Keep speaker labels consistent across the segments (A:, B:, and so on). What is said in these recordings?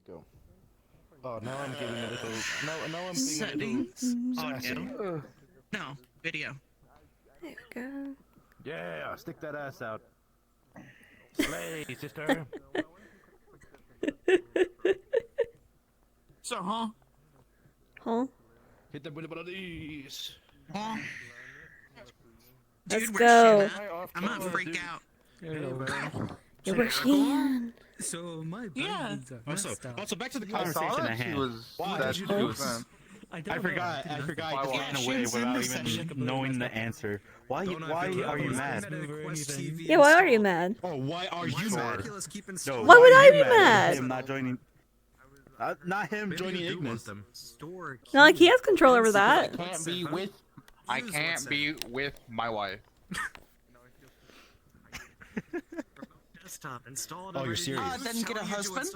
A: Go. Oh, now I'm getting a little. Now I'm being
B: Settings.
A: a little sassy.
B: No, video.
C: There we go.
A: Yeah, stick that ass out. Slay, sister.
B: So, huh?
C: Huh?
A: Hit them with one of these.
B: Huh?
C: Let's
B: Dude,
C: go.
B: where's Shanna? I'm gonna freak out.
C: Yeah, where's Shan?
D: So my
B: Yeah.
D: buttons are messed up.
E: Also, back to the
F: I saw
E: conversation
F: that
E: at
F: she
E: hand.
F: was
E: Why
F: that
E: did you
F: she
E: do
F: was
E: this?
F: in.
D: I
E: forgot you
B: Yeah,
E: ran away
B: Shin's in
E: without
B: this
E: even
B: session.
E: knowing the answer. Why are you mad?
C: Yeah, why are you mad?
E: Oh, why are you mad? No,
C: Why would I
E: are
C: be
E: you
C: mad?
E: Him not joining. Not him joining Ignis.
C: No, like he has control over that.
F: I can't be with my wife.
D: Desktop installed.
E: Oh, you're serious?
B: Then get a husband?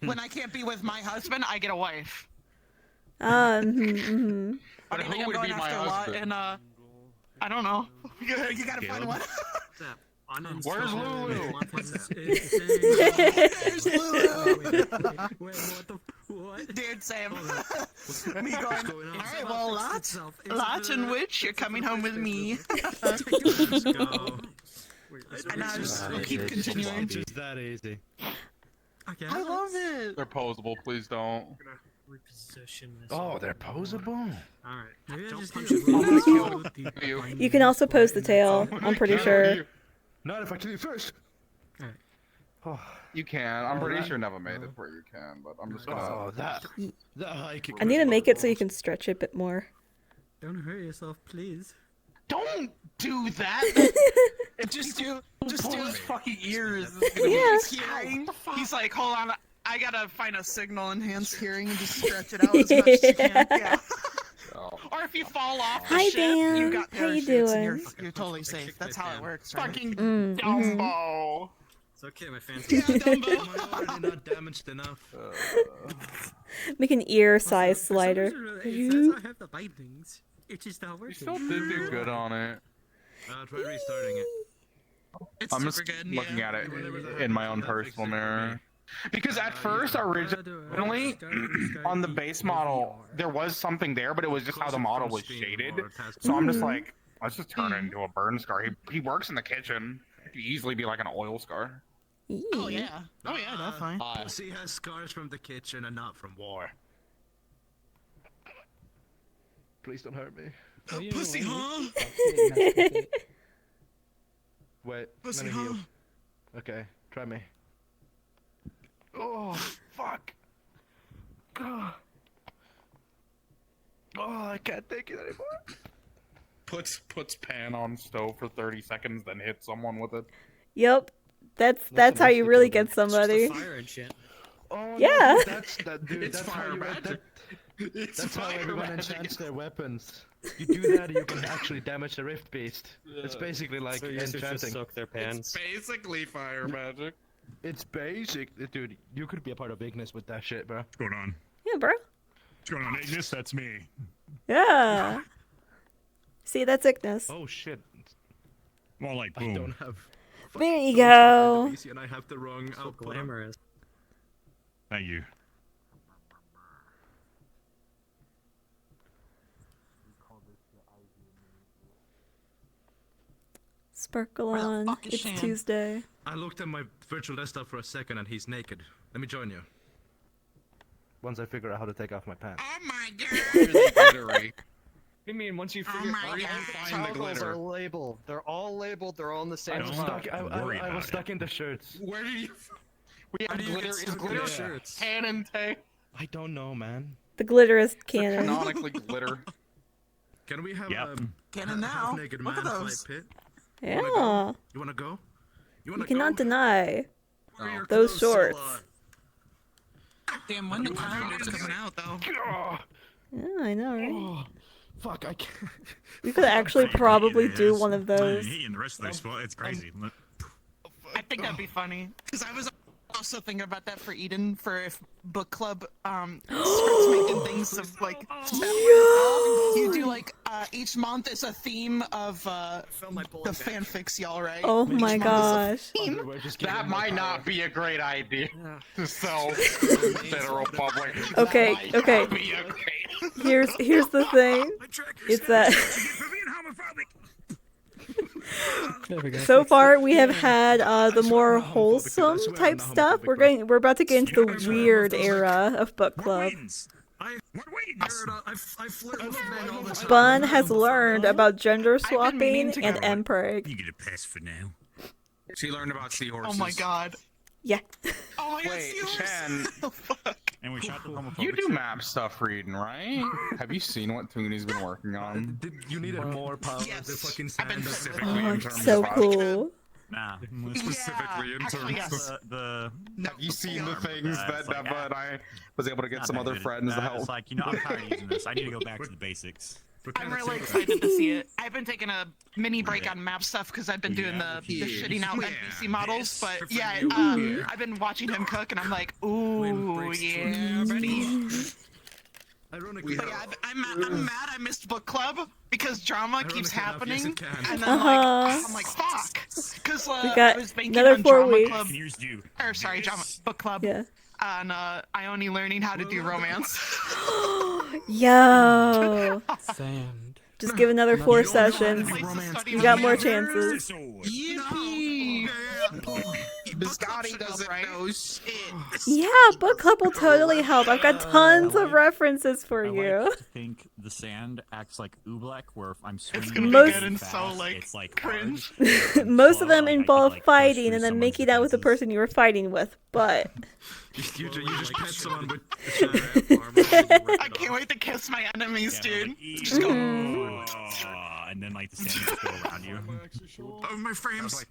B: When I can't be with my husband, I get a wife.
F: But
B: What do you
F: who
B: think I'm
F: would
B: going
F: be my
B: after a lot?
F: husband?
B: And I don't know. You gotta find one.
F: Where's Lulu?
B: There's Lulu.
D: Wait, what the what?
B: Dude, Sam. Me going, alright, well, lots and Witch, you're coming home with me. And I just will keep continuing.
E: Just that easy.
D: Okay,
B: I love it.
F: They're posable, please don't.
D: reposition this.
A: Oh, they're posable.
D: Alright. Maybe I just
F: I'm
D: need
F: gonna kill
D: to
F: you.
C: You can also pose the tail. I'm pretty sure.
A: Not if I kill you first.
D: Alright.
F: You can. I'm pretty sure never made it where you can, but I'm just gonna.
A: Oh, that hike.
C: I need to make it so you can stretch it a bit more.
D: Don't hurt yourself, please.
B: Don't do that. just do his fucking ears.
C: Yeah.
B: His hearing. He's like, hold on, I gotta find a signal enhanced hearing and just stretch it out as much as you can. Yeah. Or if you fall off the
C: Hi,
B: ship,
C: Dan.
B: you got
C: How you
B: parachutes and
C: doing?
B: you're totally safe. That's how it works, right?
F: Fucking
C: Mm,
F: Dumbo.
D: It's okay, my fans.
B: Yeah, Dumbo.
E: Am I already not damaged enough?
C: Make an ear size slider.
D: It says I have the bindings. It is not
F: You
D: working.
F: still did do good on it.
E: Try restarting it.
B: It's
F: I'm
B: super
F: just
B: good.
F: looking
B: Yeah.
F: at it in my own personal mirror. Because at first, originally, on the base model, there was something there, but it was just how the model was shaded. So I'm just like, let's just turn it into a burn scar. He works in the kitchen. It could easily be like an oil scar.
B: Oh yeah. Oh yeah, definitely.
E: Pussy has scars from the kitchen and not from war.
A: Please don't hurt me.
B: Pussy, huh?
A: Wait,
B: Pussy,
A: let me
B: huh?
A: heal. Okay, try me. Oh, fuck. Oh, I can't take it anymore.
F: Puts pan on stove for 30 seconds, then hits someone with it.
C: Yep. That's how you really get somebody.
D: Fire and shit.
A: Oh,
C: Yeah.
A: No, dude,
E: It's
A: that's
E: fire
A: how you
E: magic.
A: That's how everyone enchants their weapons. You do that, you can actually damage the Rift Beast. It's basically like enchanting.
D: soak their pants.
F: Basically fire magic.
A: It's basic, dude. You could be a part of Ignis with that shit, bro.
G: What's going on?
C: Yeah, bro.
G: What's going on, Ignis? That's me.
C: Yeah. See, that's Ignis.
A: Oh shit!
G: More like
A: I
G: boom.
A: don't have.
C: There you go.
A: And I have the wrong
D: So
A: output.
D: glamorous.
G: Thank you.
C: Sparkle
B: Where the
C: on.
B: fuck is
C: It's
B: Shan?
C: Tuesday.
A: I looked at my virtual desktop for a second and he's naked. Let me join you. Once I figure out how to take off my pants.
B: Oh my god.
F: Really glittery.
H: You mean once you
B: Oh
H: figure
B: my
H: out
B: God.
F: Find the
H: toggles
F: glitter.
H: are labeled. They're all labeled. They're all in the same
G: Don't
H: spot.
A: I
G: worry
A: was
G: about
A: stuck in the shirts.
F: Where did you? We have
D: do you
F: glitter.
D: get
F: Is
D: stuck in
F: glitter
D: the shirts?
F: canon tape?
A: I don't know, man.
C: The glitter is canon.
F: Canonically glitter.
A: Can we have
G: Yep.
B: Get in now.
A: naked
B: Look
A: man
B: at those.
A: fight pit?
C: Yeah.
A: You wanna go?
C: You cannot deny
F: Oh.
C: those shorts.
B: Damn, when the calendars coming out though?
C: Yeah, I know, right?
A: Oh, fuck! I can't.
C: We could actually probably do one of those.
G: He and the rest of those spot. It's crazy. Look.
B: I think that'd be funny. Cause I was also thinking about that for Eden for if book club starts making things of like you do like each month is a theme of the fanfics y'all write.
C: Oh my gosh.
F: That might not be a great idea to sell general public.
C: Okay,
F: That might
C: okay.
F: not be a great-
C: Here's the thing. It's that so far we have had the more wholesome type stuff. We're about to get into the weird era of book club. Bun has learned about gender swapping and MPreg.
G: You get a pass for now.
F: She learned about seahorses.
B: Oh my god.
C: Yeah.
B: Oh my god,
F: Wait,
B: seahorse.
F: Shan,
B: Oh, fuck.
G: And we shot the homophobic.
F: you do map stuff reading, right? Have you seen what Tooney's been working on?
A: You needed more power
B: Yes.
A: to fucking
B: I've been
A: stand up.
C: Oh,
F: in
C: it's
F: terms
C: so
F: of-
C: cool.
G: Nah,
F: Specifically in
B: actually,
F: terms
B: yes.
G: the
F: Have you seen the things that
G: it's like,
F: Neva and I was able to get some other friends to help?
G: It's like, you know, I'm tired of using this. I need to go back to the basics.
B: I'm really excited to see it. I've been taking a mini break on map stuff because I've been doing the shitting out NPC models, but yeah, I've been watching him cook and I'm like, ooh, yeah, buddy.
A: Ironically,
B: But yeah, I'm mad I missed book club because drama keeps happening, and then I'm like, fuck, because
C: We got
B: I was banking
C: another
B: on
C: 4
B: drama
C: weeks.
B: club,
G: Here's you.
B: or sorry, drama book club,
C: Yeah.
B: and Ione learning how to do romance.
C: Yo.
D: Sand.
C: Just give another 4 sessions.
B: Place to study
C: You got more
B: romance.
C: chances.
B: Yippee!
F: Biscotti doesn't
B: right?
F: know shit.
C: Yeah, book club will totally help. I've got tons of references for
G: I
C: you.
G: like to think the sand acts like oobleck, where if I'm swinging
B: gonna be
C: Most-
B: good and
G: fast,
B: so, like,
G: it's like
B: cringe.
G: hard.
C: Most of them
G: Like, I can,
C: involve
G: like, push
C: fighting
G: through
C: and then
G: someone's
C: making out with the
G: defenses.
C: person you were fighting with, but
A: you just pet someone with
B: I can't wait to kiss my enemies,
G: Yeah,
B: dude.
G: like,
B: Just go.
G: and then like the sand just go around you.
B: Oh, my frames.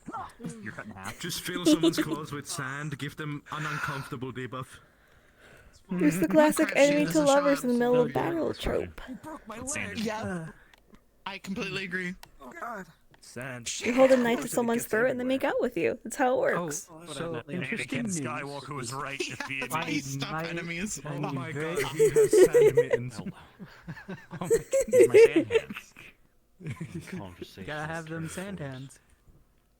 G: You're cut in half.
A: Just fill someone's clothes with sand, give them an uncomfortable debuff.
C: there's the classic enemy to lovers in the middle of battle trope.
G: Sand.
B: Yeah. I completely agree.
A: Sand.
C: You hold a knife to someone's throat and they make out with you. That's how it works.
D: So interesting
G: Anakin
D: news.
G: Skywalker was right to be in
B: I stop
D: might-
B: enemies.
A: Oh
D: That'd be
A: my
D: great.
A: god, he has sand mittens.
G: These are my sand hands.
D: Gotta have them sand hands.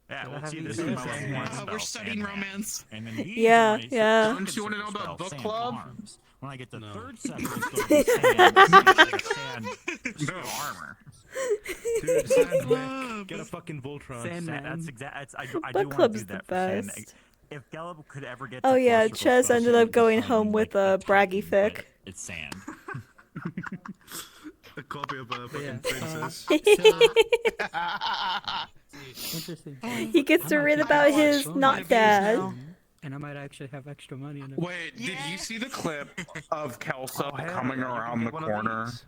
G: Yeah, well,
D: have
G: see,
D: these
G: this is my
D: sand
G: level 1
D: hands.
G: spell,
B: We're studying
G: sand hand.
B: romance.
G: And then these
C: Yeah,
G: are my
C: yeah.
G: second
F: Don't you wanna know
G: spell,
F: about book
G: sand
F: club?
G: arms. When I get the third second, it's going to be sand armor.
A: Dude, sand mech. Get a fucking Voltron.
D: Sandman.
G: That's exact. I
C: Book
G: do want to
C: club's
G: do
C: the
G: that for sand.
C: best.
G: If Gelb could ever get.
C: Oh
G: to
C: yeah,
G: closer
C: Ches
G: to
C: ended up
G: the
C: going
G: sun,
C: home with a
G: the
C: braggy
G: Titan,
C: fic.
G: but It's sand.
A: A copy of a fucking
D: Yeah.
A: princess.
D: Interesting.
C: He gets to read about his not dad.
D: And I might actually have extra money in it.
F: Wait, did you see the clip of Kelso
A: Oh, hell
F: coming
A: yeah, you can
F: around the
A: get one of
F: corner
A: these.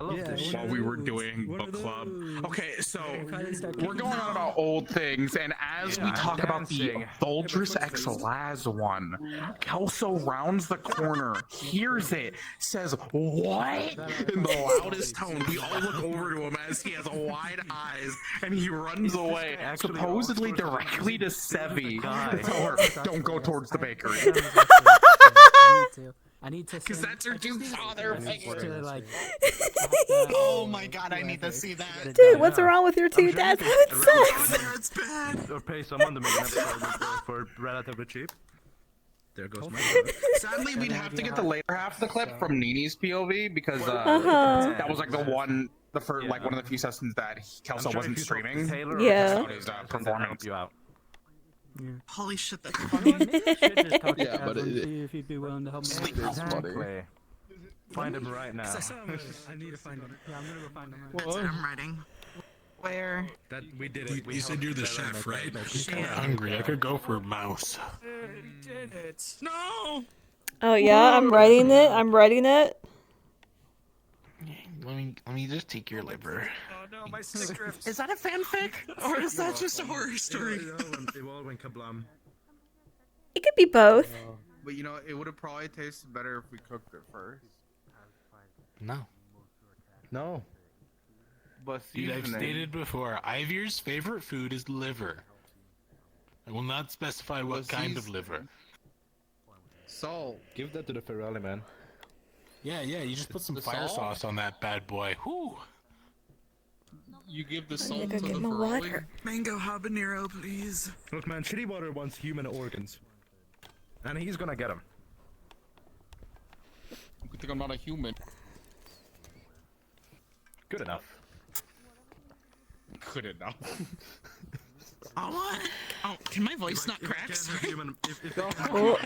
A: I love
D: Yeah,
A: this
D: one
A: shit.
F: while we were
D: those.
F: doing
D: One of
F: book club?
D: those.
F: Okay, so
D: Finally start
F: we're going on about old things, and as we
A: Yeah,
F: talk
A: I'm
F: about the
A: dancing.
F: Thuldris X Laz one, Kelso rounds the corner, hears it, says, "What?" in the loudest tone. We all look over to him as he has wide eyes, and he runs away,
A: actually
F: supposedly
A: Oxford
F: directly to Sevi.
A: guy.
F: Tell her, "Don't go towards the bakery."
D: I need to.
F: Because that's her new father figure.
D: To, like,
B: Oh my god, I need to see that.
C: Dude, what's wrong with your two dads having sex?
B: It's bad.
A: Or pay someone to make an episode for relatively cheap. There goes my joke.
F: Sadly, we'd have to get the later half of the clip from Nini's POV because
C: Uh-huh.
F: that was like the first, like one of the few sessions that Kelso
A: I'm sure
F: wasn't
A: if you talk to
F: streaming.
A: Taylor or
C: Yeah.
A: Kelso,
F: His
A: they'll help
F: performance.
A: you out.
B: Holy shit, that's funny.
D: maybe I should just talk to
E: Yeah, but
D: Kaz and
E: it-
D: see if he'd be willing to help me.
F: Sleep.
D: out.
A: Exactly. Find him right now.
D: I need to find him. Yeah, I'm gonna go find him. Right
B: That's what I'm writing. Where?
A: That we did it.
I: You said you're the chef, right? I'm kind of hungry. I could go for a mouse.
B: No!
C: Oh yeah, I'm writing it. I'm writing it.
H: Let me just take your liver.
D: Oh no, my stick drift.
B: Is that a fanfic? Or is that just a horror story?
A: It all went kablam.
C: It could be both.
E: But you know, it would have probably tasted better if we cooked it first.
H: No.
A: No.
E: But
I: Dude, I've stated before, Ivy's favorite food is liver. I will not specify what kind of liver.
E: Salt.
A: Give that to the Ferrari man.
I: Yeah, you just put some
E: The
I: fire
E: salt?
I: sauce on that bad boy. Whew. You give the
C: I'm
I: salt
C: gonna
I: to
C: go
I: the
C: get my
I: Ferrari?
C: water.
B: Mango habanero, please.
A: Look, man, Shitty Water wants human organs. And he's gonna get them.
I: You think I'm not a human?
A: Good enough.
I: Good enough.
B: Oh, can my voice not crack? Sorry.
C: Oh.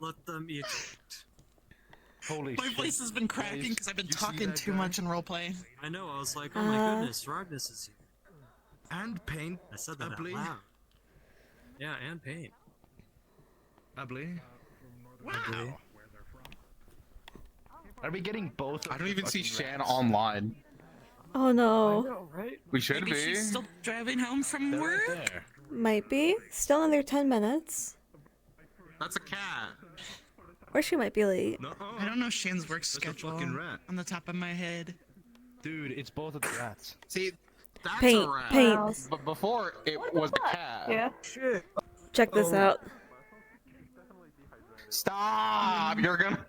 J: Let them eject.
A: Holy
B: My
A: shit.
B: voice has been cracking because I've been talking too much in roleplay.
J: I know, I was like, oh my goodness, Ragnus is here.
A: And paint.
J: I said that out
A: Ugly.
J: loud. Yeah, and paint.
A: Ugly.
B: Wow.
A: Are we getting both?
F: I don't even see Shan online.
C: Oh no.
F: We should
B: Maybe
F: be.
B: she's still driving home from work?
I: There.
C: Might be. Still another 10 minutes.
E: That's a cat.
C: Or she might be late.
A: No.
B: I don't know Shane's work schedule
A: fucking rat.
B: on the top of my head.
A: Dude, it's both of the rats.
E: See, that's
C: Paint,
E: a rat.
C: paint.
F: But before it was the cat.
K: Yeah.
C: Check this out.
F: Stop! You're gonna.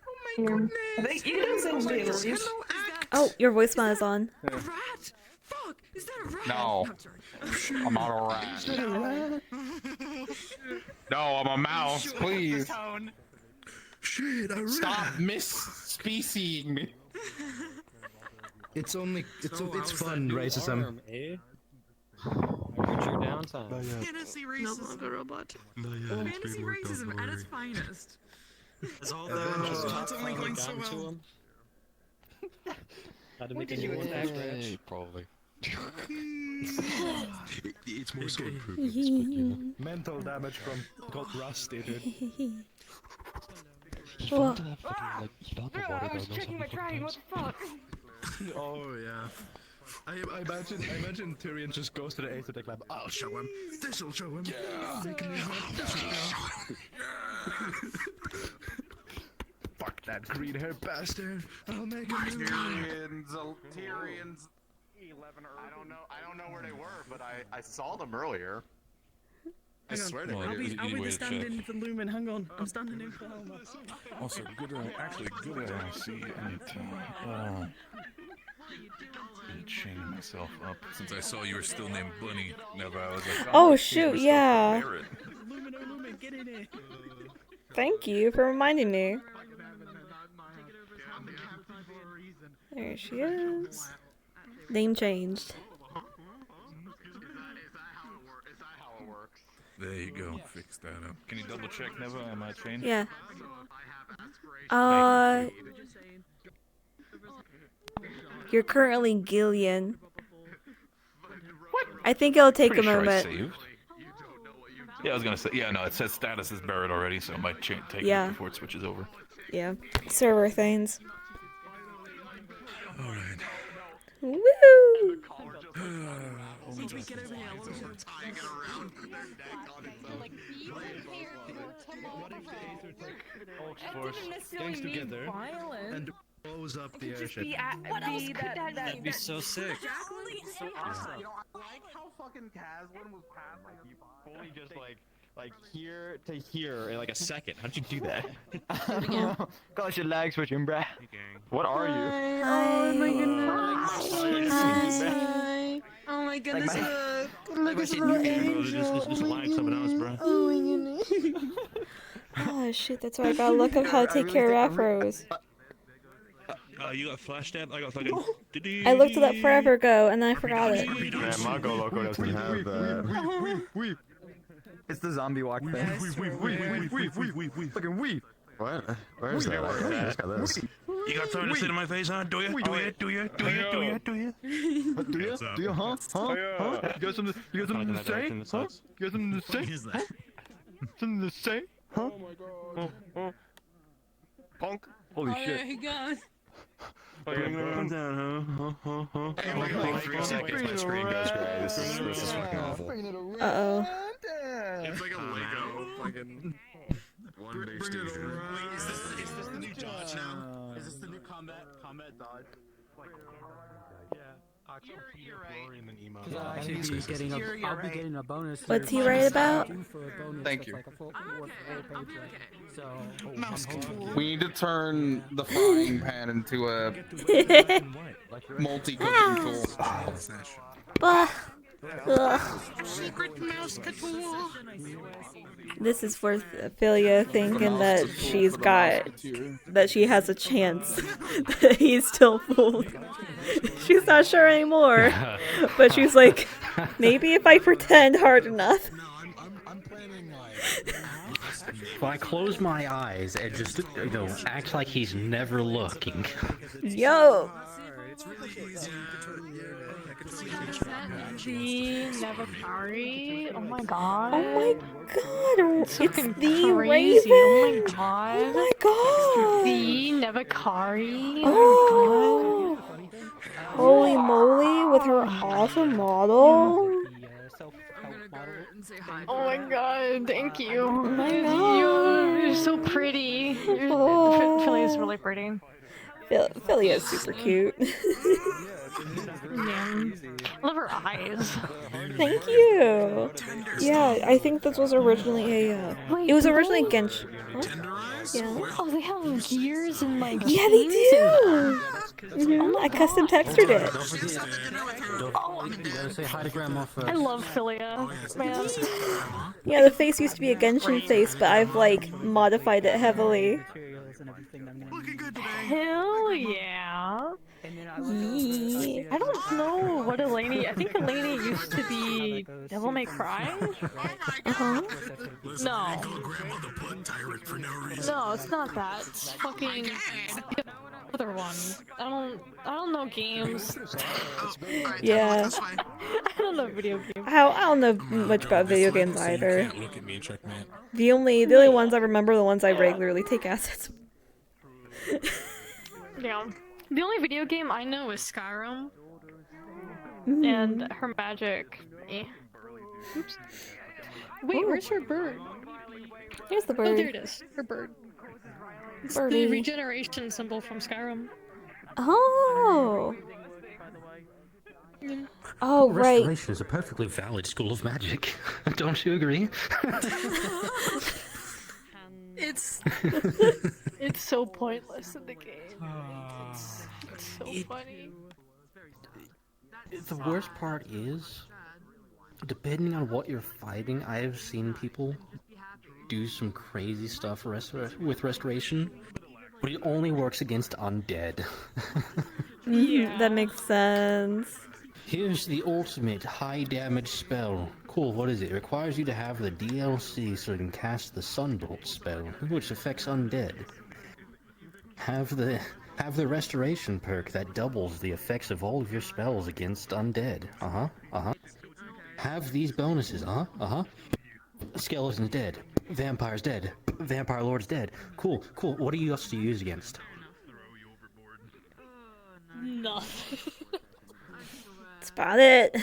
B: Oh my goodness.
K: I think you can send me a release.
B: Hello, Act.
C: Oh, your voicemail is on.
B: A rat. Fuck. Is that a rat?
F: No.
B: I'm sorry.
F: I'm not a rat. No, I'm a mouse. Please.
B: Tone.
A: Shit, a rat.
F: Stop misspecieing me.
A: It's only, it's fun, racism.
J: What's your downtime?
B: Fantasy racism.
K: robot.
B: Fantasy racism at its finest.
J: Is all
B: It's
J: the
B: only going so
J: gotten to
B: well.
J: him? How to make a new one back, Rich?
H: Probably.
A: It's more so improvements, but you know. Mental damage from got rusty, dude.
C: Well,
K: I was checking my tracking, what the fuck?
A: Oh yeah. I imagine Tyrion just goes to the Aethertech lab. I'll show him. This'll show him. Yeah. Fuck that green hair bastard. I'll make him.
F: Tyrion's 11 I don't know where they were, but I saw them earlier.
E: I swear to
I: Well,
E: God.
I: I'll be the stand-in
B: for Lumen. Hang on. I'm standing in for Helma.
L: Also, good I see anytime. Chaining myself up since I saw you were still named Bunny. Never, I was like,
C: oh shoot, yeah.
B: Lumen, oh Lumen, get in here.
C: Thank you for reminding me. There she is. Name changed.
L: There you go. Fix that up. Can you double check, Neva? Am I chained?
C: Yeah. You're currently Gillian. I think it'll take a moment.
L: Yeah, I was gonna say. Yeah, no, it says status is buried already, so it might take
C: Yeah.
L: before it switches over.
C: Yeah. Server things.
L: All right.
C: Woo!
A: Force gangs together and blows up the airship.
J: That'd be so sick.
F: So awesome. You know, I like how fucking Kazlin was passed like you fully just like here to here in like a second. How'd you do that? Gosh, your lag switching, bruh. What are you?
C: Hi.
K: Oh my goodness.
C: Hi.
K: Oh my goodness, look at
G: Just
K: little angel.
G: like something else, bro.
K: Oh my goodness.
C: Oh shit, that's why I gotta look up how to take care of afros.
G: You got flash that? I got fucking.
C: I looked it up forever ago and then I forgot it.
F: Man, my Go Loco doesn't have that. It's the zombie walk thing. Fucking weave. What? Where's that? I just got this.
G: You got something to say to my face, huh? Do you? Do you? Do you? Do you? Do you? Do you?
F: Do you? Do you? Huh? Huh? Huh? You got something to say? Huh? You got something to say? Huh? Something to say? Huh? Oh my god. Punk. Holy shit.
K: He goes.
G: Calm down, huh?
L: Hey, like 3 seconds, my screen goes gray. This is fucking awful.
C: Uh-oh.
L: It's like a Lego fucking one big station.
F: Wait, is this the new dodge now? Is this the new combat dodge?
B: You're right.
D: Because I'll actually be getting I'll be getting a bonus.
C: What's
D: here
C: he right about?
D: for a bonus
E: Thank
D: that's
E: you.
D: like a full paycheck. So
B: Mouse control.
F: We need to turn the frying pan into a multi-cooking tool.
C: Bah. Ugh.
B: Secret mouse control.
C: This is for Philia thinking that she has a chance. That he's still fooled. She's not sure anymore. But she's like, maybe if I pretend hard enough.
H: I'm planning if I close my eyes and just, act like he's never looking.
C: Yo!
K: The Nevakari. Oh my god.
C: Oh my god! It's the
K: crazy.
C: Raven!
K: Oh my god.
C: Oh my god!
K: The Nevakari.
C: Oh! Holy moly, with her awesome model!
K: Oh my god, thank you.
C: Oh my god!
K: You're so pretty. Philly is really pretty.
C: Philia is super cute.
K: Yeah. I love her eyes.
C: Thank you. Yeah, I think this was originally a. It was originally Genshin. Huh? Yeah.
K: Oh, they have gears and like.
C: Yeah, they do. I custom textured it.
D: Say hi to Grandma first.
K: I love Philia, man.
C: Yeah, the face used to be a Genshin face, but I've like modified it heavily.
K: Hell yeah. I don't know what Eleni. I think Eleni used to be Devil May Cry. No. No, it's not that. It's fucking the other one. I don't know games.
C: Yeah.
K: I don't know video games.
C: I don't know much about video games either.
I: Look at me, checkmate.
C: The only ones I remember are the ones I regularly take assets.
K: Yeah. The only video game I know is Skyrim. And her magic. Eh. Oops. Wait, where's her bird?
C: Here's the bird.
K: Oh, there it is. Her bird. It's
C: Birdie.
K: the regeneration symbol from Skyrim.
C: Oh. Oh, right.
H: Restoration is a perfectly valid school of magic. Don't you agree?
K: It's so pointless in the game. It's so funny.
H: The worst part is, depending on what you're fighting, I have seen people do some crazy stuff with restoration, but it only works against undead.
C: Yeah. That makes sense.
H: Here's the ultimate high damage spell. Cool, what is it? It requires you to have the DLC so you can cast the Sunbolt spell, which affects undead. Have the restoration perk that doubles the effects of all of your spells against undead. Have these bonuses. Skeleton's dead. Vampire's dead. Vampire Lord's dead. Cool. What do you else to use against?
K: Nothing.
C: Spot it.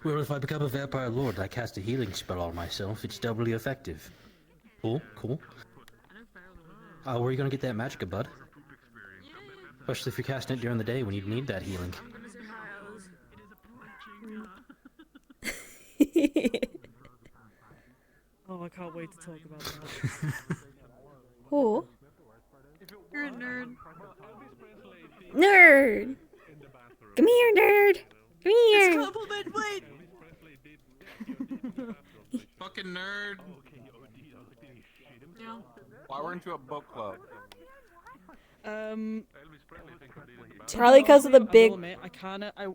H: Well, if I become a Vampire Lord, I cast a healing spell on myself. It's doubly effective. Cool. Where are you gonna get that magicka, bud? Especially if you're casting it during the day when you need that healing.
J: Oh, I can't wait to talk about that.
C: Cool.
K: You're a nerd.
C: Nerd! Come here, nerd! Come here!
K: It's compliment, wait!
F: Fucking nerd.
K: Yeah.
F: Why weren't you a book club?
C: Probably because of the
J: I will
C: big.
J: admit,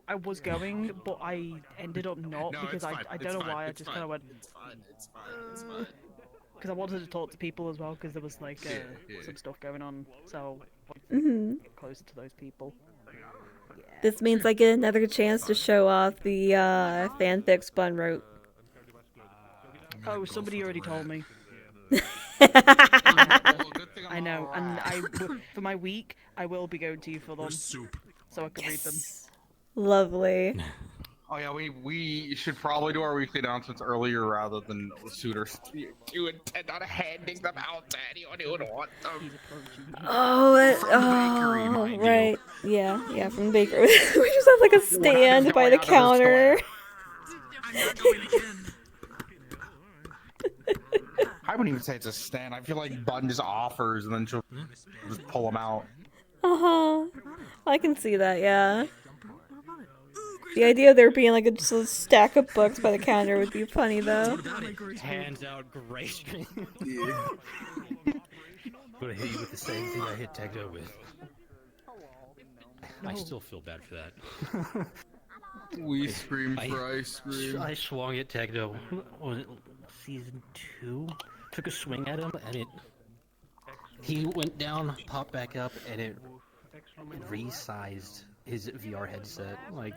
J: I was going, but I ended up not because I don't know why. I just kind of went. It's fine. Because I wanted to talk to people as well because there was like some stuff going on, so I wanted to get closer to those people.
C: This means I get another chance to show off the fanfic Spun wrote.
J: Oh, somebody already told me. I know, and for my week, I will be going to you for them, so I can read them.
C: Lovely.
F: Oh yeah, we should probably do our weekly announcements earlier rather than suitors. You intend on handing them out to anyone who would want them.
C: Oh, right. Yeah, from the bakery. We just have like a stand by the counter.
F: I wouldn't even say it's a stand. I feel like Bun just offers and then she'll just pull them out.
C: I can see that, yeah. The idea of there being like just a stack of books by the counter would be funny though.
H: Hands out gray screen. Gonna hit you with the same thing I hit Tegno with. I still feel bad for that.
M: We screamed for ice cream.
H: I swung at Tegno. Was it season 2? Took a swing at him and he went down, popped back up, and it resized his VR headset. Like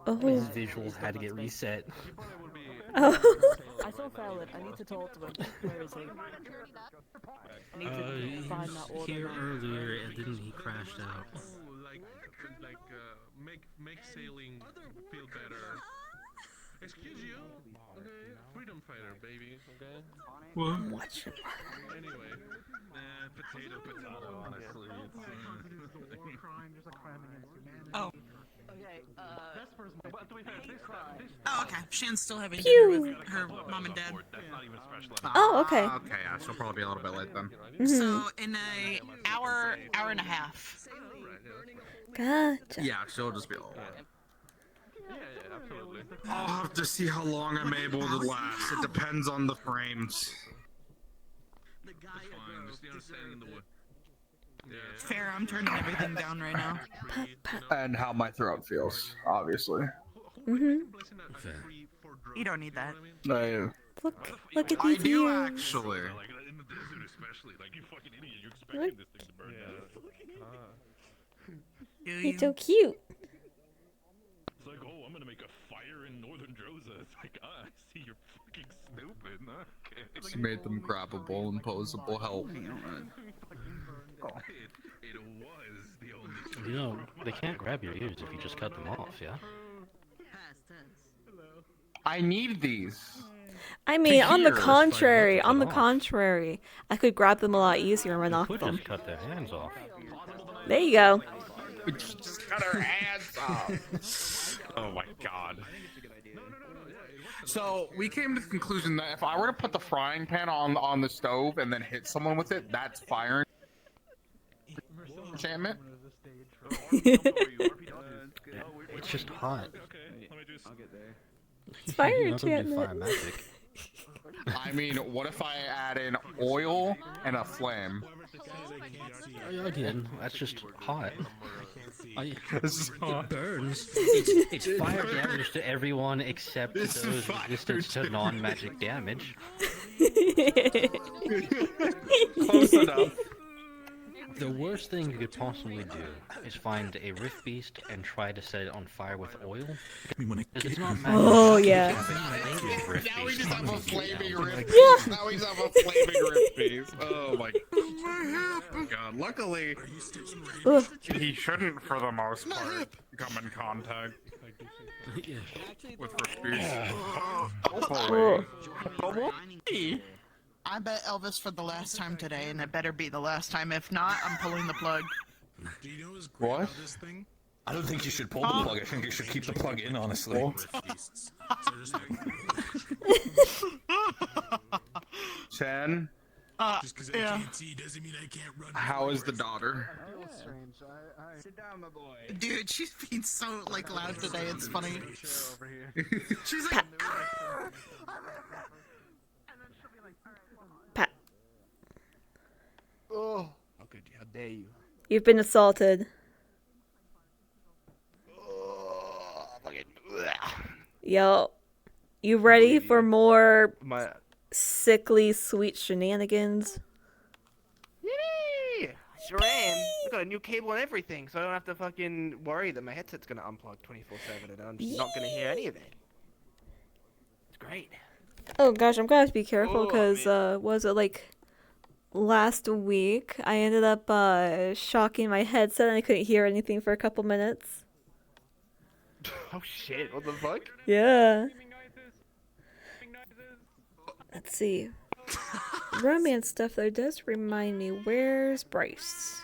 H: his visuals had to get reset.
J: I saw Fallon. I need to talk to him. Where is he? I need to find that order.
H: Here earlier, and then he crashed out.
N: Make sailing feel better. Excuse you? Okay, freedom fighter, baby. Okay.
H: What?
N: Anyway, potato. Honestly,
B: Oh. Okay, Oh, okay. Shan's still having
C: Pew.
B: dinner with her mom and dad.
C: Oh, okay.
M: Okay, yeah, she'll probably be a little bit late then.
B: So in a hour and a half.
C: Gotcha.
M: Yeah, she'll just be a little late.
N: Yeah, absolutely.
M: I'll have to see how long I'm able to last. It depends on the frames.
N: That's fine. Just standing in the wood.
B: Fair, I'm turning everything down right now.
F: And how my throat feels, obviously.
C: You
B: don't need that.
C: Look at
M: I
C: these
M: do
C: ears.
M: actually.
C: He's so cute.
N: It's like, oh, I'm gonna make a fire in northern Droza. It's like, I see you're fucking stupid. Okay.
M: She made them grabbable and posable. Help.
N: It was the only.
H: You know, they can't grab your ears if you just cut them off, yeah?
F: I need these.
C: I mean, on the contrary, I could grab them a lot easier and run off
H: Could
C: them.
H: just cut their hands off.
C: There you go.
F: Just cut our hands off.
M: Oh my god.
F: So we came to the conclusion that if I were to put the frying pan on the stove and then hit someone with it, that's fire enchantment.
H: It's just hot.
C: It's fire
H: You know, don't do fire
C: enchantment.
H: magic.
F: I mean, what if I add in oil and a flame?
H: Again, that's just hot. It burns.
C: It's
H: It's fire damage to everyone except those resistant to non-magic damage.
F: Close enough.
H: The worst thing you could possibly do is find a rift beast and try to set it on fire with oil. Because it's not magic.
C: Oh, yeah.
F: Now we just have a flaming rift
C: Yeah.
F: piece. Now we just have a flaming rift piece. Oh my god. Luckily,
C: Ugh.
F: he shouldn't, for the most part, come in contact with rift beasts. Hopefully.
B: I bet Elvis for the last time today, and it better be the last time. If not, I'm pulling the plug.
N: Do you know what's great
F: What?
N: about this thing?
L: I don't think you should pull the plug. I think you should keep the plug in, honestly.
F: Chen,
N: Just because I
B: Yeah.
N: can't see doesn't mean I can't run.
F: how is the daughter?
E: Sit down, my boy.
B: Dude, she's being so like loud today. It's funny. She's like,
C: Pat,
E: Oh, how could you? How dare you?
C: you've been assaulted. Yo, you ready for more
E: My
C: sickly sweet shenanigans?
E: Yay! Sure am. I got a new cable and everything, so I don't have to fucking worry that my headset's gonna unplug 24/7 and I'm just not gonna hear any of it. It's great.
C: Oh gosh, I'm gonna have to be careful
E: Oh,
C: because was it like last week I ended up shocking my headset and I couldn't hear anything for a couple minutes.
E: Oh shit! What the fuck?
C: Yeah. Let's see. Romance stuff though does remind me. Where's Bryce?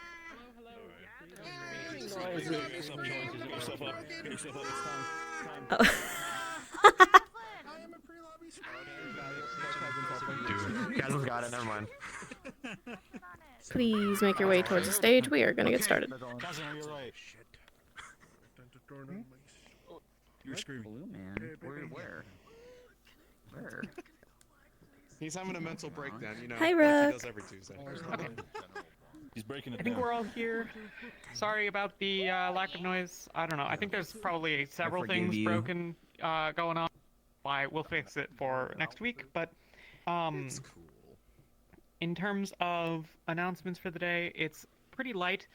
E: Caslin's got it, never mind.
K: Please make your way towards the stage. We are going to get started.
O: You're screaming. Blue man? Where?
P: He's having a mental breakdown, you know.
C: Hi,
P: like
C: Rook.
P: he does every Tuesday.
N: Okay. He's breaking it
Q: I think
N: down.
Q: we're all here. Sorry about the lack of noise. I don't know. I think there's probably several things broken going on. Why we'll fix it for next week. But
P: It's cool.
Q: in terms of announcements for the day, it's pretty light.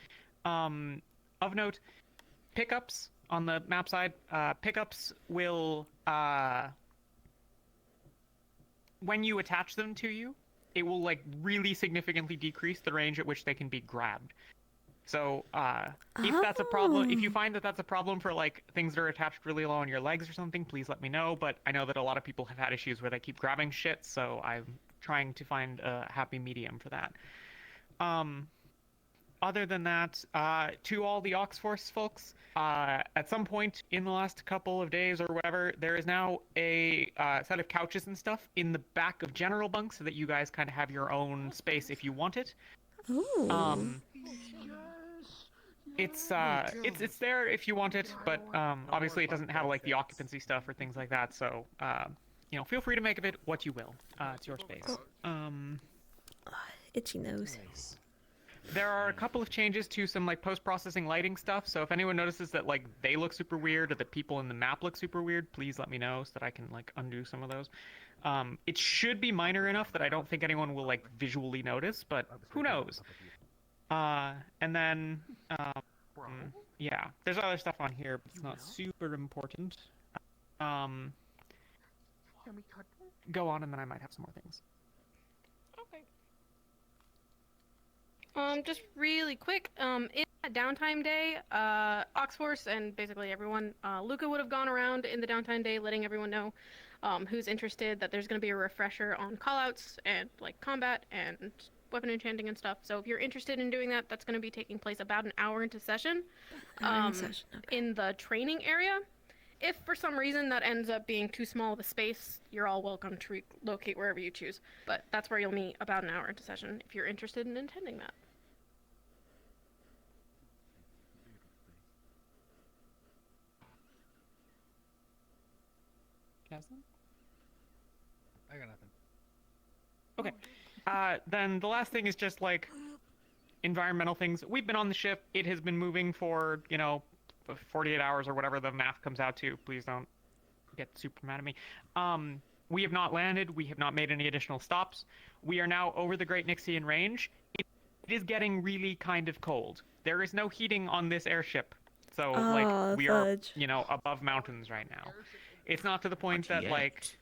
Q: Of note, pickups on the map side. Pickups will when you attach them to you, it will like really significantly decrease the range at which they can be grabbed. So if that's a problem, if you find that that's a problem for like things that are attached really low on your legs or something, please let me know. But I know that a lot of people have had issues where they keep grabbing shit, so I'm trying to find a happy medium for that. Other than that, to all the Oxforce folks, at some point in the last couple of days or whatever, there is now a set of couches and stuff in the back of general bunks so that you guys kind of have your own space if you want it.
C: Ooh.
Q: It's there if you want it, but obviously it doesn't have like the occupancy stuff or things like that. So you know, feel free to make of it what you will. It's your space.
C: Itchy nose.
Q: There are a couple of changes to some like post-processing lighting stuff, so if anyone notices that like they look super weird or that people in the map look super weird, please let me know so that I can like undo some of those. It should be minor enough that I don't think anyone will like visually notice, but who knows? And then yeah, there's other stuff on here, but it's not super important. Go on, and then I might have some more things.
K: Just really quick, in that downtime day, Oxforce and basically everyone, Luca would have gone around in the downtime day letting everyone know who's interested that there's going to be a refresher on callouts and like combat and weapon enchanting and stuff. So if you're interested in doing that, that's going to be taking place about an hour into session, in the training area. If for some reason that ends up being too small of a space, you're all welcome to relocate wherever you choose. But that's where you'll meet about an hour into session if you're interested in attending that.
A: I got nothing.
Q: Okay. Then the last thing is just like environmental things. We've been on the ship. It has been moving for, you know, 48 hours or whatever the math comes out to. Please don't get super mad at me. We have not landed. We have not made any additional stops. We are now over the Great Nixian Range. It is getting really kind of cold. There is no heating on this airship. So, like, we are, you know, above mountains right now. It's not to the point that, like,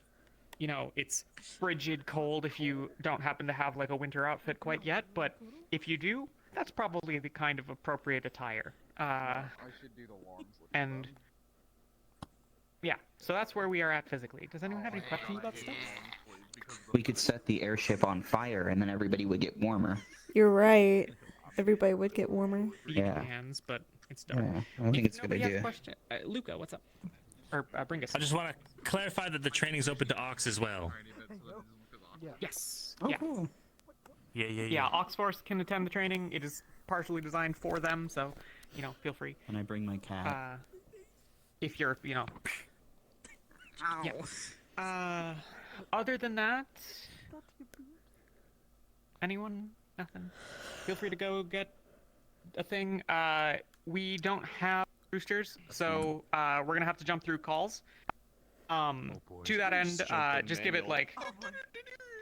Q: you know, it's frigid cold if you don't happen to have, like, a winter outfit quite yet. But if you do, that's probably the kind of appropriate attire. And yeah, so that's where we are at physically. Does anyone have any questions about stuff?
O: We could set the airship on fire and then everybody would get warmer.
C: You're right. Everybody would get warmer.
O: Yeah.
Q: Hands, but it's dark.
O: Yeah, I think it's a good idea.
Q: Luca, what's up? Or Bringus.
R: I just want to clarify that the training's open to Ox as well.
Q: Yes.
O: Oh,
Q: yeah.
O: cool.
Q: Yeah, Oxforce can attend the training. It is partially designed for them, so, you know, feel free.
O: Can I bring my cat?
Q: If you're, you know... Yeah. Other than that... Anyone? Nothing? Feel free to go get a thing. We don't have roosters, so we're gonna have to jump through calls. To that end, just give it like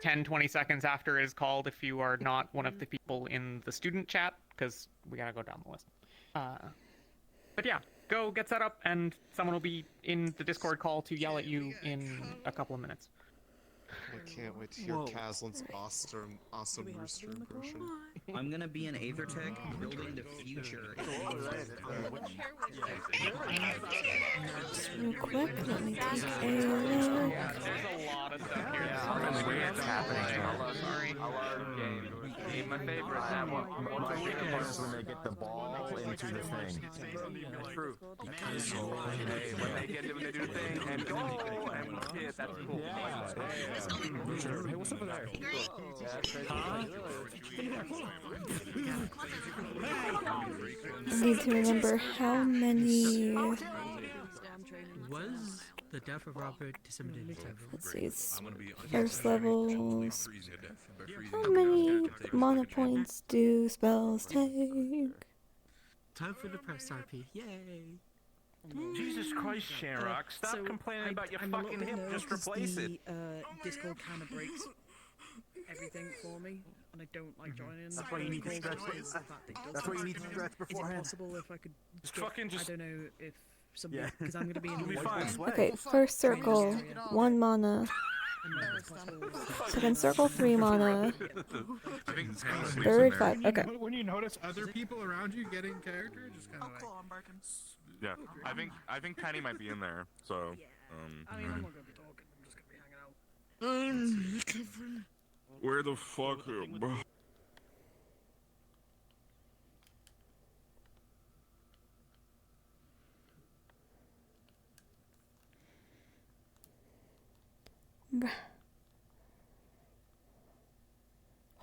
Q: 10-20 seconds after it is called if you are not one of the people in the student chat, because we gotta go down the list. But yeah, go get set up, and someone will be in the Discord call to yell at you in a couple of minutes.
P: I can't wait to hear Caslin's awesome rooster impression.
O: I'm gonna be an Aethertech building the future.
C: Real quick, let me take a look.
Q: There's a lot of stuff here.
E: It's happening.
Q: Sorry.
E: My favorite.
S: My favorite part is when they get the ball into the thing.
E: True. Hey, when they do the thing and go and yeah, that's cool.
S: Hey, what's over there?
C: I need to remember how many.
D: Was the death of Robert disseminated?
C: Let's see, it's first levels. How many mana points do spells take?
D: Time for the press RP. Yay!
E: Jesus Christ, Shamrock, stop complaining about your fucking hip, just replace it.
J: Discord kind of breaks everything for me, and I don't like joining.
E: That's why you need to stretch. That's why you need to stretch beforehand.
J: Is it possible if I could
E: Just fucking just.
J: I don't know if somebody, because I'm going to be in the
C: Okay, first circle, 1 mana. Second circle, 3 mana. Third, 5. Okay.
M: When you notice other people around you getting character, just kind of like.
T: Yeah, I think Penny might be in there. So.
J: I mean, I'm not going to be talking. I'm just going to be hanging out.
T: Where the fuck, bro?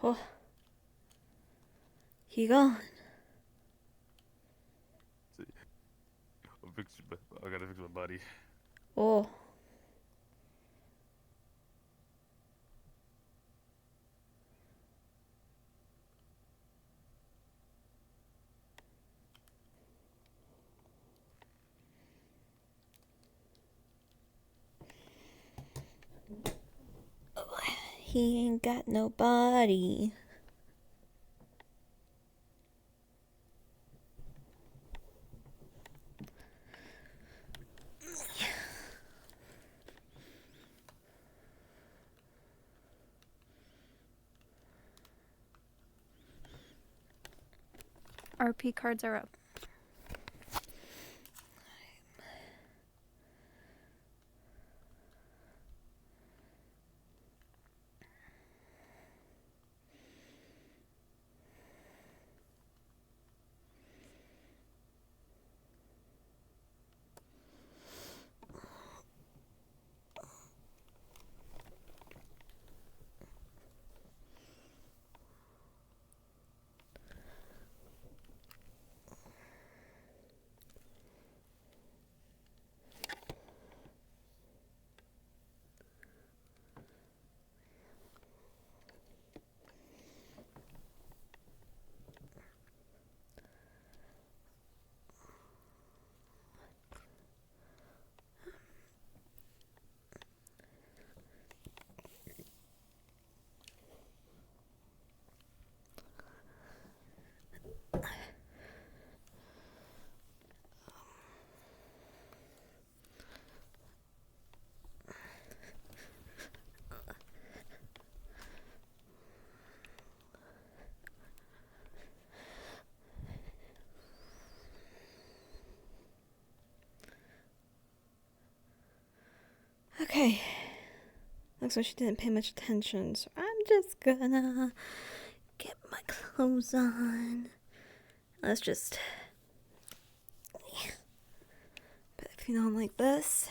C: Oh. He gone.
T: I gotta fix my buddy.
C: Oh. He ain't got nobody. RP cards are up. Okay. Looks like she didn't pay much attention, so I'm just gonna get my clothes on. Let's just put everything on like this.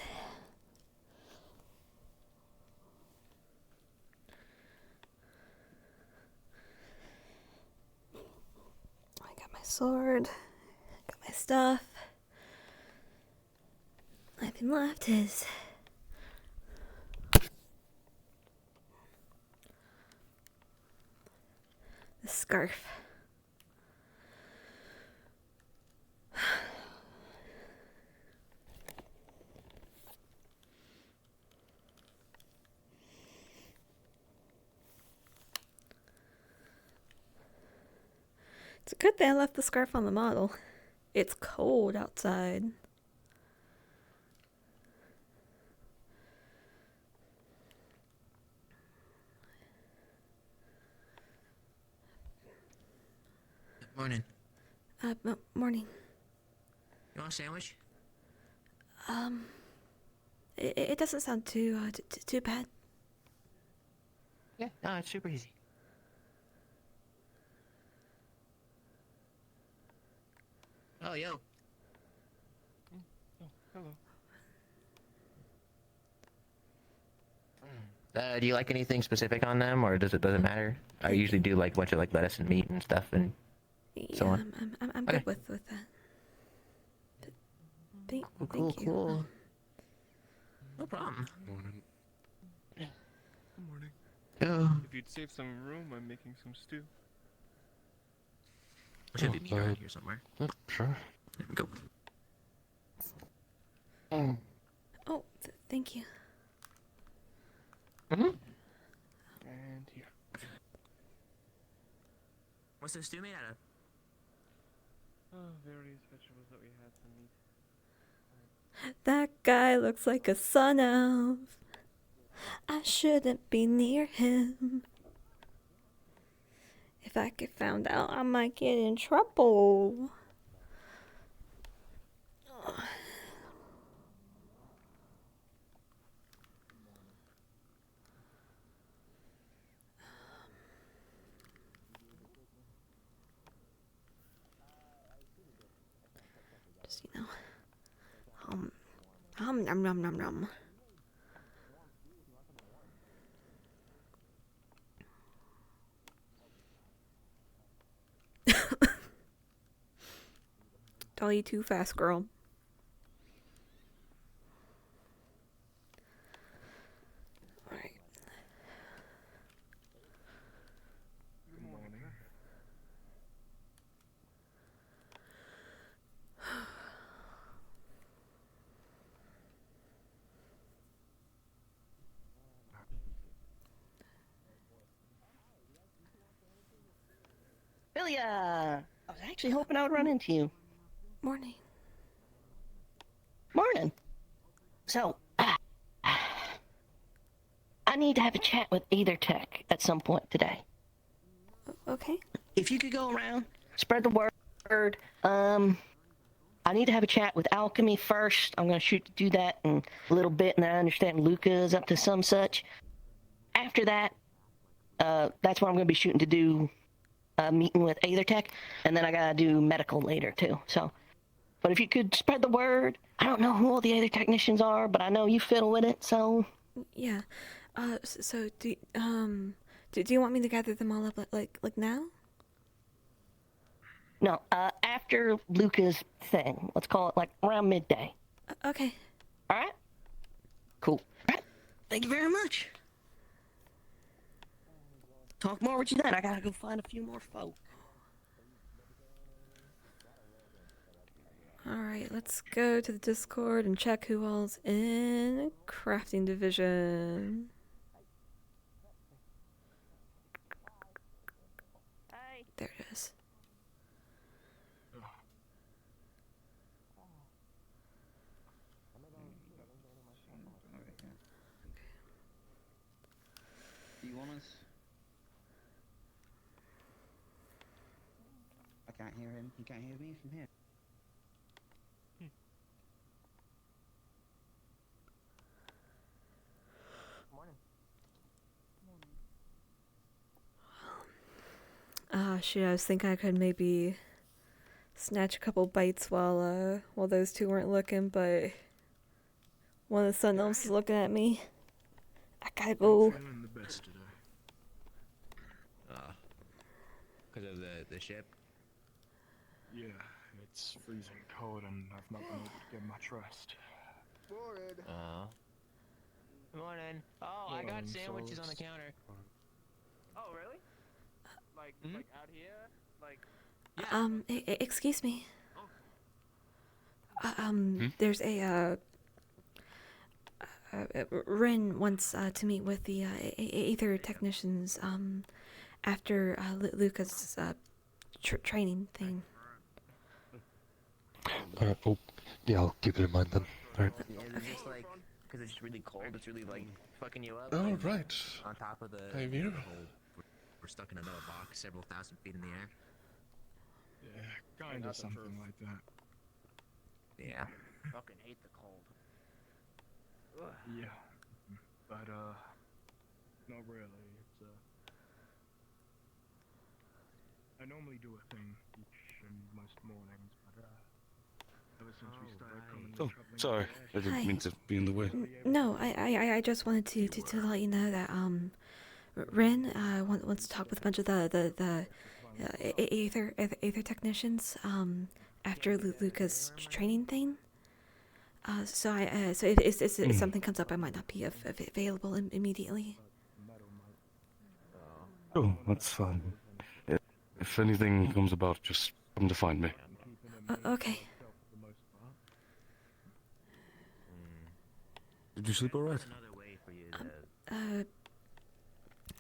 C: I got my sword, got my stuff. Nothing left is the scarf. It's a good thing I left the scarf on the model. It's cold outside.
U: Morning.
C: Morning.
U: You want a sandwich?
C: It doesn't sound too too bad.
U: Yeah, no, it's super easy. Oh, yo.
E: Hello.
G: Do you like anything specific on them, or doesn't matter? I usually do like a bunch of like lettuce and meat and stuff and so on.
C: I'm
G: Okay.
C: good with that. Thank
G: Cool,
C: you.
G: cool.
U: No problem.
P: Morning.
E: Good morning.
G: Yeah.
E: If you'd save some room, I'm making some stew.
U: There should be meat around here somewhere.
H: Sure.
U: There we go.
C: Oh, thank you.
E: And here.
U: What's the stew made out of?
E: Oh, various vegetables that we had to meat.
C: That guy looks like a son of. I shouldn't be near him. If I get found out, I might get in trouble. Just, nom nom nom nom. Don't eat too fast, girl. Alright.
E: Good morning.
V: Philia! I was actually hoping I would run into you.
C: Morning.
V: Morning. So, I need to have a chat with Either Tech at some point today.
C: Okay.
V: If you could go around, spread the word. I need to have a chat with Alchemy first. I'm going to shoot to do that in a little bit, and then I understand Luca is up to some such. After that, that's what I'm going to be shooting to do, meeting with Either Tech, and then I got to do medical later, too. So, but if you could spread the word, I don't know who all the other technicians are, but I know you fiddle with it, so...
C: Yeah. So do you want me to gather them all up like now?
V: No, after Luca's thing. Let's call it like around midday.
C: Okay.
V: All right? Cool. All right. Thank you very much. Talk more with you then. I gotta go find a few more folk.
C: Alright, let's go to the Discord and check who all's in crafting division.
V: Hi.
C: There it is.
O: Do you want us? I can't hear him. He can't hear me from here.
C: Shit, I was thinking I could maybe snatch a couple bites while those two weren't looking, but one of the Sun Elves is looking at me. I gotta go.
N: I'm feeling the best today.
U: Because of the ship?
N: Yeah, it's freezing cold and I've not been able to get much rest.
U: Oh. Good morning. Oh, I got sandwiches on the counter.
E: Oh, really? Like out here? Like...
C: Excuse me. There's a, Rin wants to meet with the Aether technicians after Luca's training thing.
H: Alright, well, yeah, I'll keep it in mind then. Alright.
U: Is this like, because it's really cold, it's really like fucking you up?
H: Oh,
U: like,
H: right.
U: On top of the
H: Hey, Vera.
U: whole, we're stuck in another box several thousand feet in the air.
N: Yeah, kinda something like that.
U: Yeah.
E: Fucking hate the cold. Ugh.
N: Yeah. But, not really. It's, I normally do a thing each and most mornings, but,
I: Oh, sorry. I didn't
C: Hi.
I: mean to be in the way.
C: No, I just wanted to let you know that Ren wants to talk with a bunch of the Aether technicians after Luca's training thing. So if something comes up, I might not be available immediately.
I: Oh, that's fine. If anything comes about, just come to find me.
C: Okay.
I: Did you sleep alright?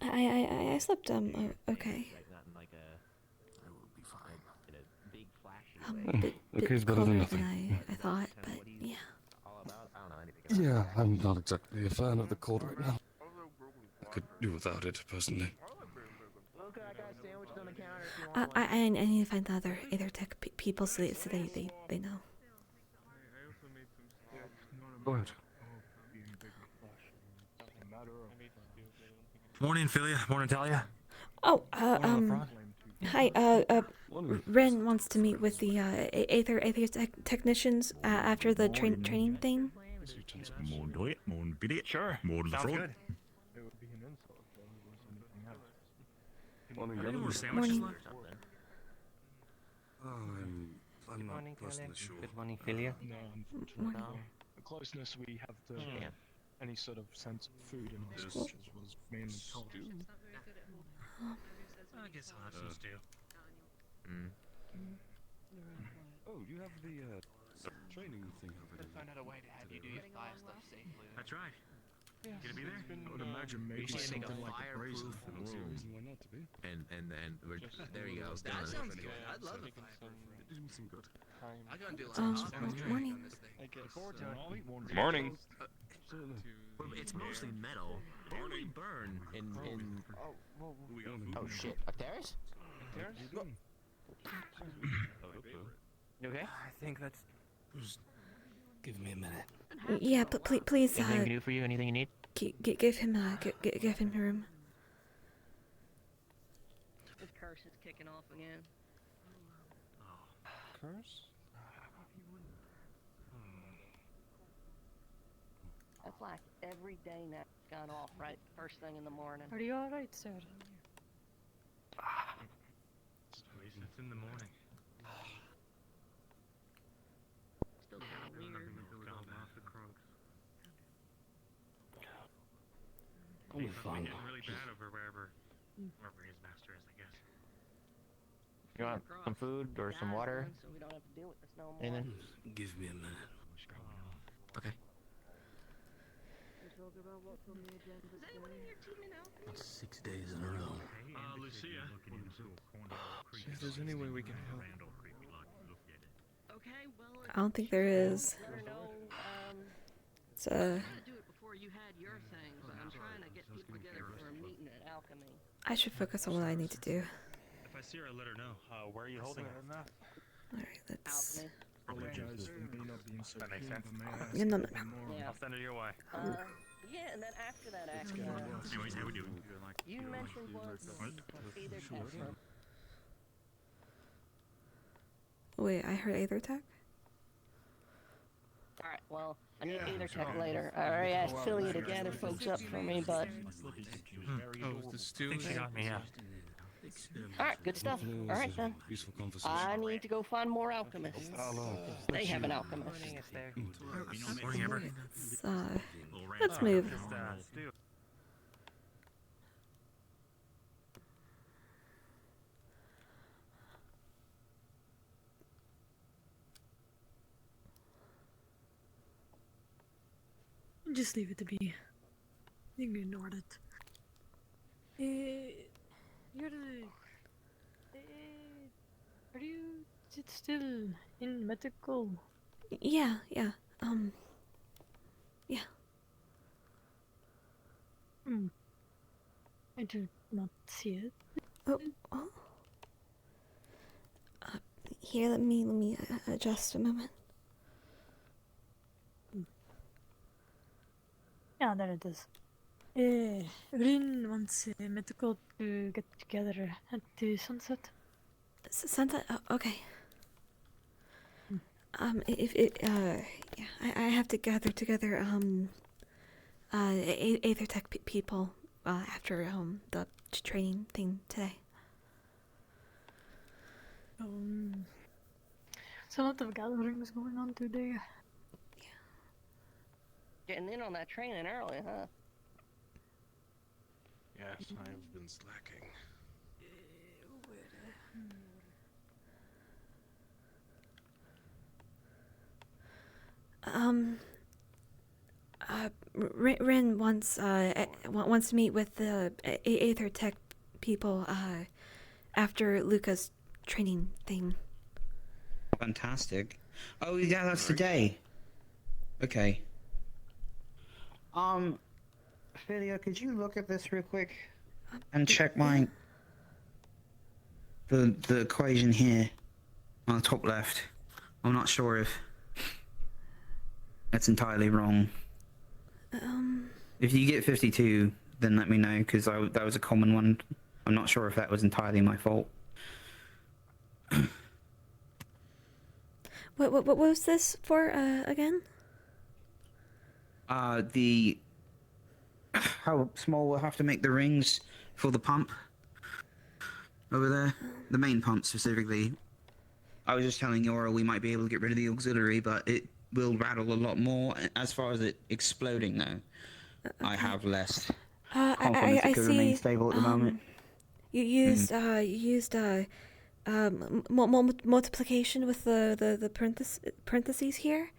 C: I slept okay.
I: Okay's better than nothing.
C: I thought, but yeah.
I: Yeah, I'm not exactly a fan of the cold right now. I could do without it, personally.
C: I need to find the other tech people so they know.
I: Go ahead.
R: Morning, Philia. Morning, Talia.
C: Oh, hi, Ren wants to meet with the Aether technicians after the training thing.
R: Sure. Sounds good.
I: Morning. I'm not personally sure.
U: Good morning, Philia.
A: No, the closeness we have to any sort of sense of food in our cultures was mainly cold.
R: I guess I'll have some stew.
I: Oh, you have the training thing over there.
E: Find out a way to have you do your fire stuff safely.
R: That's right. You gonna be there?
A: I would imagine maybe something like a brazier.
I: Why not to be?
L: And we're, there you go.
U: That sounds good. I'd love to find
I: It didn't seem good.
U: I'm gonna do like
C: morning.
T: Morning.
L: Well, it's mostly metal. Only burn in.
U: Oh shit, Octaris? You okay?
E: I think that's.
H: Just give me a minute.
C: Yeah, but please
U: Anything I can do for you? Anything you need?
C: give him room.
V: This curse is kicking off again.
A: Curse?
V: That's like every day now it's gone off right first thing in the morning.
K: Are you alright, sir?
R: It's in the morning.
V: Still kind of weird.
H: I'll be fine.
R: Getting really bad over wherever his master is, I guess.
U: You want some food or some water?
V: So we don't have to deal with this no more.
U: Anything?
H: Give me a minute.
U: Okay.
H: That's 6 days in a row.
R: Lucia.
A: See if there's any way we can help.
V: Okay, well,
C: I don't think there is.
V: let her know,
C: It's
V: I was gonna do it before you had your thing, but I'm trying to get people together for a meeting at Alchemy.
C: I should focus on what I need to do.
R: If I see her, I'll let her know. Where are you holding her?
C: Alright, let's.
V: Alchemy.
A: Apologize for me not being so
R: That makes
A: keen,
R: sense.
A: but may I ask
C: No, no,
A: a
C: no.
A: bit more?
V: Yeah.
R: I'll send her your way.
V: Yeah, and then after that, actually,
R: Anyways, how we doing?
V: you mentioned once either tech from
C: Wait, I heard Aether tech?
V: Alright, well, I need either tech later. I already asked Philia to gather folks up for me, but...
R: Oh, the stew? I think she got me, yeah.
V: Alright, good stuff. Alright then.
I: Peaceful conversation.
V: I need to go find more alchemists. They have an alchemist.
R: Morning, Amber.
C: Let's move.
K: Just leave it to be. You can ignore it. You're the. Are you still in medical?
C: Yeah. Yeah.
K: I do not see it.
C: Oh. Here, let me adjust a moment.
K: Yeah, there it is. Rin wants medical to get together at the sunset.
C: Sunset? Oh, okay. If it, yeah, I have to gather together, Aether Tech people, after, the training thing today.
J: So a lot of gatherings going on today.
V: Getting in on that training early, huh?
I: Yes, I've been slacking.
C: Rin wants to meet with the Aether Tech people, after Luca's training thing.
O: Fantastic. Oh yeah, that's today. Okay. Ophelia, could you look at this real quick and check the equation here on the top left? I'm not sure if that's entirely wrong. If you get 52, then let me know, because that was a common one. I'm not sure if that was entirely my fault.
C: What was this for, again?
O: How small we'll have to make the rings for the pump over there, the main pump specifically. I was just telling Yora we might be able to get rid of the auxiliary, but it will rattle a lot more. As far as it exploding though, I have less confidence it could remain stable at the moment.
C: You used multiplication with the parentheses here.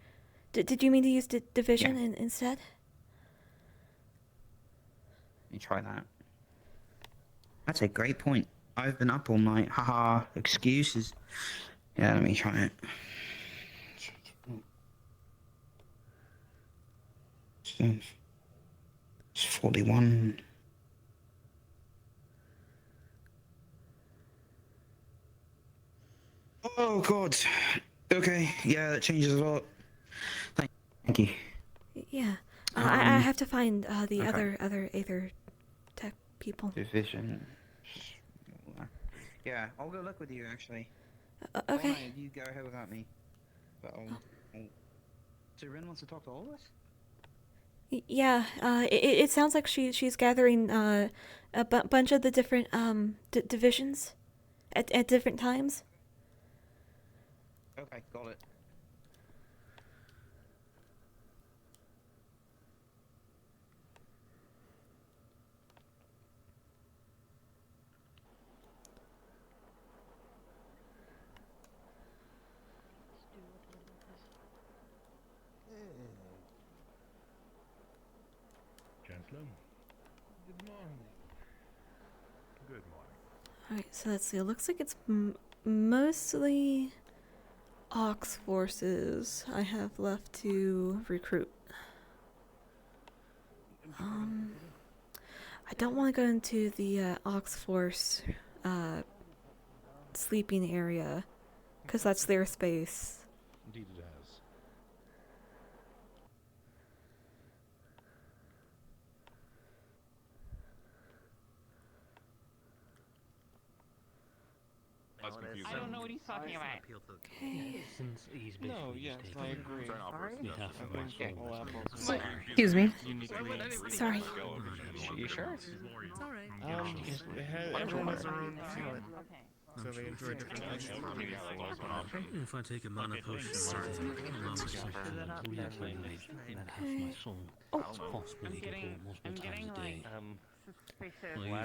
C: Did you mean to use division instead?
O: Let me try that. That's a great point. I've been up all night. Haha, excuses. Yeah, let me try it. It's 41. Oh god. Okay, yeah, that changes a lot. Thank you.
C: Yeah. I have to find the
O: okay.
C: other Aether Tech people.
O: Division. Yeah, I'll go look with you actually.
C: Okay.
O: Oh, no, you go ahead without me. But So Rin wants to talk to all of us?
C: Yeah. It sounds like she's gathering a bunch of the different divisions at different times.
O: Okay, got it.
N: Chancellor? Good morning. Good morning.
C: Alright, so let's see. It looks like it's mostly Ox forces I have left to recruit. I don't want to go into the Ox force sleeping area, because that's their space.
N: Indeed it has.
Q: I don't know what he's talking about.
C: Okay.
P: No, yes, I agree.
C: Excuse me. Sorry.
E: You sure?
P: It's alright. Everyone has their own feeling. So they enjoy different things.
S: If I take a mana potion,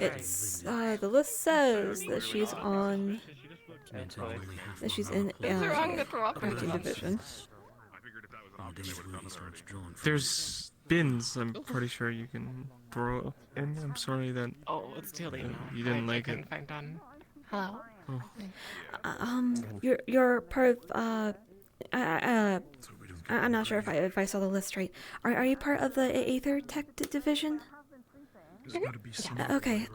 C: It's the list says that she's on that she's in crafting division.
B: There's bins. I'm pretty sure you can throw in. I'm sorry that.
E: Oh, it's too late.
B: You didn't like it.
E: Find done. Hello.
B: Oh.
C: You're part of I'm not sure if I saw the list right. Are you part of the Aether Tech division? Okay.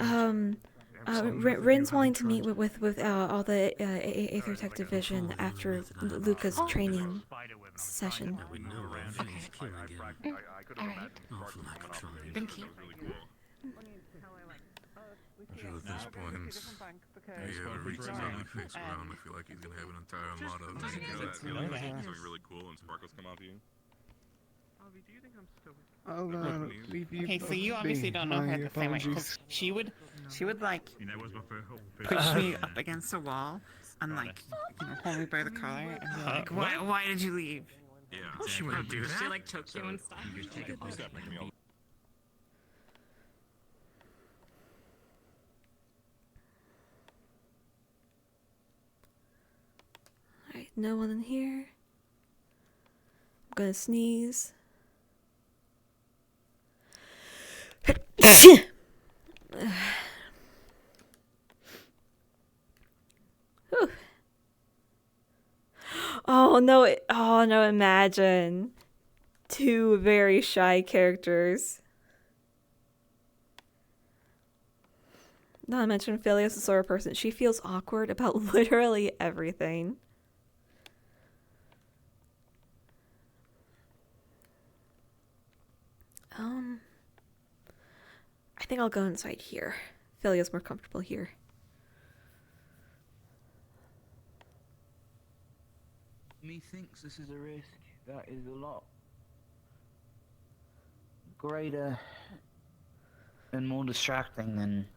C: Rin's wanting to meet with all the Aether Tech division after Luca's training session.
K: Alright. Thank you.
I: So at this point,
J: Okay.
I: Yeah, the Reek's only fakes around. I feel like he's gonna have an entire armada of
T: You know that
I: Reeks.
T: feeling when you do something really cool and sparkles come out to you?
E: Avi, do you think I'm still?
D: Okay, so you obviously don't know her the same way, 'cause she would like push me up against the wall and like hold me by the collar and be like, why did you leave?
T: Yeah,
D: She wouldn't do that.
K: She like chokes you and stuff.
T: You just take it step making me all.
C: Alright, no one in here. I'm gonna sneeze. Whew. Oh no, imagine. Two very shy characters. Not to mention Philios, the sort of person, she feels awkward about literally everything. I think I'll go inside here. Philios more comfortable here.
O: Methinks this is a risk that is a lot greater and more distracting than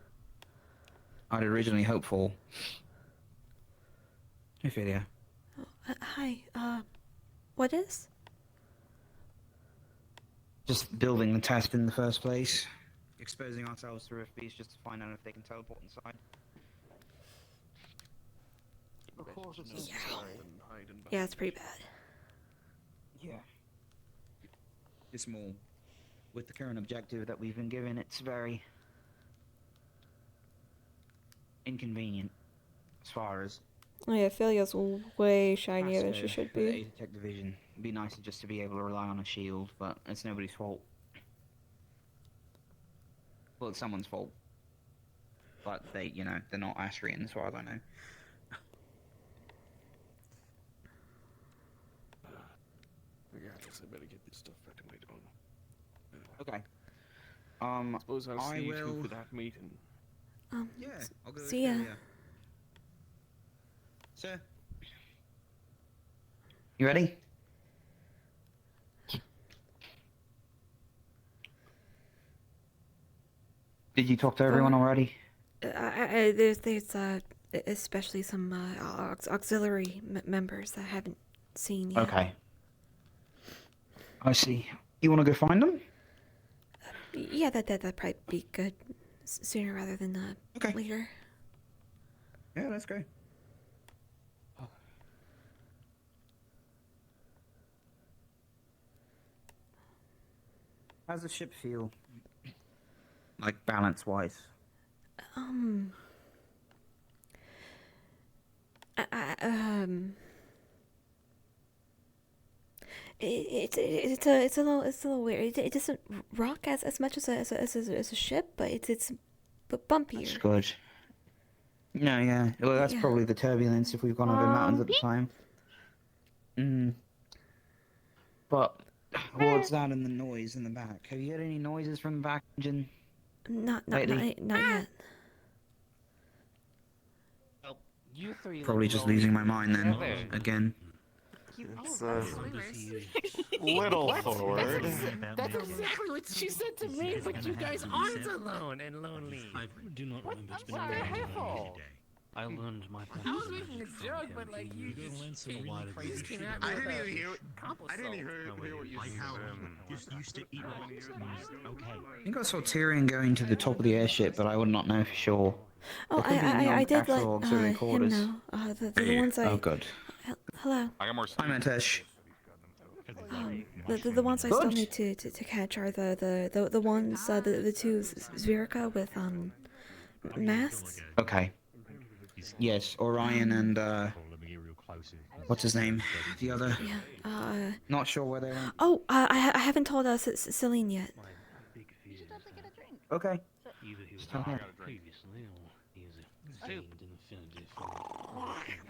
O: I'd originally hoped for. Hey, Philia.
C: Hi, what is?
O: Just building the test in the first place. Exposing ourselves to Rift Beasts just to find out if they can teleport inside.
E: Of course, it's
C: Yeah, it's pretty bad.
O: Yeah. It's more, with the current objective that we've been given, it's very inconvenient as far as.
C: Oh yeah, Philia's way shinier than she
O: faster
C: should
O: for the
C: be.
O: Tech division. It'd be nicer just to be able to rely on a shield, but it's nobody's fault. Well, it's someone's fault. But they, they're not Asrian as far as I know.
E: Yeah, I guess I better get this stuff back to my own.
O: Okay.
E: I suppose I'll see you two
O: will.
E: for that meeting.
O: Yeah, I'll go.
C: See ya.
O: Sir. You ready? Did you talk to everyone already?
C: There's especially some auxiliary members that I haven't seen yet.
O: Okay. I see. You want to go find them?
C: Yeah, that'd probably be good. Sooner rather than later.
O: Yeah, let's go. How's the ship feel? Like balance-wise?
C: It's a little weird. It doesn't rock as much as a ship, but it's bumpier.
O: That's good. No, yeah. Well, that's probably the turbulence if we've gone over mountains at the time. But what's that and the noise in the back? Have you heard any noises from the back engine?
C: Not
O: lately?
C: not yet.
U: You three
O: Probably just losing my mind then, again.
U: It's
S: little forward.
U: That's exactly what she said to me, but you guys aren't alone and lonely.
H: I do not remember
U: What's
H: spending
U: that
H: any
U: hell?
H: I learned my
U: I was making a joke, but like you just came at me with
T: I didn't hear what you said.
S: Just used to eat rocks. Okay.
O: I think I saw Tyrion going to the top of the airship, but I would not know for sure.
C: Oh,
O: There could be no
C: I did let
O: actual auxiliary
C: him
O: quarters.
C: know. The ones I.
O: Oh, good.
C: Hello.
T: I got more.
O: Hi, Mantesh.
C: The ones I still need to catch are the ones the two Zvirica with masks.
O: Okay. Yes, Orion and what's his name? The other.
C: Yeah.
O: Not sure where they went.
C: Oh, I haven't told Celine yet.
O: Okay.
H: Just
O: tell her.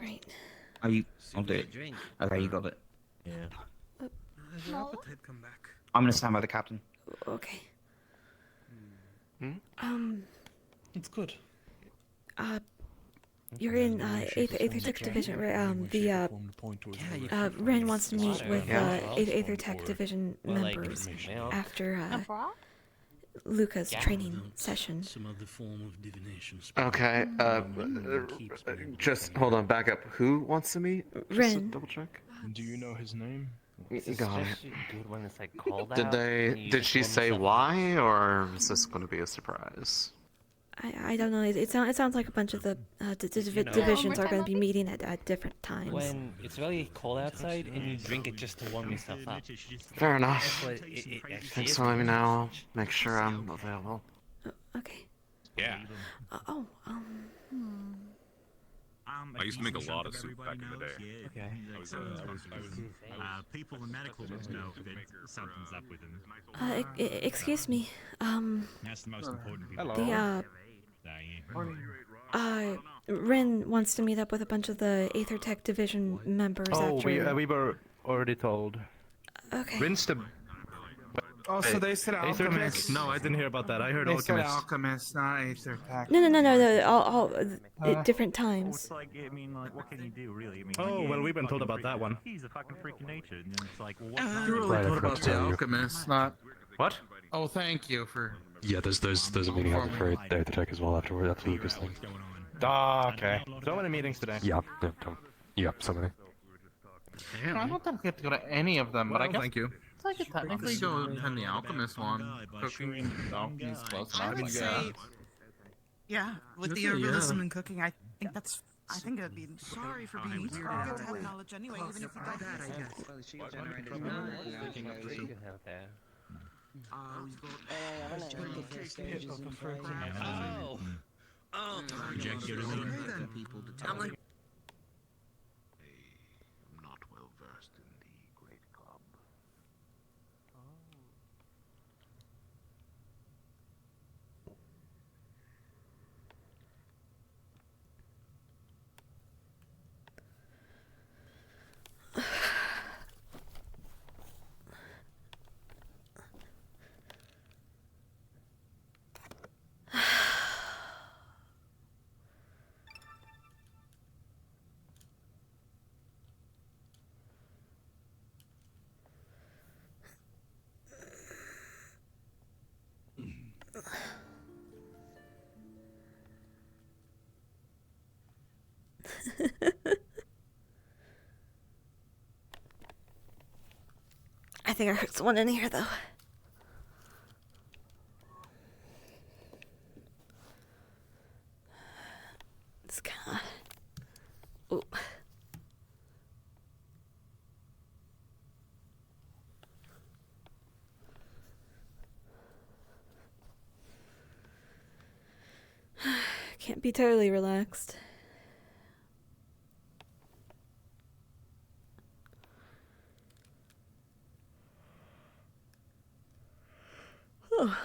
C: Right.
O: Are you? I'll do it. Okay, you got it.
G: Yeah.
M: Has your appetite come back?
O: I'm gonna stand by the captain.
C: Okay.
H: It's good.
C: You're in Aether Tech Division, right? Ren wants to meet with Aether Tech Division members after Luca's training session.
F: Okay, just hold on, back up. Who wants to meet? Just to
C: Ren.
F: double check.
N: Do you know his name?
F: Got it.
G: Good when it's like called
F: Did
G: out.
F: did she say why, or is this going to be a surprise?
C: I don't know. It sounds like a bunch of the divisions are going to be meeting at different times.
U: When it's very cold outside and you drink it just to warm yourself up.
F: Fair enough.
U: That's what it actually
F: Thanks
U: is.
F: for letting me know. I'll make sure I'm available.
C: Okay.
T: Yeah. I used to make a lot of soup back in the day.
U: Okay.
R: People in medical would know that something's up with him.
C: Excuse me.
R: That's the most important people.
C: Ren wants to meet up with a bunch of the Aether Tech Division members after.
A: we were already told.
C: Okay.
A: Rinse the.
M: Oh, so they said
A: Aether
M: alchemist.
A: Tech? No, I didn't hear about that. I heard
M: They said
A: alchemist.
M: alchemist, not Aether Tech.
C: No. All at different times.
R: It's like, I mean, like, what can you do, really? I mean,
A: Oh,
R: like,
A: well, we've been told about that one.
R: He's a fucking freak of nature, and then it's like, well, what?
M: You really thought about the alchemist, not.
A: What?
M: Oh, thank you for.
I: Yeah, there's a meeting out for Aether Tech as well afterward. That's Lucas thing.
A: Ah, okay. So many meetings today.
I: Yeah, so many.
M: I don't think I get to go to any of them, but I
A: Well,
M: guess.
A: thank you.
M: I could technically go attend the alchemist one. Cooking, alchemy's close
D: I
M: enough.
D: would say, yeah, with the herbalism and cooking, I think it'd be sorry for being weird to have knowledge anyway, even if you
R: I'm like,
T: I'm not well versed in the Great Club.
C: I think I heard someone in here though. It's kind of. Ooh. Can't be totally relaxed. Oh.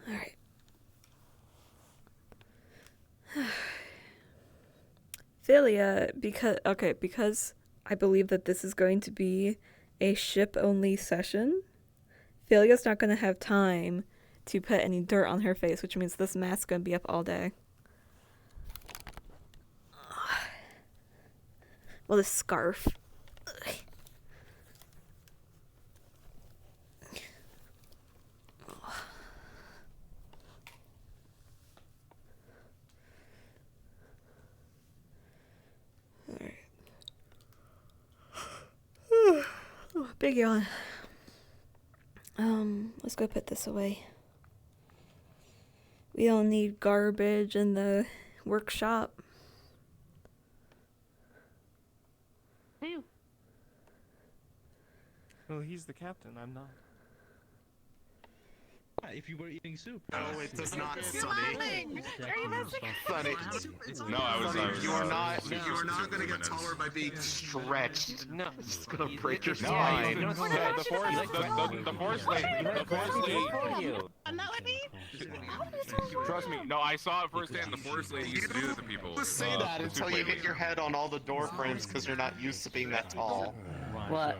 C: All right. Philia, because I believe that this is going to be a ship-only session, Philia's not going to have time to put any dirt on her face, which means this mask's going to be up all day. Well, this scarf. Oh, big yawn. Let's go put this away. We don't need garbage in the workshop.
K: Who?
B: Well, he's the captain. I'm not.
A: If you were eating soup.
O: No, it does not,
K: Sonny. Are you
F: Sonny,
T: No, I was.
F: you are not gonna get taller by being stretched.
U: No,
F: it's gonna break your
U: No,
F: spine.
U: you don't
T: The forest lady. Trust me. No, I saw it firsthand. The forest lady used to do that to people.
F: Just say that until you hit your head on all the door frames because you're not used to being that tall.
L: What?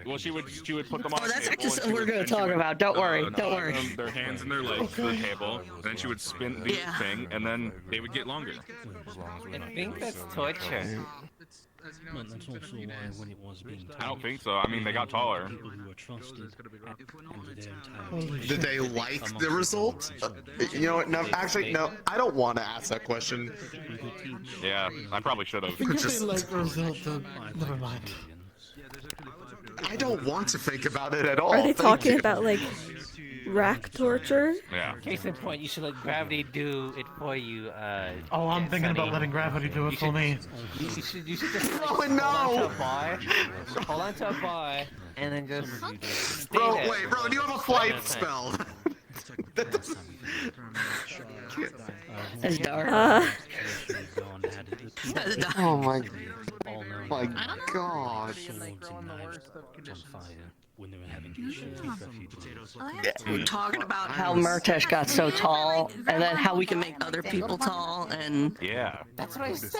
T: Well, she would put them on.
L: Oh, that's
T: the table,
L: actually
T: and
L: something
T: she
L: we're
T: would-
L: gonna
T: and she
L: talk
T: would,
L: about. Don't worry. Don't worry.
T: Their hands and their legs to the table. Then she would spin the thing, and then they would get longer.
U: I think that's torture.
H: Well, that's also why when it was being
T: I don't think so. I mean, they got taller.
H: people who were trusted ended their entire
F: Did they like the result? You know what? No, actually, no. I don't want to ask that question.
T: Yeah, I probably should have.
F: Just-
P: Never mind.
F: I don't want to think about it at all.
C: Are they
F: Thank
C: talking
F: you.
C: about like rack torture?
T: Yeah.
U: Case in point, you should let gravity do it for you.
P: Oh, I'm thinking about letting gravity do it for me.
U: You should just like,
F: Oh,
U: hold
F: no.
U: on to a bar, hold on to a bar, and then just stay
F: Bro,
U: there.
F: wait, bro, do you have a flight spell? That doesn't-
L: That's dark. That's dark.
F: Oh my god.
H: When they were having issues with refugees.
L: We're talking about how Murtesh got so tall, and then how we can make other people tall, and
T: Yeah.
U: That's what I just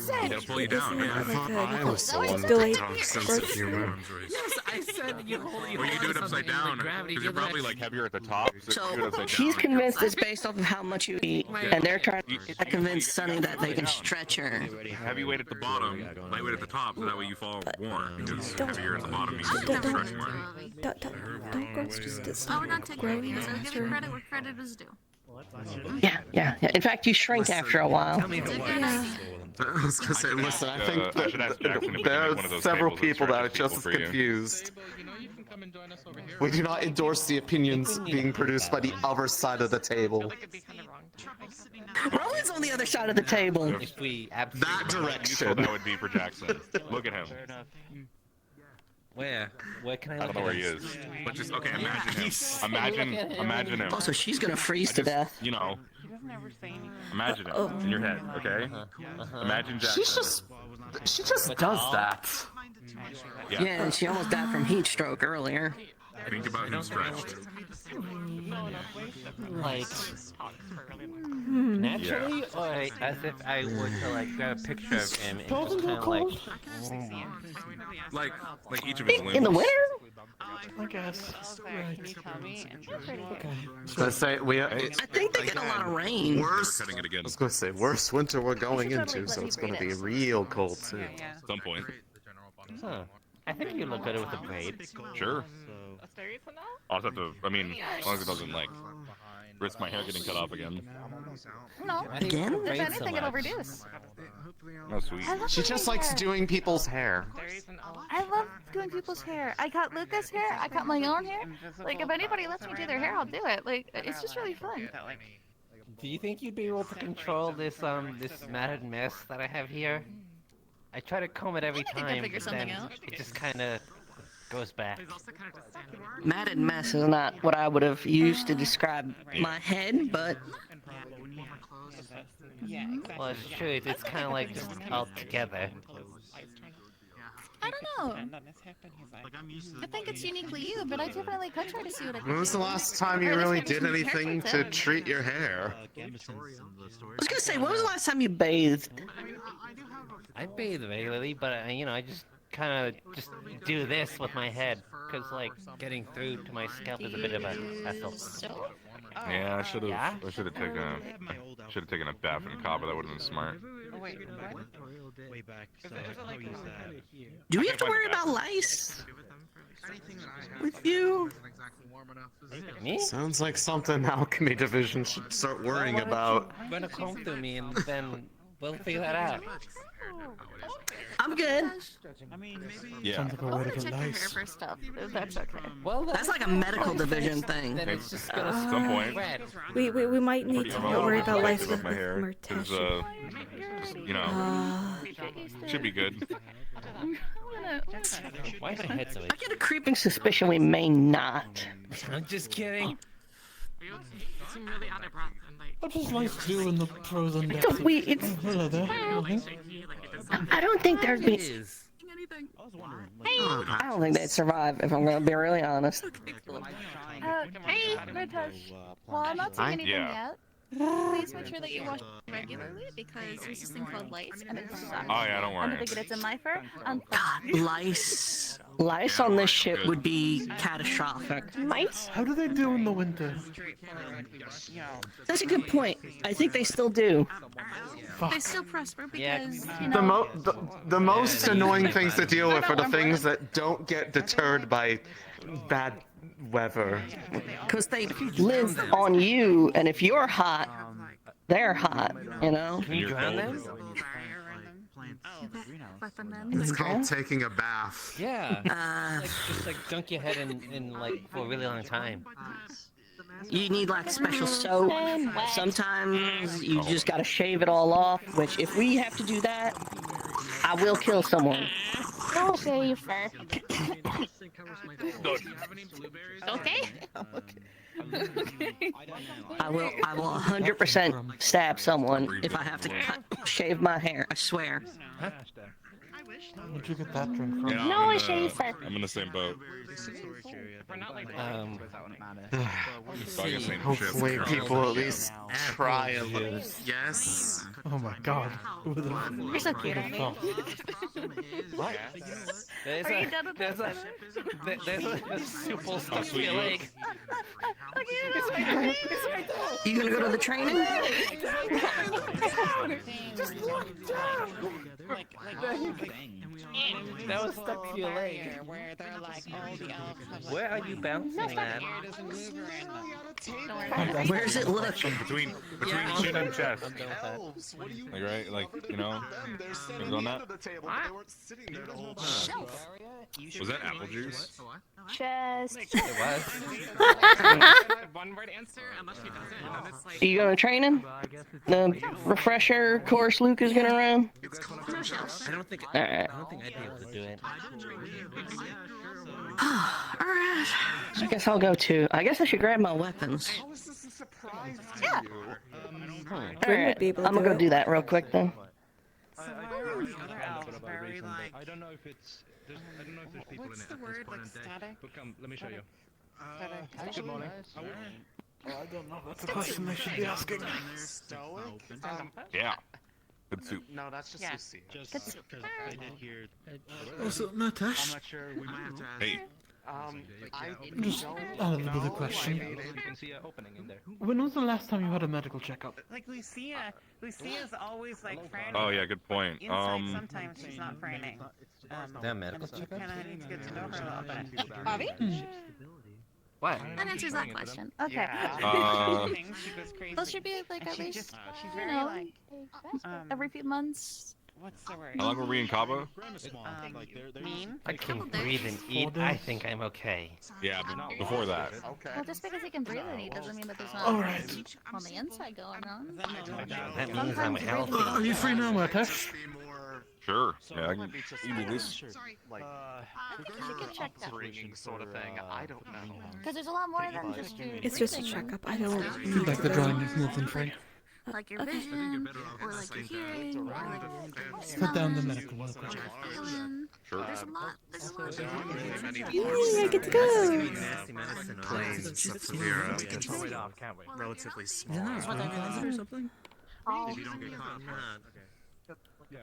U: said.
T: They'll pull you down.
C: Isn't
T: Yeah.
C: it like
F: I was the one with the
C: delayed
F: strong sense of
C: birth?
F: humor.
U: Yes, I said you hold
T: Or you do it upside down, because you're probably like heavier at the top. So you do it upside
L: she's
T: down.
L: convinced it's based off of how much you eat, and they're trying to convince Sunny that they can stretch her.
T: Heavyweight at the bottom, lightweight at the top, so that way you fall more. Because heavier at the bottom means you
C: Don't-
T: can stretch more.
C: Don't go just
V: Oh, we're not taking
C: growing
V: it because I'll give you
C: faster.
V: credit where credit is due.
L: Yeah. In fact, you shrink after a while.
F: I was gonna say, listen, I think
T: I should ask Jackson if we can
F: there
T: make one of
F: are
T: those
F: several
T: tables that
F: people that are
T: stretches
F: just as
T: people for you.
F: confused. We do not endorse the opinions being produced by the other side of the table.
L: Rowan's on the other side of the table.
U: If we
F: That
T: Useful
F: direction.
T: that would be for Jackson. Look at him.
U: Where? Where can I
T: I
U: look
T: don't know
U: at
T: where he
U: him?
T: is. But just, okay, imagine him. Imagine him.
L: Also, she's gonna freeze to death.
T: You know,
D: She doesn't ever say anything.
T: imagine him in your head, okay? Imagine Jackson.
F: She just does that.
T: Yeah.
L: Yeah, and she almost died from heat stroke earlier.
T: Think about him stretched.
U: Like naturally, or as if I were to like grab a picture of him and just kind of like
T: each of his limbs.
L: In the winter?
P: I guess.
D: Can you tell me? And
F: Let's say we.
L: I think they get a lot of rain.
F: Worst.
T: Cutting it again.
F: I was gonna say worst winter we're going into, so it's gonna be real cold too.
T: At some point.
U: huh. I think you look better with a braid.
T: Sure. I'll just have to, I mean, as long as it doesn't, like, risk my hair getting cut off again.
V: No.
L: Again?
V: If anything, it'll reduce.
T: Oh, sweet.
V: I love
F: She
V: doing
F: just likes
V: hair.
F: doing people's hair.
V: I love doing people's hair. I cut Lucas' hair. I cut my own hair. Like, if anybody lets me do their hair, I'll do it. Like, it's just really fun.
U: Do you think you'd be able to control this this matted mess that I have here? I try to comb it every
V: I think I'll
U: time,
V: figure
U: but
V: something
U: then
V: out.
U: it just kind of goes back.
L: Matted mess is not what I would have used to describe my head, but
U: Well, it's true. It's kind of like just all together.
V: I don't know. I think it's uniquely you, but I definitely could try to see what I can
F: When was the
V: do.
F: last time you
V: Or at
F: really
V: least maybe
F: did
V: some
F: anything
V: hair
F: to
V: treatment.
F: treat your hair?
L: I was gonna say, when was the last time you bathed?
U: I bathe regularly, but I just kind of just do this with my head, cause like getting through to my scalp is a bit of a hassle.
T: Yeah, I should have.
U: Yeah?
T: I should have taken a bath in Kava. That would have been smart.
D: Wait, what?
L: Do we have to worry about lice with you?
U: Me?
F: Sounds like something Alchemy Division should start worrying about.
U: Run a comb through me, and then we'll figure that out.
L: I'm good.
T: Yeah.
P: Sounds like a way to
V: I'll
P: get
V: check your hair
P: nice.
V: for stuff, if that's okay.
U: Well,
L: That's like a medical division thing.
U: Then it's just gonna
T: At some point.
U: spread.
C: We might need to not worry about lice with
T: my hair.
C: Murtesh.
T: Just, you know, should be good.
U: Why is my head so
L: I get a creeping suspicion we may not.
U: I'm just kidding.
D: You seem really out of breath and like.
J: What does life do in the frozen
L: It's a weird. It's.
J: Hello there. Nothing.
L: I don't think there'd be. I don't think they'd survive, if I'm gonna be really honest.
V: Hey, Ritesh. Well, I'm not saying anything yet. Please make sure that you wash regularly because there's this thing called lice and it sucks.
T: Oh yeah, don't
V: I'm
T: worry.
V: gonna get it in my fur.
L: God, lice. Lice on this ship would be catastrophic.
C: Mice?
J: How do they do in the winter?
L: That's a good point. I think they still do.
V: They still prosper because, you
F: The,
V: know...
F: the most annoying things to deal with are the things that don't get deterred by bad weather.
L: Because they live on you, and if you're hot, they're hot, you know?
U: Can you drown them?
F: It's called taking a bath.
U: Yeah. Just like dunk your head in like for a really long time.
L: You need like special soap. Sometimes you just gotta shave it all off, which if we have to do that, I will kill someone.
V: Don't shave fur. Okay?
L: I will 100% stab someone if I have to shave my hair, I swear.
J: Where'd you get that drink from?
T: Yeah,
V: No, I shave fur.
T: I'm in the same boat.
F: Hopefully people at least try a little. Yes.
J: Oh my god.
V: You're so cute, Abby.
J: What?
U: There's
V: Are you done with
U: there's
V: that?
U: there's a super stuck to your leg.
L: You gonna go to the training?
U: Just look down. That was stuck to your leg. Where are you bouncing at?
L: Where's it look?
T: Between chin and chest. Like right, like you know. You on that? Was that apple juice?
V: Chest.
U: It was.
D: One word answer, unless she doesn't. And it's like,
L: Are you going to training? The refresher course Luke is gonna run?
U: I don't think
L: Alright.
U: I don't think I'd be able to do it.
L: Alright. I guess I'll go too. I guess I should grab my weapons.
V: Yeah.
L: Alright, I'm gonna go do that real quick then.
E: I don't know if it's. I don't know if there's people
D: what's
E: in it.
D: the
E: at this
D: word,
E: point
D: like
E: in day.
D: static?
E: But come, let me show you.
J: Good morning. I don't know. That's a question I should be asking.
F: Stoic?
T: Yeah. Good soup.
F: No, that's just Lucy.
V: Just because
N: I did hear.
J: Also, Natash.
N: I'm not sure. We might have to ask.
T: Hey.
J: Just another question.
E: You can see an opening in there.
J: When was the last time you had a medical checkup?
D: Like Lucia's always like frowning.
T: Oh yeah, good point.
D: Inside, sometimes she's not frowning.
U: That medical
D: You
U: checkup?
D: kind of need to get to know her a little bit.
V: Bobby?
U: What?
V: That answers that question. Okay.
D: She goes crazy.
V: Those should be like at
D: She
V: least,
D: just, she's
V: you
D: very
V: know,
D: like,
V: every few months.
D: what's the word?
T: How long were we in Cabo?
D: Mean?
U: I can breathe and eat. I think I'm okay.
T: Yeah, but before that.
V: Well, just because he can breathe and eat doesn't mean that there's not
J: Alright.
V: on the inside going on.
U: That means I'm healthy.
J: Are you free now, Natash?
T: Sure. Yeah, I can do this.
F: Like,
V: I think you can check that.
F: screening sort of thing. I don't know.
V: Because there's a lot more than just your
C: It's just a
V: breathing.
C: checkup. I don't.
J: If you'd like the drawing is more than free.
V: Like your vision, or like your hearing, or like
J: Put down the medical worker.
T: Sure.
V: There's a lot. There's a lot.
C: Yay, I get to go.
F: Planes of severe relatively small.
V: Oh.
N: If you don't get caught. Yeah.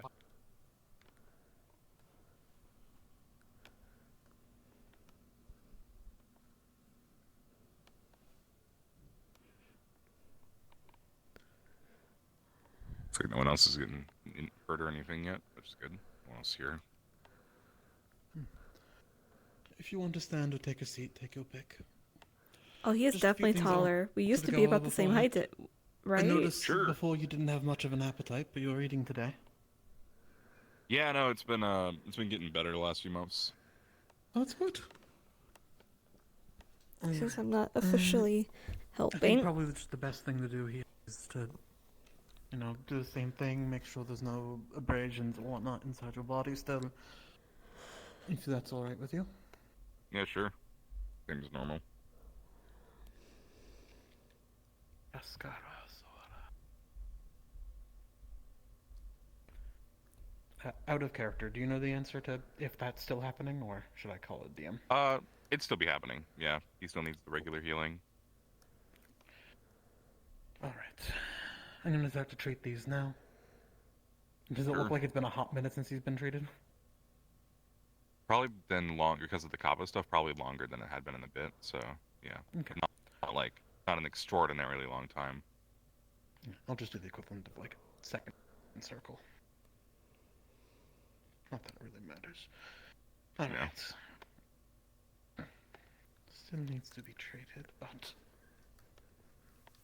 T: Looks like no one else is getting hurt or anything yet, which is good. No one else here.
J: If you want to stand or take a seat, take your pick.
C: Oh, he is
J: Just a few
C: definitely
J: things
C: taller. We used to be about the same height, right?
J: I noticed before you didn't have much of an appetite, but you were eating today.
T: Yeah, no, it's been getting better the last few months.
J: Oh, that's good.
C: Since I'm not officially
J: I think
C: helping.
J: probably just the best thing to do here is to, you know, do the same thing, make sure there's no abrasions or whatnot inside your body still. If that's alright with you.
T: Yeah, sure. Seems normal.
J: Ascara Sora. Out of character, do you know the answer to if that's still happening, or should I call it DM?
T: It'd still be happening. Yeah, he still needs the regular healing.
J: Alright. I'm gonna start to treat these now. Does it look like it's been a hot minute since he's been treated?
T: Probably been longer because of the Kava stuff. Probably longer than it had been in a bit. So yeah,
J: Okay.
T: Not an extraordinarily long time.
J: I'll just do the equivalent of like second circle. Not that it really matters. Alright. Still needs to be treated, but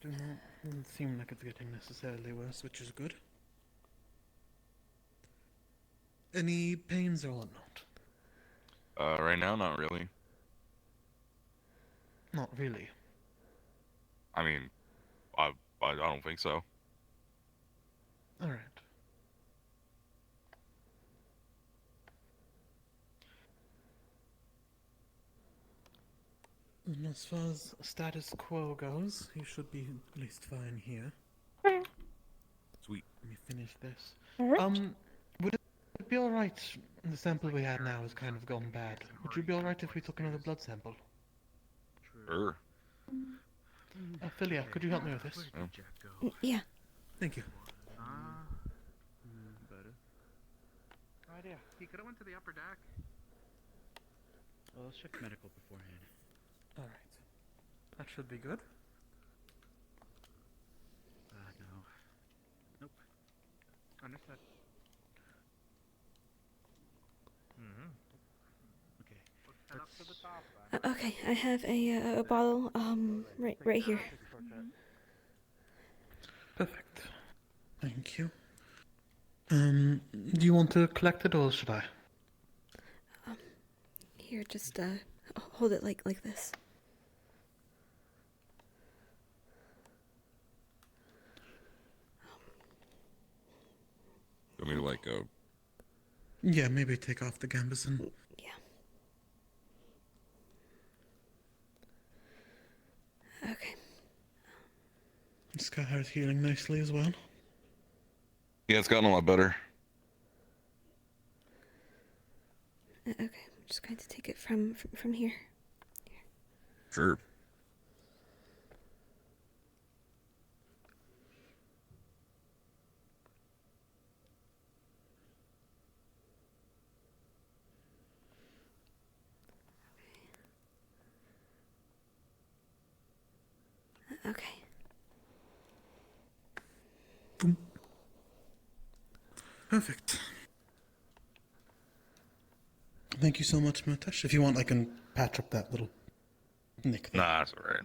J: doesn't seem like it's getting necessarily worse, which is good. Any pains or whatnot?
T: Right now, not really.
J: Not really.
T: I mean, I don't think so.
J: Alright. And as far as status quo goes, you should be at least fine here.
T: Sweet.
J: Let me finish this. Would it be alright? The sample we had now has kind of gone bad. Would you be alright if we took another blood sample?
T: Sure.
J: Philia, could you help me with this?
C: Yeah.
J: Thank you.
E: No idea. He could have went to the upper deck.
R: Well, let's check medical beforehand.
J: Alright. That should be good.
R: No. Nope.
E: Understood.
R: Okay.
E: Head up to the top.
C: Okay, I have a bottle right here.
J: Perfect. Thank you. Do you want to collect it or should I?
C: Here, just hold it like this.
T: You want me to
J: Yeah, maybe take off the gambeson.
C: Yeah. Okay.
J: Skyhar's healing nicely as well.
T: Yeah, it's gotten a lot better.
C: Okay, I'm just going to take it from here.
T: Sure.
C: Okay.
J: Boom. Perfect. Thank you so much, Murtash. If you want, I can patch up that little nick there.
T: Nah, that's alright.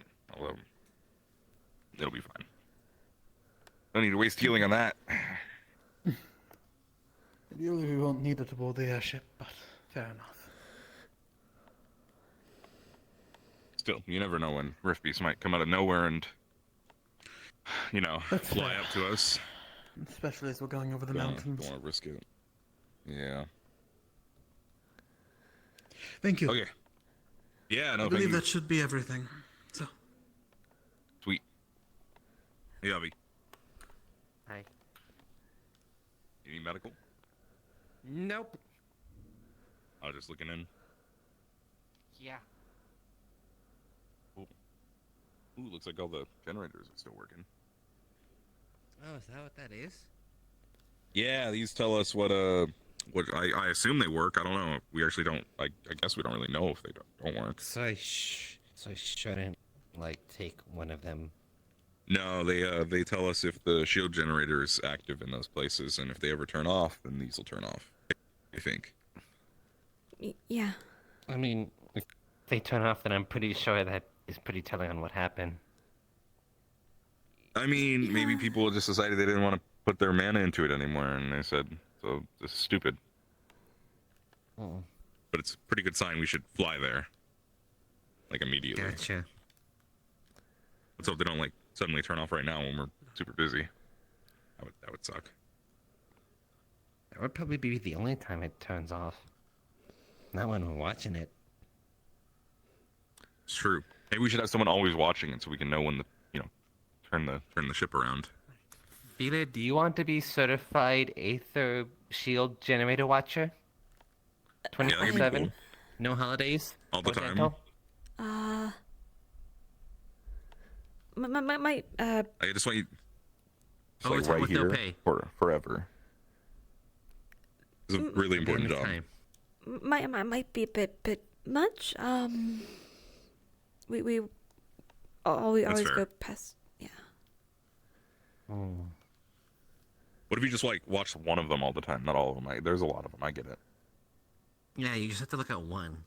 T: It'll be fine. Don't need to waste healing on that.
J: Ideally, we won't need it aboard the airship, but fair enough.
T: Still, you never know when Rift Beast might come out of nowhere and, fly up to us.
J: Especially as we're going over the mountains.
T: Don't want to risk it. Yeah.
J: Thank you.
T: Okay. Yeah, no,
J: I believe that should be everything. So.
T: Sweet. Hey, Abby.
U: Hi.
T: You need medical?
U: Nope.
T: I was just looking in.
U: Yeah.
T: Ooh, looks like all the generators are still working.
U: Oh, is that what that is?
T: Yeah, these tell us what I assume they work. I don't know. We actually don't. I guess we don't really know if they don't work.
U: So I shouldn't take one of them.
T: No, they tell us if the shield generator is active in those places, and if they ever turn off, then these will turn off. I think.
C: Yeah.
U: I mean, if they turn off, then I'm pretty sure that is pretty telling on what happened.
T: I mean, maybe people just decided they didn't want to put their mana into it anymore, and they said, so this is stupid.
U: Oh.
T: But it's a pretty good sign we should fly there. Immediately.
U: Gotcha.
T: Let's hope they don't, suddenly turn off right now when we're super busy. That would suck.
U: That would probably be the only time it turns off. Not when we're watching it.
T: It's true. Maybe we should have someone always watching it so we can know when to, turn the ship around.
U: Fila, do you want to be certified Aether shield generator watcher. 24/7. No holidays.
T: All the
U: or
T: time.
U: dental.
C: My
T: I just want you.
U: Oh,
T: like
U: it's
T: right
U: with no
T: here
U: pay.
T: for forever. It's a really important job.
C: might be a bit much. We always
T: fair.
C: go past. Yeah.
T: What if you just like watch one of them all the time? Not all of them. There's a lot of them. I get it.
U: Yeah, you just have to look at one.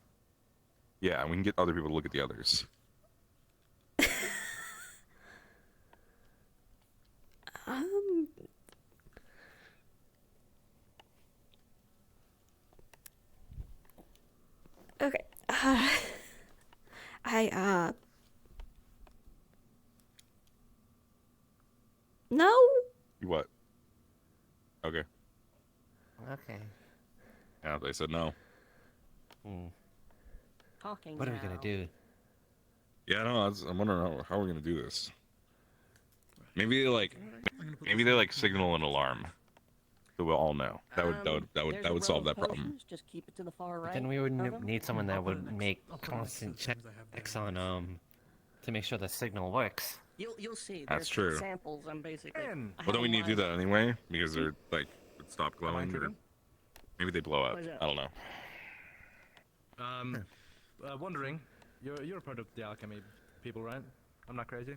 T: Yeah, and we can get other people to look at the others.
C: Okay. No.
T: You what? Okay.
U: Okay.
T: Yeah, they said no.
L: Talking
U: What are we gonna do?
T: Yeah, no, I'm wondering how we're gonna do this. Maybe they like signal an alarm, so we'll all know. That would solve that problem.
L: Just keep it to the far right.
U: Then we would need someone that would make constant checks on to make sure the signal works.
L: You'll see.
T: That's
L: There's
T: true.
L: Samples. I'm basically.
T: Well, don't we need to do that anyway? Because they're like would stop glowing, or maybe they blow up. I don't know.
A: Wondering, you're a part of the alchemy people, right? I'm not crazy.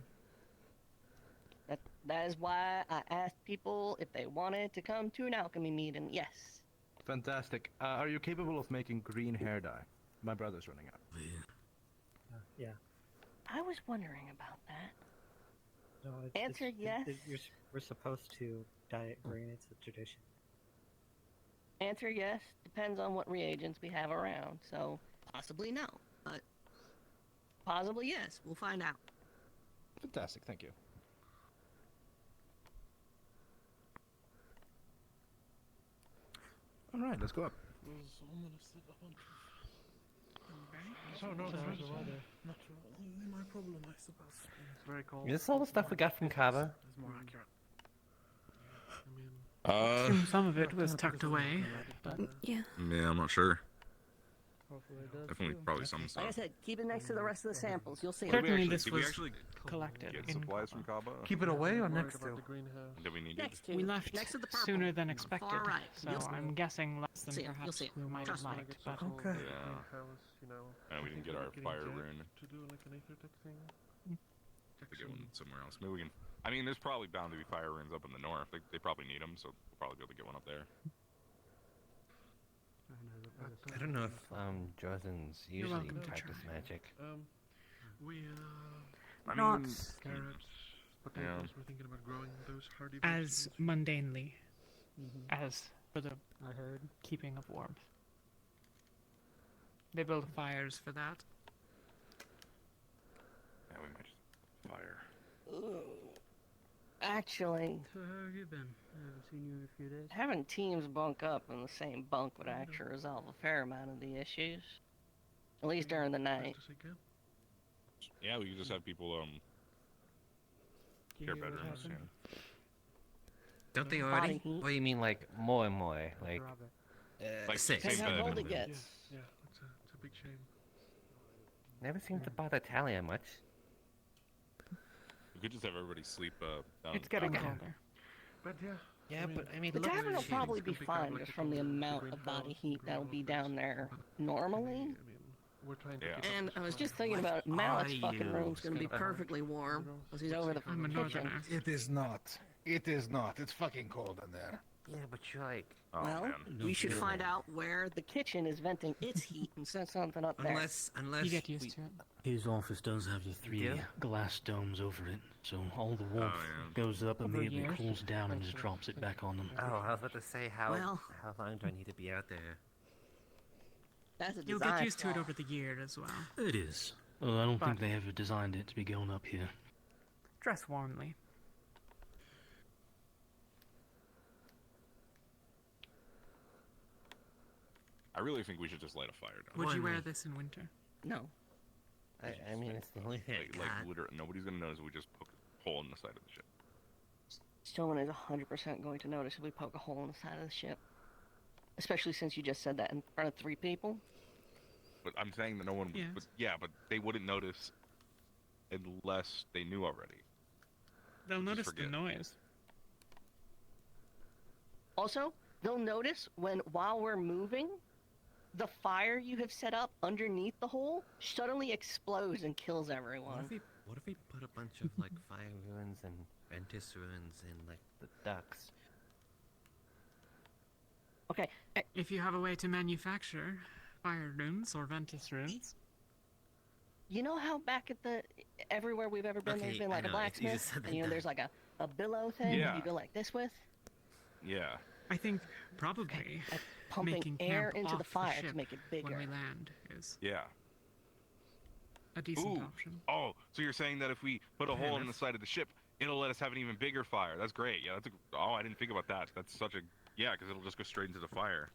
L: That is why I asked people if they wanted to come to an alchemy meeting. Yes.
A: Fantastic. Are you capable of making green hair dye? My brother's running out.
Q: Yeah.
L: I was wondering about that.
Q: No,
L: Answer yes.
Q: We're supposed to dye it green. It's a tradition.
L: Answer yes. Depends on what reagents we have around. So possibly no, but possibly yes. We'll find out.
A: Fantastic. Thank you. All right, let's go up.
J: No, not my problem, I suppose. It's very cold.
U: Is this all the stuff we got from Kava?
J: It's more accurate.
D: Some of it was tucked away. But...
C: Yeah.
T: Yeah, I'm not sure. Definitely, probably some
L: Like I
T: stuff.
L: said, keep it next to the rest of the samples. You'll see.
D: Certainly
T: Did we actually
D: collected
T: get
D: in
T: supplies from Kaba?
J: Keep it away or next to?
T: Did we need
L: Next to.
D: We left
L: next to the purple.
D: sooner than expected,
L: Far right.
D: so
L: You'll see.
D: I'm guessing less than
L: See it, you'll
D: perhaps
L: see it.
D: we might have
L: Trust me.
D: liked. But
J: Okay.
T: Yeah. And we didn't get our fire rune.
J: To do like an aether tech thing.
T: Have to get one somewhere else. Maybe we can. I mean, there's probably bound to be fire runes up in the north. They probably need them, so we'll probably be able to get one up there.
U: I don't know if Drozens usually
D: welcome to
U: practice
D: try.
U: magic.
T: I
C: Not-
T: mean,
J: Carrots, potatoes. We're thinking about growing those hardy
D: as mundanely as for the
Q: I heard
D: keeping of warmth. They build fires for that.
T: Yeah, we might just fire.
L: Ooh. Actually,
Q: So how have you been? I haven't seen you in a few days.
L: having teams bunk up in the same bunk would actually resolve a fair amount of the issues. At least during the night.
T: Yeah, we could just have people share bedrooms. Yeah.
U: Don't they
L: Body
U: already?
L: heat.
U: Or you mean like more and more? Like,
T: Like
U: six?
L: Depends how
T: bed.
L: cold it gets.
J: Yeah, it's a big shame.
U: Never seemed to bother Talia much.
T: We could just have everybody sleep down.
D: It's getting
U: Okay.
D: colder.
J: But yeah.
U: Yeah, but I mean,
L: The
U: look,
L: tavern will
U: she-
L: probably be fine just from the amount of body heat that'll be down there normally.
J: We're trying to
T: Yeah.
J: keep
L: And
J: up
L: I was
J: with
L: just thinking about it. Mallet's
U: are
L: fucking
U: you?
L: room's gonna be perfectly warm because he's over the
D: I'm a
L: kitchen.
D: northerner.
S: It is not. It is not. It's fucking cold in there.
U: Yeah, but you're like,
T: Oh,
L: Well,
T: man.
L: we should find out where the kitchen is venting its heat and set something up there.
U: unless
D: You get used to it.
H: His office does have the three
U: Yeah.
H: glass domes over it, so all the warmth
T: yeah.
H: goes up,
D: Over
H: immediately
D: years?
H: cools down, and just drops it back on them.
U: oh, I was about to say how
L: Well-
U: long do I need to be out there?
L: That's a
D: You'll
L: design
D: get used to it
L: flaw.
D: over the year as well.
H: It is. Well, I don't think
D: But-
H: they ever designed it to be going up here.
D: Dress warmly.
T: I really think we should just light a fire down.
D: Would you wear this in winter?
L: No.
U: I mean, it's the only thing I
T: Like
U: got.
T: literally, nobody's gonna notice if we just poke a hole in the side of the ship.
L: Someone is 100% going to notice if we poke a hole in the side of the ship. Especially since you just said that in front of 3 people.
T: But I'm saying that no one.
D: Yes.
T: But yeah, but they wouldn't notice unless they knew already.
D: They'll
T: Just
D: notice the
T: forget.
D: noise.
L: Also, they'll notice while we're moving, the fire you have set up underneath the hole suddenly explodes and kills everyone.
U: What if we put a bunch of like fire ruins and ventus ruins in like the ducts?
L: Okay.
D: If you have a way to manufacture fire runes or ventus runes.
L: You know how back at everywhere we've ever been, there's
U: Okay,
L: been like
U: I
L: a
U: know, it's easy
L: blacksmith,
U: said
L: and you know
U: than
L: there's like a billow thing
T: Yeah.
L: you go like this with?
T: Yeah.
D: I think probably
L: Pumping
D: making
L: air
D: camp
L: into
D: off
L: the fire
D: ship
L: to make it bigger.
D: when we land is
T: Yeah.
D: a decent
T: Ooh.
D: option.
T: Oh, so you're saying that if we put a
D: Fair
T: hole in the
D: enough.
T: side of the ship, it'll let us have an even bigger fire. That's great. Yeah, oh, I didn't think about that. That's such a yeah, because it'll just go straight into the fire.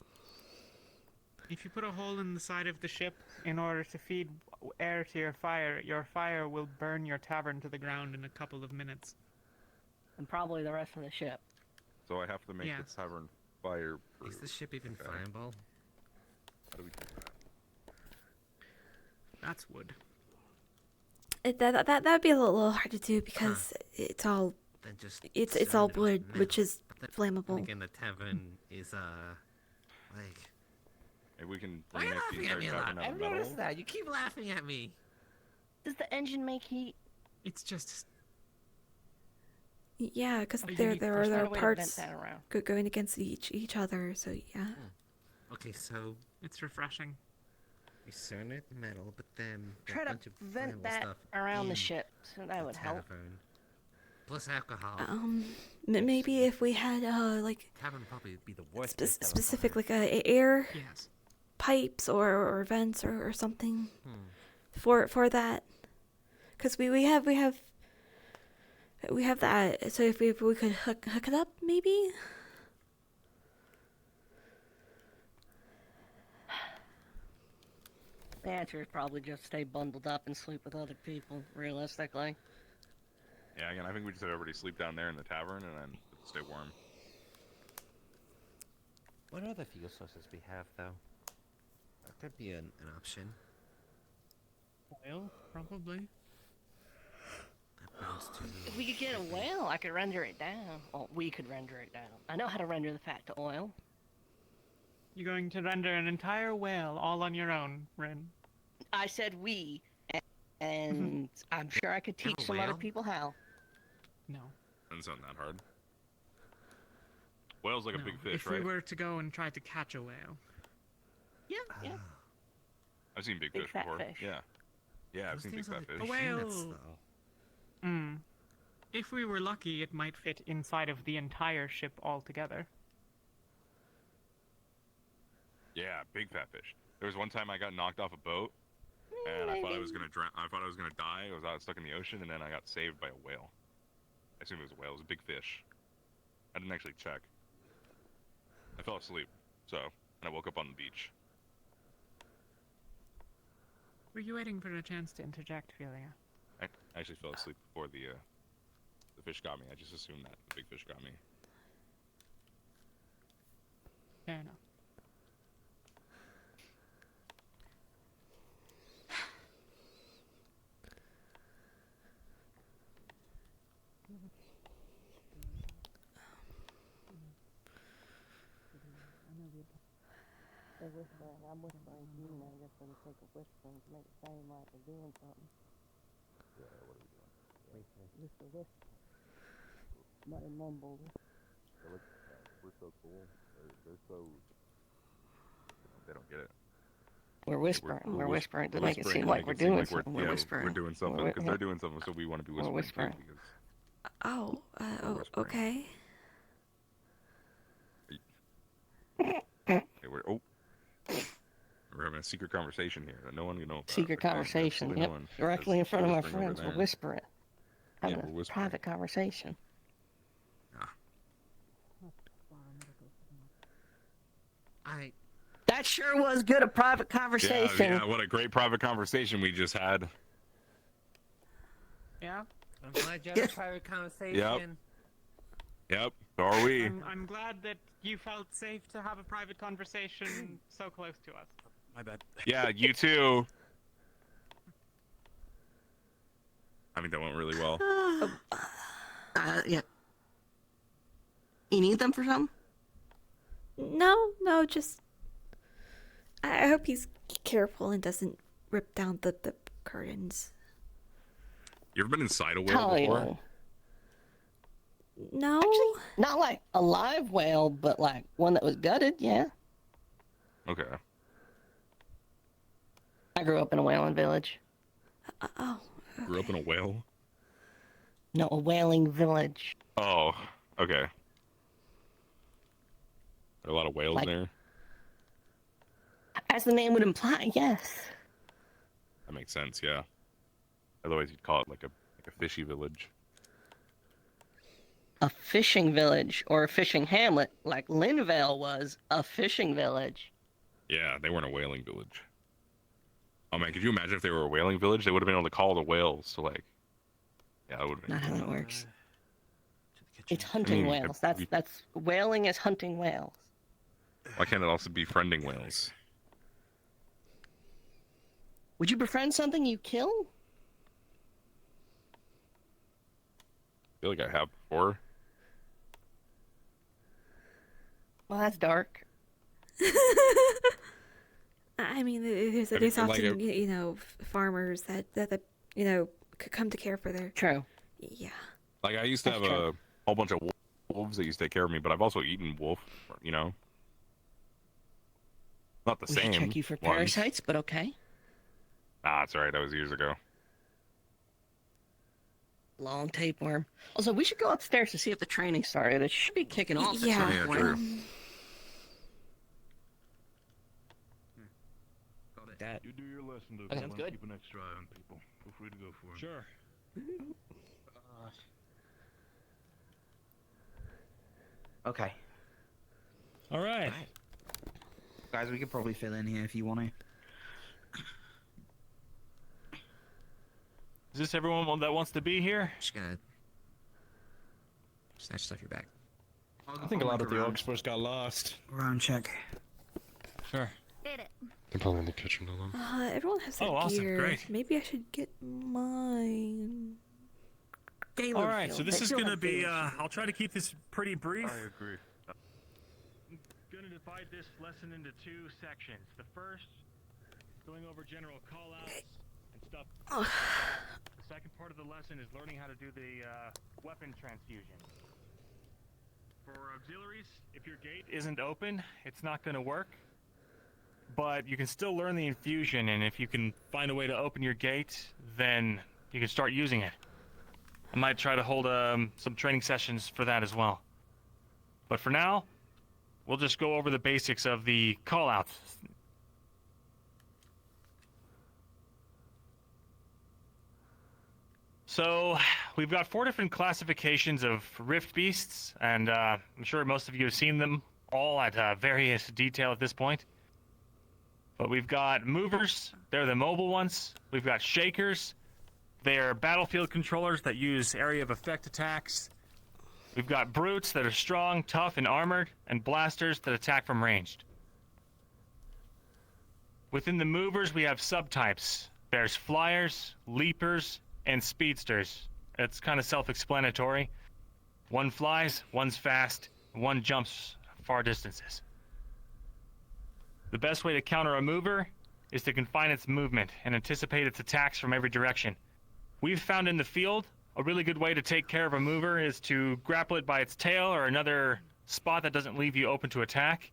D: If you put a hole in the side of the ship in order to feed air to your fire will burn your tavern to the ground in a couple of minutes.
L: And probably the rest of the ship.
T: So I have to make
D: Yes.
T: the tavern fire.
U: Is the ship even fireable?
T: How do we do that?
D: That's wood.
C: That'd be a little hard to do because it's all
U: Then just
C: it's all
U: surround it with
C: wood,
U: metal.
C: which is
U: But then
C: flammable.
U: again, the tavern is like.
T: Maybe we can
U: Why are you
T: remake the
U: laughing at
T: entire
U: me a lot?
T: tavern out
U: I've
T: of metal.
U: noticed that. You keep laughing at me.
L: Does the engine make heat?
D: It's just
C: Yeah, because
D: Oh, you
C: there
D: need-
C: there
L: there's
C: are
L: not a way to
C: parts
L: vent that around.
C: going against each other. So yeah.
U: Okay, so
D: it's refreshing.
U: we surrounded the metal, but then got
L: Try
U: a
L: to
U: bunch of
L: vent
U: flammable
L: that
U: stuff
L: around the
U: in
L: ship, so that
U: the
L: would help.
U: tavern. Plus alcohol.
C: Maybe if we had like
U: Tavern probably would be the worst. place to have a
C: specific
U: fire.
C: like air
D: Yes.
C: pipes or vents or something
U: Hmm.
C: for that, because we have that. So if we could hook it up, maybe.
L: The answer is probably just stay bundled up and sleep with other people, realistically.
T: Yeah, again, I think we just have everybody sleep down there in the tavern and then stay warm.
U: What other fuel sources we have, though? That could be an option.
D: Oil, probably.
U: That burns too.
L: If we could get a whale, I could render it down. Well, we could render it down. I know how to render the fat to oil.
D: You're going to render an entire whale all on your own, Rin.
L: I said we, and I'm sure I could
U: You have
L: teach
U: a
L: some other
U: whale?
L: people how.
D: No.
T: Doesn't sound that hard. Whale's like a
D: No.
T: big fish,
D: If
T: right?
D: we were to go and try to catch a whale.
L: Yeah, yeah.
T: I've seen big,
L: Big
T: fish
L: fat
T: before.
L: fish.
T: Yeah. Yeah, I've
U: Those
T: seen big
U: things are
T: fat
U: like
T: fish.
D: A whale.
U: behemoths, though.
D: If we were lucky, it might fit inside of the entire ship altogether.
T: Yeah, big fat fish. There was one time I got knocked off a boat, and I thought I was gonna drown. I thought I was gonna die. I was out stuck in the ocean, and then I got saved by a whale. I assume it was a whale. It was a big fish. I didn't actually check. I fell asleep, so and I woke up on the beach.
D: Were you waiting for a chance to interject, Philia?
T: I actually fell asleep before the fish got me. I just assumed that the big fish got me.
D: Fair enough.
L: They're whispering. I'm whispering to you now just for the sake of whispering to make it sound like they're doing something.
T: Yeah, what are we doing?
L: Just a whisper. Mutter mumble.
T: We're so cool. They're so. They don't get it.
L: We're whispering. We're whispering to
T: we're
L: make it
T: whispering
L: seem
T: to
L: like
T: make
L: we're
T: it seem
L: doing
T: like
L: something.
T: yeah,
L: We're whispering.
T: We're doing something because they're doing something, so we want to be whispering,
L: whispering.
T: too. Because
C: Oh, okay.
T: hey, we're having a secret conversation here that no one can know about.
L: Secret
T: okay?
L: conversation.
T: Absolutely
L: Yep.
T: no one.
L: Directly in front of our
T: whispering over
L: friends. We're
T: there.
L: whispering. Having
T: we're
L: a
T: whispering.
L: private conversation. That sure was good, a private conversation.
T: Yeah, what a great private conversation we just had.
D: Yeah?
U: I'm glad you had a private conversation.
T: Yep, so are we.
D: I'm glad that you felt safe to have a private conversation so close to us.
P: My bad.
T: Yeah, you too. I think that went really well.
L: Yeah. You need them for something?
C: No, just... I hope he's careful and doesn't rip down the curtains.
T: You ever been inside a whale before?
C: No.
L: Actually, not like a live whale, but like one that was gutted, yeah.
T: Okay.
L: I grew up in a whaling village.
C: Oh.
T: Grew up in a whale?
L: No, a whaling village.
T: Oh, okay. Are there a lot of whales there?
L: As the name would imply, yes.
T: That makes sense, yeah. Otherwise you'd call it like a fishy village.
L: A fishing village, or a fishing hamlet, like Linvale was a fishing village.
T: Yeah, they weren't a whaling village. Oh man, could you imagine if they were a whaling village? They would have been able to call the whales, so like... Yeah, that would have been...
L: Not how that works. It's hunting whales. That's whaling is hunting whales.
T: Why can't it also be friending whales?
L: Would you befriend something you kill?
T: I feel like I have before.
L: Well, that's dark.
C: I mean, there's often, you know, farmers that you know, could come to care for their...
L: True.
C: Yeah.
T: Like, I used to have a whole bunch of wolves that used to take care of me, but I've also eaten wolf, you know? Not the
L: We
T: same
L: should check you for
T: ones.
L: parasites, but okay.
T: Nah, it's alright, that was years ago.
L: Long tapeworm. Also, we should go upstairs to see if the training started. It should be kicking off at some point.
T: True.
N: That. You do your lesson, though.
L: Sounds good.
N: Keep an extra eye on people. Feel free to go for it.
P: Sure.
O: Okay.
P: All right.
O: Guys, we could probably fill in here if you want to.
P: Is this everyone that wants to be here?
O: Just gonna snatch stuff your back.
A: I think a lot of the orcs first got lost.
O: Round check.
P: Sure.
V: Did it.
T: They're probably in the kitchen alone.
C: Everyone has that
P: awesome,
C: gear.
P: great.
C: Maybe I should get mine.
P: All right, so this is gonna be. I'll try to keep this pretty brief.
N: I agree.
P: I'm gonna divide this lesson into two sections. The first, going over general callouts and stuff. The second part of the lesson is learning how to do the weapon transfusion. For auxiliaries, if your gate isn't open, it's not gonna work. But you can still learn the infusion, and if you can find a way to open your gate, then you can start using it. I might try to hold some training sessions for that as well. But for now, we'll just go over the basics of the callouts. So, we've got 4 different classifications of rift beasts, and I'm sure most of you have seen them all at various detail at this point. But we've got movers, they're the mobile ones. We've got shakers, they're battlefield controllers that use area of effect attacks. We've got brutes that are strong, tough, and armored, and blasters that attack from ranged. Within the movers, we have subtypes. There's flyers, leapers, and speedsters. It's kind of self-explanatory. One flies, one's fast, one jumps far distances. The best way to counter a mover is to confine its movement and anticipate its attacks from every direction. We've found in the field a really good way to take care of a mover is to grapple it by its tail or another spot that doesn't leave you open to attack,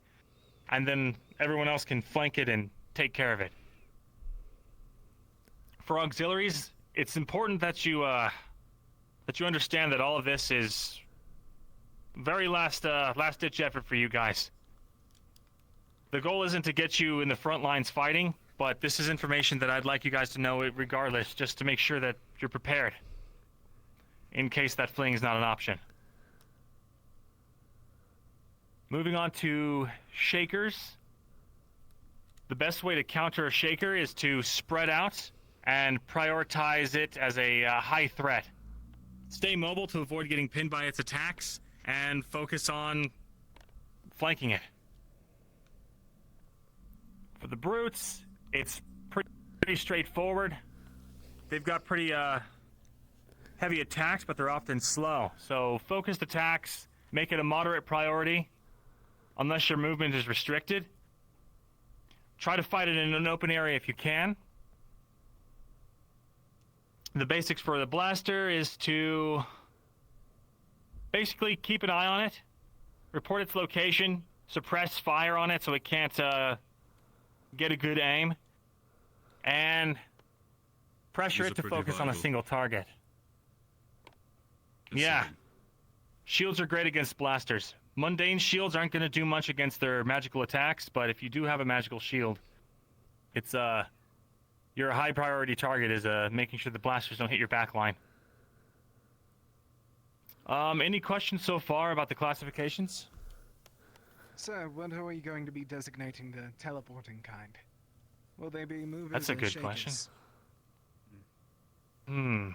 P: and then everyone else can flank it and take care of it. For auxiliaries, it's important that you understand that all of this is very last-ditch effort for you guys. The goal isn't to get you in the front lines fighting, but this is information that I'd like you guys to know regardless, just to make sure that you're prepared, in case that fleeing is not an option. Moving on to shakers. The best way to counter a shaker is to spread out and prioritize it as a high threat. Stay mobile to avoid getting pinned by its attacks, and focus on flanking it. For the brutes, it's pretty straightforward. They've got pretty heavy attacks, but they're often slow. So focused attacks, make it a moderate priority, unless your movement is restricted. Try to fight it in an open area if you can. The basics for the blaster is to basically keep an eye on it, report its location, suppress fire on it so it can't get a good aim, and pressure it to focus on a single target. Yeah. Shields are great against blasters. Mundane shields aren't going to do much against their magical attacks, but if you do have a magical shield, it's your high priority target is making sure the blasters don't hit your back line. Any questions so far about the classifications?
G: Sir, what are you going to be designating the teleporting kind? Will they be movers
P: That's a
G: or
P: good
G: shakers?
P: question.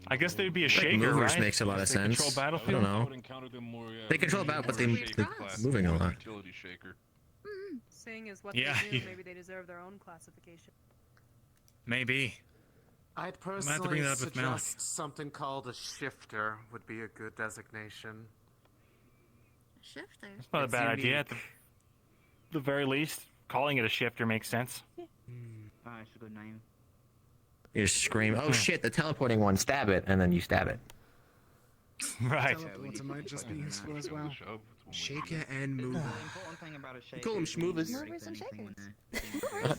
P: I guess they'd be a
O: I think
P: shaker,
O: movers
P: right?
O: makes a lot of
P: They control
O: sense.
P: battlefield?
O: I don't know. They control battle, but they're moving a lot.
T: Utility shaker.
I: Seeing as what
P: Yeah,
I: they do,
P: you-
I: maybe they deserve their own classification.
P: Maybe.
F: I'd
P: I'm gonna have to
F: personally
P: bring that up with Malik.
F: suggest something called a shifter would be a good designation.
V: Shifter.
P: It's not a bad idea. At the very least, calling it a shifter makes sense.
O: Oh, that's a good name. You just scream, oh shit, the teleporting one, stab it, and then you stab it.
P: Right.
G: Teleporter might just be useful as well. Shaker and mover.
O: The important thing about a shaker
F: call them
O: is you
F: schmoovers.
O: can do
V: Movers and
O: anything
V: shakers.
O: when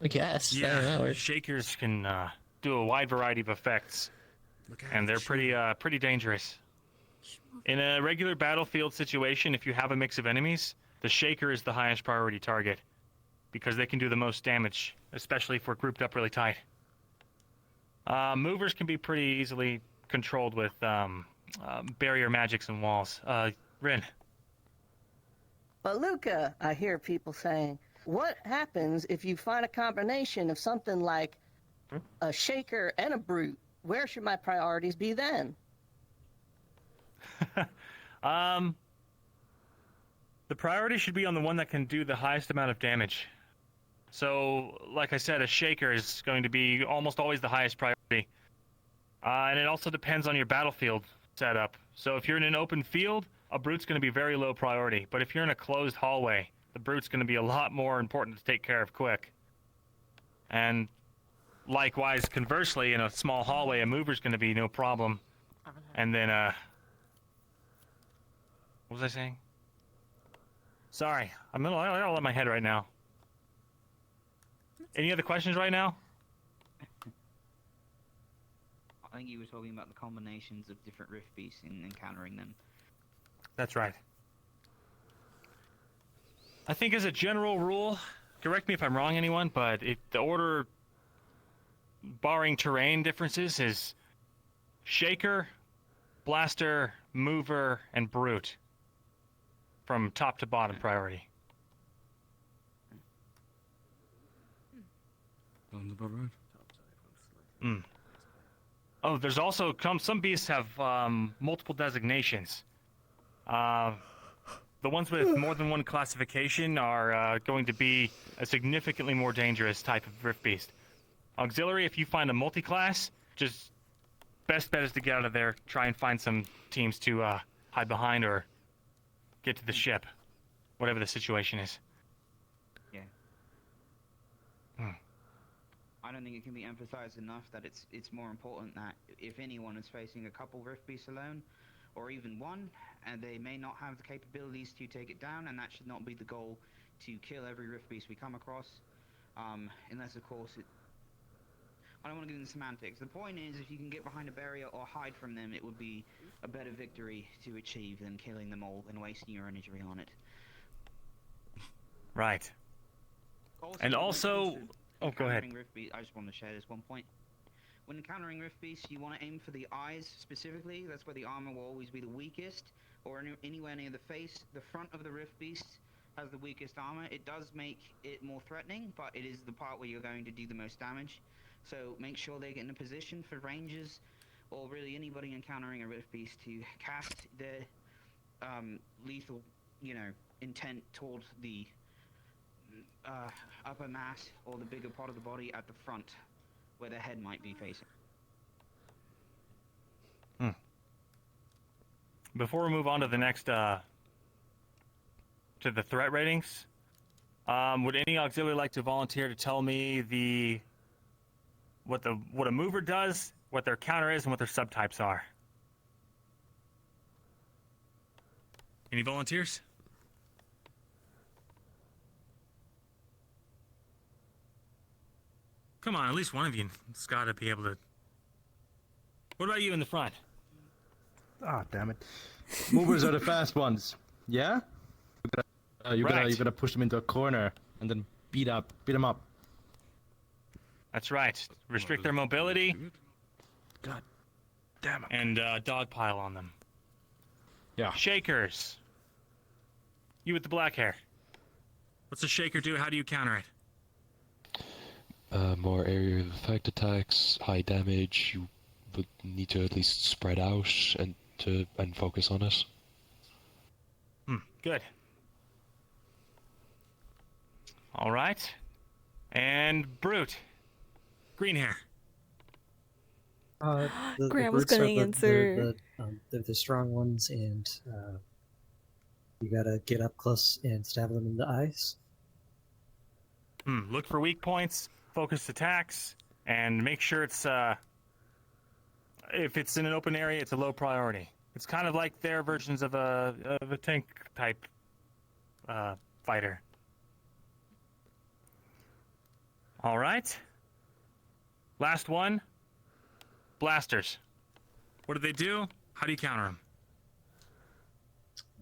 O: I guess. I don't
P: Yeah,
O: know.
P: shakers can do a wide variety of effects, and they're pretty dangerous. In a regular battlefield situation, if you have a mix of enemies, the shaker is the highest priority target, because they can do the most damage, especially if we're grouped up really tight. Movers can be pretty easily controlled with barrier magics and walls. Rin.
L: But Luca, I hear people saying, what happens if you find a combination of something like a shaker and a brute? Where should my priorities be then?
P: The priority should be on the one that can do the highest amount of damage. So, like I said, a shaker is going to be almost always the highest priority. And it also depends on your battlefield setup. So if you're in an open field, a brute's going to be very low priority. But if you're in a closed hallway, the brute's going to be a lot more important to take care of quick. And likewise, conversely, in a small hallway, a mover's going to be no problem. And then, what was I saying? Sorry, I'm all in my head right now. Any other questions right now?
O: I think you were talking about the combinations of different rift beasts and encountering them.
P: That's right. I think as a general rule, correct me if I'm wrong, anyone, but the order, barring terrain differences, is shaker, blaster, mover, and brute. From top to bottom priority. Oh, there's also some beasts have multiple designations. The ones with more than one classification are going to be a significantly more dangerous type of rift beast. Auxiliary, if you find a multi-class, just best bet is to get out of there. Try and find some teams to hide behind or get to the ship, whatever the situation is.
O: Yeah. I don't think it can be emphasized enough that it's more important that if anyone is facing a couple rift beasts alone, or even one, and they may not have the capabilities to take it down, and that should not be the goal, to kill every rift beast we come across, unless of course I don't want to get into semantics. The point is, if you can get behind a barrier or hide from them, it would be a better victory to achieve than killing them all and wasting your energy on it.
P: Right. And also, oh, go ahead.
O: I just want to share this one point. When encountering rift beasts, you want to aim for the eyes specifically. That's where the armor will always be the weakest, or anywhere near the face. The front of the rift beast has the weakest armor. It does make it more threatening, but it is the part where you're going to do the most damage. So make sure they get in a position for ranges or really anybody encountering a rift beast, to cast their lethal, intent towards the upper mass or the bigger part of the body at the front, where the head might be facing.
P: Before we move on to the next, to the threat ratings, would any auxiliary like to volunteer to tell me what a mover does, what their counter is, and what their subtypes are? Any volunteers? Come on, at least one of you has got to be able to. What about you in the front?
A: Ah, damn it. Movers are the fast ones. Yeah? You're gonna push them into a corner and then beat them up.
P: That's right. Restrict their mobility.
A: God damn it.
P: And dogpile on them.
A: Yeah.
P: Shakers. You with the black hair. What's a shaker do? How do you counter it?
B: More area of effect attacks, high damage. You would need to at least spread out and focus on it.
P: Good. All right. And Brute. Green hair.
C: Grant was gonna answer.
Q: The strong ones, and you gotta get up close and stab them in the eyes.
P: Look for weak points, focused attacks, and make sure it's if it's in an open area, it's a low priority. It's kind of like their versions of a tank type fighter. All right. Last one. Blasters. What do they do? How do you counter them?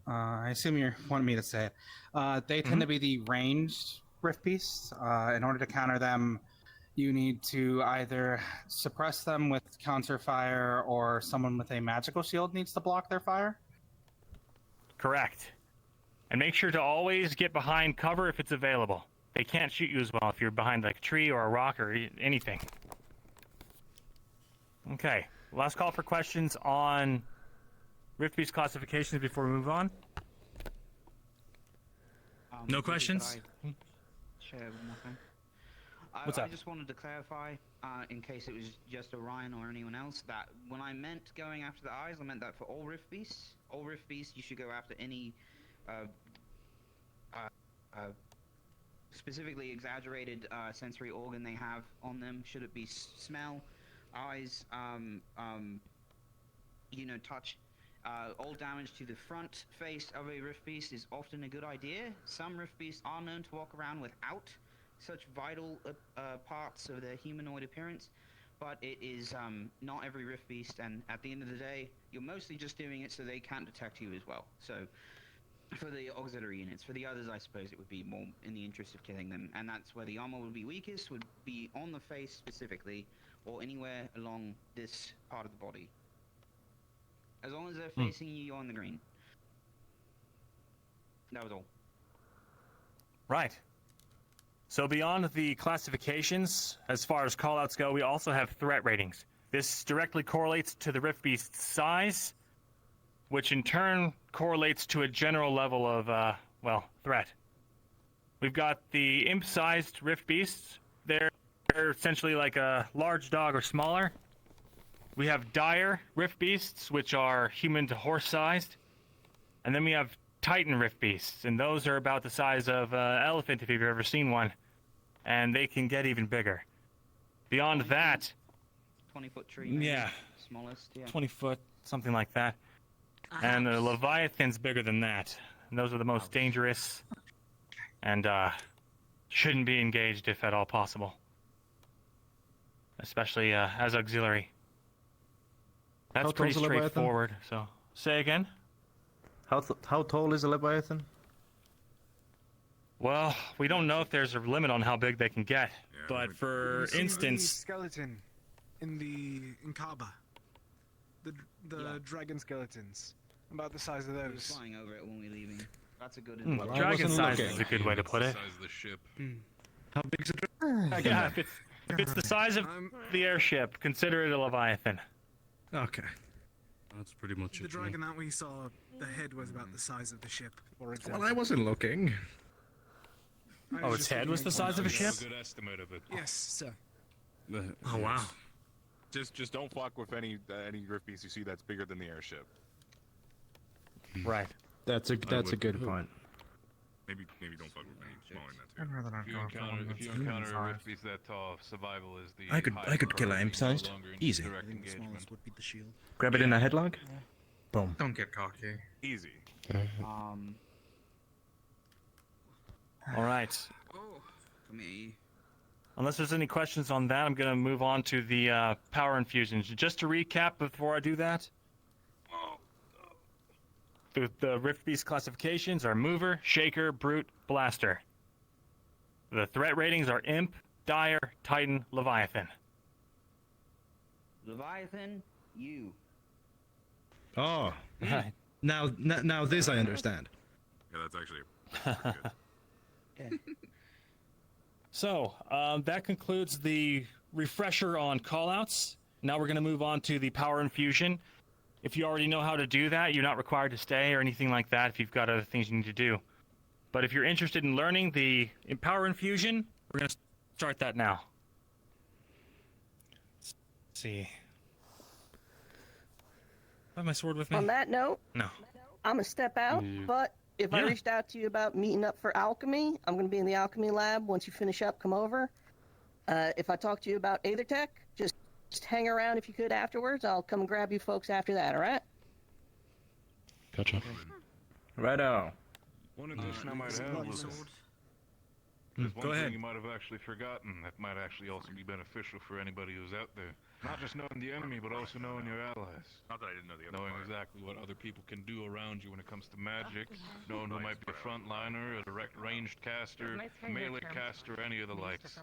M: I assume you wanted me to say it. They tend to be the ranged rift beasts. In order to counter them, you need to either suppress them with counter fire, or someone with a magical shield needs to block their fire.
P: Correct. And make sure to always get behind cover if it's available. They can't shoot you as well if you're behind like a tree or a rock or anything. Okay, last call for questions on Rift Beast classifications before we move on. No questions?
O: Share one more thing.
P: What's
O: I
P: up?
O: just wanted to clarify, in case it was just Orion or anyone else, that when I meant going after the eyes, I meant that for all Rift Beasts. All Rift Beasts, you should go after any specifically exaggerated sensory organ they have on them. Should it be smell, eyes, touch. All damage to the front face of a Rift Beast is often a good idea. Some Rift Beasts are known to walk around without such vital parts of their humanoid appearance, but it is not every Rift Beast, and at the end of the day, you're mostly just doing it so they can't detect you as well. So, for the auxiliary units, for the others, I suppose it would be more in the interest of killing them, and that's where the armor would be weakest, would be on the face specifically, or anywhere along this part of the body. As long as they're facing you, you're on the green. That was all.
P: Right. So beyond the classifications, as far as callouts go, we also have threat ratings. This directly correlates to the Rift Beast's size, which in turn correlates to a general level of, threat. We've got the imp-sized Rift Beasts. They're essentially like a large dog or smaller. We have dire Rift Beasts, which are human to horse-sized. And then we have Titan Rift Beasts, and those are about the size of an elephant if you've ever seen one. And they can get even bigger. Beyond that...
O: 20-foot tree, maybe?
P: Yeah.
O: Smallest, yeah.
P: 20 foot, something like that. And the Leviathan's bigger than that. And those are the most dangerous and shouldn't be engaged if at all possible. Especially as auxiliary. That's pretty straightforward, so... Say again?
A: How tall is a Leviathan?
P: Well, we don't know if there's a limit on how big they can get, but for
G: We've seen
P: instance...
G: the skeleton in Kaaba. The dragon skeletons. About the size of
O: We were
G: those.
O: flying over it when we were leaving. That's a good...
P: Dragon size is a good way to put it.
N: Size of the ship.
A: How big is a dragon?
P: Yeah, if it's the size of the airship, consider it a Leviathan.
A: Okay.
K: That's pretty much
G: The
K: it.
G: dragon that we saw, the head was about the size of the ship, for example.
A: Well, I wasn't looking.
G: I was
A: its
G: just
A: head
G: looking
A: was
G: at
A: the size of a ship?
N: Good estimate of it.
G: Yes, sir.
A: Oh wow.
T: Just don't fuck with any rift beast you see that's bigger than the airship.
A: Right. That's a good point.
T: Maybe don't fuck with any smaller than that too.
G: I'd rather not go for one
N: If you
G: that's
N: encounter a
G: size.
N: rift beast that tall, survival is the
A: I could kill it imp-sized. Easy.
N: direct engagement.
K: Would be the shield.
A: Grab it in a headlock. Boom.
G: Don't get cocky.
T: Easy.
R: All right.
O: Me.
R: Unless there's any questions on that, I'm going to move on to the power infusions. Just to recap before I do that, the Rift Beast classifications are Mover, Shaker, Brute, Blaster. The threat ratings are Imp, Dire, Titan, Leviathan.
O: Leviathan, you.
A: Oh. Now this I understand.
T: Yeah, that's actually good.
R: So, that concludes the refresher on callouts. Now we're going to move on to the power infusion. If you already know how to do that, you're not required to stay or anything like that if you've got other things you need to do. But if you're interested in learning the power infusion, we're going to start that now. Let's see. Do I have my sword with me?
L: On that note,
R: No.
L: I'm gonna step out, but if I
R: Yeah.
L: reached out to you about meeting up for alchemy, I'm gonna be in the alchemy lab. Once you finish up, come over. If I talk to you about Aethertech, just hang around if you could afterwards. I'll come and grab you folks after that, alright?
B: Gotcha.
A: Righto.
N: One addition I might have was
A: Go
N: one
A: ahead.
N: thing you might have actually forgotten that might actually also be beneficial for anybody who's out there. Not just knowing the enemy, but also knowing your allies.
T: Not that I didn't know the other
N: Knowing
T: part.
N: exactly what other people can do around you when it comes to magic, knowing who might be a frontliner, a direct ranged caster, melee caster, any of the likes.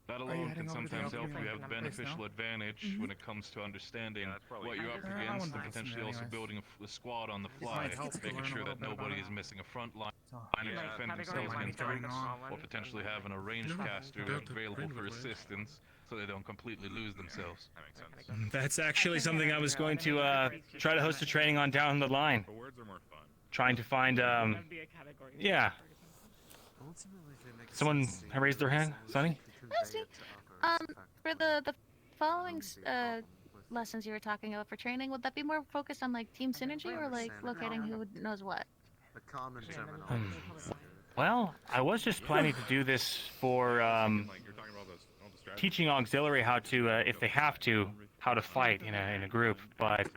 N: That alone can sometimes help you have a beneficial advantage when it comes to understanding what you're up against and potentially also building a squad on the fly, making sure that nobody is missing a front line to defend themselves against threats, or potentially having a ranged caster available for assistance so they don't completely lose themselves.
R: That's actually something I was going to try to host a training on down the line. Trying to find, yeah. Someone raised their hand? Sonny?
V: For the following lessons you were talking about for training, would that be more focused on like team synergy or like locating who knows what?
R: Well, I was just planning to do this for teaching auxiliary how to, if they have to, how to fight in a group. But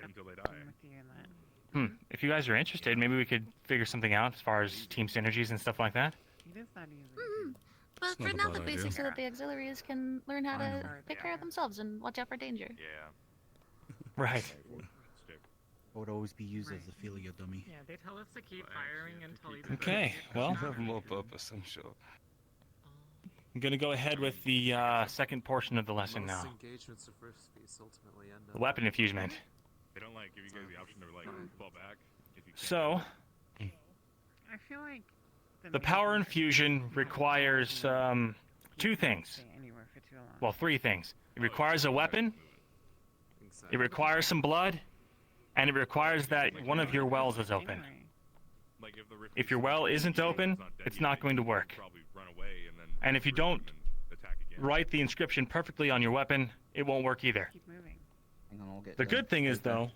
R: if you guys are interested, maybe we could figure something out as far as team synergies and stuff like that.
V: But for now, the basics so that the auxiliaries can learn how to take care of themselves and watch out for danger.
T: Yeah.
R: Right.
K: I would always be used as a failure dummy.
D: Yeah, they tell us to keep firing until he's
R: Okay, well,
K: have more purpose, I'm sure.
R: I'm going to go ahead with the second portion of the lesson now.
W: Engagements of Riftbeast ultimately end
R: The weapon infusement.
T: They don't like give you guys the option to like fall back. If you
R: So,
D: I feel like
R: the power infusion requires two things.
D: anywhere for too long.
R: Well, three things. It requires a weapon, it requires some blood, and it requires that one of your wells is open. If your well isn't open, it's not going to work. And if you don't write the inscription perfectly on your weapon, it won't work either. The good thing is, though,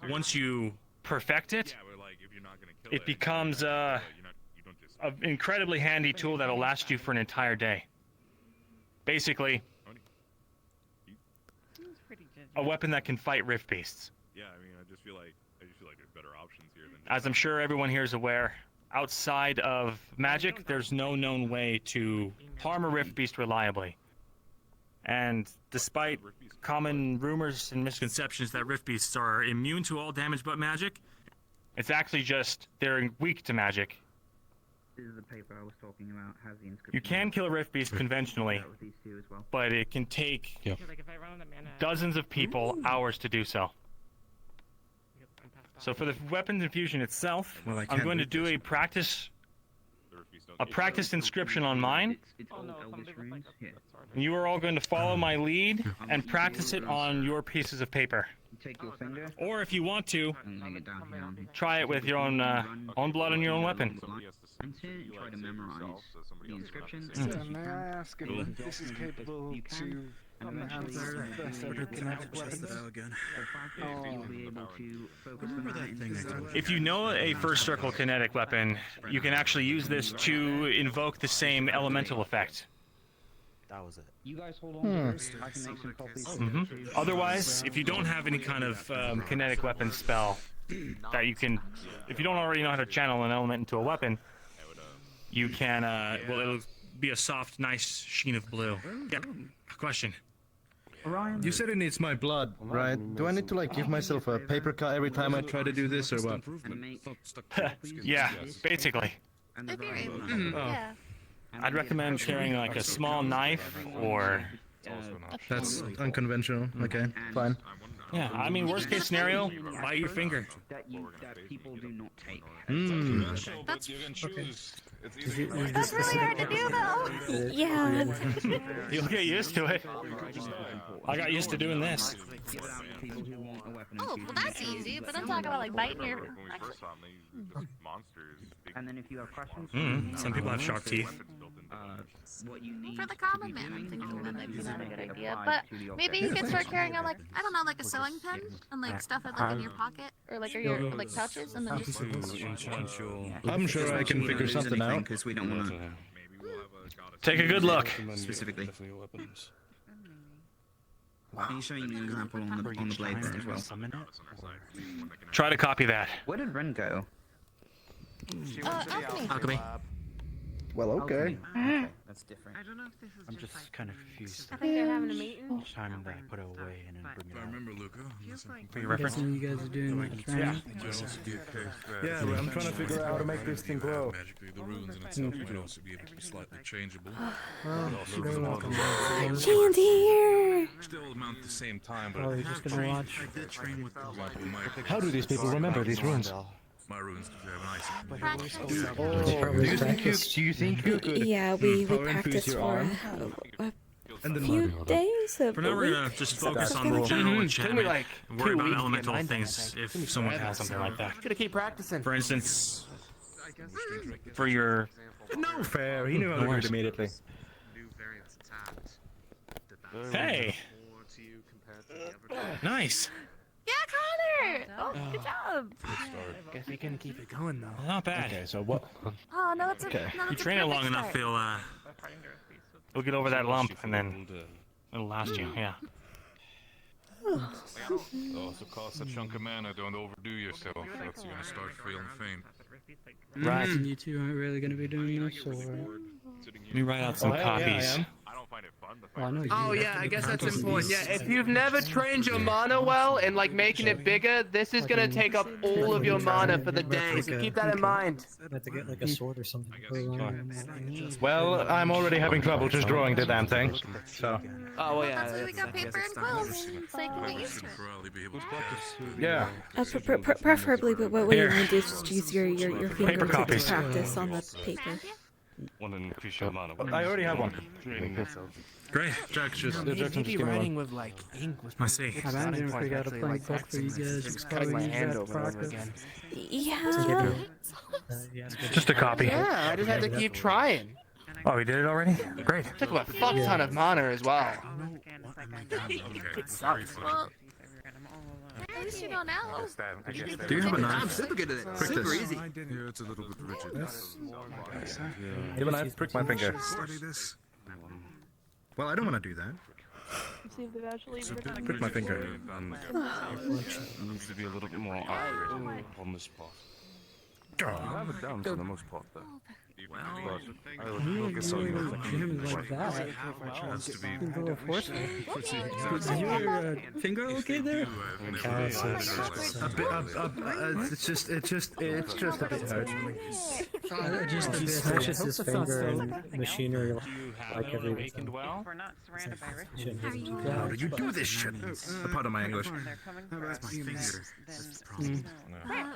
R: once you perfect it, it becomes an incredibly handy tool that'll last you for an entire day. Basically, a weapon that can fight rift beasts.
T: Yeah, I mean, I just feel like there's better options here than.
R: As I'm sure everyone here is aware, outside of magic, there's no known way to harm a rift beast reliably. And despite common rumors and misconceptions that rift beasts are immune to all damage but magic, it's actually just they're weak to magic.
O: This is the paper I was talking about. Has the inscription.
R: You can kill a rift beast conventionally,
O: With these two as well.
R: but it can take dozens of people hours to do so. So for the weapons infusion itself, I'm going to do a practice a practice inscription on mine. You are all going to follow my lead and practice it on your pieces of paper.
O: Take your finger.
R: Or if you want to,
O: and lay it down here on
R: try it with your own blood and your own weapon.
O: Try to memorize the inscription.
G: So may I ask if this is capable to enhance the separate kinetic weapons?
R: If you know a first circle kinetic weapon, you can actually use this to invoke the same elemental effect.
K: That was it.
O: You guys hold on to this. I can make some copies.
R: Otherwise, if you don't have any kind of kinetic weapon spell that you can, if you don't already know how to channel an element into a weapon, you can, well, it'll be a soft, nice sheen of blue. Yeah, question.
A: You said it needs my blood, right? Do I need to like give myself a paper cut every time I try to do this, or what?
R: Yeah, basically.
V: If you're able to,
A: Oh.
V: yeah.
R: I'd recommend carrying like a small knife or...
A: That's unconventional. Okay, fine.
R: Yeah, I mean, worst case scenario, bite your finger.
O: That people do not take.
V: That's
N: You can choose. It's
Q: Is
N: easy.
Q: it-
V: That's really hard to do, though.
C: Yeah.
R: You'll get used to it. I got used to doing this.
V: Oh, well, that's easy. But I'm talking about like biting your.
O: And then if you have questions,
R: Some people have sharp teeth.
O: what you need
V: For the common man, I'm thinking that might be not a good idea. But maybe you could start carrying on like, I don't know, like a sewing pen and like stuff it like in your pocket or like your like pouches and then just.
A: I'm sure I can figure something out.
O: Because we don't want to
R: Take a good look.
O: specifically. Can you show me an example on the blade there as well?
R: Try to copy that.
O: Where did Ren go?
V: Alchemy.
A: Well, okay.
K: That's different.
D: I don't know if this is
K: I'm just kind of confused.
I: I think they're having a meeting.
K: Each time that I put it away and then bring it out.
N: Remember, Luca?
R: For your reference?
Q: You guys are doing like training?
A: Yeah, well, I'm trying to figure out how to make this thing grow.
N: Magically, the runes in itself might also be able to be slightly changeable.
C: Shane's here.
N: Still amount at the same time, but
Q: Oh, you're just gonna watch?
N: I did train with
A: How do these people remember these runes?
N: my runes to have an ice.
A: Do you think you could?
C: Yeah, we
A: power infuse
C: practiced
A: your
C: for
A: arm?
C: a few days.
R: For now, we're gonna just focus on the general enchantment
U: like
R: and worry
U: 2
R: about
U: weeks to get
R: elemental
U: mine done, I
R: things
U: think.
R: if someone has something like that.
U: Gotta keep practicing.
R: For instance, for your...
A: No fair. He knew how to do it immediately.
R: Hey! Nice!
V: Yeah, Connor! Oh, good job!
Q: Guess we can keep it going though.
R: Not bad.
A: Okay, so what?
V: Oh, no, that's a,
A: Okay.
V: no,
R: You
V: that's a
R: train it long
V: perfect
R: enough,
V: start.
R: you'll get over that lump, and then it'll last you, yeah.
N: It also costs a chunk of mana. Don't overdo yourself, else you're gonna start feeling faint.
R: Right.
Q: You two aren't really gonna be doing this, or?
R: Let me write out some copies.
N: I don't find it fun.
Q: Oh, I know you
U: Oh
Q: have
U: yeah,
Q: to
U: I
Q: be
U: guess that's
Q: practicing
U: important.
Q: these.
U: Yeah, if you've never trained your mana well and like making it bigger, this is gonna take up all of your mana for the day. So keep that in mind.
Q: You have to get like a sword or something. to put around.
A: Well, I'm already having trouble just drawing the damn thing. So.
U: Oh well,
V: That's why
U: yeah.
V: we got paper and quills, so you can get used to it.
A: Yeah.
C: Preferably, but what you
R: Here.
C: want to do is just use your finger to
R: copies.
C: practice on the paper.
N: One and appreciate mana.
A: I already have one.
R: Great. Jack's just...
Q: You'd be writing with like ink.
R: I see.
Q: I didn't figure out a plan book for you guys.
U: Just cutting my hand over and over again.
C: Yeah.
R: Just a copy.
U: Yeah, I just had to keep trying.
R: Oh, we did it already? Great.
U: Took a fuck ton of mana as well.
V: It sucks. Well, at least you know now.
A: Do you have a
O: I'm
A: knife?
O: super good at it.
A: Prick
O: Super
A: this.
O: easy.
N: Yeah, it's a little bit rigid.
A: You have a knife? Prick my finger.
N: Study this.
A: Well, I don't want to do that.
V: See if they've actually
A: Prick my finger.
N: It needs to be a little bit more accurate on this part. You have it down for the most part, though. But I would focus on your
Q: Jim like that.
N: has to be
Q: You can go forceful. Is
N: pretty
Q: your finger okay there?
A: A bit. It's just a bit hard.
Q: Just a bit. Smashes his finger and machinery like every
R: Awakened well?
D: We're not surrounded by risk.
A: How do you do this shit? Pardon my English.
D: They're coming for us.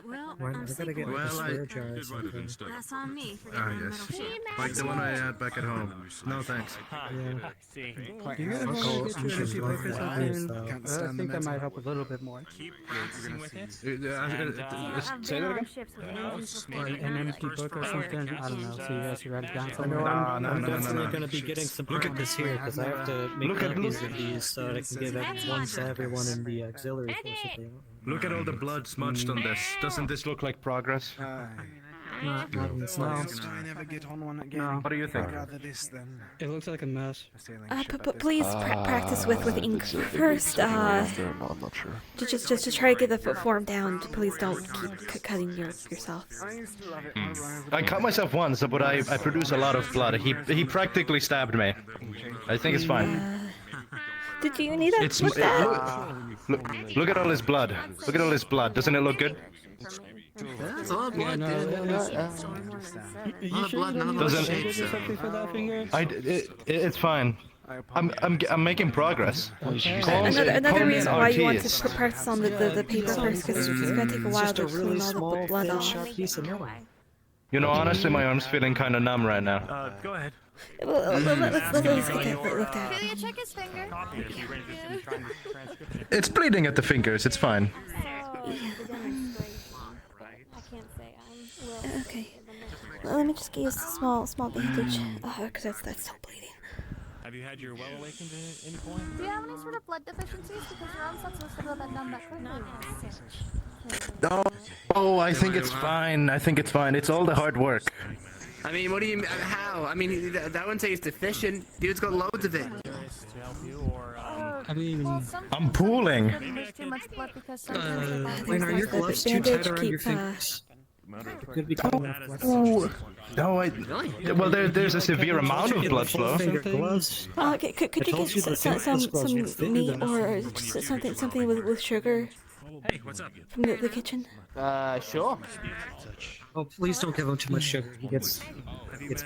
V: Well,
Q: I gotta get like a
A: Well,
Q: spare jar or something.
V: that's on me.
A: Yeah. this. Like the one I had back at home. No thanks.
R: I see.
Q: You gotta go get you a smoke or something. I think that might help a little bit more.
R: Keep practicing with it.
A: Say that again?
Q: An empty book or something. I don't know. So you guys write it down
A: No,
Q: somewhere. I'm
A: no.
Q: definitely gonna be getting some practice here because I have to make copies of these so that I can give one to everyone in the auxiliary force if they want.
A: Look at all the blood smudged on this. Doesn't this look like progress?
Q: Not in the slightest.
G: I never get on one again.
Q: No.
A: What do you think?
G: I'd rather this than
Q: It looks like a mess.
C: But please practice with ink first.
B: I'm not sure.
C: Just to try to get the form down. Please don't keep cutting yourself.
A: I cut myself once, but I produce a lot of blood. He practically stabbed me. I think it's fine.
C: Did you need that? What's that?
A: Look at all this blood. Look at all this blood. Doesn't it look good?
O: That's a lot of blood, dude.
A: It's fine. I'm making progress.
C: Another reason why you want to practice on the paper first, because it's gonna take a while to clean all the blood off.
A: You know, honestly, my arm's feeling kind of numb right now.
R: Go ahead.
C: Let's get that looked at.
V: Filia, check his finger.
A: It's bleeding at the fingers. It's fine.
C: Okay. Well, let me just get you a small bandage, because that's still bleeding.
R: Have you had your well awakened at any point?
V: Do you have any sort of blood deficiencies? Because your own son's supposed to go that down that quickly.
A: No. Oh, I think it's fine. I think it's fine. It's all the hard work.
E: I mean, what do you? How? I mean, that wouldn't say it's deficient. Dude's got loads of it.
Q: I mean,
A: I'm pooling.
Q: Wait, are your gloves too tight around your fingers? Could be
A: Oh, no, well, there's a severe amount of blood flow.
C: Okay, could you get some meat or something with sugar?
R: Hey, what's up?
C: From the kitchen?
E: Sure.
Q: Oh, please don't give him too much sugar. He gets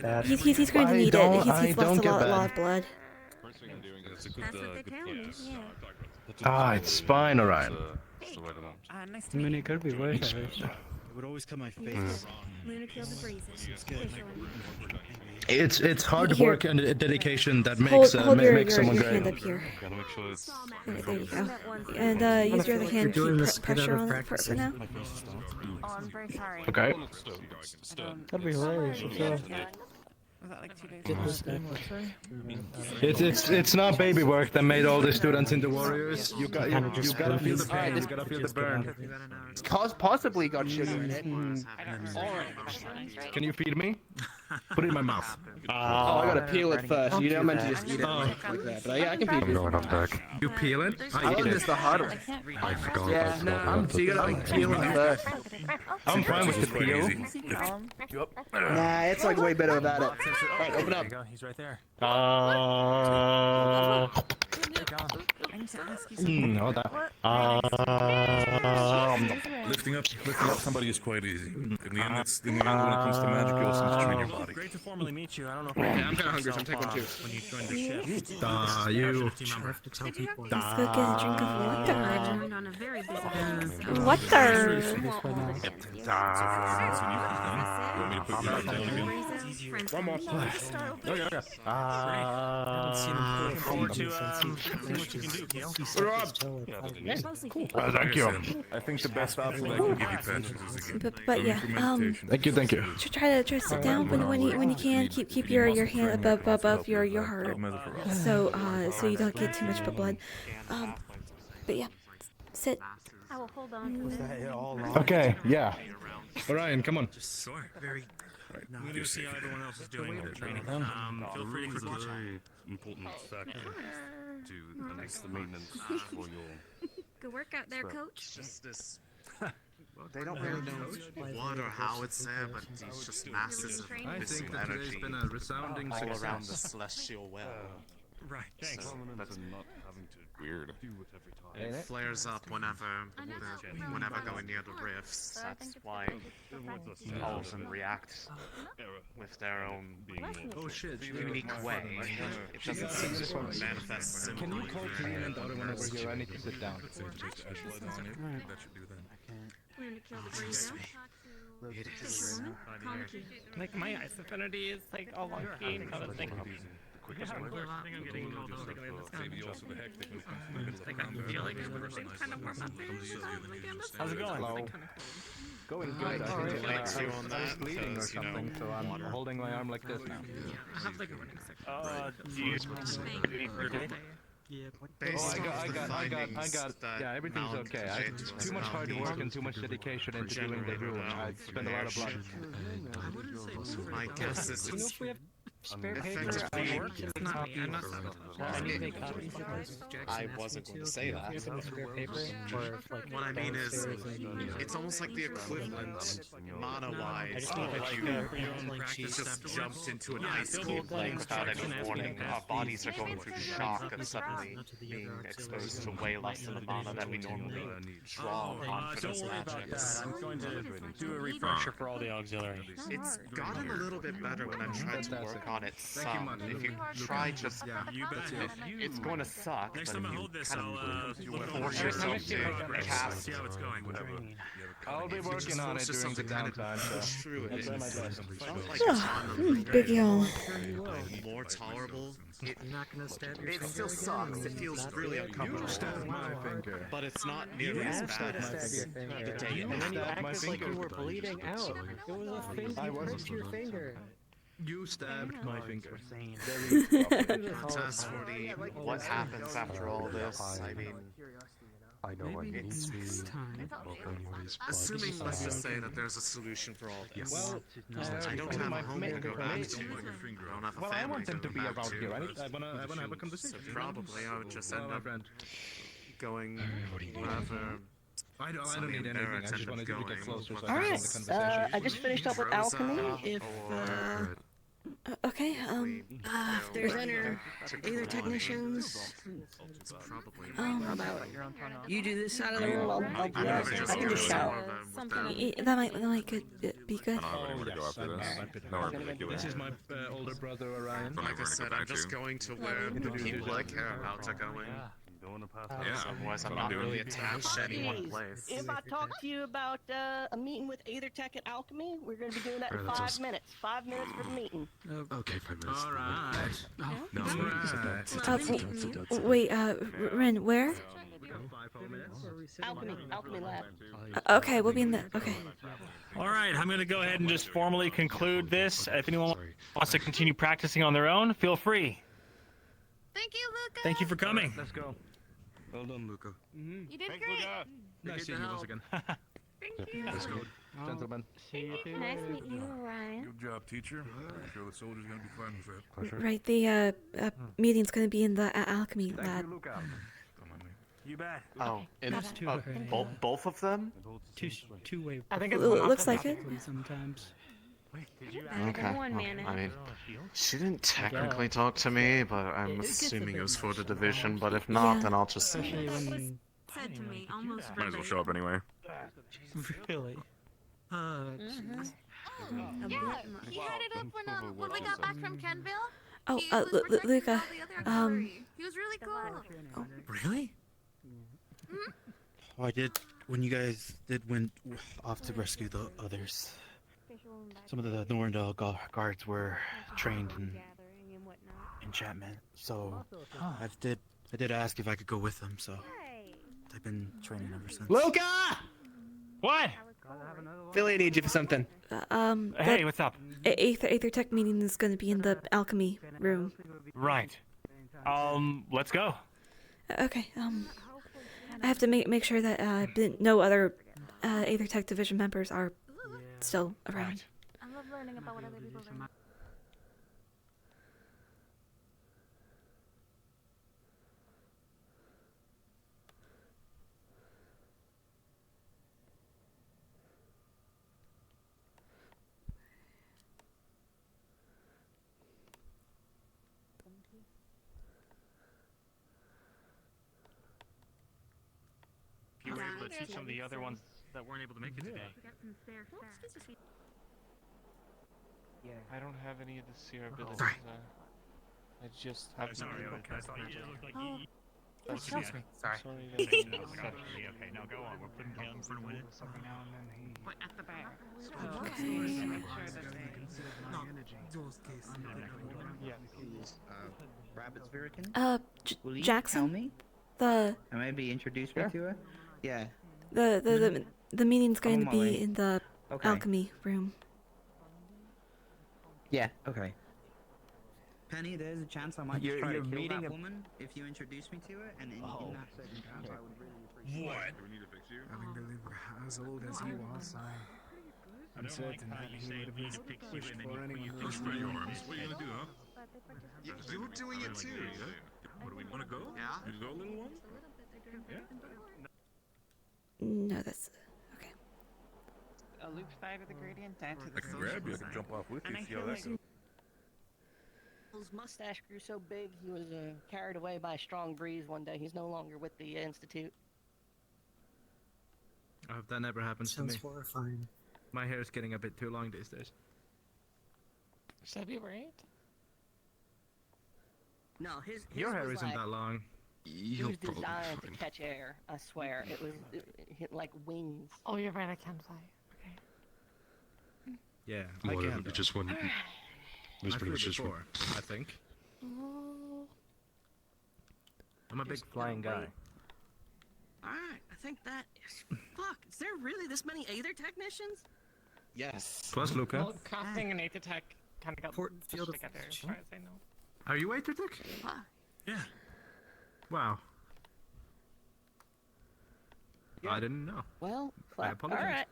Q: bad.
C: He's going to need it. He's lost a lot of blood.
A: It's fine, Orion.
Q: I mean, it could be worse.
K: It would always cut my face.
A: It's hard work and dedication that makes someone great.
C: Hand up here. There you go. And use your other hand to keep pressure on it for now.
V: Oh, I'm very sorry.
A: Okay.
Q: That'd be hilarious.
D: Was that like 2 days?
A: It's not baby work that made all the students into warriors. You gotta feel the pain. You gotta feel the burn.
E: It's possibly got sugar in it.
A: Can you feed me? Put it in my mouth.
E: Oh, I gotta peel it first. You're not meant to just eat it like that. But yeah, I can feed
B: I'm
E: you.
B: going on deck.
A: You peel it?
E: I love this the hard way.
B: I forgot
E: Yeah, no, so you gotta like peel it first.
A: I'm fine with the peel.
E: Nah, it's like way better without it. Alright, open up.
R: He's right there.
A: No, that.
N: Lifting up somebody is quite easy. In the end, when it comes to magic, you also need to train your body.
R: Great to formally meet you. I don't know if
E: Okay, I'm kinda hungry, so I'm taking one too.
R: when you joined the shift.
A: You.
C: Let's go get a drink of water.
V: On a very busy
C: Water.
N: One more.
R: Forward to seeing what you can do, Kale.
A: Thank you.
N: I think the best option I can give you, Patches, is to get
C: But yeah,
A: Thank you.
C: try to sit down when you can. Keep your hand above your heart, so you don't get too much blood. But yeah, sit.
V: I will hold on to this.
A: Okay, yeah. Orion, come on.
R: Very. I'm going to see how everyone else is doing with their training. Feel free to keep watching.
N: Important factor to the maintenance for your.
V: Good work out there, coach.
F: Just this. They don't really know what or how it's there, but it's just masses of
A: I
F: missing
A: think that today's
F: energy
A: been a resounding
F: all
A: success.
F: around the celestial well.
R: Right, thanks.
F: So
N: That's not having to
T: weird.
F: it flares up whenever going near the rifts. That's why all of them react with their own unique way. It doesn't seem to manifest similarly.
A: Can you call Clean and the other one over here? I need to sit down.
N: That should do that.
V: We're gonna kill the breeze now.
D: Like my eyes affinity is like all wonky. I was like,
R: how's it going?
A: Going good. I think I was bleeding or something, so I'm holding my arm like this now.
D: I have like a running section.
R: Do you need first aid?
A: I got. Yeah, everything's okay. I too much hard work and too much dedication into doing the room. I spent a lot of blood.
F: My guess is it's
Q: spare paper at work?
F: I wasn't going to say that.
Q: Spare paper?
F: What I mean is, it's almost like the equivalent, mana-wise,
Q: like
F: you just jumped into an ice cube
U: Like without any warning, our bodies are going through shock of suddenly being exposed to way less than the mana that we normally draw on for
R: Don't
U: this
R: worry about
U: magic.
R: that. I'm going to do a refresher for all the auxiliaries.
F: It's gotten a little bit better when I've tried to work on it some.
U: If you try just, it's going to suck.
P: Next
U: but
P: time I
U: if you
P: hold this,
U: kind
P: I'll
U: of force yourself to cast.
P: see how it's going.
A: I'll be working on it during the downtime, so I'll try my best.
C: Big yawn.
F: More tolerable.
Q: You're not gonna stab your
F: It still sucks. It feels really uncomfortable.
A: Stab my finger.
F: But it's not nearly as bad as the day it
Q: And then you
A: stabbed my
Q: acted like
A: finger.
Q: you were bleeding out. It was a finger. You hurt your finger.
A: You stabbed my finger.
F: Test 40.
U: What happens after all this? I mean,
B: I know what
F: It's
B: needs
F: assuming, let's just say that there's a solution for all this.
A: Well,
F: I don't have a home to go back to. I don't have a
A: well, I
F: family
A: want them to be
F: go back
A: around
F: to.
A: here. I wanna have a conversation.
F: So probably I would just end
A: my
F: up
A: friend.
F: going wherever.
A: I don't need anything. I just wanted you to get closer so I
L: All
A: can
L: right.
A: have the conversation.
L: I just finished up with alchemy. If
C: Okay,
L: if there's either technicians, how about you do this side of the room? I'll do that. I can just shout.
C: that might be good.
A: This is my older brother Orion.
F: Like I said, I'm just going to where the people I care about are going.
U: otherwise I'm not really attached to any one place.
L: If I talk to you about a meeting with Aethertech at Alchemy, we're going to be doing that in 5 minutes. 5 minutes for the meeting.
B: Okay, 5 minutes.
A: Alright.
C: Wait, Ren, where?
L: Alchemy lab.
C: Okay, we'll be in the. Okay.
R: All right, I'm going to go ahead and just formally conclude this. If anyone wants to continue practicing on their own, feel free.
V: Thank you, Luca.
R: Thank you for coming.
A: Let's go.
B: Well done, Luca.
V: You did great.
A: Nice seeing you once again.
V: Thank you.
A: Let's go, gentlemen.
V: Nice meeting you, Ryan.
N: Good job, teacher. I'm sure the soldiers are gonna be fine with that.
C: Right, the meeting's gonna be in the alchemy lab.
P: You bet.
U: Oh,
Q: That's two
U: both of them?
Q: Two-way.
C: I think it's looks like it.
Q: Sometimes.
U: Okay. I mean, she didn't technically talk to me, but I'm assuming it was for the division. But if not, then I'll just.
V: Especially when said to me almost
T: Might as well show up anyway.
Q: Really?
V: Yeah, he had it up when we got back from Kenville.
C: Oh,
V: He was protecting
C: Luca.
V: all the other auxiliary. He was really cool.
K: Really? Oh, I did. When you guys went off to rescue the others, some of the Norndale guards were trained in enchantment, so I did ask if I could go with them. So I've been training ever since.
E: Luca!
R: What?
E: Philly needs you for something.
R: Hey, what's up?
C: Aethertech meeting is gonna be in the alchemy room.
R: Right. Let's go.
C: Okay. I have to make sure that no other Aethertech division members are still around.
V: I love learning about what other people learn.
R: If you were able to teach some of the other ones that weren't able to make it today.
U: I don't have any of the seer abilities.
K: Sorry.
U: I just have.
P: Sorry, okay. I thought you looked like you.
D: Excuse me. Sorry.
R: Okay, now go on. We're putting down in front of it.
D: But at the back.
G: Okay.
D: Make sure that they...
O: Yeah, please. Rabbit's Virican? Will you
C: Jackson?
O: tell me?
C: The
O: And maybe introduce me to her? Yeah.
C: the meeting's
O: I'm
C: going
O: on
C: to
O: my
C: be
O: way.
C: in the
O: Okay.
C: alchemy room.
O: Yeah, okay. Penny, there's a chance I might just
E: You're-
O: try
E: you're
O: to kill
E: meeting
O: that
E: a-
O: woman if you introduce me to her, and in that circumstance, I would really appreciate
T: What?
O: it.
T: Do we need to fix you?
G: Having to live as old as he was, I'm certain that he would have been pushed for anyone who was
T: Spread your arms. What are you gonna do, huh? You're doing it too. What do we want to go? Yeah. You go, little one. Yeah.
C: No, that's okay.
D: A loop 5 of the gradient down to the
T: I can grab you. I can jump off with you. See how that goes.
L: His mustache grew so big he was carried away by a strong breeze one day. He's no longer with the Institute.
A: I hope that never happens to me.
Q: Sounds horrifying.
A: My hair is getting a bit too long these days.
D: Should I be worried?
L: No, his
A: Your hair
L: was
A: isn't
L: like,
A: that long.
L: It was designed to catch air. I swear, it was hit like wings.
D: Oh, you're right. I can fly. Okay.
A: Yeah,
B: Well,
A: I can.
B: it just wouldn't. It was
A: I
B: pretty
A: flew
B: much just.
A: before, I think.
D: Oh.
A: I'm a big flying guy.
L: Alright, I think that is... Fuck, is there really this many Aether technicians?
E: Yes.
A: Plus Luca.
D: Well, crafting and Aether-Tech kind of got
Q: Important field of
D: together, as far as I know.
A: Are you Aether-Tech?
D: Yeah.
A: Wow. I didn't know.
L: Well,
A: I apologize.
L: alright.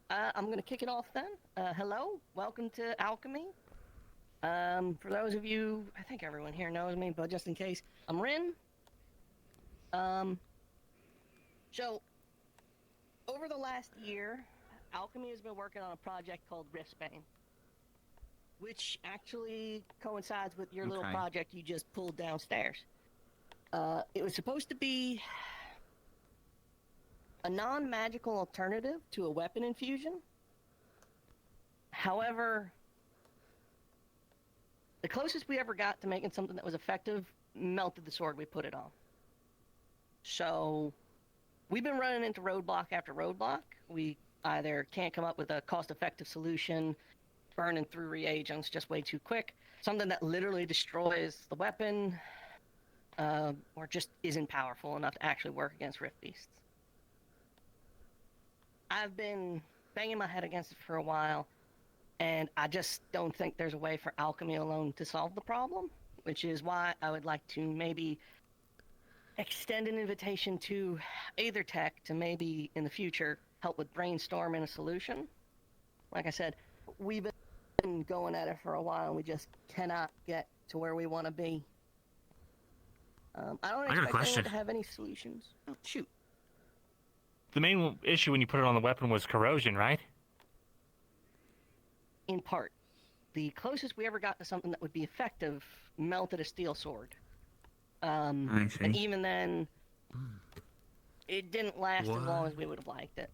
L: I'm gonna kick it off then. Hello, welcome to Alchemy. For those of you, I think everyone here knows me, but just in case, I'm Rin. So, over the last year, Alchemy has been working on a project called Riftbane, which actually coincides with your little
O: Okay.
L: project you just pulled downstairs. It was supposed to be a non-magical alternative to a weapon infusion. However, the closest we ever got to making something that was effective melted the sword we put it on. So, we've been running into roadblock after roadblock. We either can't come up with a cost-effective solution, burning through reagents just way too quick, something that literally destroys the weapon, or just isn't powerful enough to actually work against Rift Beasts. I've been banging my head against it for a while, and I just don't think there's a way for alchemy alone to solve the problem, which is why I would like to maybe extend an invitation to Aether-Tech to maybe in the future help with brainstorming a solution. Like I said, we've been going at it for a while, and we just cannot get to where we want to be. I don't
R: I got a
L: expect anyone
R: question.
L: to have any solutions. Oh, shoot.
R: The main issue when you put it on the weapon was corrosion, right?
L: In part. The closest we ever got to something that would be effective melted a steel sword.
O: I see.
L: And even then, it didn't last as long as we would have liked it.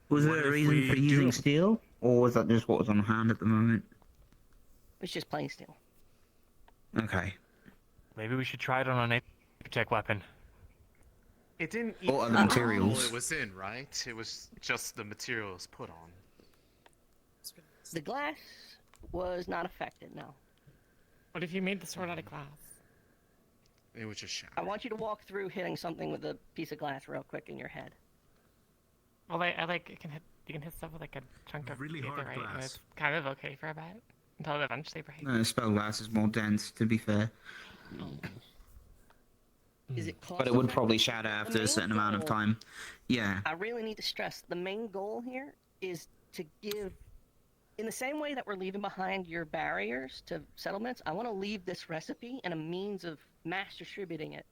O: Was there a reason for using steel, or was that just what was on hand at the moment?
L: It's just plain steel.
O: Okay.
R: Maybe we should try it on an Aether-Tech weapon.
F: It didn't
O: What are
F: eat
O: the
F: the
O: materials?
F: hole it was in, right? It was just the materials put on.
L: The glass was not affected, no.
D: What if you made the sword out of glass?
F: It was just shattered.
L: I want you to walk through hitting something with a piece of glass real quick in your head.
D: Well, I like you can hit stuff with like a chunk of
A: Really
D: Aether,
A: hard
D: right? And
A: glass.
D: it's kind of okay for a bit until it eventually breaks.
O: Spell glass is more dense, to be fair.
L: Is it
O: But it would probably shatter after a certain amount of time. Yeah.
L: I really need to stress the main goal here is to give, in the same way that we're leaving behind your barriers to settlements, I want to leave this recipe and a means of mass distributing it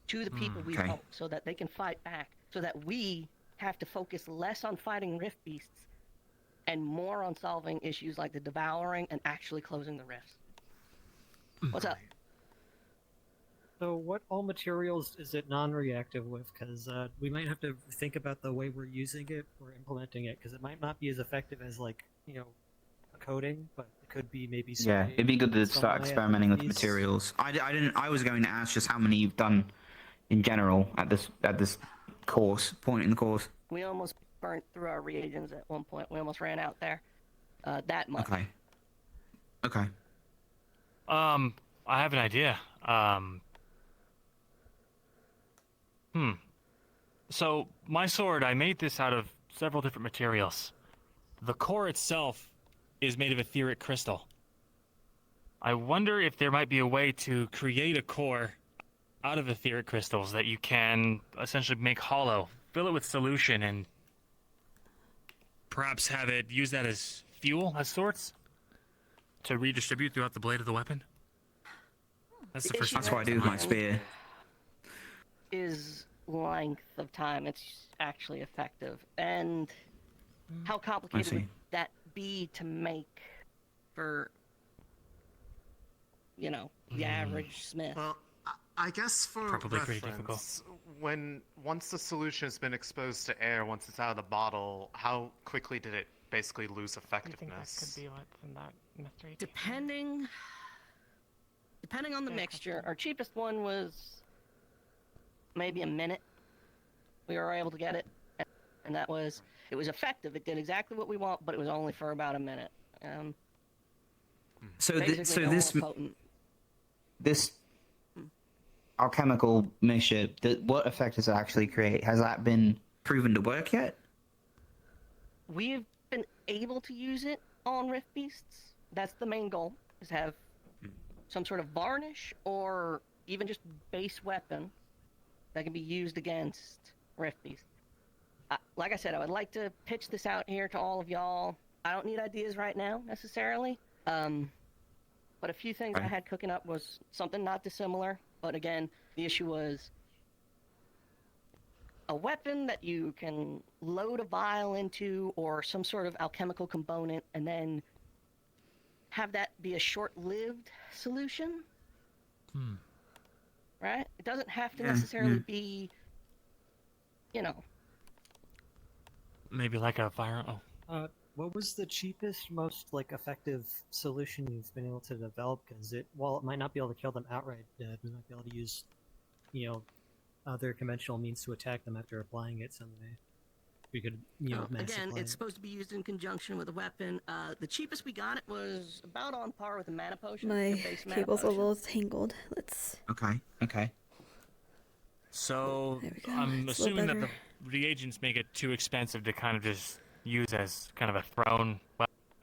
L: to the people we
O: Okay.
L: help so that they can fight back, so that we have to focus less on fighting Rift Beasts and more on solving issues like the devouring and actually closing the rifts. What's up?
Q: So what all materials is it non-reactive with? Because we might have to think about the way we're using it or implementing it, because it might not be as effective as, like, you know, coating, but it could be maybe.
O: Yeah,
Q: spray
O: it'd be good to
Q: some
O: start
Q: way at
O: experimenting with
Q: these.
O: materials. I didn't. I was going to ask just how many you've done in general at this point in the course.
L: We almost burnt through our reagents at one point. We almost ran out there. That much.
O: Okay. Okay.
R: I have an idea. So, my sword, I made this out of several different materials. The core itself is made of etheric crystal. I wonder if there might be a way to create a core out of etheric crystals that you can essentially make hollow, fill it with solution, and perhaps have it use that as fuel, as sorts, to redistribute throughout the blade of the weapon. That's the first.
O: That's what I do with my spear.
L: Is length of time it's actually effective, and how complicated would that be to make for, you know, the average smith?
F: Well, I guess for
R: Probably pretty
F: reference, once the solution has been exposed to air, once it's out of the bottle, how quickly did it basically lose effectiveness?
D: Could be what's in that mystery.
L: Depending on the mixture, our cheapest one was maybe a minute. We were able to get it, and it was effective. It did exactly what we want, but it was only for about a minute.
O: This alchemical mixture, what effect does it actually create? Has that been proven to work yet?
L: We've been able to use it on Rift Beasts. That's the main goal, is to have some sort of varnish or even just base weapon that can be used against Rift Beasts. Like I said, I would like to pitch this out here to all of y'all. I don't need ideas right now, necessarily. But a few things I had cooking up was something not dissimilar. But again, the issue was a weapon that you can load a vial into or some sort of alchemical component and then have that be a short-lived solution. Right? It doesn't have to necessarily be, you know.
R: Maybe like a fire.
Q: What was the cheapest, most like effective solution you've been able to develop? Because while it might not be able to kill them outright, we might be able to use, you know, other conventional means to attack them after applying it someday. We could, you know,
L: again, it's supposed to be used in conjunction with a weapon. The cheapest we got it was about on par with a mana potion.
C: My cable's a little tangled. Let's.
O: Okay.
R: So I'm assuming that the reagents make it too expensive to kind of just use as kind of a thrown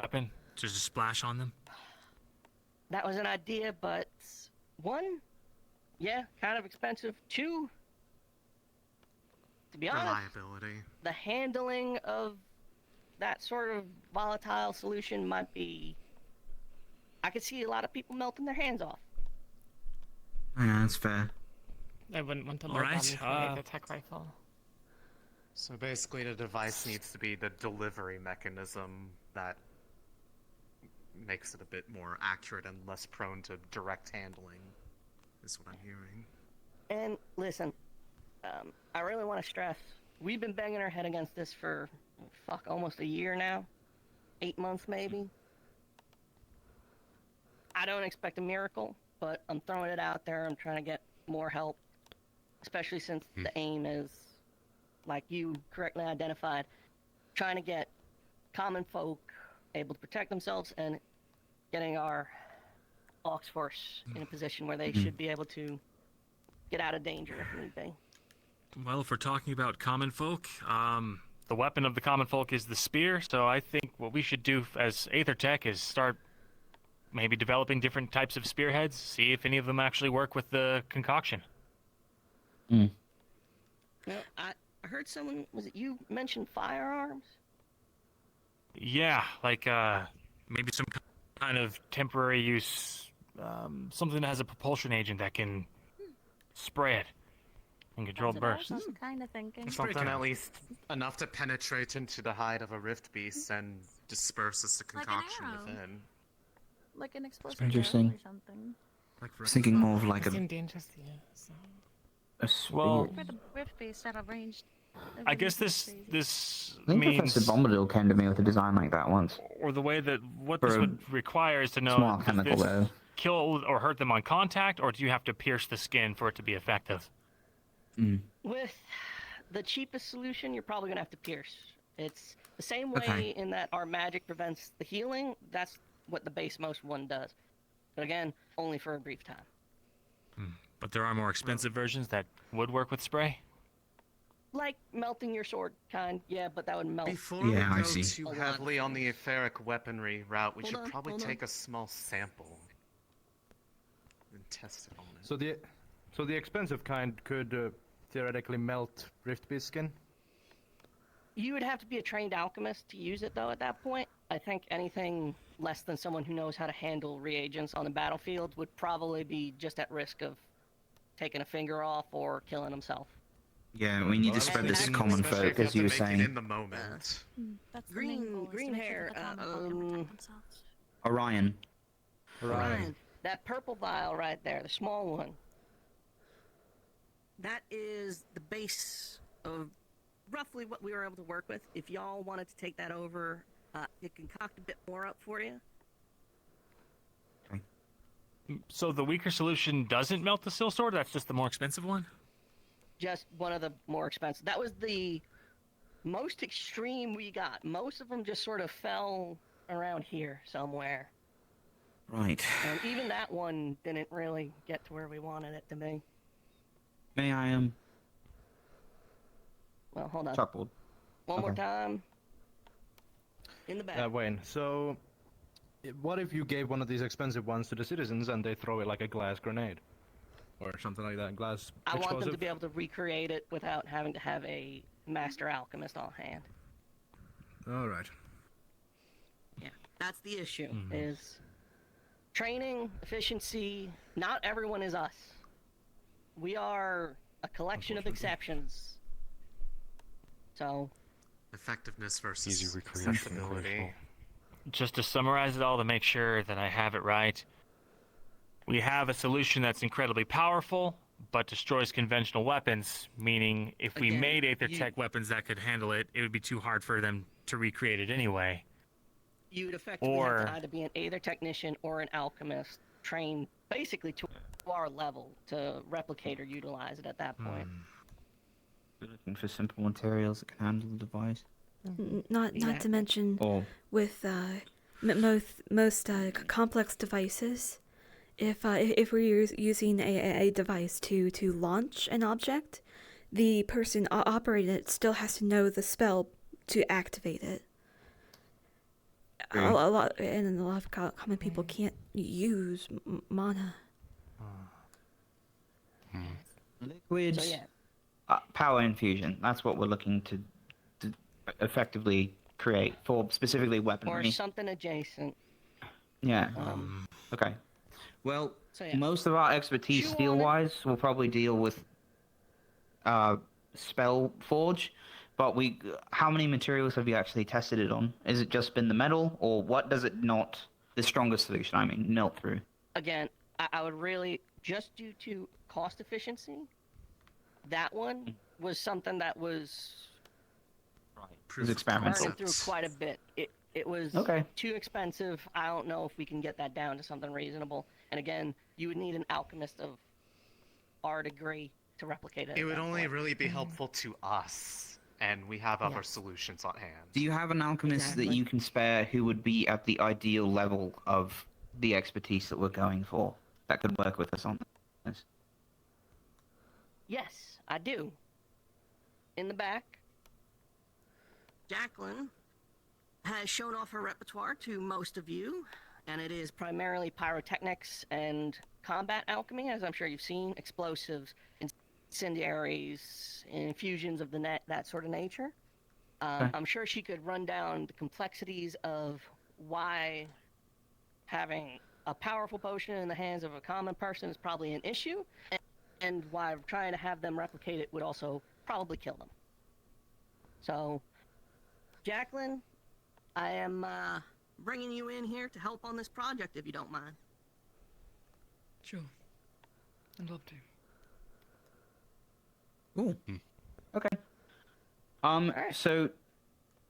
R: weapon, to just splash on them.
L: That was an idea, but one, yeah, kind of expensive. Two, to be honest,
F: reliability.
L: The handling of that sort of volatile solution might be. I could see a lot of people melting their hands off.
O: Yeah, that's fair.
D: I wouldn't want to
R: All right,
D: the tech rifle.
F: So basically the device needs to be the delivery mechanism that makes it a bit more accurate and less prone to direct handling, is what I'm hearing.
L: And listen, I really want to stress, we've been banging our head against this for, almost a year now. 8 months maybe. I don't expect a miracle, but I'm throwing it out there. I'm trying to get more help, especially since the aim is, like you correctly identified, trying to get common folk able to protect themselves and getting our Ox Force in a position where they should be able to get out of danger if need be.
R: Well, if we're talking about common folk, the weapon of the common folk is the spear, so I think what we should do as Aether Tech is start maybe developing different types of spearheads, see if any of them actually work with the concoction.
L: Well, I heard someone, was it you, mentioned firearms?
R: Yeah, like maybe some kind of temporary use, something that has a propulsion agent that can spray it and controlled burst.
V: I'm kind of thinking.
F: Something at least enough to penetrate into the hide of a rift beast and disperses the concoction within.
V: Like an explosive
O: Interesting.
V: or something.
O: I was thinking more of like
D: Seemed interesting.
O: a
R: well,
V: For the rift beast at a ranged
R: I guess this
O: I think
R: means,
O: Professor Bombadil came to me with a design like that once.
R: or the way that what
O: For
R: this
O: a
R: would require is to know,
O: small
R: does
O: chemical
R: this
O: though.
R: kill or hurt them on contact, or do you have to pierce the skin for it to be effective?
L: With the cheapest solution, you're probably gonna have to pierce. It's the same way
R: Okay.
L: in that our magic prevents the healing. That's what the base most one does. But again, only for a brief time.
R: But there are more expensive versions that would work with spray.
L: Like melting your sword, kind. Yeah, but that would melt.
F: Before we go too heavily on the etheric weaponry route, we should probably take a small sample and test it on it.
A: So the expensive kind could theoretically melt Riftbeast skin.
L: You would have to be a trained alchemist to use it, though, at that point. I think anything less than someone who knows how to handle reagents on the battlefield would probably be just at risk of taking a finger off or killing himself.
O: Yeah, we need to spread this common folk, as you were saying.
F: In the moment.
L: Green hair.
O: Orion.
L: Orion. That purple vial right there, the small one. That is the base of roughly what we were able to work with. If y'all wanted to take that over, it can concoct a bit more up for you.
R: So the weaker solution doesn't melt the Seal Sword? That's just the more expensive one?
L: Just one of the more expensive. That was the most extreme we got. Most of them just sort of fell around here somewhere.
O: Right.
L: And even that one didn't really get to where we wanted it to be.
O: May I
L: Well, hold on.
O: Chalkboard.
L: One more
O: Okay.
L: time. In the back.
A: Wayne, so what if you gave one of these expensive ones to the citizens and they throw it like a glass grenade? Or something like that, glass
L: I want them to
A: explosive?
L: be able to recreate it without having to have a master alchemist on hand.
A: Alright.
L: Yeah, that's the issue, is training, efficiency. Not everyone is us. We are a collection of exceptions. So...
F: Effectiveness versus
B: Easy recreation.
F: accessibility.
R: Just to summarize it all to make sure that I have it right, we have a solution that's incredibly powerful, but destroys conventional weapons, meaning if we
L: Again,
R: made Aether Tech weapons that could handle it, it would be too hard for them to recreate it anyway.
L: You would effectively have to either be an Aether technician or an alchemist, trained basically to our level to replicate or utilize it at that point.
O: We're looking for simple materials that can handle the device.
C: Not to mention
O: Or
C: with most complex devices, if we're using a device to launch an object, the person operating it still has to know the spell to activate it. A lot of common people can't use mana.
O: liquids,
L: So, yeah.
O: Power infusion. That's what we're looking to effectively create for specifically
L: Or
O: weaponry.
L: something adjacent.
O: Yeah. Okay. Well,
L: So, yeah.
O: most of our expertise steel-wise will probably deal with spell forge, but how many materials have you actually tested it on? Has it just been the metal, or what does it not, the strongest solution, I mean, melt through?
L: Again, I would really, just due to cost efficiency, that one was something that was
O: It was experimental.
L: burning through quite a bit. It was
O: Okay.
L: too expensive. I don't know if we can get that down to something reasonable. And again, you would need an alchemist of our degree to replicate it.
F: It
L: at
F: would
L: that
F: only
L: point.
F: really be helpful to us, and we have other solutions on hand.
O: Do you have an alchemist that
L: Exactly.
O: you can spare who would be at the ideal level of the expertise that we're going for, that could work with us on this?
L: Yes, I do. In the back, Jacqueline has shown off her repertoire to most of you, and it is primarily pyrotechnics and combat alchemy, as I'm sure you've seen, explosives, incendiaries, infusions of the net, that sort of nature.
O: Okay.
L: I'm sure she could run down the complexities of why having a powerful potion in the hands of a common person is probably an issue, and why trying to have them replicate it would also probably kill them. So, Jacqueline, I am bringing you in here to help on this project, if you don't mind.
H: Sure. I'd love to.
O: Cool. Okay. So,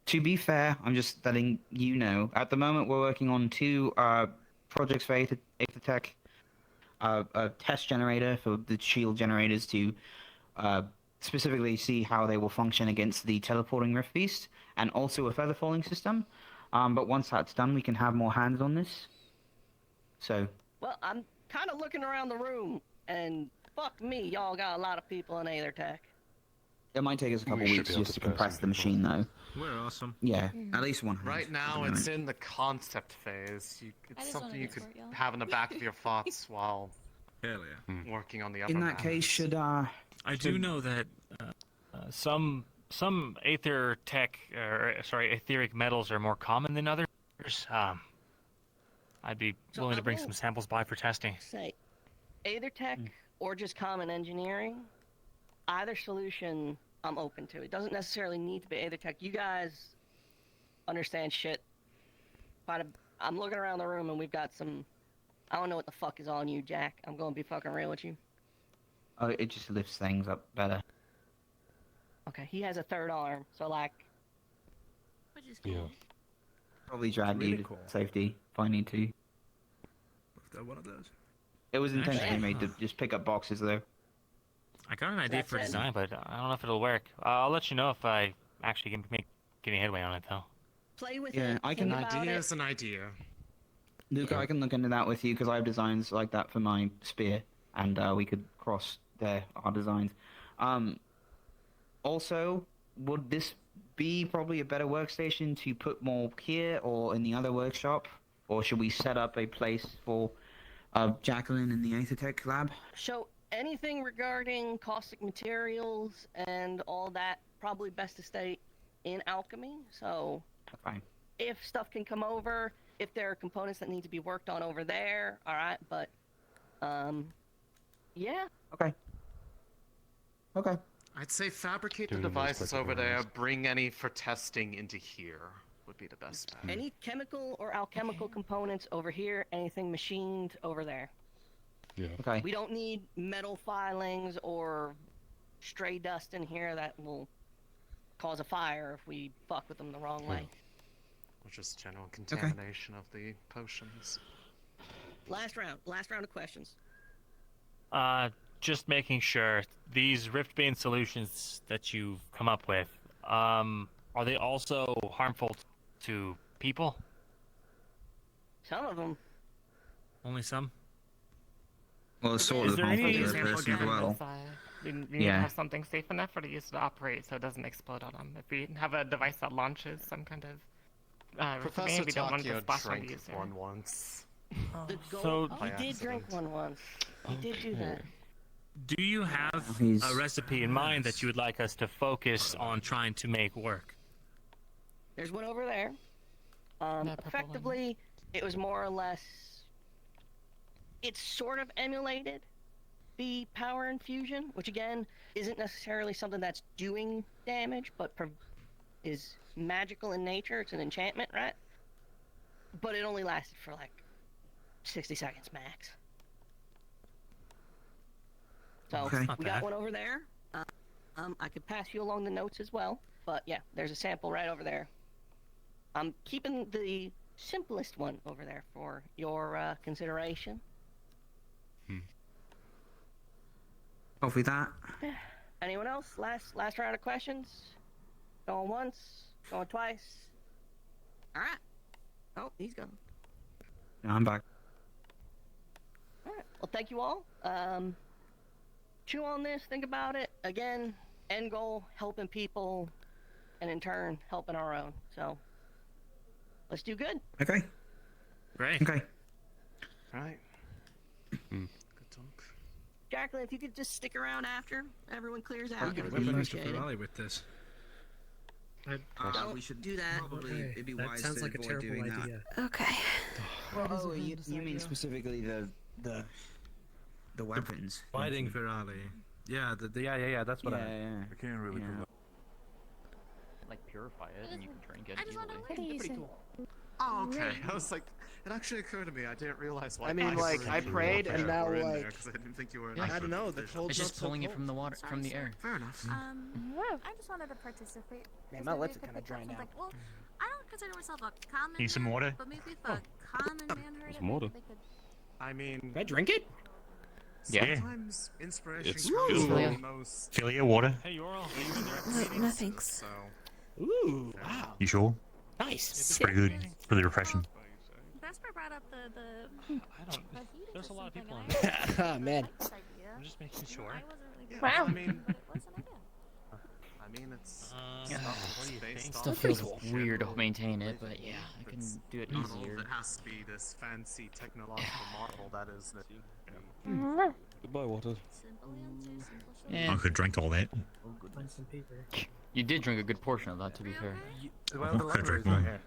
O: to be fair, I'm just letting you know. At the moment, we're working on 2 projects for Aethertech. A test generator for the shield generators to specifically see how they will function against the teleporting Rift Beast, and also a feather falling system. But once that's done, we can have more hands on this. So.
L: Well, I'm kind of looking around the room, and fuck me, y'all got a lot of people in Aethertech.
O: It might take us a couple weeks just to compress the machine, though.
A: We're awesome.
O: Yeah, at least one.
F: Right now, it's in the concept phase. It's something you could have in the back of your thoughts while working on the other.
O: In that case, should
R: I do know that some aether tech, etheric metals are more common than others. I'd be willing to bring some samples by for testing.
L: Say, Aethertech or just common engineering, either solution I'm open to. It doesn't necessarily need to be Aethertech. You guys understand shit. I'm looking around the room and we've got some. I don't know what the fuck is on you, Jack. I'm gonna be fucking real with you.
O: Oh, it just lifts things up better.
L: Okay, he has a 3rd arm, so like.
V: Which is cool.
O: Yeah. Probably drag you to safety if I need to.
A: One of those.
O: It was intentionally made to just pick up boxes, though.
R: I got an idea for design, but I don't know if it'll work. I'll let you know if I actually can make any headway on it, though.
L: Play with
O: Yeah,
L: it.
O: I can.
F: An idea is an idea.
O: Luca, I can look into that with you because I have designs like that for my spear, and we could cross our designs. Also, would this be probably a better workstation to put more here or in the other workshop, or should we set up a place for Jacqueline in the Aethertech lab?
L: So anything regarding caustic materials and all that, probably best to stay in alchemy. So
O: fine.
L: If stuff can come over, if there are components that need to be worked on over there, all right. But yeah.
O: Okay.
F: I'd say fabricate the devices over there. Bring any for testing into here would be the best bet.
L: Any chemical or alchemical components over here. Anything machined over there.
B: Yeah.
O: Okay.
L: We don't need metal filings or stray dust in here that will cause a fire if we fuck with them the wrong way.
F: Or just general contamination of the potions.
L: Last round of questions.
R: Just making sure these Riftbane solutions that you've come up with, are they also harmful to people?
L: Some of them.
R: Only some?
O: Well, it's sort of harmful to the person as well.
D: We need to have something safe enough for the use to operate so it doesn't explode on them. If we have a device that launches some kind of
F: Professor
D: we don't want to
F: Takio
D: splash on the
F: drank
D: user.
F: one once.
L: He did drink one once. He did do that.
R: Do you have a recipe in mind that you would like us to focus on trying to make work?
L: There's one over there. Effectively, it was more or less. It's sort of emulated the power infusion, which again isn't necessarily something that's doing damage, but is magical in nature. It's an enchantment, right? But it only lasted for like 60 seconds max. So we got one over there. I could pass you along the notes as well, but yeah, there's a sample right over there. I'm keeping the simplest one over there for your consideration.
O: Copy that.
L: Anyone else? Last round of questions. Going once, going twice. All right. Oh, he's gone.
O: No, I'm back.
L: All right. Well, thank you all. Chew on this. Think about it. Again, end goal: helping people, and in turn, helping our own. So, let's do good.
O: Okay.
R: Great.
O: Okay.
F: All right.
T: Good
F: talk.
L: Jacqueline, if you could just stick around after everyone clears out.
A: We're weaponized to Ferrari with this.
L: Don't
O: we should
L: do that.
O: Probably it'd be
Q: That
O: wise
Q: sounds
O: to
Q: like a
O: avoid
Q: terrible
O: doing
Q: idea.
C: Okay.
O: Oh, you mean specifically the weapons?
A: Fighting Ferrari. Yeah, yeah. That's what I.
T: I can't really.
J: Like purify it and you can drink it
V: I just
J: easily.
V: want to know
F: Oh, okay. I was like, It actually occurred to me. I didn't realize why.
E: I mean, like, I prayed, and now, like,
F: because I didn't think you were.
E: I don't know. The cold's
J: It's just
E: not so
J: pulling it
E: cold.
J: from the water, from the air.
F: Fair enough.
V: I just wanted to participate.
G: Man, my lips are kind of dry now.
V: Like, well, I don't consider myself a common
P: Need some
V: man,
P: water?
V: but maybe if a common man heard it,
T: Some water.
V: maybe they could...
F: I mean,
E: Can I drink it?
P: Yeah.
F: sometimes inspiration
T: It's
F: comes
T: good.
F: from the most.
P: Philia, water.
R: Hey, Yoral.
C: No thanks.
F: So,
E: Ooh, wow.
P: You sure?
E: Nice.
P: It's pretty good. It's really refreshing.
V: Vesper brought up the
R: There's a lot of people on
E: Ah, man.
R: I'm just making sure.
F: I mean, it's
R: What do you think?
J: Still feels weird to maintain it, but yeah, I can do it
F: not all
J: easier.
F: of it has to be this fancy technological marvel that is.
B: Goodbye, water.
J: Yeah.
P: I could drink all that.
Q: Find some paper.
J: You did drink a good portion of that, to be fair.
A: Well, the
P: Could drink
A: library's not
P: more.
A: here.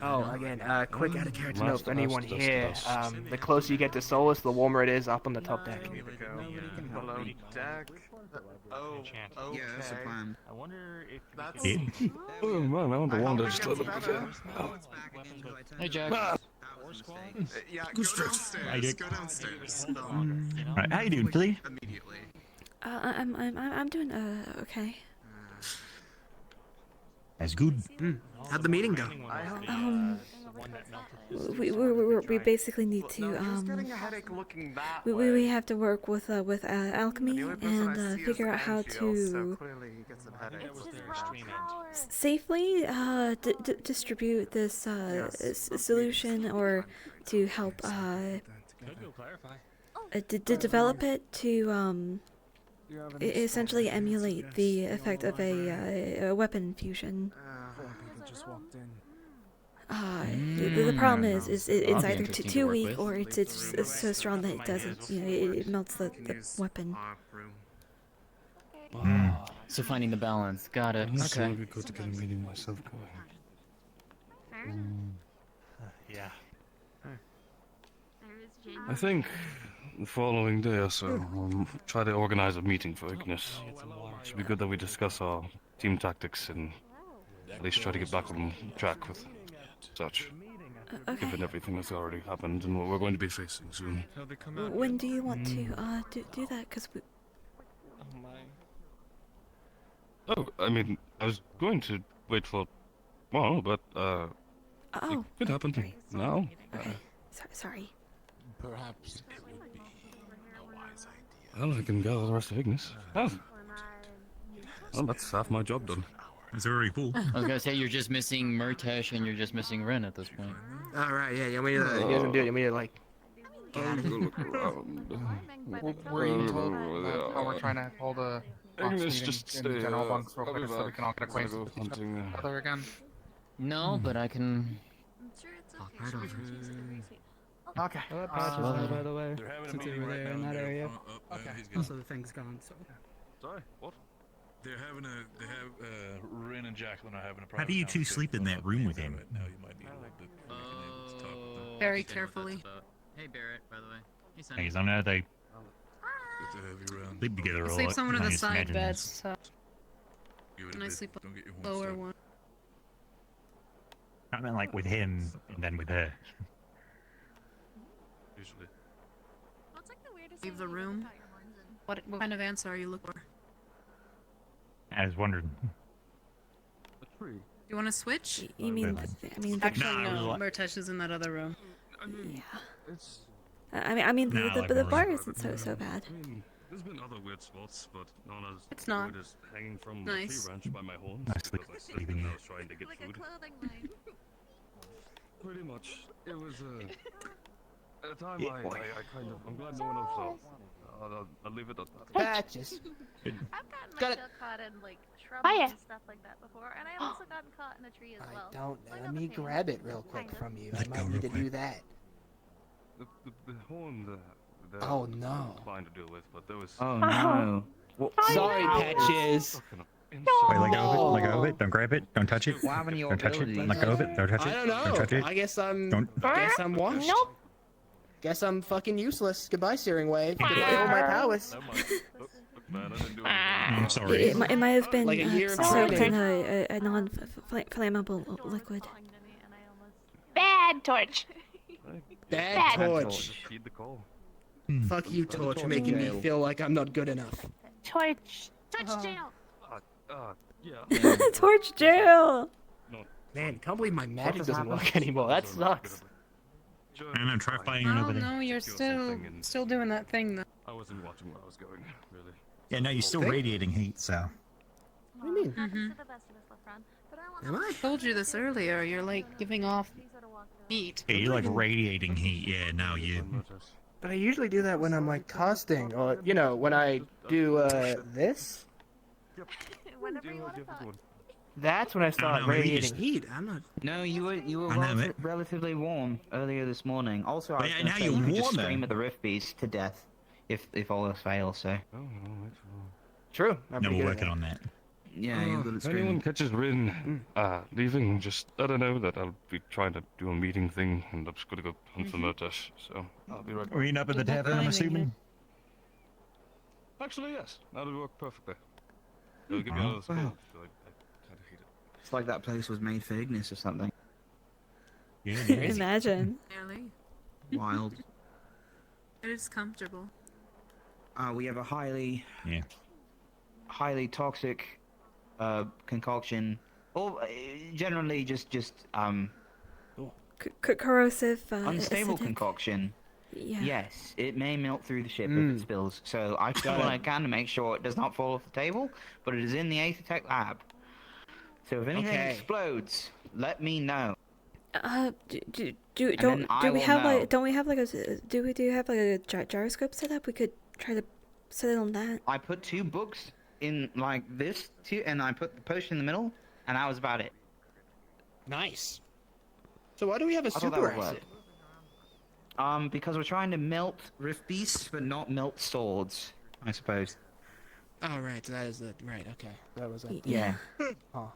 G: Oh, again, quick out of character note
B: Last
G: for anyone
B: dust,
G: here.
B: dust.
G: The closer you get to Solus, the warmer it is up on the top deck.
F: Below deck. Oh, okay.
O: Yeah, that's the plan.
R: I wonder if
F: That's.
B: Oh man, I want to wander just a little bit.
J: Hey, Jack.
F: Yeah, go downstairs. Go downstairs.
P: Right, how you doing, Philly?
F: Immediately.
C: I'm doing okay.
P: That's good.
E: How'd the meeting go?
C: We basically need to
F: Getting a headache looking that
C: we have to work with alchemy and figure out how to safely distribute this solution, or to help develop it to essentially emulate the effect of a weapon fusion. The problem is it's either too weak or it's so strong that it doesn't, it melts the weapon.
J: So finding the balance, got it.
B: It's
J: Okay.
B: really good to get a meeting myself going.
R: Yeah.
B: I think the following day or so, we'll try to organize a meeting for Ignis. It should be good that we discuss our team tactics and at least try to get back on track with such, given everything that's already happened and what we're going to be facing soon.
C: When do you want to do that? Because we...
B: Oh, I mean, I was going to wait for tomorrow, but it could happen now.
C: Okay. Sorry.
T: Perhaps it would be a wise idea.
B: Well, I can gather the rest of Ignis. Oh. Well, that's half my job done.
P: It's already full.
J: I was gonna say you're just missing Murtesh and you're just missing Ren at this point.
E: Alright, yeah, you want me to, he doesn't do it, you want me to, like, get out of here?
G: Were you told how we're trying to hold a box
B: Ignis,
G: meeting
B: just
G: in
B: stay,
G: general bunks real
B: I'll be
G: quick so we
B: back.
G: can all get acquainted
B: Gotta
G: with
B: go
G: each
B: hunting,
G: other again?
J: No, but I can.
O: Right over.
G: Okay.
T: They're having a meeting right now in that area.
G: Okay.
O: Also, the thing's gone, so.
B: Sorry, what?
N: They have Rin and Jacqueline are having a
P: How do you two sleep in that room with him?
N: right now. You might need a little bit to talk with them.
V: Very carefully.
J: Hey Barrett, by the way. Hey Sonny.
P: Hey, I know they
N: Good to have you around.
P: sleep together a
V: I
P: lot.
V: sleep on one of
P: I
V: the
P: just
V: side
P: imagine
V: beds,
P: this.
V: so...
N: Give it a
V: And I
N: bit.
V: sleep on
N: Don't get your
V: the
N: horns
V: lower
N: stuck.
V: one.
P: I meant like with him and then with her.
N: Usually.
V: Leave the room. What kind of answer are you looking for?
P: I was wondering.
V: You want to switch?
C: You mean?
V: Actually,
P: Nah,
V: no.
P: what-
V: Murtesh is in that other room.
C: Yeah. I mean,
P: Nah,
C: the
P: like
C: bar
P: really.
C: isn't so bad.
N: There's been other weird spots, but not as
V: It's not.
N: weird as hanging from
V: Nice.
N: the tree branch by my horns.
P: I sleep
N: because I slipped
P: sleeping
N: and I
P: there.
N: was trying to get food.
V: clothing line.
N: Pretty much. It was at a time
P: Yeah,
N: I
P: boy.
N: kind of. I'm glad no one else saw. I'll leave it at that.
E: Patches.
V: I've gotten
E: Got it.
V: myself caught in like shrubs Hiya. and stuff like that before, and I've also gotten caught in a tree as well.
G: Don't.
V: So I know
G: Let
V: the
G: me
V: pain.
G: grab it real quick
V: Kind of.
G: from you. I
P: Let
G: might
P: go
G: need
P: real
G: to
P: quick.
G: do that.
N: The horn, the
G: Oh, no.
N: fine to deal with, but there was.
G: Oh, no. Sorry, Patches.
P: Wait, let go of it. Let go of it. Don't grab it. Don't touch it.
O: What happened to your
P: Don't touch it.
O: abilities?
P: Let go of it. Don't touch it.
E: I don't
P: Don't touch
E: know.
P: it.
E: I guess I'm.
P: Don't-
E: Guess I'm washed.
V: Nope.
E: Guess I'm fucking useless. Goodbye, steering wave. Goodbye, all my powers.
N: Man, I didn't do anything.
P: I'm sorry.
C: It might have been
E: Like a year of
C: soaked in
E: training.
C: a non-flammable liquid.
V: And I almost... Bad torch.
E: Bad Torch.
B: Just heed the call.
E: Fuck you, Torch, for making me feel like I'm not good enough.
V: Torch. Torch jail.
B: Yeah.
C: Torch jail.
E: Man, can't believe my
M: What
E: magic
M: just
E: doesn't
M: happened?
E: work anymore. That sucks.
M: I don't know, try fighting
I: I
M: over
I: don't
M: there.
I: know, you're still doing that thing though.
B: I wasn't watching where I was going, really.
M: Yeah, no, you're still radiating heat, so.
E: What do you mean?
I: Am I? Told you this earlier. You're like giving off heat.
M: Yeah, you're like radiating heat. Yeah, no, you.
E: But I usually do that when I'm like casting, or you know, when I do this.
V: Whenever you want to talk.
E: That's when I start
M: no, maybe you
E: radiating
M: just-
E: heat. I'm not.
O: No, you were
M: I know, mate.
O: relatively warm earlier this morning. Also, I was
M: Yeah,
O: gonna
M: now
O: say
M: you're
O: you could just
M: warmer.
O: scream at the rift beast to death if all else fails. So
B: Oh, no, it's fine.
E: True. I'm
M: No,
E: pretty
M: we're
E: good at
M: working on that.
O: yeah, you're good at
B: If anyone
O: screaming.
B: catches Rin leaving, just let her know that I'll be trying to do a meeting thing, and I'm just gonna go hunt for Murtash, so I'll be right back.
M: Are you up at the tavern, I'm assuming?
B: Actually, yes. That'll work perfectly. It'll get me out of the
O: Wow.
B: spot. I kind of hate it.
O: It's like that place was made for Ignis or something.
M: Yeah,
C: Imagine.
I: Really?
O: Wild.
I: It is comfortable.
O: We have a highly
M: Yeah.
O: toxic concoction, or generally just
C: Corrosive.
O: unstable
C: acidic.
O: concoction.
C: Yeah.
O: Yes, it may melt through the ship if it spills. So I do what I can to make sure it does not fall off the table, but it is in the Aethertech lab. So if anything
E: Okay.
O: explodes, let me know.
C: Do
O: then I
C: we
O: will
C: have
O: know.
C: like do we have like a gyroscope set up? We could try to set it on that.
O: I put 2 books in like this, and I put the potion in the middle, and that was about it.
E: Nice. So why do we have a
O: I thought that
E: super
O: would work.
E: acid?
O: Because we're trying to melt rift beasts, but not melt swords, I suppose.
E: Oh right, so that is the right. Okay, that was it.
O: Yeah.
E: Oh.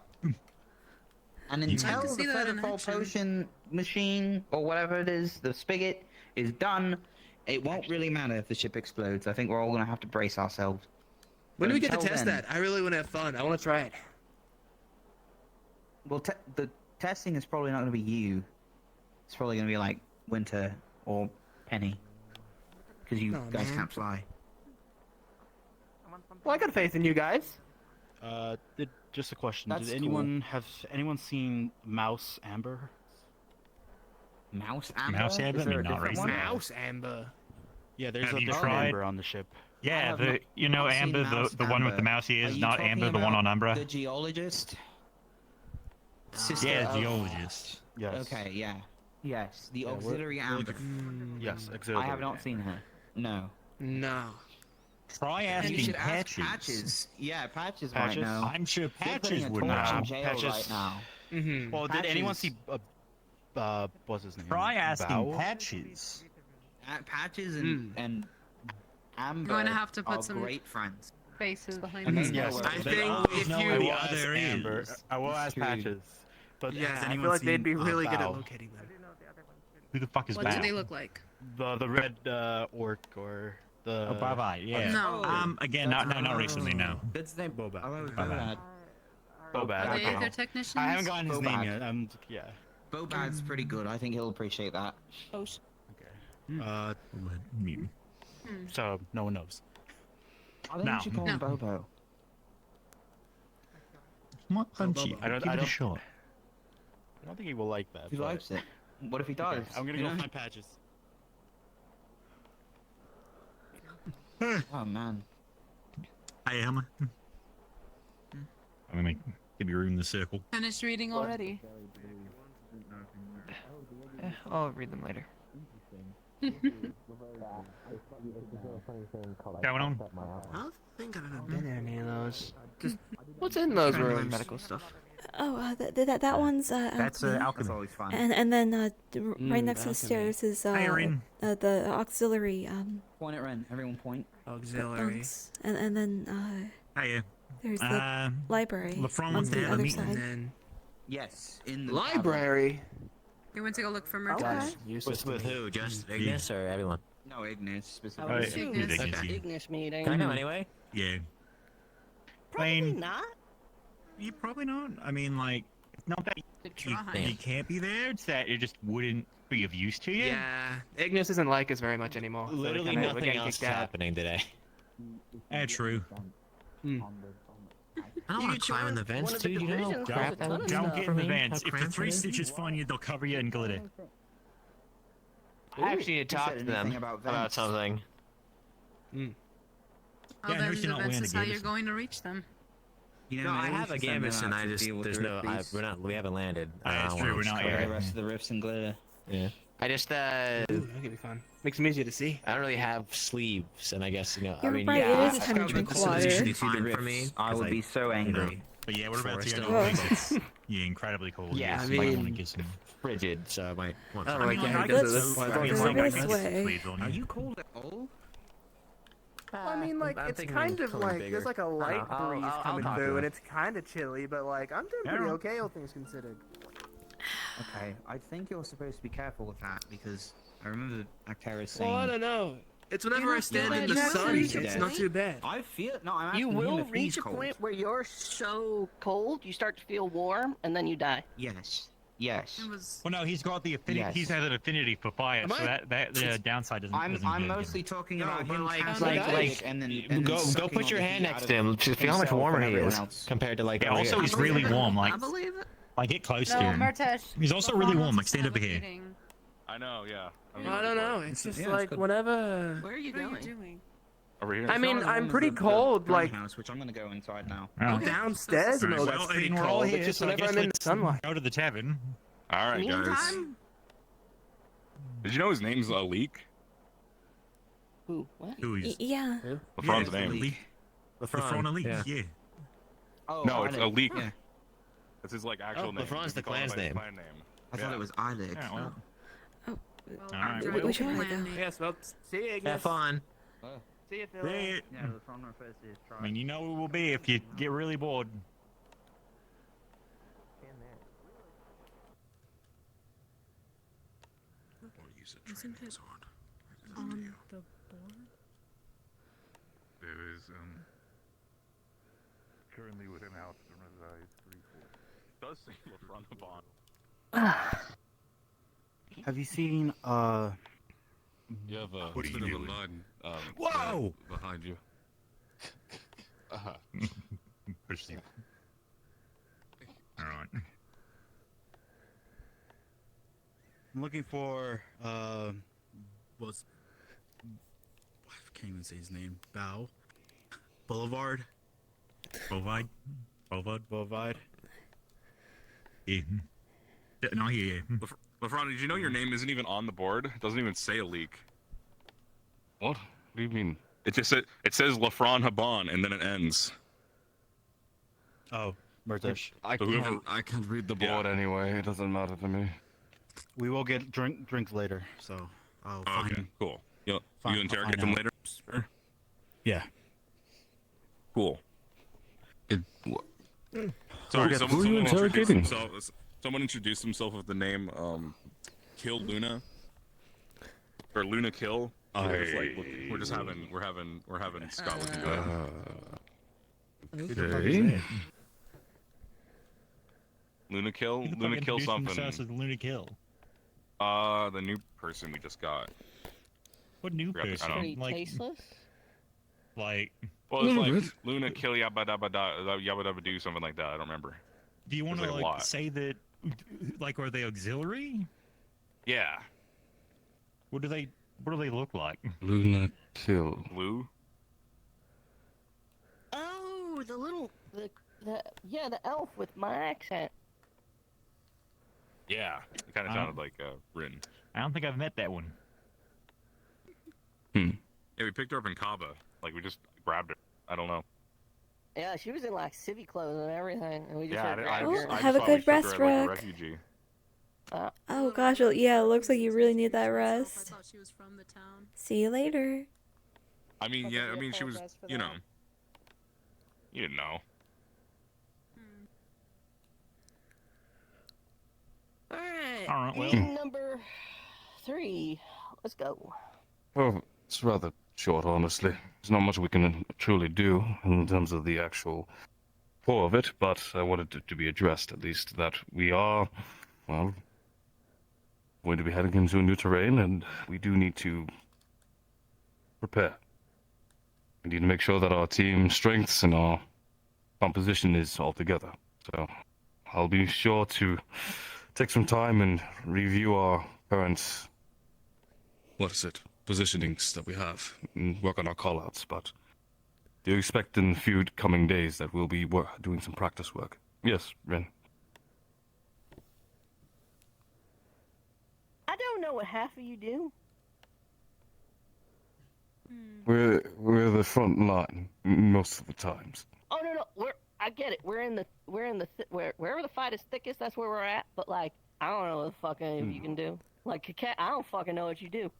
O: And
E: I
O: until
E: can
O: the
E: see that in
O: Featherfall
E: action.
O: potion machine, or whatever it is, the spigot, is done, it won't really matter if the ship explodes. I think we're all going to have to brace ourselves.
E: When
O: But
E: do we get to
O: until
E: test
O: then-
E: that? I really want to have fun. I want to try it.
O: Well, the testing is probably not going to be you. It's probably going to be like Winter or Penny. Because you
E: Oh,
O: guys
E: man.
O: can't fly.
E: Well, I got faith in you guys.
K: Just a question.
O: That's
K: Did anyone seen Mouse Amber?
O: Mouse Amber?
M: Mouse Amber?
O: Is there a
M: Not
O: different
M: recently.
O: one?
E: Mouse Amber.
K: Yeah, there's
M: Have
K: a
M: you
K: different
M: tried?
K: Amber on the ship.
M: Yeah,
O: have
M: the
O: not-
M: you know
O: not seen
M: Amber,
O: Mouse
M: the one with the
O: Amber.
M: mouse
O: Are
M: ears,
O: you
M: not
O: talking
M: Amber, the one
O: about
M: on Umbra.
O: The geologist? Sister
M: Yeah,
O: of-
M: geologist.
K: Yes.
O: Okay, yeah. Yes, the
K: Yeah, we're-
O: auxiliary
K: we're
O: Amber.
K: Yes,
O: I
K: auxiliary.
O: have not seen her. No.
E: No.
M: Try
O: You
M: asking
O: should ask
M: Patches.
O: Patches. Yeah, Patches
K: Patches?
O: might know.
M: I'm sure
O: They're putting
M: Patches
O: a
M: would
O: torch
M: know.
O: in jail
K: Patches-
O: right now.
E: Mm-hmm.
K: Well, did anyone
O: Patches.
K: see what's his name?
M: Try asking
K: Bao?
M: Patches.
O: Patches and Amber
I: Going to have to put
O: are
I: some
O: great friends.
I: faces behind
O: And
I: this.
O: they know
K: Yes,
O: where
E: I
O: it
E: think
O: is.
E: if
M: know
E: you-
M: where the
K: will ask
M: other
K: Amber.
M: is.
K: I will ask
O: Screwed.
K: Patches. But
E: Yeah,
K: has
E: I
K: anyone
E: feel like they'd be
K: seen,
E: really good at
K: Bao?
E: locating them.
M: Who the fuck is
I: What do they
M: Bao?
I: look like?
K: The red orc or the.
M: Oh, bye-bye, yeah.
I: No.
M: Again, not recently, no.
O: That's the name.
K: Boba.
M: Bye-bye.
K: Bobad.
I: Are they
K: Okay.
I: their technicians?
K: I haven't gotten his name
O: Bobad.
K: yet. Yeah.
O: Bobad's pretty good. I think he'll appreciate that.
I: Post.
M: Mutant.
K: So no one knows.
O: I think
M: No.
O: you should call him Bobo.
M: Might punch you.
K: I don't-
M: Give
K: I
M: it a
K: don't-
M: shot.
K: I don't think he will like that.
O: He
K: but-
O: likes it. What if he does?
K: Okay, I'm gonna
O: You
K: go
O: know?
K: find Patches.
O: Oh man.
M: Hey, Emma. I'm gonna give you room in the circle.
I: Finished reading already.
S: I'll read them later.
M: Going on?
E: I don't think I've ever been in any of those. Just
S: What's in those
E: Trying to
S: rooms?
E: learn
S: Medical stuff.
C: Oh, that one's
M: That's
C: alchemy.
M: alchemy.
O: always fun.
C: And then right next to the
E: alchemy.
C: stairs is
M: Hey, Rin.
C: the auxiliary
O: Point at Ren. Everyone point.
E: auxiliary.
C: bunks, and then
M: Hey,
C: there's the library
M: LaFron
C: on
M: was
C: the
M: there,
C: other
M: meeting.
E: And
C: side.
E: then
O: Yes, in the
E: library.
I: You went to go look for
C: Okay.
I: Murtash?
E: Useless
S: With
E: to me.
S: who? Just Ignis or everyone?
O: No, Ignis
L: I
O: specifically.
L: would
S: Right.
L: assume
I: Ignis.
L: it's
S: Okay.
L: Ignis meeting.
S: Can I know anyway?
M: Yeah.
L: Probably
M: mean,
L: not.
M: you probably not. I mean, like, Not that you can't be there. It's that it just wouldn't be of use to you.
E: Yeah, Ignis isn't like us very much anymore. so
S: Literally
E: we're
S: nothing
E: getting
S: else is
E: kicked out.
S: happening today.
M: True.
K: I don't want to climb in the vents, dude. You know how crap that would be
M: Don't get
K: for
M: in the
K: me?
M: vents.
K: How
M: If the
K: cramped
M: three
K: it is?
M: stitches find you, they'll cover you in glitter.
K: I actually need to talk to them about something.
I: Oh,
M: Yeah, I
I: then
M: noticed
I: the
M: you're not wearing
I: vents is
M: the
I: how you're
M: Gambus.
I: going to reach them.
O: You
K: No, I
O: maybe
K: have
O: we
K: a
O: should send them
K: Gambus,
O: out
K: and I
O: to
K: just
O: deal with
K: there's
O: the
K: no
O: roofies.
K: we haven't landed.
M: It's true, we're not
O: Cover
M: here.
O: the rest of the rifts in glitter.
K: Yeah. I just
E: Ooh, that could be fun. Makes them easier to see.
K: I don't really have sleeves, and I guess I
C: You're
K: mean
C: right,
K: yeah.
C: it is time to drink water.
O: Fine for me. I would be so angry.
M: But yeah, we're about to
K: Forest
M: go to
K: Hills.
M: a place that's incredibly cold.
K: Yeah,
M: Yes,
K: I
M: you might
K: mean,
M: want to get some.
K: frigid, so I might want
E: Oh
K: some.
E: my
M: I
E: god,
M: guess
E: this
M: so.
E: is
M: I
E: fucking
M: guess
C: Go
M: I
C: this
M: guess
C: way.
M: sleeves on
O: Are
M: you.
O: you cold at all?
E: I mean, like,
K: I'm
E: it's
K: thinking
E: kind of
K: something
E: like,
K: bigger.
E: there's like a light
K: I'll
E: breeze
K: talk
E: coming
K: to
E: through,
K: her.
E: and it's kind of chilly, but like, I'm doing pretty okay, all things considered.
O: Okay, I think you're supposed to be careful with that because I remember Actera saying.
E: Well, I don't know. It's whenever I stand in the
O: bad
E: sun,
O: today.
E: it's not too bad.
O: I feel no. I'm
L: You
O: asking him
L: will
O: if he's
L: reach a
O: cold.
L: point where you're so cold, you start to feel warm, and then you die.
O: Yes. Yes.
I: It was.
M: Well, no, he's got the affinity.
O: Yes.
M: He's had an affinity for fire,
E: Am
M: so
E: I?
M: that the downside doesn't.
O: I'm
M: do him.
O: mostly talking about
E: but
O: him
E: like-
O: casting
E: like-
O: magic and then
K: Go
O: sucking
K: put
O: all
K: your
O: the
K: hand
O: heat
K: next
O: out
K: to
O: of
K: him to feel how much
O: himself
K: warmer
O: and
K: he
O: everyone
K: is
O: else.
K: compared to like.
M: Yeah,
K: over
M: also
K: here.
M: he's really warm.
I: I
M: Like
I: believe it.
M: get close
I: No,
M: to him.
I: Murtash.
M: He's also
I: LeBron
M: really warm.
I: wants
M: Like
I: to
M: stand
I: have
M: over
I: a
M: here.
I: meeting.
F: I know, yeah.
E: I don't know. It's just
O: yeah, it's
E: like
O: good.
E: whenever.
L: Where are you
I: What are you
L: going?
I: doing?
F: Over here.
E: I mean,
O: It's not as
E: I'm
O: warm as
E: pretty
O: the
E: cold. Like
O: greenhouse, which I'm gonna go inside now.
M: Oh.
E: downstairs and all
M: Well,
E: that's
M: I
E: pretty
M: mean, we're all
E: cold.
M: here,
E: It's just
M: so I
E: whenever
M: guess
E: I'm in the
M: let's
E: sunlight.
M: go to the tavern.
F: All right, guys.
L: Meantime,
F: Did you know his name's Alik?
L: who? What?
M: Who is?
C: Yeah.
F: LeFron's name.
M: LeFron Ali.
K: yeah.
M: Yeah.
O: Oh,
F: No, it's
O: Alec.
F: Alik.
O: Yeah.
F: That's his like actual
K: Oh,
F: name.
K: LeFron's
F: He
K: the
F: calls him
K: clan's
F: by his
K: name.
F: clan name.
O: I thought it was Alec.
M: Yeah, well.
C: Oh,
M: Alright.
C: we should probably go.
E: Yes, well, see you, Ignis.
K: Have fun.
E: See you, Phil.
M: They-
O: Yeah, the front refers to his tribe.
M: I mean, you know it will be if you get really bored.
I: Isn't it on the board?
N: There is currently within house resides 3
F: Does say LeFron Habon.
K: Have you seen
T: You have a
M: What are you
T: bit of a
M: doing?
T: line
M: Whoa!
T: behind you.
M: Proceed. All right.
K: I'm looking for was I can't even say his name. Bow Boulevard.
M: Bovide. Bovide.
K: Boulevard.
M: Yeah. No, yeah.
F: LeFron, did you know your name isn't even on the board? It doesn't even say Alik.
T: What? What do you mean?
F: It just it says LeFron Habon and then it ends.
K: Oh, Murtash.
T: I
F: So whoever-
T: can't read the board anyway. It doesn't matter to me.
K: We will get drinks later, so I'll
F: Oh,
K: find.
F: okay, cool. You
K: Fine, I'll
F: interrogate
K: find
F: them
K: out.
F: later? Sure.
K: Yeah.
F: Cool.
T: Sorry,
F: Who are you
T: someone introduced
F: interrogating? Someone introduced himself with the name Kill Luna or Luna Kill. So it's like, we're having Scott look into it.
M: Okay.
F: Luna Kill,
M: Who the fuck
F: Luna Kill
M: introduced
F: something.
M: themselves as Luna Kill?
F: The new person we just got.
M: What new
F: Forgot the-
M: person?
F: I don't
L: Pretty
F: know.
M: Like,
L: tasteless.
M: like,
F: Well, it's like Luna Kill Yabba Dabba Yabba Dabba Do something like that. I don't remember.
M: do you want to
F: There's, like, a
M: like
F: lot.
M: say that? Like, are they auxiliary?
F: Yeah.
M: What do they look like?
T: Luna Kill.
F: Lou.
L: Oh, the elf with my accent.
F: Yeah. It kind of sounded like Rin.
M: I don't think I've met that one.
F: Yeah, we picked her up in Kaba. Like we just grabbed her. I don't know.
L: Yeah, she was in like civvy clothes and everything, and we just
F: Yeah,
L: had
F: I
L: grabbed
C: Oh,
L: her.
F: just
C: have a
F: thought we
C: good
F: took her
C: rest,
F: as, like, a
C: Rick.
F: refugee.
C: Oh gosh, well, yeah, it looks like you really need that
I: I
C: rest.
I: thought she was from the town.
C: See you later.
F: I mean, yeah. I mean, she was.
L: apologize for
F: You know.
L: that.
F: You didn't know.
L: All right.
M: All right, well.
L: Meeting number 3. Let's go.
T: Well, it's rather short, honestly. There's not much we can truly do in terms of the actual
B: core of it, but I wanted it to be addressed at least that we are, well, going to be heading into a new terrain, and we do need to prepare. We need to make sure that our team strengths and our composition is all together. So I'll be sure to take some time and review our current, positionings that we have, and work on our callouts, but do expect in a few coming days that we'll be doing some practice work. Yes, Ren.
L: I don't know what half of you do.
B: We're the front line most of the times.
L: Oh no, I get it. Wherever the fight is thickest, that's where we're at. But like, I don't know what the fuck any of you can do. Like, I don't fucking know what you do.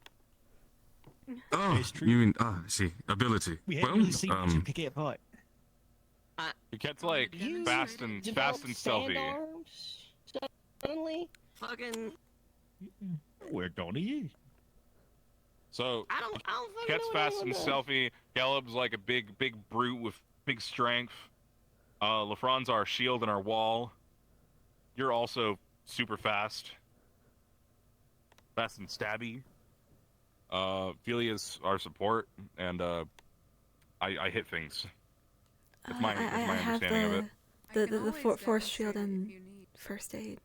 B: Oh, you mean, I see, ability.
M: We haven't really seen much of Kaket fight.
T: Kaket's like fast and stealthy.
L: Suddenly, fucking.
M: Where Donnie is.
T: So,
L: I don't fucking
T: Kaket's
L: know
T: fast
L: what
T: and
L: I'm doing.
T: stealthy. Caleb's like a big brute with big strength. LaFron's our shield and our wall. You're also super fast. Fast and stabby. Philia's our support, and I hit things. It's my understanding of it.
C: The force shield and first aid.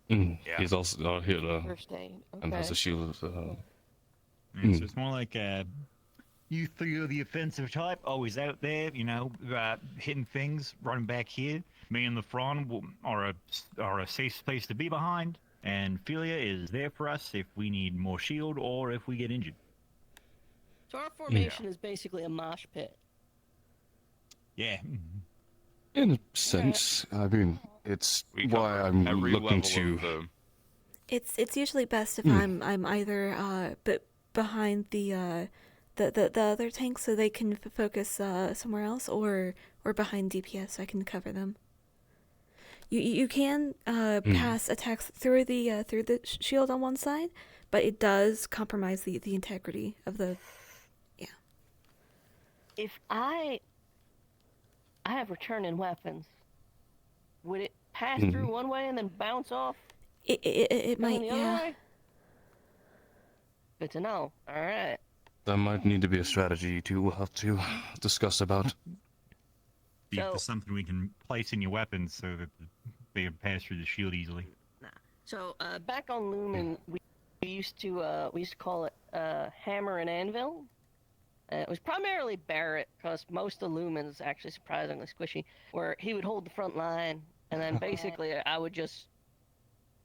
B: Yeah. He's also our healer.
L: First aid.
B: And has
L: Okay.
B: a shield.
M: So it's more like you three are the offensive type, always out there, you know, hitting things, running back here. Me and LaFron are a safe place to be behind, and Philia is there for us if we need more shield or if we get injured.
L: So our formation is basically a mosh pit.
M: Yeah.
B: In a sense, I mean, it's why I'm looking to.
C: It's usually best if I'm either but behind the other tank so they can focus somewhere else, or behind DPS so I can cover them. You can pass attacks through the shield on one side, but it does compromise the integrity of the. Yeah.
L: If I have returning weapons, would it pass through one way and then bounce off?
C: It might,
L: the other
C: yeah.
L: way? Good to know. All right.
B: That might need to be a strategy too. We'll have to discuss about.
M: Be for something we can place in your weapons so that they can pass through the shield easily.
L: So back on Lumen, we used to call it hammer and anvil. It was primarily Barrett, because most of Lumen's actually surprisingly squishy, where he would hold the front line, and then basically I would just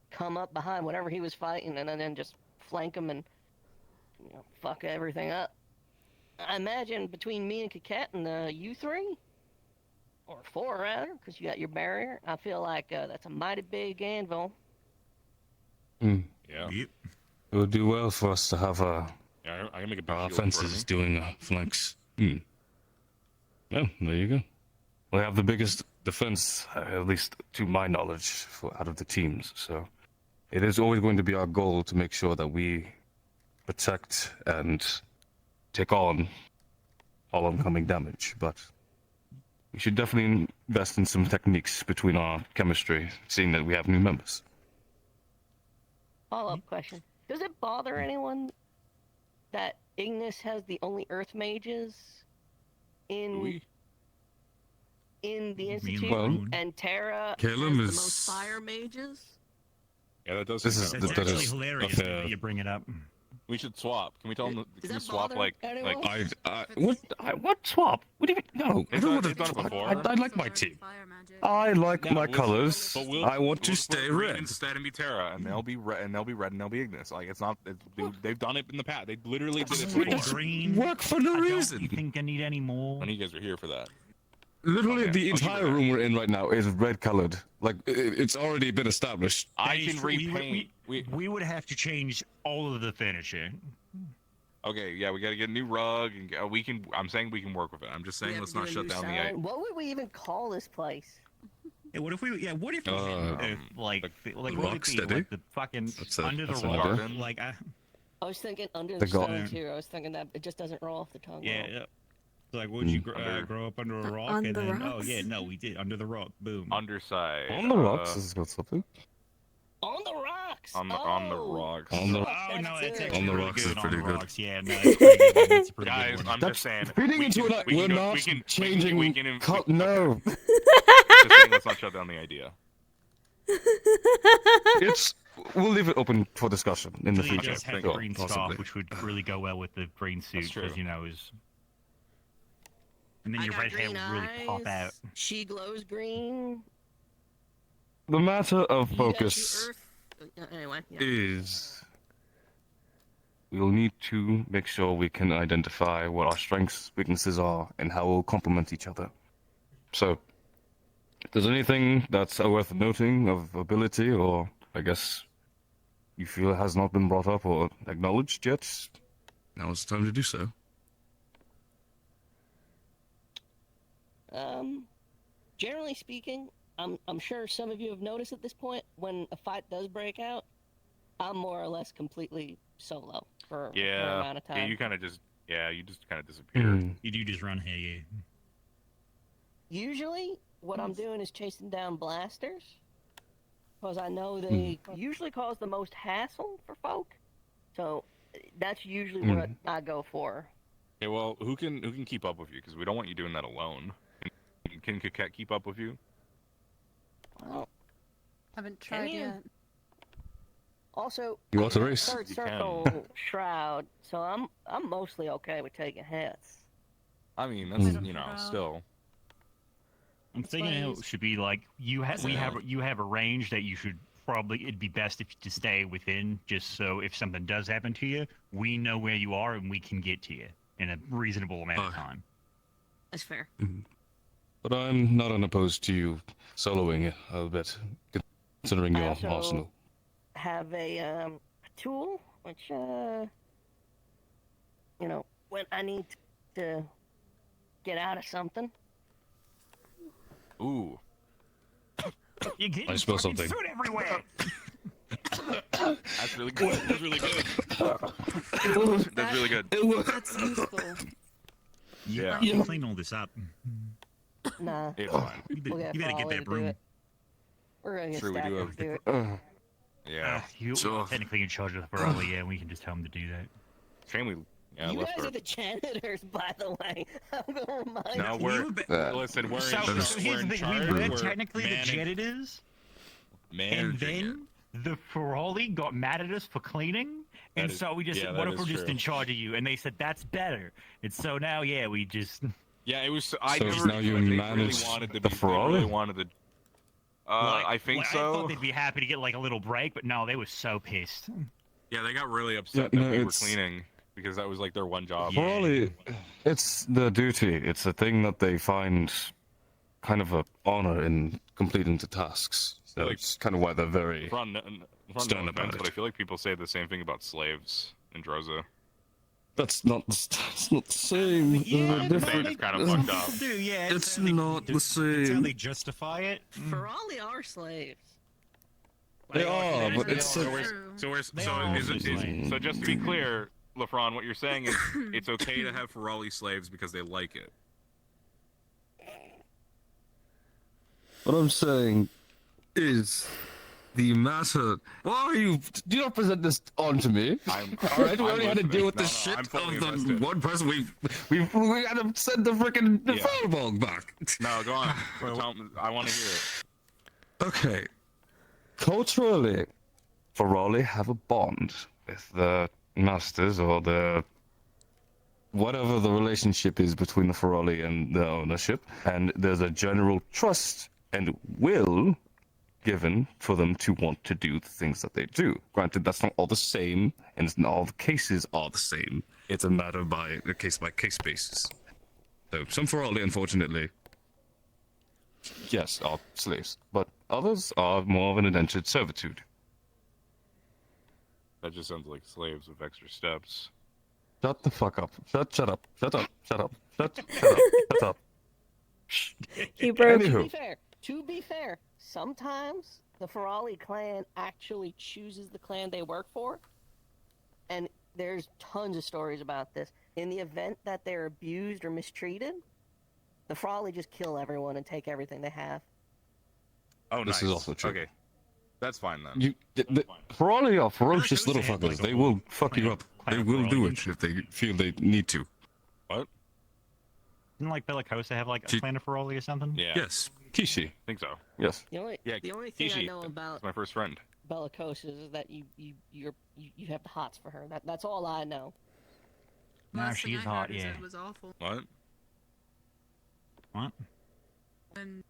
L: come up behind whatever he was fighting, and then just flank him and fuck everything up. I imagine between me and Kaket and you three, or four rather, because you got your barrier, I feel like that's a mighty big anvil.
B: Yeah.
T: Yep.
B: It would do well for us to have
T: Yeah, I can make a big
B: our
T: shield in front of
B: offenses
T: me.
B: doing flanks. Well, there you go. We have the biggest defense, at least to my knowledge, out of the teams. So it is always going to be our goal to make sure that we protect and take on all oncoming damage. But we should definitely invest in some techniques between our chemistry, seeing that we have new members.
L: Follow-up question. Does it bother anyone that Ignis has the only Earth mages in the Institute,
B: Well,
L: and Terra
B: Caleb
L: has
B: is-
L: the most fire mages?
T: Yeah, that does.
B: This is
M: That's
B: that
M: actually
B: is
M: hilarious
B: a fair-
M: that you bring it up.
T: We should swap. Can we tell them? Can we
L: that
T: swap
L: bother
T: like
L: anyone?
B: What swap? What do you mean? No, I don't want
T: They've done it
B: to.
T: before.
B: I like my team. I like my colors.
T: But
B: I want to
T: we'll
B: stay
T: put green
B: red.
T: instead and be Terra, and they'll be red, and they'll be red, and they'll be Ignis. Like it's not. They've done it in the past. They literally did it before.
M: Green.
B: Work for no
M: I don't
B: reason.
M: think I need any more.
T: When you guys were here for that.
B: Literally,
T: Okay,
B: the
T: I'll give
B: entire
T: it that.
B: room we're in right now is red colored. Like it's already been established.
T: I
M: That is
T: can
M: true.
T: repaint.
M: We would have to change all of the furniture.
T: Okay, yeah, we gotta get a new rug, and we can. I'm saying we can work with it. I'm just saying let's not shut down the.
L: What would we even call this place?
M: Yeah, what if we? Yeah, what if? Like what would it be?
B: Rocksteady?
M: Like the fucking under the
B: that's an
M: rock?
B: idea.
M: Like
L: I was thinking under
B: The
L: the
B: garden.
L: stone too. I was thinking that it just doesn't roll off the tongue.
M: yeah,
L: well.
M: yeah. Like, would you grow up under a rock?
C: On
M: and
C: the
M: then,
C: rocks?
M: oh yeah, no, we did under the rock. Boom.
T: Underside.
B: On the rocks has got something.
L: On the rocks.
T: On the rocks.
B: On the
M: Oh no, that's
L: good.
M: actually
B: On the
M: really
B: rocks
M: good.
B: is pretty
M: on the
B: good.
M: rocks, yeah, no, it's pretty good. That's a pretty
T: Guys,
M: good one.
T: I'm just saying.
B: Feeding
T: we
B: into
T: can-
B: it.
T: we
B: We're
T: can go-
B: not
T: we can-
B: changing.
T: we can-
B: No.
T: Just saying, let's not shut down the idea.
B: It's. We'll leave it open for discussion in the
M: He
B: future.
M: does have
B: Sure,
M: green
B: possibly.
M: scarf, which would really go well with the green suit,
T: true.
M: because you know is. And then
L: I
M: your
L: got
M: red hair
L: green
M: would really pop out.
L: eyes. She glows green.
B: The matter of
L: You got the
B: focus
L: earth. Anyway, yeah.
B: is we'll need to make sure we can identify what our strengths, weaknesses are, and how we'll complement each other. So, if there's anything that's worth noting of ability, or I guess you feel has not been brought up or acknowledged yet, now is the time to do so.
L: Generally speaking, I'm sure some of you have noticed at this point, when a fight does break out, I'm more or less completely solo for an amount of time.
T: Yeah, you kind of just kind of disappear.
M: You do just run here, yeah.
L: Usually, what I'm doing is chasing down blasters, because I know they usually cause the most hassle for folk. So that's usually what I go for.
T: Okay, well, who can keep up with you? Because we don't want you doing that alone. Can Coquette keep up with you?
L: Well,
I: Haven't tried
L: you?
I: yet.
L: Also,
B: You want
L: I'm
B: to
L: in
B: race?
L: third
T: You can.
L: circle shroud, so I'm mostly okay with taking hits.
T: I mean, that's still.
M: I'm thinking it should be like you have a range that you should probably it'd be best if you to stay within, just so if something does happen to you, we know where you are and we can get to you in a reasonable amount of time.
L: That's fair.
B: But I'm not unopposed to you soloing a bit, considering
L: I
B: your
L: also
B: arsenal.
L: have a tool, which when I need to get out of something.
T: Ooh.
M: You're getting
B: I smell
M: fucking
B: something.
M: food everywhere.
T: That's really good. That's really good. That's really good.
I: That's useful.
T: Yeah.
M: You can clean all this up.
L: Nah.
T: It's fine.
M: You better get that broom.
L: We're gonna get
T: Sure, we do
L: stackers to do it.
T: Yeah.
M: You're technically in charge of the Ferrari, yeah, and we can just tell them to do that.
T: Shame we. Yeah,
L: You
T: let's
L: guys are the janitors, by the way. I'm gonna remind
T: No,
L: you.
T: listen, we're
M: So,
T: in,
M: so
T: we're
M: here's
T: in
M: the thing,
T: charge.
M: we were
T: We're
M: technically the janitors, and
T: managing
M: then the Ferrari got mad at us for cleaning,
T: That
M: and
T: is-
M: so we just
T: yeah,
M: said,
T: that
M: what if
T: is
M: we're just
T: true.
M: in charge of you? And they said, that's better. And so now, yeah, we just...
T: Yeah, it was. I
B: So
T: never.
B: now you
T: they
B: manage
T: really wanted to
B: the
T: be,
B: Ferrari?
T: They really wanted to. I think
M: I
T: so.
M: thought they'd be happy to get like a little break, but no, they were so pissed.
T: Yeah, they got really upset
B: Yeah,
T: that
B: no,
T: we were
B: it's-
T: cleaning because that was like their one job.
B: Probably, it's their duty. It's a thing that they find kind of a honor in completing the tasks. So
T: Like-
B: it's kind of why they're very
T: Front,
B: stern about
T: but I
B: it.
T: feel like people say the same thing about slaves in Droza.
B: That's not the same.
T: I'm just saying it's kind of fucked up.
M: Do, yeah,
B: It's not the
M: That's how
B: same.
M: they justify it.
L: Ferrari are slaves.
B: They are, but it's
T: So just to be clear, LaFron, what you're saying is it's okay to have Ferrari slaves because they like it.
B: What I'm saying is the matter. Why are you? Do not present this onto me. All right, we already had to deal with the shit of the one person. We had to send the freaking fireball back.
T: No, go on. I want to hear it.
B: Okay. Culturally, Ferrari have a bond with the masters or the whatever the relationship is between the Ferrari and the ownership, and there's a general trust and will given for them to want to do the things that they do. Granted, that's not all the same, and not all the cases are the same. It's a matter by a case-by-case basis. So some Ferrari, unfortunately, yes, are slaves, but others are more of an indentured servitude.
T: That just sounds like slaves with extra steps.
B: Shut the fuck up. Shut up. Shut up. Shut up. Shut up. Shut up.
C: He broke.
L: To be fair, sometimes the Ferrari clan actually chooses the clan they work for, and there's tons of stories about this. in the event that they're abused or mistreated, the Frawley just kill everyone and take everything they have.
T: Oh,
B: This
T: nice.
B: is also true.
T: Okay, that's fine then.
B: Ferrari are ferocious little
M: had,
B: fuckers.
M: like,
B: They
M: a
B: will
M: whole
B: fuck you
M: clan-
B: up.
M: clan
B: They
M: of
B: will do
M: Ferrari.
B: it if they feel they need to. What?
M: Didn't like Bellicosa have like a
B: She-
M: clan of Feroli or something?
T: Yeah.
B: Yes. Kishi.
T: I think so.
B: Yes.
L: The only
T: Yeah,
L: the only thing I
T: Kishi.
L: know about
T: That's my first friend.
L: Bellicosas is that you have the hots for her. That's all I know.
M: No,
I: Last thing
M: she's
I: I
M: hot,
I: heard is
M: yeah.
I: it was awful.
T: What?
M: What?
I: When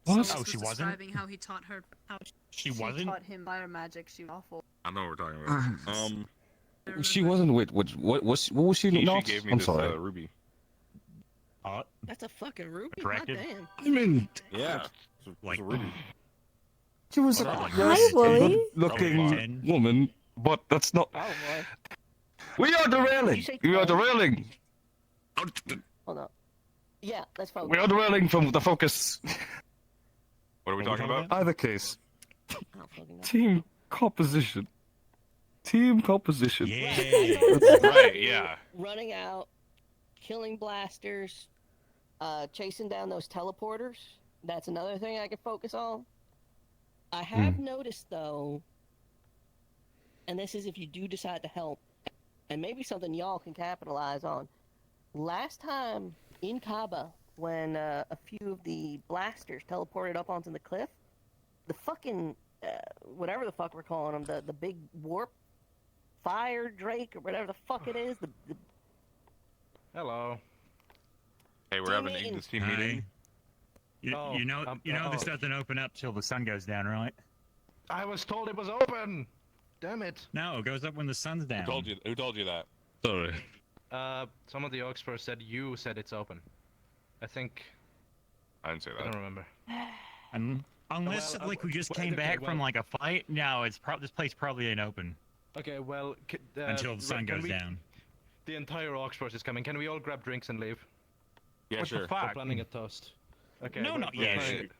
B: What?
I: Solus
M: Oh,
I: was
M: she wasn't?
I: describing how he taught her, how
M: She wasn't?
I: taught him fire magic. She was awful.
T: I know what we're talking about.
B: She wasn't. Wait. What was she
T: Kishi
B: not?
T: gave me
B: I'm
T: this
B: sorry.
T: Ruby.
L: That's a fucking ruby.
M: Attractive?
L: Goddamn.
B: I mean,
T: Yeah.
M: Like,
T: It's a Ruby.
B: she was
M: What
B: a
M: about, like,
B: yes,
C: Boy?
B: good-looking
M: 10?
B: woman, but that's not.
L: Oh boy.
B: We are derailing.
L: You say
B: We are
L: 12?
B: derailing.
L: Hold on. Yeah, let's focus.
B: We are derailing from the focus.
T: What are we talking about?
B: Either case,
L: I don't fucking know.
B: team composition. Team composition.
M: Yeah.
T: Right, yeah.
L: Running out, killing blasters, chasing down those teleporters. That's another thing I can focus on. I have noticed though, and this is if you do decide to help, and maybe something y'all can capitalize on. Last time in Kaba, when a few of the blasters teleported up onto the cliff, the fucking whatever the fuck we're calling them, the big warp fire drake or whatever the fuck it is, the
A: Hello.
T: Hey, we're having an Ignis team
M: Hi.
T: meeting.
M: You know this doesn't open up till the sun goes down, right?
A: I was told it was open. Damn it.
M: No, it goes up when the sun's down.
T: Who told you that?
B: Sorry.
A: Some of the Oxford said you said it's open. I think.
T: I didn't say
A: I don't
T: that.
A: remember.
M: And unless
A: Well,
M: like we just
A: well,
M: came
A: okay,
M: back from
A: well-
M: like a fight, no, this place probably ain't open
A: Okay, well.
M: until the sun goes down.
A: The entire Oxford is coming. Can we all grab drinks and leave?
T: Yeah,
M: What
T: sure.
M: the fuck?
A: We're planning a toast. Okay.
M: No,
A: we're-
M: not
A: we're
M: yet.
A: planning-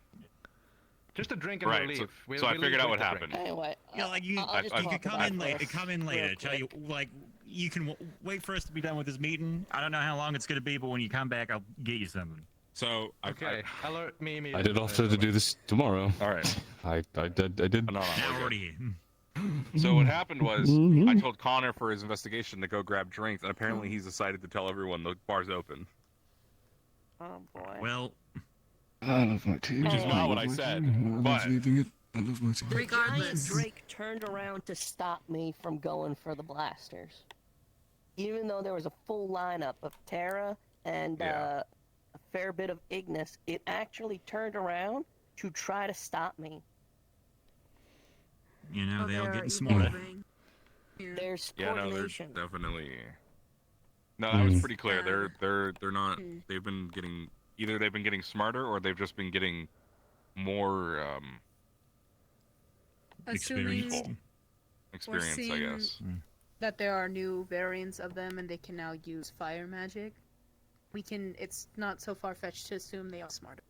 A: Just a drink and
T: Right,
A: we'll
T: so-
A: leave.
T: so I
A: we'll
T: figured
A: leave
T: out
A: with
T: what
A: the drink.
T: happened.
L: Anyway,
M: Yeah, like you
L: I'll just
M: you
L: talk
M: could come
L: about
M: in
L: it
M: late.
L: real
M: Come in later. Tell you
L: quick.
M: like you can wait for us to be done with this meeting. I don't know how long it's gonna be, but when you come back, I'll get you something.
T: So,
A: Okay. Alert me immediately.
B: I did offer to do this tomorrow.
T: All right.
B: I did.
T: No,
M: Now
T: we're
M: we're
T: good.
M: already here.
T: So what happened was I told Connor for his investigation to go grab drinks, and apparently he's decided to tell everyone the bar's open.
L: Oh boy.
M: Well,
B: I love my team.
T: Which is not what I said, but
B: leaving it. I love my team.
L: Giant
I: Regardless.
L: Drake turned around to stop me from going for the blasters. Even though there was a full lineup of Terra and
T: Yeah.
L: a fair bit of Ignis, it actually turned around to try to stop me.
M: you know,
I: Oh,
M: they're all
I: they're
M: getting smarter.
I: evolving. Yeah.
L: There's
T: yeah, no, they're
L: coordination.
T: definitely. No, that was pretty clear. They're not. They've been getting either they've been getting smarter or they've just been getting more
I: Assuming
T: experience, I
I: seeing-
T: guess.
I: that there are new variants of them and they can now use fire magic, it's not so far-fetched to assume they are smarter.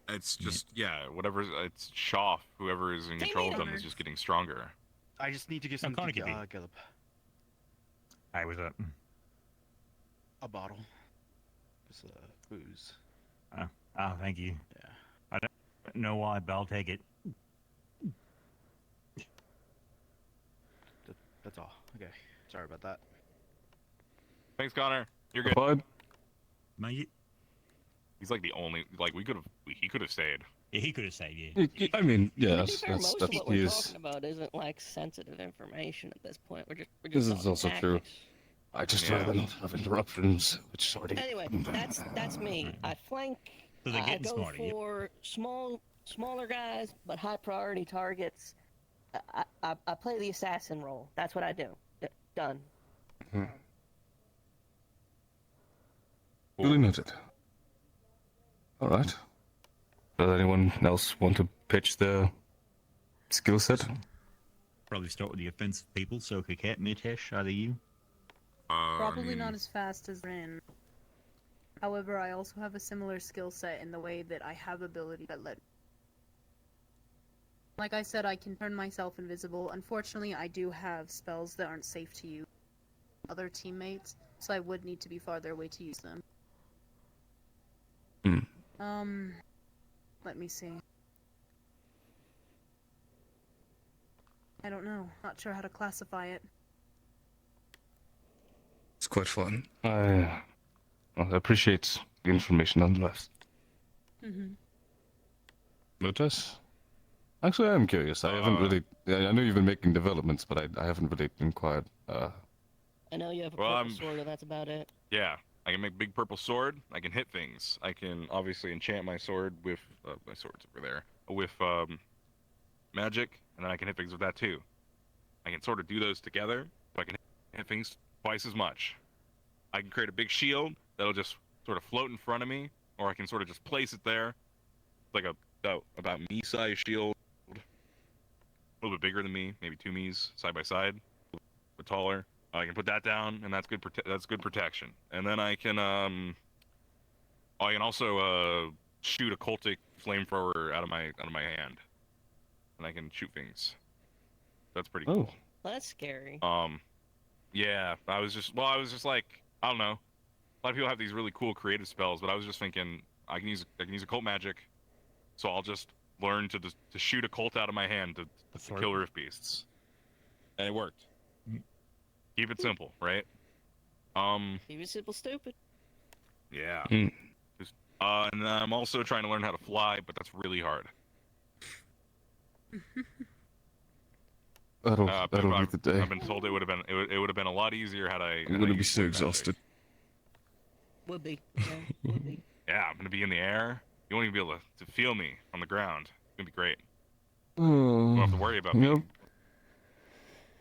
T: It's just whatever. It's Shoff, whoever is in control of them, is just getting stronger.
K: I just need to get some
M: Connor could be.
K: Gillip.
M: I was up.
K: A bottle. It's booze.
M: Oh, thank you.
K: Yeah.
M: I don't know why, but I'll take it.
K: That's all. Okay. Sorry about that.
T: Thanks, Connor. You're good.
B: Bud.
M: Mate.
T: He's like the only he could have stayed.
M: Yeah, he could have stayed. Yeah.
B: I mean,
L: To be
B: yes,
L: fair, most of
B: that's
L: what
B: he
L: we're
B: is.
L: talking about isn't like sensitive information at this point. We're just
B: This is
L: talking
B: also true.
L: tactics.
B: I just
T: Yeah.
B: rather not have interruptions, which sort of.
L: Anyway, that's me. I flank.
M: So they're
L: I
M: getting
L: go
M: smarter, yeah.
L: for smaller guys, but high priority targets. I play the assassin role. That's what I do. Done.
B: Duly noted. All right. Does anyone else want to pitch their skill set?
M: Probably start with the offensive people, so Kakat, Mitesh, either you.
I: Probably not as fast as Rin. However, I also have a similar skill set in the way that I have ability that let. Like I said, I can turn myself invisible. Unfortunately, I do have spells that aren't safe to use. Other teammates, so I would need to be farther away to use them. Let me see. I don't know. Not sure how to classify it.
B: It's quite fun. I appreciate the information nonetheless. Lotus? Actually, I'm curious. I haven't really... I know you've been making developments, but I haven't really inquired.
L: I know you have a purple sword, and that's about it.
T: Yeah, I can make a big purple sword. I can hit things. I can obviously enchant my sword with... my sword's over there. With magic, and then I can hit things with that too. I can sort of do those together, but I can hit things twice as much. I can create a big shield that'll just sort of float in front of me, or I can sort of just place it there. Like a about me-sized shield. A little bit bigger than me, maybe 2 me's side by side, but taller. I can put that down, and that's good. That's good protection. And then I can also shoot a cultic flamethrower out of my hand, and I can shoot things. That's pretty cool.
L: Well, that's scary.
T: Yeah, I was just like, I don't know. A lot of people have these really cool creative spells, but I was just thinking I can use occult magic, so I'll just learn to shoot a cult out of my hand to kill rift beasts, and it worked. Keep it simple, right?
L: Keep it simple, stupid.
T: Yeah. Just, and then I'm also trying to learn how to fly, but that's really hard.
B: That'll be the day.
T: I've been told it would have been a lot easier had I.
B: I'm gonna be so exhausted.
L: Would be. Yeah, would be.
T: Yeah, I'm gonna be in the air. You won't even be able to feel me on the ground. It's gonna be great. You don't have to worry about me.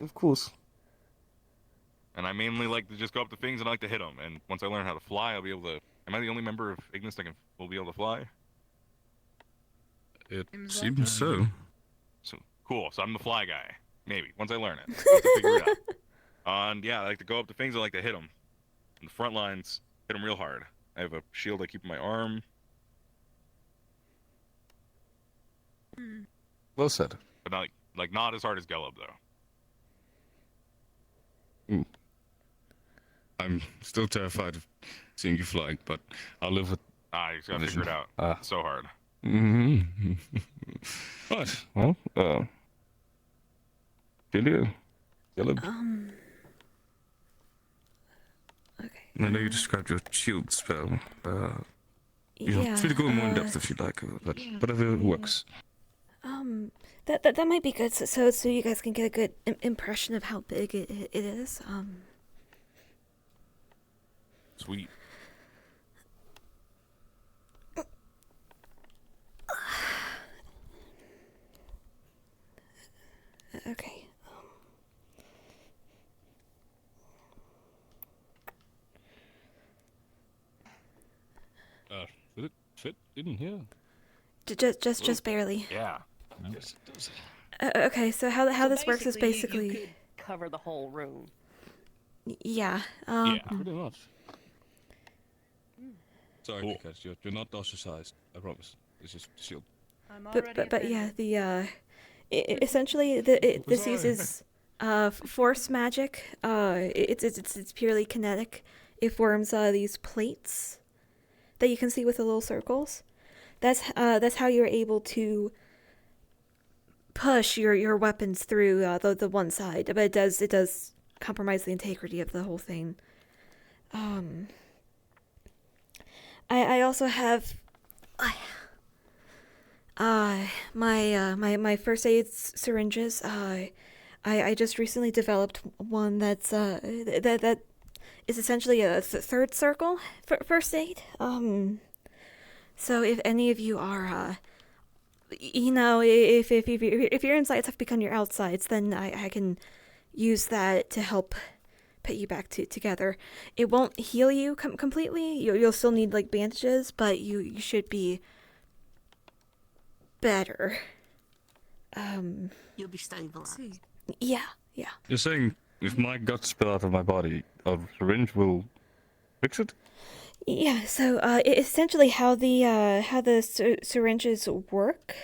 B: Of course.
T: And I mainly like to just go up to things and I like to hit them. And once I learn how to fly, I'll be able to. Am I the only member of Ignis that will be able to fly?
B: It seems so.
T: So cool. So I'm the fly guy. Maybe once I learn it, I'll have to figure it out. And yeah, I like to go up to things. I like to hit them. In the front lines, hit them real hard. I have a shield I keep in my arm.
B: Well said.
T: But not not as hard as Gelub though.
B: I'm still terrified of seeing you flying, but I'll live with.
T: You just gotta figure it out. It's so hard.
B: Right. Well, Delia, Gelub.
C: Okay.
B: I know you described your shield spell. You
C: Yeah.
B: know, free to go in more in depth if you'd like, but whatever works.
C: That might be good. So you guys can get a good impression of how big it is.
T: Sweet.
C: Okay.
B: Did it fit in here?
C: Just barely.
T: Yeah.
B: Yes, it does.
C: Okay, so how this works is basically.
L: You could cover the whole room.
C: Yeah.
B: Pretty much. Sorry, because you're not ostracized. I promise. It's just shield.
C: But yeah, essentially this uses force magic. It's purely kinetic. It forms these plates that you can see with the little circles. That's how you're able to push your weapons through the one side, but it does compromise the integrity of the whole thing. I also have my first aid syringes. I just recently developed one that's that is essentially a third circle for first aid. So if any of you are if your insides have become your outsides, then I can use that to help put you back together. It won't heal you completely. You'll still need like bandages, but you should be better.
L: You'll be stabilized.
C: Yeah.
B: You're saying if my guts spill out of my body, a syringe will fix it?
C: Yeah, so essentially how the syringes work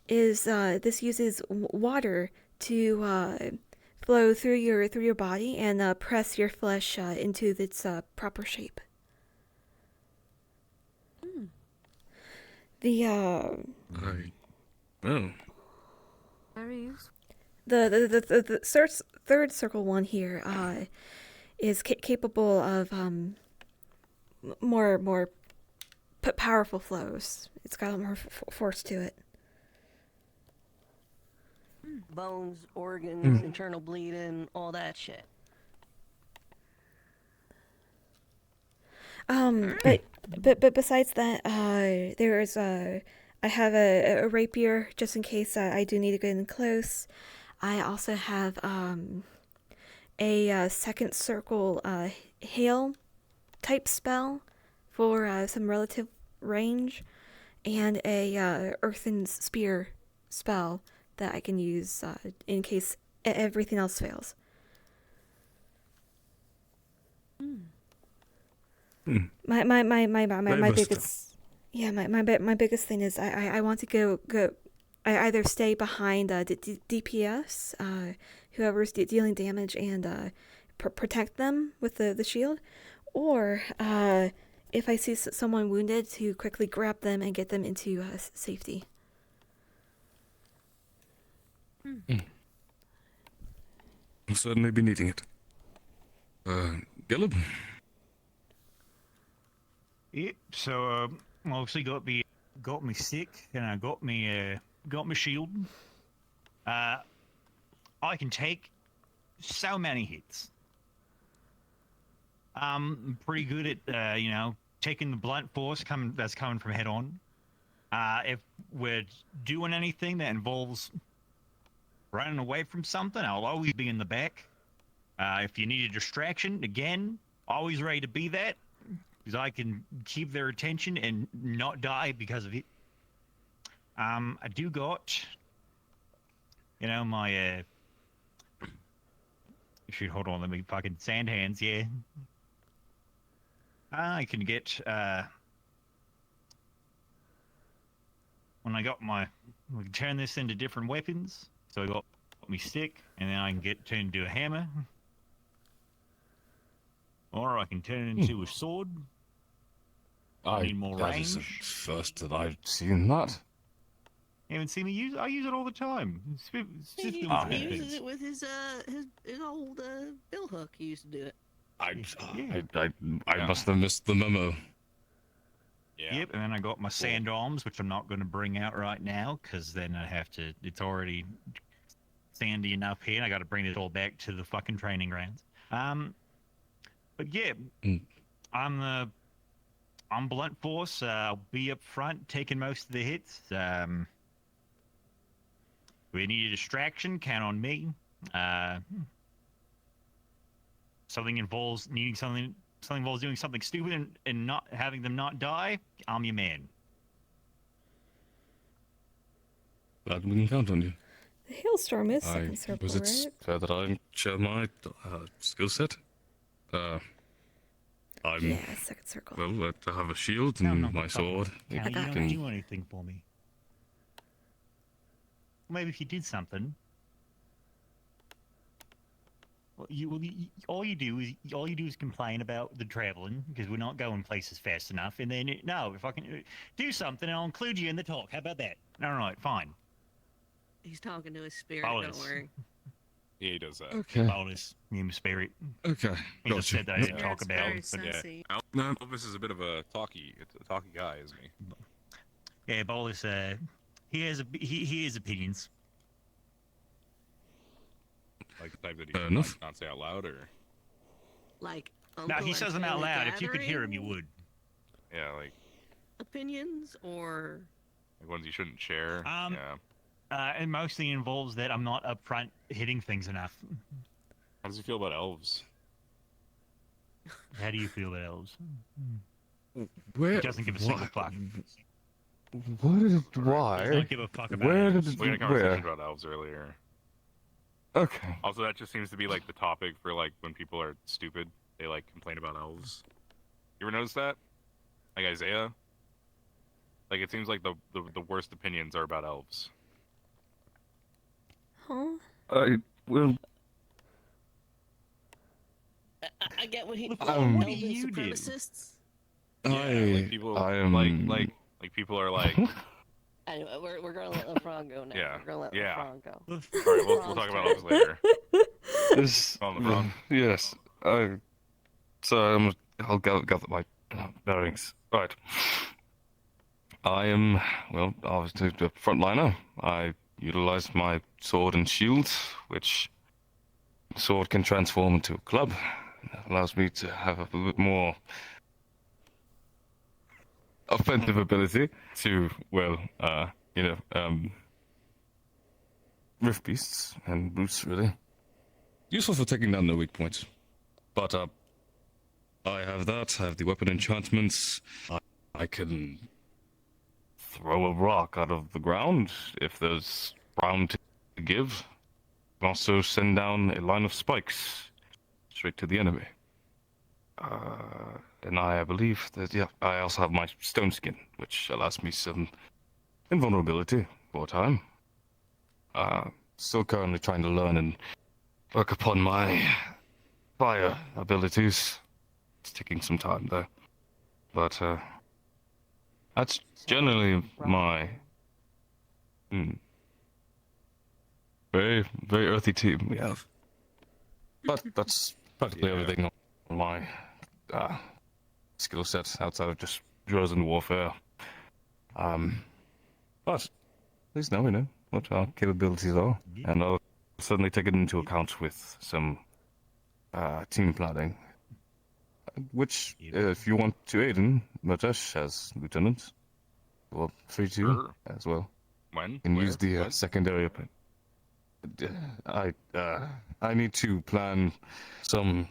C: is this uses water to flow through your body and press your flesh into its proper shape. The
B: Oh.
V: Very useful.
C: the third circle one here is capable of more powerful flows. It's got more force to it.
L: Bones, organs, internal bleeding, all that shit.
C: But besides that, there's I have a rapier just in case I do need to get in close. I also have a second circle hail type spell for some relative range, and a earthen spear spell that I can use in case everything else fails. My biggest my biggest thing is I want to go I either stay behind DPS, whoever's dealing damage, and protect them with the shield, or if I see someone wounded, to quickly grab them and get them into safety.
B: I'll certainly be needing it. Gillum?
M: Yep, so obviously got me stick, and I got me shield. I can take so many hits. I'm pretty good at taking the blunt force that's coming from head on. If we're doing anything that involves running away from something, I'll always be in the back. If you need a distraction, again, always ready to be that, because I can keep their attention and not die because of it. I do got, my, shoot, hold on, let me fucking sand hands, yeah. I can get, when I got we can turn this into different weapons. So I got me stick, and then I can turn into a hammer. Or I can turn it into a sword. I need more
B: that
M: range.
B: is the first that I've seen that.
M: You haven't seen me use it? I use it all the time. It's just
L: He uses it with his old bill hook. He used to do it.
B: I must have missed the memo.
M: Yep, and then I got my sand arms, which I'm not going to bring out right now, because then I have to. It's already sandy enough here, and I got to bring it all back to the fucking training grounds. But yeah, I'm blunt force. I'll be up front, taking most of the hits. We need a distraction. Count on me. Something involves needing something. Something involves doing something stupid and not having them not die. I'm your man.
B: Glad we can count on you.
C: The hailstorm is second circle,
B: Was it
C: right?
B: fair that I share my skill set?
C: Yeah, second circle.
B: Well, I have a shield and my sword.
M: You don't do anything for me. Maybe if you did something. All you do is complain about the traveling because we're not going places fast enough. And then if I can do something, I'll include you in the talk. How about that? All right, fine.
L: He's talking to his spirit.
M: Bonus.
L: Don't worry.
T: Yeah, he does that.
B: Okay.
M: Bonus, him spirit.
B: Okay.
M: He just said that I didn't talk about.
L: But yeah.
B: No,
T: Elvis is a bit of a talky guy, isn't he?
M: Yeah, Bolus. He has opinions.
T: Like the type that he can't say out loud, or
L: Like.
M: No, he says them out loud. If you could hear him, you would.
T: yeah, like
L: Opinions or.
T: ones you shouldn't share. Yeah.
M: And mostly involves that I'm not up front hitting things enough.
T: How does he feel about elves?
M: How do you feel about elves?
B: Where?
M: He doesn't give a single fuck.
B: Why?
M: He doesn't give a fuck about
B: Where
M: elves.
B: did
T: We had a conversation about elves earlier.
B: Okay.
T: Also, that just seems to be like the topic for like when people are stupid, they like complain about elves. You ever notice that? Like Isaiah? Like it seems like the worst opinions are about elves.
C: Huh?
B: I will
L: over here.
B: What
L: Elven
B: you do?
L: supremacists.
T: Like people,
B: I am
T: like people are like,
L: Anyway, we're gonna let LeFron go now.
T: yeah,
L: We're gonna let
T: yeah.
L: LeFron go.
T: All right, we'll talk about this later. On the front.
B: Yes. I'll gather my bearings. Right. I am, well, obviously the frontliner. I utilize my sword and shield, which sword can transform into a club. That allows me to have a bit more offensive ability to, well, rift beasts and brutes, really. Useful for taking down the weak points. But, I have that, I have the weapon enchantments. I can throw a rock out of the ground if there's ground to give. I can also send down a line of spikes straight to the enemy. And I believe that, yeah, I also have my stone skin, which allows me some invulnerability for a time. Still currently trying to learn and work upon my fire abilities. It's taking some time though. But, that's generally my very, very earthy team we have. But that's practically everything on my skill set outside of just Drozen warfare. But at least now we know what our capabilities are, and I'll certainly take it into account with some team planning. Which, if you want to aid in, Murtash as lieutenant, well, free to
T: Sure.
B: as well.
T: When?
B: You can
T: Where?
B: use the
T: What?
B: secondary. I need to plan some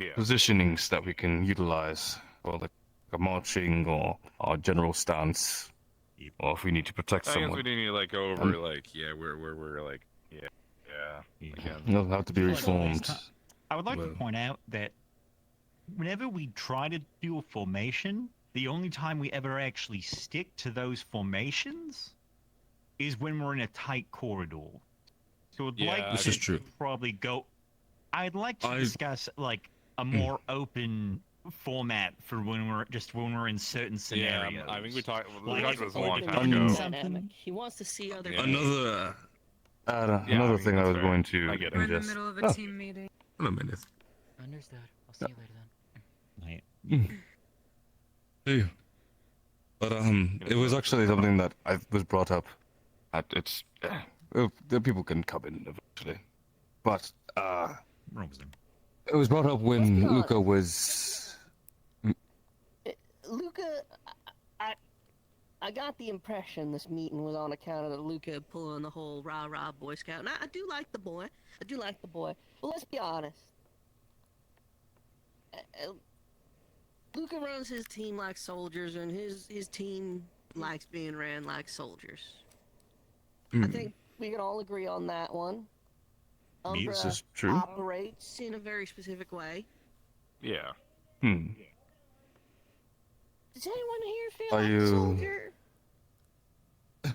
B: positionings that we can utilize, or like a marching or our general stance, or if we need to protect
T: I guess
B: someone.
T: we need to like go over like we're like again.
B: It'll have to be reformed.
M: I would like
B: Well.
M: to point out that whenever we try to do a formation, the only time we ever actually stick to those formations is when we're in a tight corridor. So I'd like
B: This
M: to
B: is true.
M: probably go. I'd like to discuss like a more open format for when we're in certain scenarios.
T: Yeah, I think we talked
M: Like,
T: about this a long
L: Open
T: time ago.
L: dynamic. He wants to see other.
B: Another
T: Yeah,
B: another
T: I mean,
B: thing I
T: that's
B: was
T: fair.
B: going to
T: I get it.
I: We're in the
B: ingest.
I: middle of a team meeting.
B: A minute.
J: Understood. I'll see you later then.
B: Hey. But it was actually something that I was brought up. It's the people can come in eventually, but it was brought up when Luca was.
L: Luca, I got the impression this meeting was on account of Luca pulling the whole rah-rah Boy Scout. And I do like the boy. But let's be honest. Luca runs his team like soldiers, and his team likes being ran like soldiers. I think we can all agree on that one. Umbra
B: This is true.
L: operates in a very specific way.
T: Yeah.
L: Does anyone here feel
B: Are
L: like
B: you-
L: a soldier?
M: I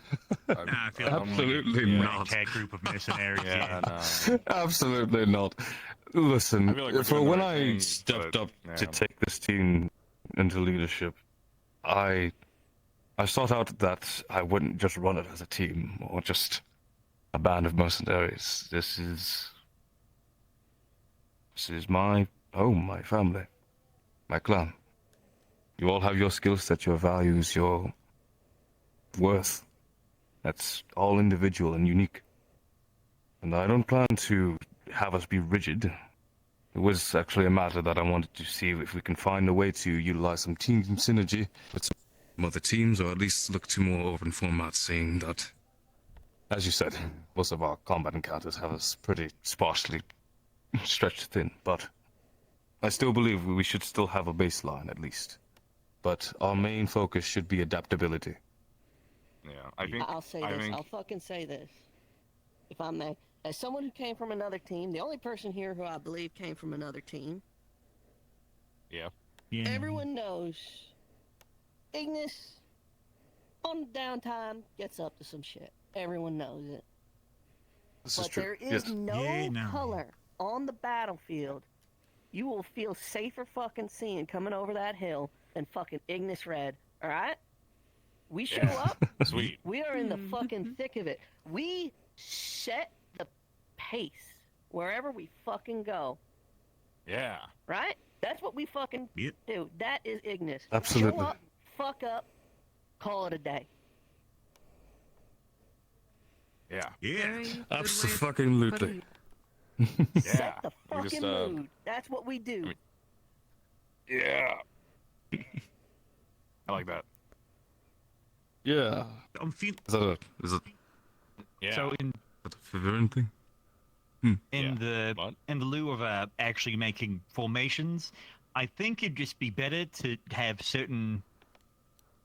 M: feel like
B: Absolutely
M: I'm
B: not.
M: like a group of mercenaries.
B: Absolutely not. Listen,
T: I feel like we're
B: for
T: doing the
B: when
T: right
B: I
T: thing,
B: stepped
T: but,
B: up
T: yeah.
B: to take this team into leadership, I sought out that I wouldn't just run it as a team or just a band of mercenaries. This is my home, my family, my clan. You all have your skill set, your values, your worth. That's all individual and unique. And I don't plan to have us be rigid. It was actually a matter that I wanted to see if we can find a way to utilize some team synergy with some other teams, or at least look to more open formats, seeing that, as you said, most of our combat encounters have us pretty sparsely stretched thin, but I still believe we should still have a baseline, at least. But our main focus should be adaptability.
T: Yeah, I think.
L: I'll say this. I'll fucking say this. If I may. As someone who came from another team, the only person here who I believe came from another team,
T: Yeah.
L: everyone knows Ignis, on downtime, gets up to some shit. Everyone knows it.
B: This is
L: But
B: true.
L: there is
B: Yes.
L: no color on the battlefield you will feel safer fucking seeing coming over that hill than fucking Ignis Red, alright? We show up,
T: Sweet.
L: we are in the fucking thick of it. We set the pace wherever we fucking go,
T: Yeah.
L: right? That's what we fucking do. That is Ignis.
B: Absolutely.
L: Show up, fuck up, call it a day.
T: Yeah.
B: Absolutely.
L: Set the
T: We
L: fucking
T: just,
L: mood. That's what we do.
T: Yeah. I like that.
B: Yeah.
M: I'm feeling.
B: Is it?
T: Yeah.
M: So in
B: A Vivian thing?
M: in the lieu of actually making formations, I think it'd just be better to have certain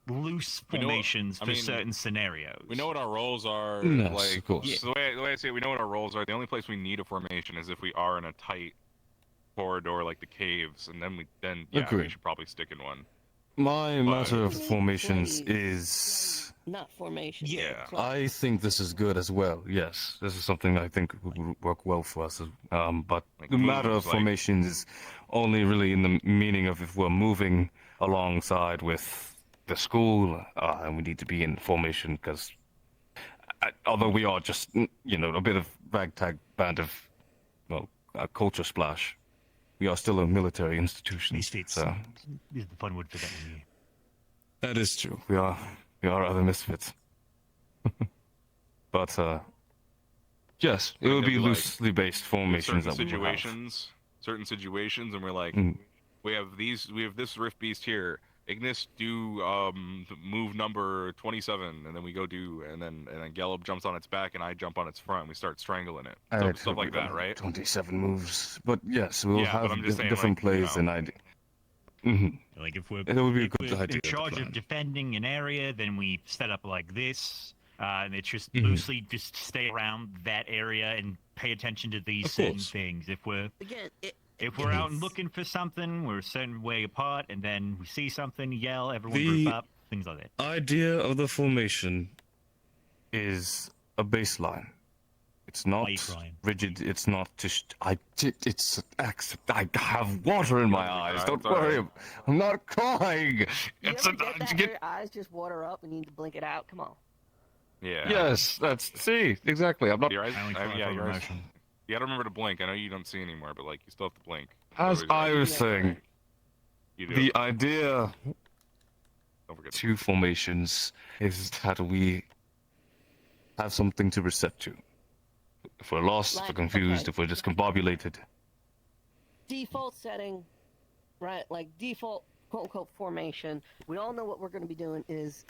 M: loose
T: We know-
M: formations
T: I
M: for
T: mean,
M: certain scenarios.
T: We know what our roles are.
B: Yes,
T: like,
B: of course.
T: so the way I say it, we know what our roles are. The only place we need a formation is if we are in a tight corridor like the caves, and then we
B: Agreed.
T: should probably stick in one.
B: My matter of
L: Please.
B: formations is.
L: Not formation.
T: Yeah.
B: I think this is good as well. Yes, this is something I think would work well for us. But
T: Like
B: the matter
T: moves,
B: of
T: like-
B: formations is only really in the meaning of if we're moving alongside with the school, and we need to be in formation because, although we are just a bit of ragtag band of, a culture splash, we are still a military institution.
M: Misfits.
B: So
M: Is the fun word for that one?
B: that is true. We are other misfits. But yes, it will be
T: There'll be, like,
B: loosely based formations that we will have.
T: Certain situations, and we're like,
B: Mm.
T: we have this Rift Beast here. Ignis do move number 27, and then we go do, and then Gallup jumps on its back, and I jump on its front, and we start strangling it. Stuff like that, right?
B: 27 moves, but yes, we'll
T: Yeah, but
B: have
T: I'm just saying,
B: different
T: like,
B: plays and ideas. Mm-hmm.
M: Like if we're
B: It would be a
M: if
B: good
M: we're
B: idea
M: in
B: to
M: charge
B: plan.
M: of defending an area, then we set up like this, and it's just
B: Mhm.
M: loosely just stay around that area and pay attention to these
B: Of
M: certain
B: course.
M: things. If we're
L: Again,
M: if we're out and looking for something, we're a certain way apart, and then we see something, yell, everyone
B: The-
M: group up, things like that.
B: Idea of the formation is a baseline. It's not
M: Why are you crying?
B: rigid. It's not just. I have water in my eyes. Don't worry. I'm not crying.
L: You
B: It's
L: ever get that where your eyes just water up and you need to blink it out? Come on.
T: Yeah.
B: Yes, exactly. I'm not.
T: Your eyes,
M: I only cry
T: yeah,
M: for
T: your eyes.
M: emotion.
T: You gotta remember to blink. I know you don't see anymore, but like you still have to blink.
B: As
T: Otherwise,
B: I
T: like,
B: was saying,
T: you do
B: the
T: it.
B: idea
T: Don't forget.
B: two formations is that we have something to reset to. If we're lost, if we're
L: Like,
B: confused,
L: okay.
B: if we're discombobulated.
L: Default setting, right? Like default quote unquote formation. We all know what we're going to be doing is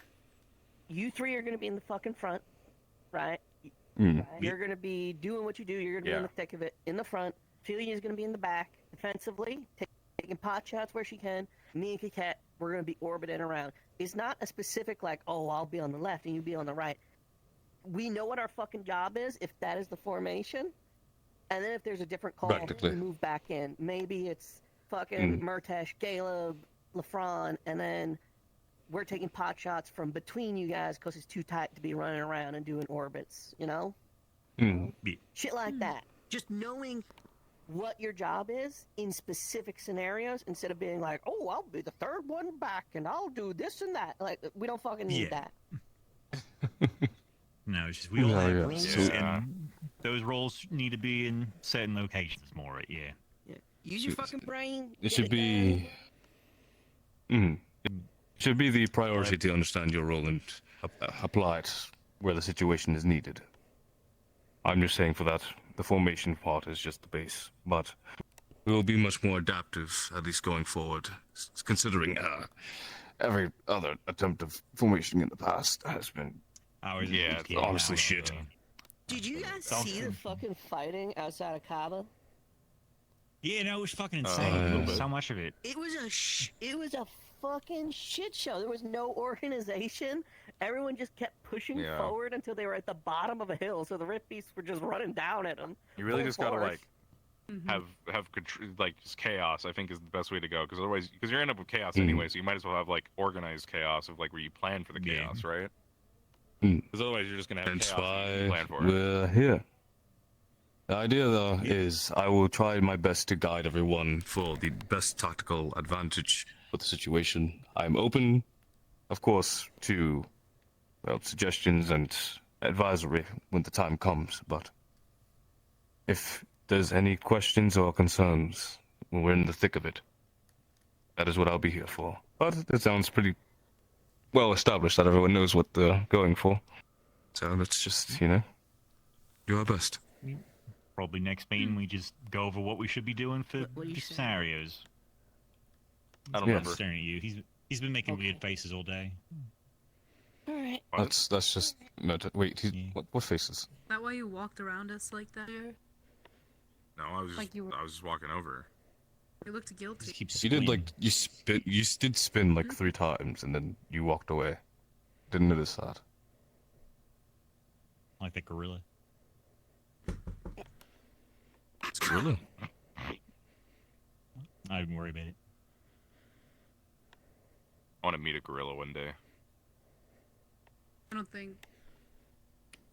L: you three are going to be in the fucking front, right?
B: Mm.
L: You're going to be doing what you do. You're going to be in the thick of it in the front. Ophelia is going to be in the back defensively, taking pot shots where she can. Me and Kiket, we're going to be orbiting around. It's not a specific like, oh, I'll be on the left and you be on the right. We know what our fucking job is if that is the formation. And then if there's a different call,
B: Practically.
L: we move back in. Maybe it's fucking
B: Mm.
L: Murtash, Caleb, Lafron, and then we're taking pot shots from between you guys because it's too tight to be running around and doing orbits, you know?
B: Mm.
L: Shit like that. Just knowing what your job is in specific scenarios instead of being like, oh, I'll be the third one back and I'll do this and that. Like, we don't fucking need that.
M: No, it's just we all
B: Yeah,
M: have
B: yeah.
M: roles,
B: So-
M: and those roles need to be in certain locations more. Yeah.
L: Use your fucking brain.
B: It should be. Mm. It should be the priority to understand your role and apply it where the situation is needed. I'm just saying for that, the formation part is just the base, but we will be much more adaptive, at least going forward, considering every other attempt of formation in the past has been,
T: it's
B: honestly shit.
L: Did you guys see the fucking fighting outside of Cabo?
M: Yeah, no, it was fucking
B: a
M: insane.
B: little bit.
M: So much of it.
L: It was a fucking shit show. There was no organization. Everyone just kept pushing
T: Yeah.
L: forward until they were at the bottom of a hill. So the Rift Beasts were just running down at them.
T: You really
L: full
T: just gotta
L: force.
T: like have like just chaos. I think is the best way to go because otherwise, because you're end up with chaos
B: Mm.
T: anyway. So you might as well have like organized chaos of like where you plan for the chaos, right?
B: Mm.
T: Because otherwise, you're just gonna have
B: That's
T: chaos that you
B: why
T: plan for.
B: we're here. The idea, though, is I will try my best to guide everyone for the best tactical advantage for the situation. I'm open, of course, to suggestions and advisory when the time comes, but if there's any questions or concerns when we're in the thick of it, that is what I'll be here for. But it sounds pretty well established that everyone knows what they're going for. So let's just, do our best.
M: Probably next meeting we just go over what we should be doing for scenarios.
B: I don't remember.
M: Staring at you. He's been making weird faces all day.
L: Alright.
B: That's just wait. What faces?
I: Is that why you walked around us like that?
T: No, I was
I: Like
T: I was just walking over.
I: You looked guilty.
B: You did you did spin like 3 times and then you walked away. Didn't notice that.
M: Like the gorilla.
B: It's gorilla.
M: I wouldn't worry about it.
T: I want to meet a gorilla one day.
I: I don't think.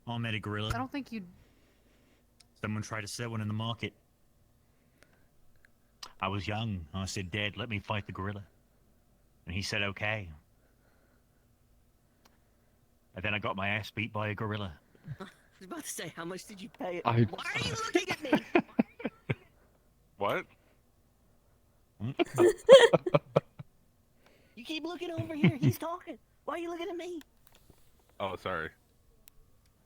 M: I met a gorilla.
I: I don't think you'd.
M: Someone tried to sell one in the market. I was young. I said, Dad, let me fight the gorilla. And he said, okay. And then I got my ass beat by a gorilla.
L: I was about to say, how much did you pay it?
B: I-
L: Why are you looking at me?
T: What?
L: You keep looking over here. He's talking. Why are you looking at me?
T: Oh, sorry.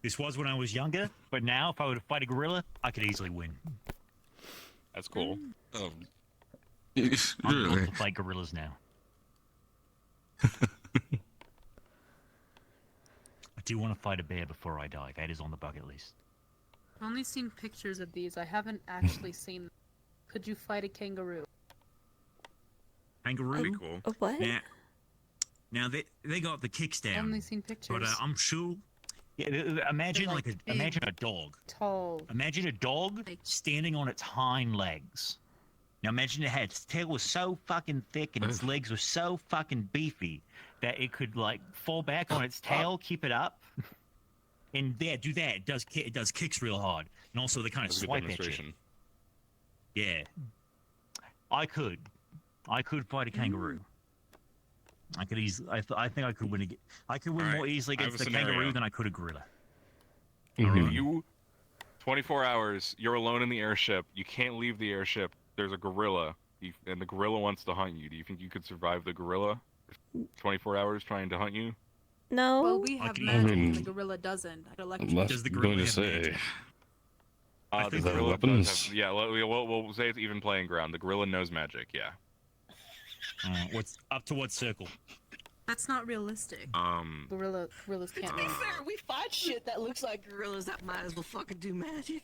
M: This was when I was younger, but now if I were to fight a gorilla, I could easily win.
T: That's cool.
B: Oh.
M: I'm able to fight gorillas now. I do want to fight a bear before I die. That is on the bucket list.
I: I've only seen pictures of these. I haven't actually seen them. Could you fight a kangaroo?
M: Kangaroo?
T: That'd be cool.
C: A what?
M: Now they got the kicks down.
I: I've only seen pictures.
M: But I'm sure. Yeah, imagine
I: They're like
M: imagine a dog.
I: Tall.
M: Imagine a dog standing on its hind legs. Now imagine it had its tail was so fucking thick and its legs were so fucking beefy that it could like fall back on its tail, keep it up, and do that. It does kicks real hard, and also they kind of
T: That's a good
M: swipe at you.
T: demonstration.
M: Yeah, I could fight a kangaroo. I could easily. I think I could win. I could win more easily
T: I have
M: against
T: a
M: the kangaroo
T: scenario.
M: than I could a gorilla.
T: You, 24 hours, you're alone in the airship. You can't leave the airship. There's a gorilla, and the gorilla wants to hunt you. Do you think you could survive the gorilla? 24 hours trying to hunt you?
C: No.
I: Well, we have magic, and the gorilla doesn't.
B: Does the gorilla have magic?
T: The
B: Does it have
T: gorilla
B: weapons?
T: does have, yeah, we'll say it's even playing ground. The gorilla knows magic, yeah.
M: What's up to what circle?
I: That's not realistic. Gorillas
L: To
I: can't
L: be
I: move.
L: fair, we fight shit that looks like gorillas that might as well fucking do magic.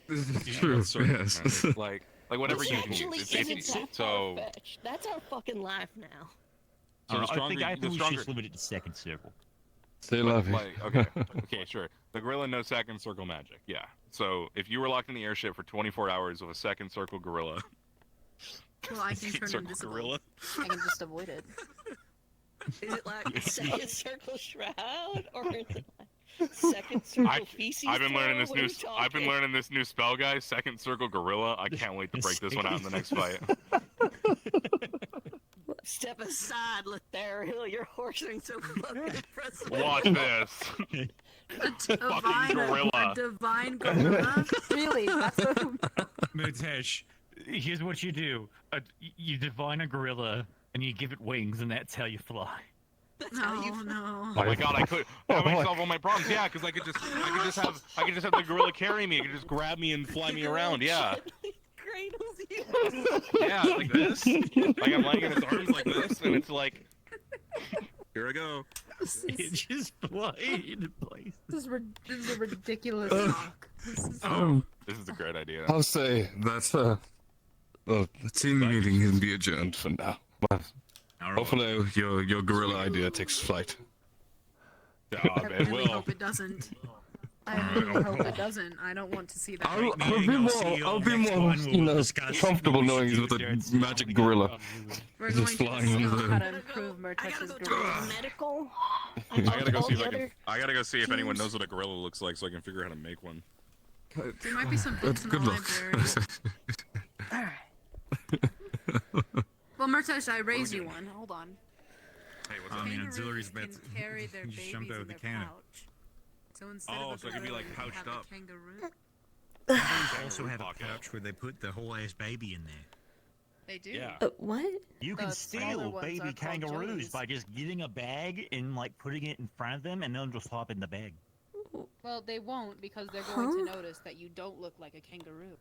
B: This is true. Yes.
T: like whatever
L: This
T: you can
L: actually
T: use. It's
L: isn't that
T: so.
L: far-fetched. That's our fucking life now.
T: So the
M: I
T: stronger,
M: think
T: the
M: we
T: stronger.
M: should limit it to second circle.
B: Stay alive.
T: Okay, sure. The gorilla knows second circle magic. Yeah. So if you were locked in the airship for 24 hours with a second circle gorilla.
I: Well, I can turn
T: Circle
I: invisible.
T: gorilla.
I: I can just avoid it.
L: Is it like second circle shroud or is it like second circle feces?
T: I've been learning
L: throw?
T: this
L: What are
T: new.
L: we
T: I've been
L: talking?
T: learning this new spell, guys. Second circle gorilla. I can't wait to break this one out in the next fight.
L: Step aside, Lethariel. You're horsing so fucking impressive.
T: Watch this.
I: A divine gorilla? Really? That's what...
M: Mutesh, here's what you do. You divine a gorilla, and you give it wings, and that's how you fly.
I: No.
T: Oh my god, I could. That might solve all my problems. Yeah, because I could just have the gorilla carry me. It could just grab me and fly me around. Yeah. Yeah, like this. Like I'm laying in its arms like this, and it's like, here I go.
M: It just flies into place.
I: This is a ridiculous talk.
T: This is a great idea.
B: I'll say that the team meeting can be adjourned for now. But hopefully your gorilla idea takes flight.
T: Oh,
I: I really hope it doesn't. I really hope it doesn't. I don't want to see that.
B: I'll be more, comfortable knowing he's with a magic gorilla.
I: We're
B: Just
I: going
B: flying
I: to
B: in
I: discuss
B: the
I: how to improve Murtech's gorilla.
L: Medical.
T: I gotta go see if I gotta go see if anyone knows what a gorilla looks like, so I can figure out how to make one.
I: There might be some books in the
T: Good luck.
I: library. Well, Murtash, I raise you one. Hold on.
F: Hey, what's
H: I
F: up?
H: mean, auxiliaries
I: Kangaroos
H: about
I: can carry their
H: just jumped
I: babies
H: out
I: in
H: of the
I: their
H: cannon.
I: pouch. So instead
F: Oh,
I: of a
F: so it could be,
I: gorilla,
F: like,
I: you
F: pouched
I: have
F: up.
I: a kangaroo.
H: Kangaroos also have a pouch where they put the whole ass baby in there.
I: They do.
M: Yeah.
C: What?
M: You can
I: The smaller
M: steal
I: ones
M: baby
I: are called
M: kangaroos
I: joeys.
M: by just getting a bag and like putting it in front of them, and they'll just hop in the bag.
I: Well, they won't because they're going to
C: Huh?
I: notice that you don't look like a kangaroo.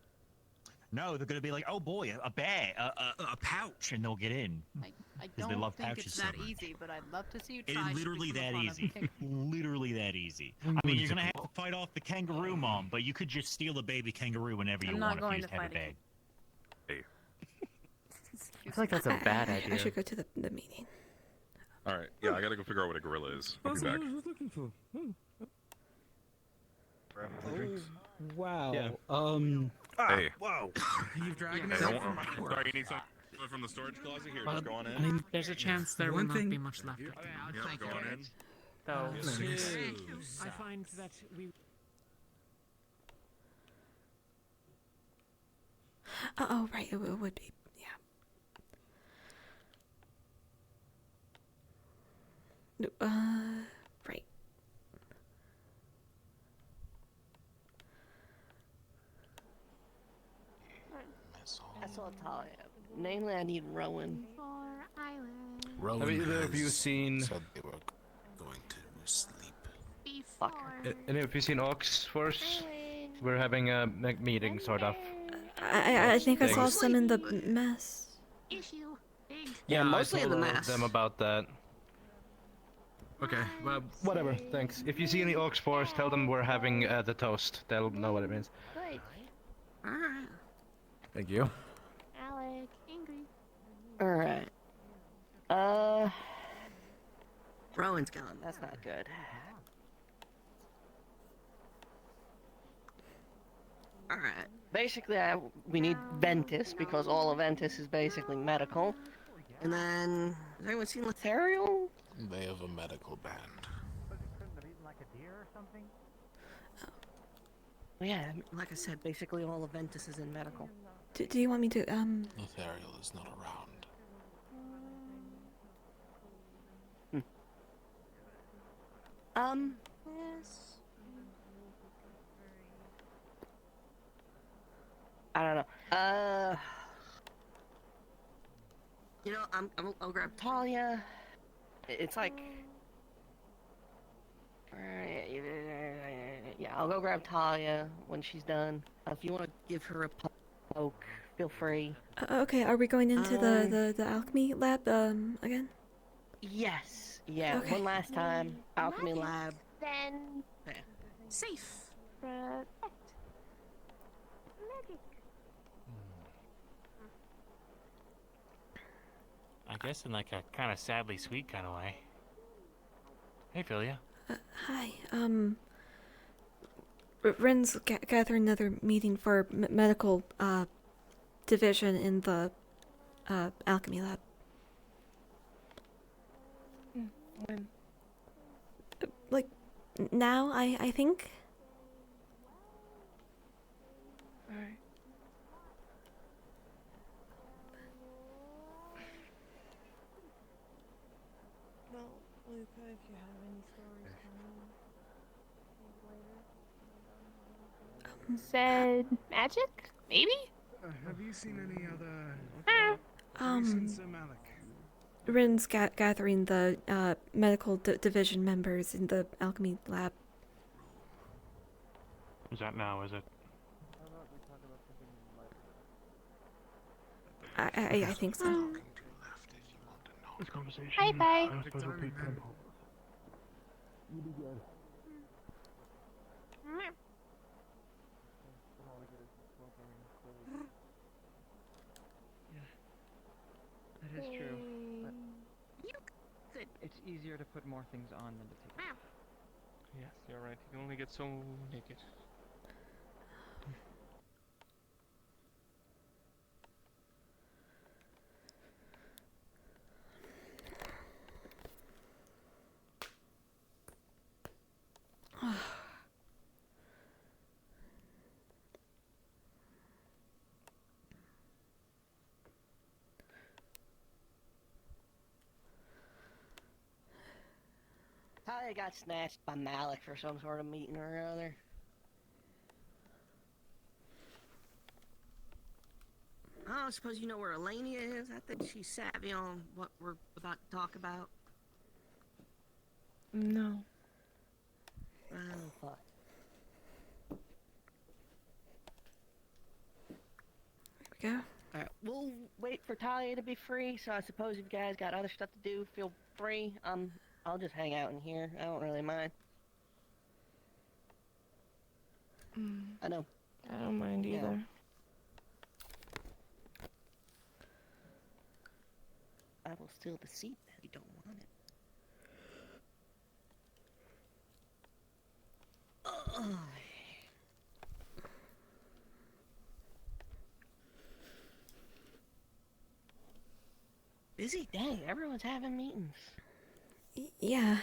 M: No, they're gonna be like, "Oh boy, a bag, a pouch," and they'll get in.
I: I
M: Because they
I: don't
M: love
I: think
M: pouches
I: it's
M: so
I: that
M: much.
I: easy, but I'd love to see you
M: It
I: try.
M: is
I: should we
M: literally
I: come
M: that
I: upon a
M: easy.
I: kangaroo.
M: Literally that easy. I mean, you're gonna have to fight off the kangaroo mom, but you could just steal a baby kangaroo whenever you
I: I'm not
M: want if
I: going
M: you
I: to
M: just have a
I: fight
M: bag.
S: I feel like that's a bad
C: I
S: idea.
C: should go to the meeting.
T: All right. Yeah, I gotta go figure out what a gorilla is. I'll be back.
K: looking for. Wow.
A: Yeah.
T: Hey.
K: Wow.
G: You've dragged
T: Hey,
G: it.
T: sorry, you need some from the storage closet here. Just go on in.
D: There's a chance there will
G: one
D: not
G: thing-
D: be much left.
T: Yep, go on in.
D: Though,
G: Nice.
D: I find that we.
C: Oh, right. It would be. Yeah. Right.
L: I saw Talia. Mainly, I need Rowan.
A: Have either of you seen?
U: Said they were going to sleep.
A: Any of you seen Ox Force? We're having a meeting, sort of.
C: I think I saw
A: Things.
C: some in the mess.
A: Yeah,
L: mostly
A: I
L: in the
A: told
L: mess.
A: them about that. Okay, well, whatever. Thanks. If you see any Ox Force, tell them we're having the toast. They'll know what it means.
L: Alright.
A: Thank you.
V: Alec, angry.
L: Alright. Rowan's gone. That's not good. Alright. Basically, we need Ventus, because all of Ventus is basically medical. And then, has anyone seen Lethariel?
U: They have a medical band.
L: Well, yeah, like I said, basically all of Ventus is in medical.
C: Do you want me to
U: Lethariel is not around.
L: Yes. I don't know. You know, I'll grab Talia. It's like, yeah, I'll go grab Talia when she's done. If you want to give her a poke, feel free.
C: Okay, are we going into the alchemy lab again?
L: Yes. Yeah,
C: Okay.
L: one last time. Alchemy lab.
V: Then
L: Yeah.
V: safe. Protect. Magic.
R: I guess in like a kind of sadly sweet kind of way. Hey, Philia.
C: Hi. Ren's gathering another meeting for medical division in the alchemy lab.
L: When?
C: Like now, I think.
L: Alright.
W: Well, Luca, if you have any stories for me later.
V: Said magic? Maybe?
G: Have you seen any other... Have you seen Sir Malik?
C: Ren's gathering the medical division members in the alchemy lab.
R: Is that now, is it?
C: I think so.
R: This conversation.
V: Bye bye.
R: I'm supposed to be temple.
J: That is true. But it's easier to put more things on than to take off.
P: Yes, you're right. You can only get so naked.
L: Talia got snatched by Malik for some sort of meeting or other. I suppose you know where Elenia is. I think she's savvy on what we're about to talk about.
W: No.
L: Oh, fuck.
C: There we go.
L: Alright, we'll wait for Talia to be free, so I suppose if you guys got other stuff to do, feel free. I'll just hang out in here. I don't really mind. I know.
W: I don't mind
L: Yeah.
W: either.
L: I will steal the seat if you don't want it. Ugh. Busy day. Everyone's having meetings.
C: Yeah.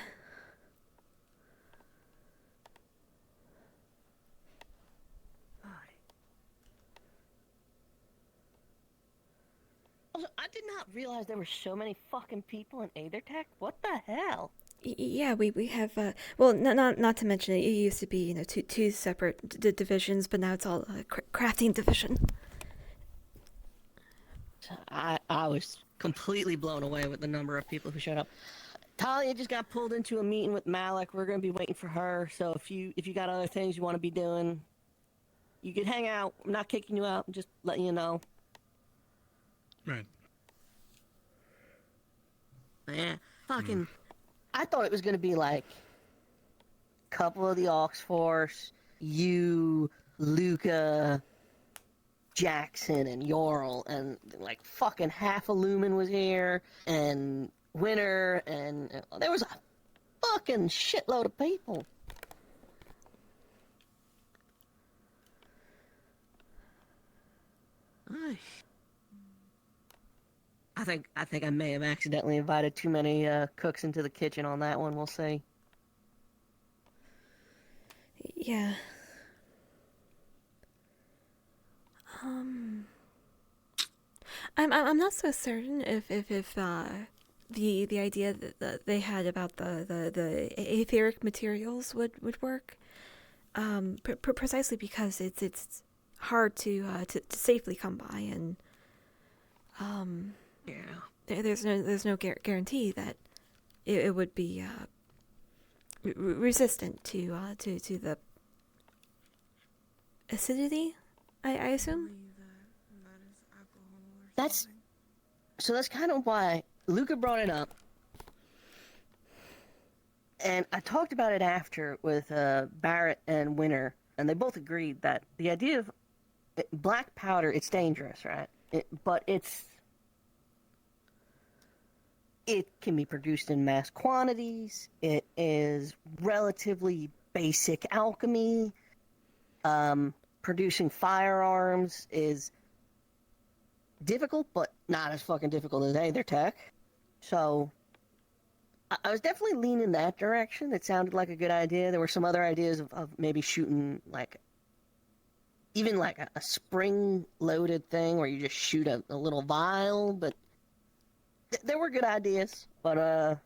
L: Also, I did not realize there were so many fucking people in Aethertech. What the hell?
C: Yeah, we have well, not to mention it used to be, you know, two separate divisions, but now it's all a crafting division.
L: I was completely blown away with the number of people who showed up. Talia just got pulled into a meeting with Malik. We're gonna be waiting for her. So if you got other things you want to be doing, you can hang out. I'm not kicking you out. I'm just letting you know.
K: Right.
L: Yeah, fucking. I thought it was gonna be like a couple of the Aux Force, you, Luca, Jackson, and Yorl, and like fucking half a Lumen was here, and Winter, and there was a fucking shitload of people. Ay. I think I may have accidentally invited too many cooks into the kitchen on that one. We'll see.
C: Yeah. I'm not so certain if the idea that they had about the etheric materials would work. Precisely because it's hard to safely come by, and
L: yeah,
C: there's no guarantee that it would be resistant to the acidity, I assume.
L: That's kind of why Luca brought it up, and I talked about it after with Barrett and Winter, and they both agreed that the idea of black powder, it's dangerous, right? But it can be produced in mass quantities. It is relatively basic alchemy. Producing firearms is difficult, but not as fucking difficult as Aethertech. So I was definitely leaning that direction. It sounded like a good idea. There were some other ideas of maybe shooting like even like a spring-loaded thing where you just shoot a little vial, but there were good ideas, but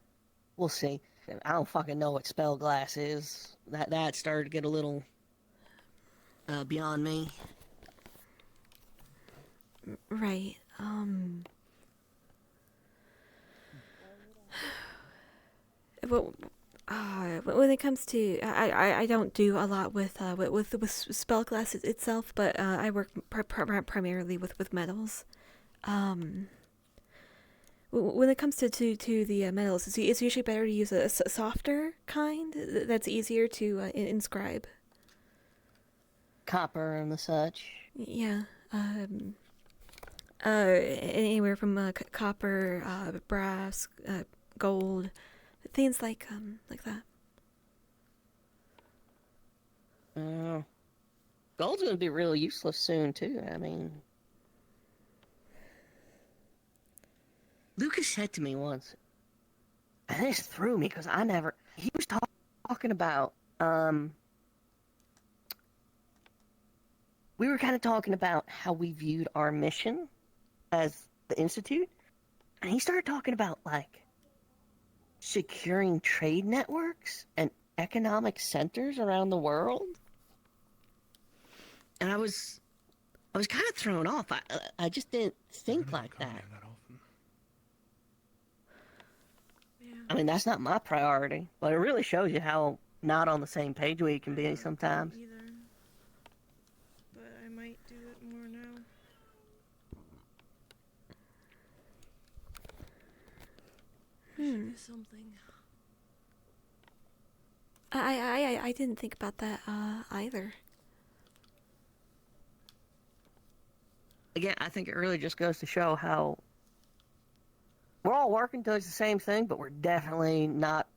L: we'll see. I don't fucking know what spell glass is. That started to get a little beyond me.
C: Right. Well, when it comes to, I don't do a lot with spellglass itself, but I work primarily with metals. When it comes to the metals, it's usually better to use a softer kind that's easier to inscribe.
L: Copper and the such.
C: Yeah. Anywhere from copper, brass, gold, things like that.
L: Gold's gonna be real useless soon too. I mean, Lucas said to me once, and this threw me because he was talking about, we were kind of talking about how we viewed our mission as the Institute, and he started talking about, like, securing trade networks and economic centers around the world. And I was kind of thrown off. I just didn't think like that. I mean, that's not my priority, but it really shows you how not on the same page we can be sometimes.
W: Either. But I might do it more now.
C: Hmm.
W: Something.
C: I didn't think about that either.
L: Again, I think it really just goes to show how we're all working towards the same thing, but we're definitely not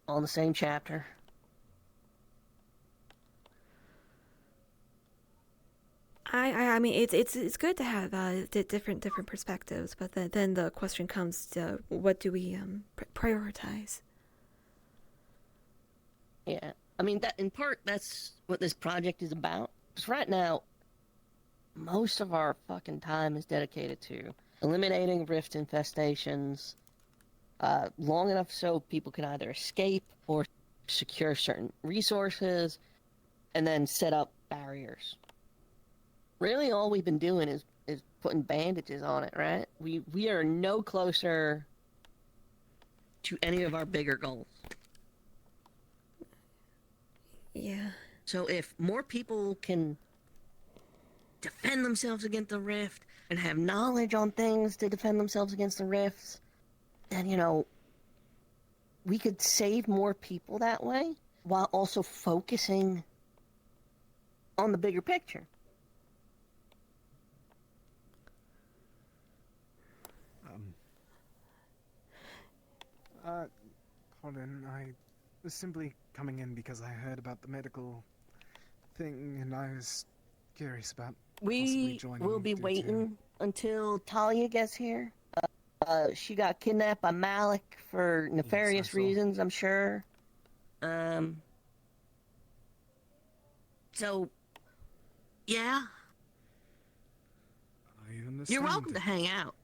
L: on the same chapter.
C: I mean it's good to have different perspectives, but then the question comes to what do we prioritize?
L: Yeah, I mean that in part that's what this project is about. Because right now, most of our fucking time is dedicated to eliminating rift infestations, long enough so people can either escape or secure certain resources, and then set up barriers. Really, all we've been doing is putting bandages on it, right? We are no closer to any of our bigger goals.
C: Yeah.
L: So if more people can defend themselves against the rift and have knowledge on things to defend themselves against the rifts, then, you know, we could save more people that way while also focusing on the bigger picture.
G: Pardon, I was simply coming in because I heard about the medical thing and I was curious about possibly
L: We
G: joining.
L: will be
G: due to-
L: waiting until Talia gets here. She got kidnapped by Malik for nefarious
G: saw.
L: reasons, I'm sure. So, yeah,
G: I understand.
L: you're welcome to hang out.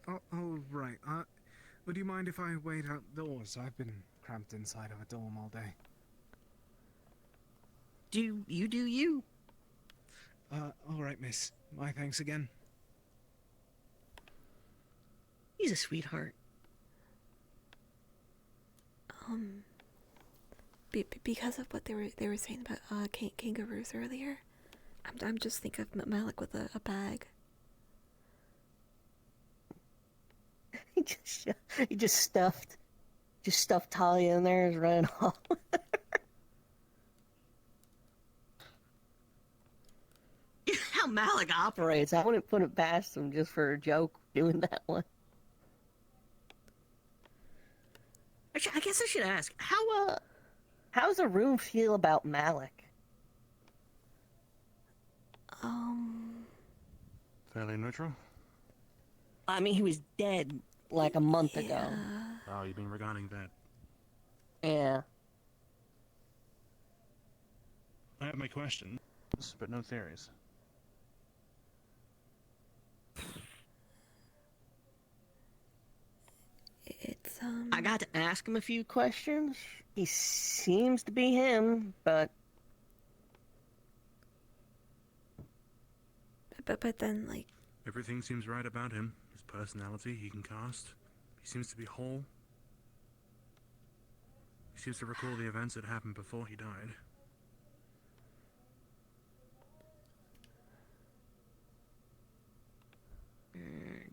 G: Oh, right. Would you mind if I wait outdoors? I've been cramped inside of a dorm all day.
L: Do you.
G: All right, miss. My thanks again.
L: He's a sweetheart.
C: Because of what they were saying about kangaroos earlier, I'm just thinking of Malik with a bag.
L: He just stuffed Talia in there and ran off. How Malik operates, I wouldn't put it past him just for a joke doing that one. Actually, I guess I should ask, how's the room feel about Malik?
B: Fairly neutral.
L: I mean, he was dead like a month ago.
K: Oh, you mean regarding that?
L: Yeah.
K: I have my questions, but no theories.
C: It's
L: I got to ask him a few questions. He seems to be him, but
C: then like
K: Everything seems right about him. His personality, he can cast. He seems to be whole. He seems to recall the events that happened before he died.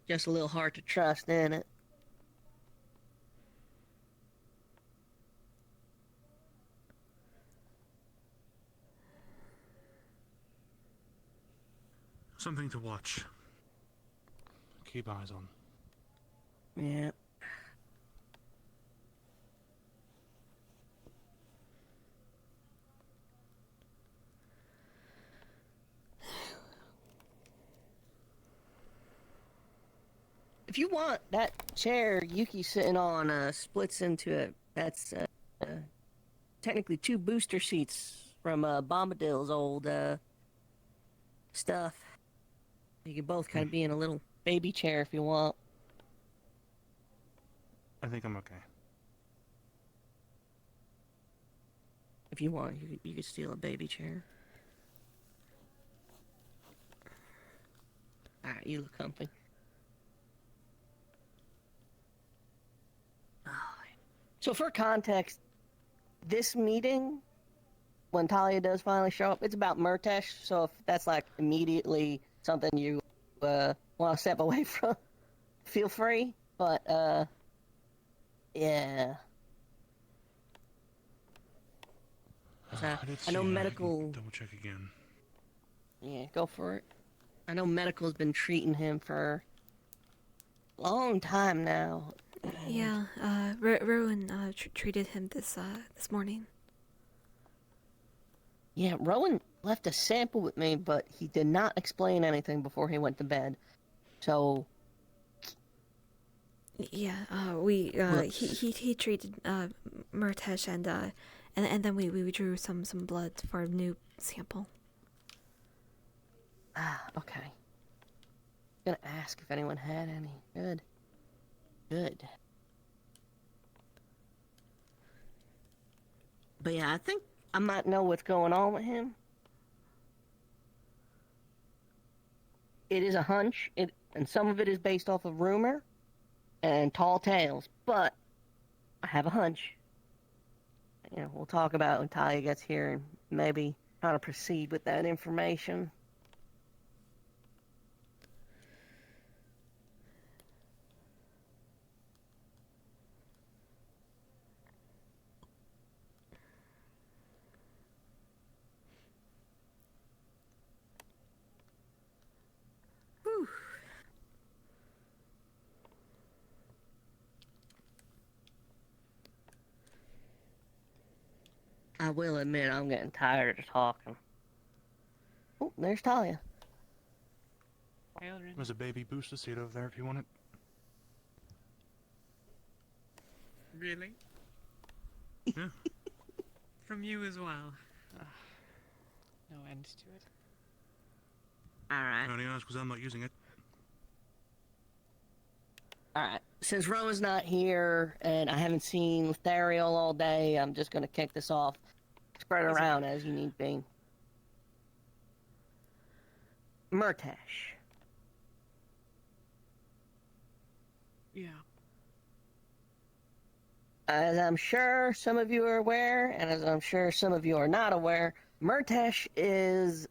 L: just a little hard to trust, isn't it?
K: Something to watch. Keep eyes on.
L: Yeah. If you want, that chair Yuki's sitting on splits into it. That's technically 2 booster seats from Bombadil's old stuff. You can both kind of be in a little baby chair if you want.
K: I think I'm okay.
L: If you want, you could steal a baby chair. Alright, you look comfy. So for context, this meeting, when Talia does finally show up, it's about Murtesh, so if that's like immediately something you want to step away from, feel free, but yeah. I know medical...
K: Double check again.
L: Yeah, go for it. I know medical's been treating him for a long time now.
C: Yeah, Rowan treated him this morning.
L: Yeah, Rowan left a sample with me, but he did not explain anything before he went to bed. So...
C: Yeah, he treated Murtesh and then we drew some blood for a new sample.
L: Ah, okay. Gonna ask if anyone had any. Good. Good. But yeah, I think I might know what's going on with him. It is a hunch, and some of it is based off of rumor and tall tales, but I have a hunch. You know, we'll talk about it when Talia gets here and maybe how to proceed with that information. Whew. I will admit I'm getting tired of talking. Oh, there's Talia.
K: There's a baby booster seat over there if you want it.
D: Really?
K: Yeah.
D: From you as well. No end to it.
K: I only asked because I'm not using it.
L: Alright, since Rowan's not here and I haven't seen Lethariel all day, I'm just gonna kick this off. Spread around as you need be. Murtesh.
D: Yeah.
L: As I'm sure some of you are aware, and as I'm sure some of you are not aware, Murtesh is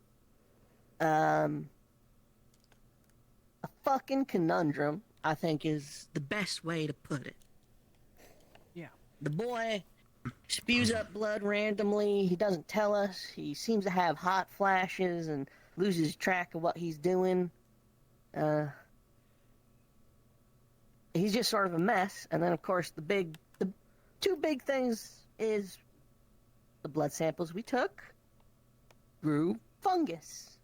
L: a fucking conundrum, I think is the best way to put it.
D: Yeah.
L: The boy spews up blood randomly. He doesn't tell us. He seems to have hot flashes and loses track of what he's doing. He's just sort of a mess. And then, of course, the two big things is the blood samples we took grew fungus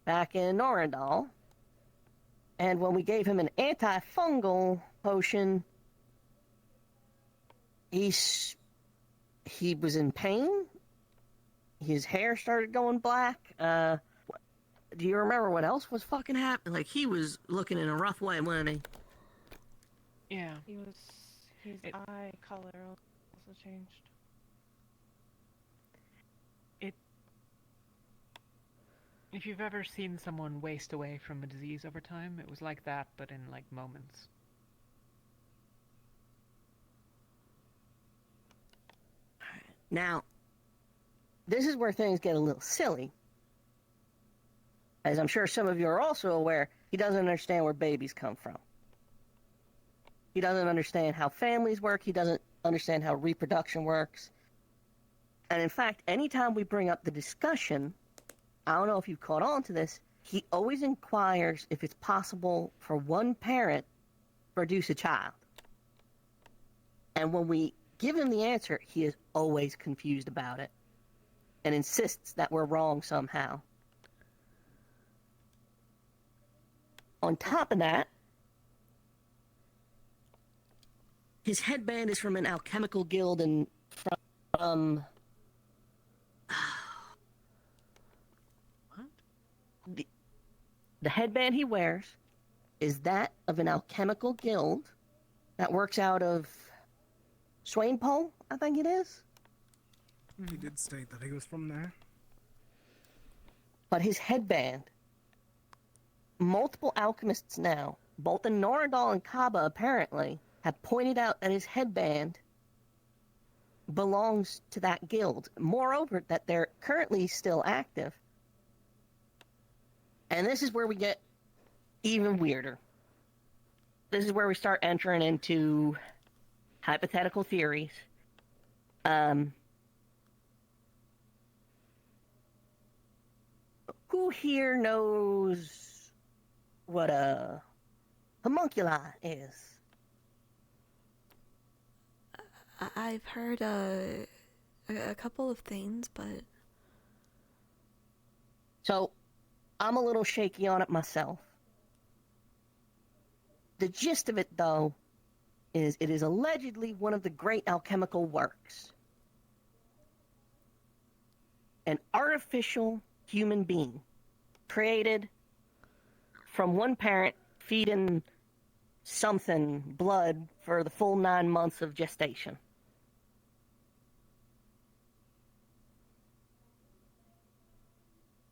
L: back in Norandal. And when we gave him an antifungal potion, he was in pain. His hair started going black. Do you remember what else was fucking happening? Like, he was looking in a rough way, wasn't he?
D: Yeah.
W: His eye color also changed.
D: If you've ever seen someone waste away from a disease over time, it was like that, but in like moments.
L: Now, this is where things get a little silly. As I'm sure some of you are also aware, he doesn't understand where babies come from. He doesn't understand how families work. He doesn't understand how reproduction works. And in fact, anytime we bring up the discussion, I don't know if you've caught on to this, he always inquires if it's possible for one parent to produce a child. And when we give him the answer, he is always confused about it and insists that we're wrong somehow. On top of that, his headband is from an alchemical guild and from the headband he wears is that of an alchemical guild that works out of Swainpole, I think it is.
G: He did state that he was from there.
L: But his headband, multiple alchemists now, both in Norandal and Kaba apparently, have pointed out that his headband belongs to that guild. Moreover, that they're currently still active. And this is where we get even weirder. This is where we start entering into hypothetical theories. Who here knows what a homunculi is?
C: I've heard a couple of things, but...
L: So, I'm a little shaky on it myself. The gist of it, though, is it is allegedly one of the great alchemical works. An artificial human being created from one parent feeding something blood for the full 9 months of gestation.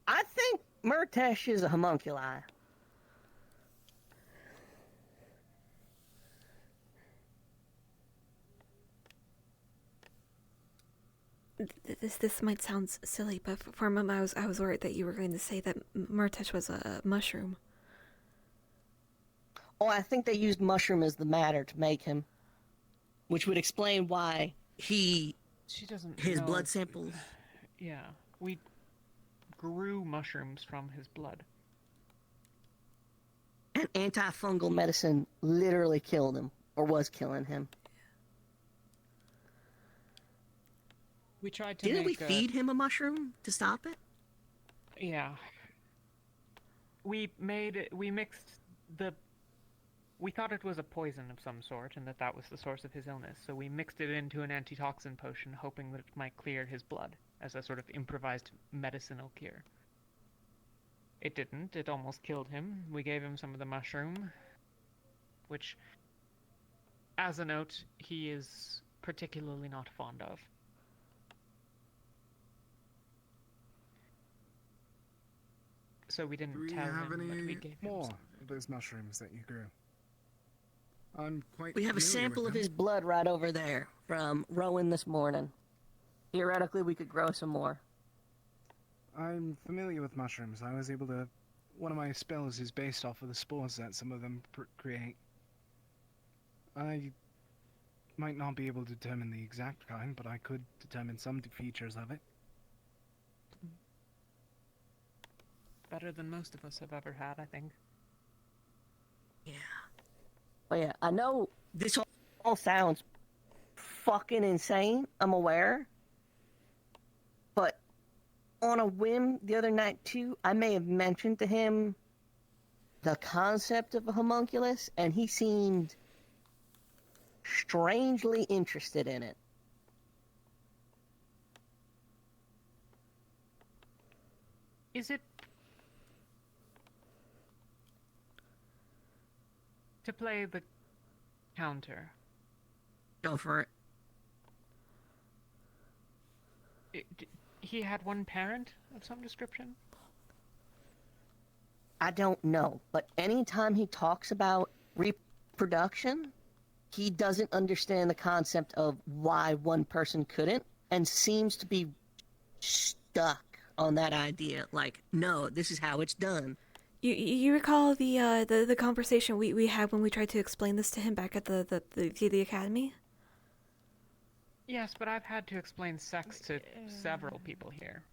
L: I think Murtesh is a homunculi.
C: This might sound silly, but for a moment I was worried that you were going to say that Murtesh was a mushroom.
L: Oh, I think they used mushroom as the matter to make him, which would explain why his
D: know.
L: blood samples.
D: Yeah, we grew mushrooms from his blood.
L: And antifungal medicine literally killed him, or was killing him.
D: We tried to
L: Didn't we
D: make
L: feed him a mushroom to stop it?
D: Yeah. We mixed the... We thought it was a poison of some sort, and that was the source of his illness, so we mixed it into an antitoxin potion, hoping that it might clear his blood, as a sort of improvised medicinal cure. It didn't. It almost killed him. We gave him some of the mushroom, which, as a note, he is particularly not fond of. So we didn't
G: Do we
D: tell
G: have
D: him, but
G: any
D: we gave him
G: more
D: some.
G: of those mushrooms that you grew? I'm quite
L: We have a
G: familiar
L: sample
G: with
L: of
G: them.
L: his blood right over there from Rowan this morning. Theoretically, we could grow some more.
G: I'm familiar with mushrooms. I was able to... One of my spells is based off of the spores that some of them create. I might not be able to determine the exact kind, but I could determine some features of it.
D: Better than most of us have ever had, I think.
L: Yeah. But yeah, I know this all sounds fucking insane, I'm aware. But on a whim the other night too, I may have mentioned to him the concept of a homunculus, and he seemed strangely interested in it.
D: Is it... To play the counter.
L: Go for it.
D: He had one parent of some description?
L: I don't know, but anytime he talks about reproduction, he doesn't understand the concept of why one person couldn't, and seems to be stuck on that idea. Like, no, this is how it's done.
C: You recall the conversation we had when we tried to explain this to him back at the academy?
D: Yes, but I've had to explain sex to several people here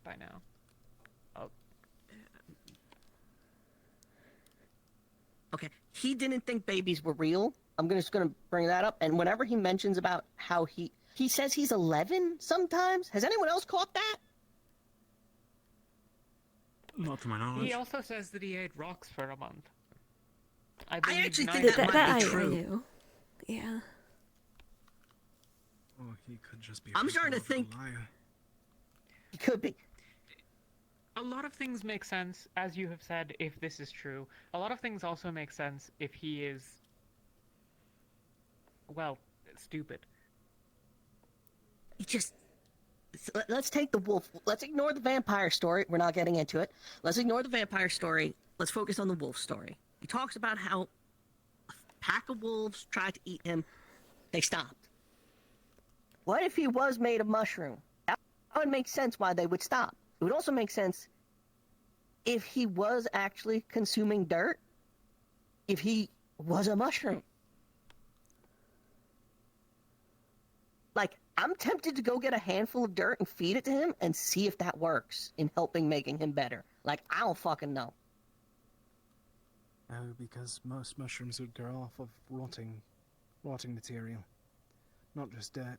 D: by now. Oh.
L: Okay, he didn't think babies were real. I'm just gonna bring that up. And whenever he mentions about how he says he's 11 sometimes. Has anyone else caught that?
H: Not to my knowledge.
D: He also says that he ate rocks for a month.
L: I actually think
C: that
L: might be
C: I
L: true.
C: knew. Yeah.
G: Or he could just be.
L: I'm starting to think
G: liar.
L: he could be.
D: A lot of things make sense, as you have said, if this is true. A lot of things also make sense if he is, well, stupid.
L: He just... Let's take the wolf. Let's ignore the vampire story. We're not getting into it. Let's ignore the vampire story. Let's focus on the wolf story. He talks about how a pack of wolves tried to eat him. They stopped. What if he was made of mushroom? That would make sense why they would stop. It would also make sense if he was actually consuming dirt, if he was a mushroom. Like, I'm tempted to go get a handful of dirt and feed it to him and see if that works in helping making him better. Like, I don't fucking know.
G: No, because most mushrooms would grow off of rotting material, not just dirt.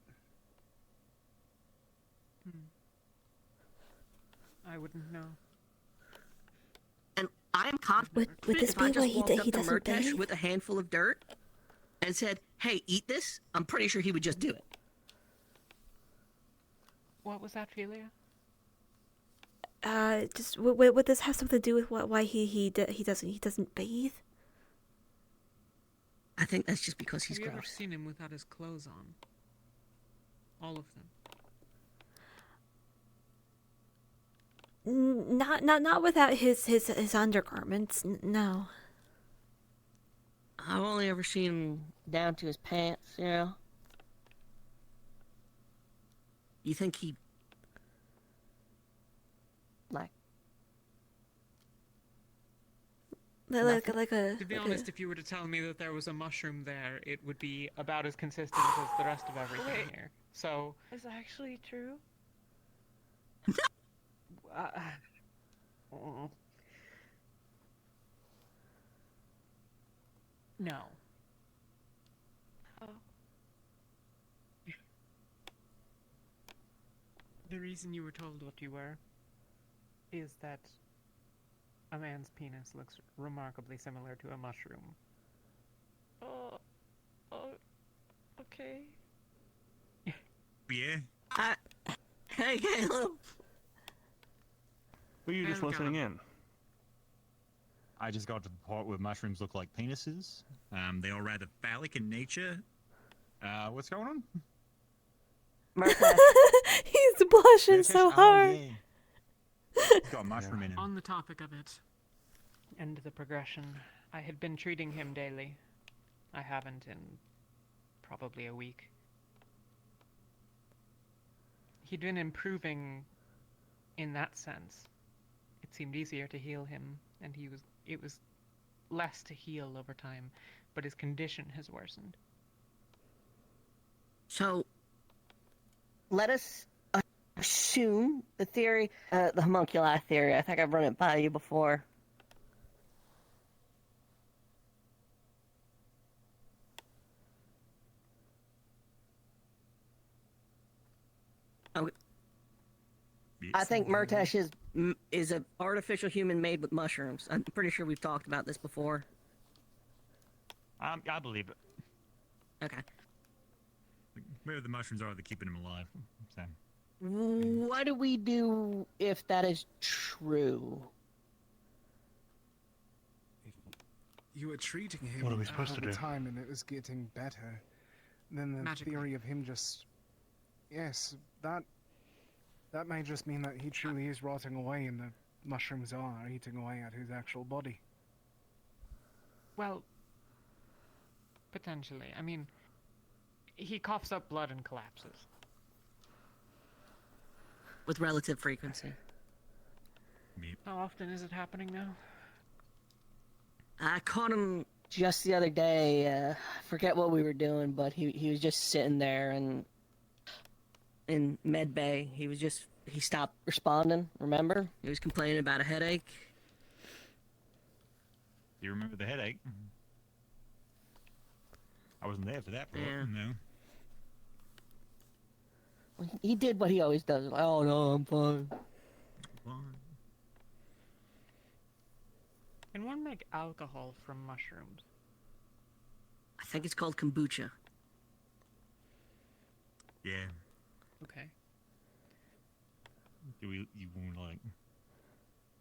D: I wouldn't know.
L: And I am confident
C: Would this
L: if I
C: be why
L: just walked up
C: he
L: to
C: doesn't
L: Murtesh
C: bathe?
L: with a handful of dirt and said, hey, eat this, I'm pretty sure he would just do it.
D: What was that, Philia?
C: Just would this have something to do with why he doesn't bathe?
L: I think that's just because he's
D: Have you ever
L: gross.
D: seen him without his clothes on? All of them.
C: Not without his undergarments. No.
L: I've only ever seen him down to his pants, you know? You think he...
C: Like
D: To be honest, if you were to tell me that there was a mushroom there, it would be about as consistent as the rest of everything
W: Wait.
D: here. So...
W: Is that actually true?
D: No.
W: Oh.
D: The reason you were told what you were is that a man's penis looks remarkably similar to a mushroom.
W: Oh. Okay.
H: Yeah.
L: Hey, Caleb.
M: Were you just
D: Caleb.
M: listening in?
H: I just got to the part where mushrooms look like penises. They are rather phallic in nature. What's going on?
C: He's blushing so hard.
H: He's got a mushroom in him.
D: On the topic of it, and the progression, I had been treating him daily. I haven't in probably a week. He'd been improving in that sense. It seemed easier to heal him, and it was less to heal over time, but his condition has worsened.
L: So, let us assume the theory, the homunculi theory. I think I've run it by you before. Okay. I think Murtesh is an artificial human made with mushrooms. I'm pretty sure we've talked about this before.
M: I believe it.
L: Okay.
H: Where the mushrooms are, they're keeping him alive. So.
L: What do we do if that is true?
G: You were treating him
B: What are we supposed
G: all
B: to
G: the
B: do?
G: time and it was getting better. Then the
D: Magically.
G: theory of him just... Yes, that may just mean that he truly is rotting away and the mushrooms are eating away at his actual body.
D: Well, potentially. I mean, he coughs up blood and collapses.
L: With relative frequency.
D: How often is it happening now?
L: I caught him just the other day. I forget what we were doing, but he was just sitting there and in med bay. He stopped responding, remember? He was complaining about a headache.
H: Do you remember the headache? I wasn't there for that part.
L: Yeah.
H: No.
L: He did what he always does. Like, oh no, I'm fine.
D: Can one make alcohol from mushrooms?
L: I think it's called kombucha.
H: Yeah.
D: Okay.
H: Do you want like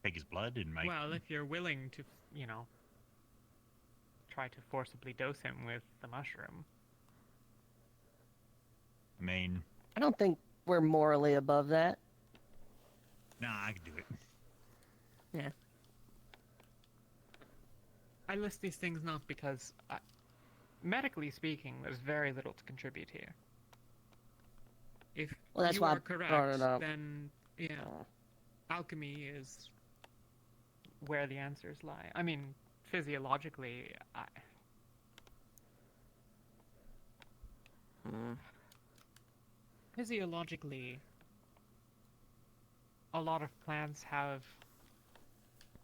M: take his blood and make.
D: Well, if you're willing to, you know, try to forcibly dose him with the mushroom.
M: I mean,
L: I don't think we're morally above that.
M: nah, I can do it.
L: Yeah.
D: I list these things not because, medically speaking, there's very little to contribute here. If
L: Well, that's
D: you
L: why I
D: are correct,
L: brought it up.
D: then, yeah, alchemy is where the answers lie. I mean, physiologically, Physiologically, a lot of plants have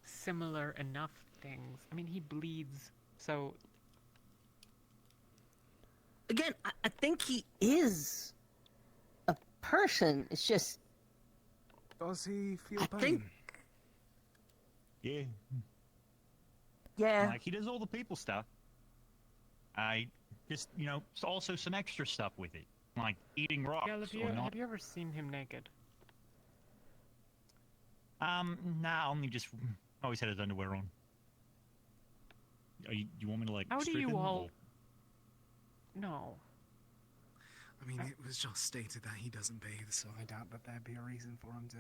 D: similar enough things. I mean, he bleeds, so...
L: Again, I think he is a person. It's just...
G: Does he feel pain?
L: think...
M: Yeah.
L: Yeah.
M: Like, he does all the people stuff. I just, you know, also some extra stuff with it. Like eating rocks
D: Yeah,
M: or not.
D: have you ever seen him naked?
M: Nah, only just always had his underwear on. You want me to, like,
D: How do
M: strip
D: you
M: him,
D: all...
M: or-
D: No.
G: I mean, it was just stated that he doesn't bathe, so I doubt that there'd be a reason for him to...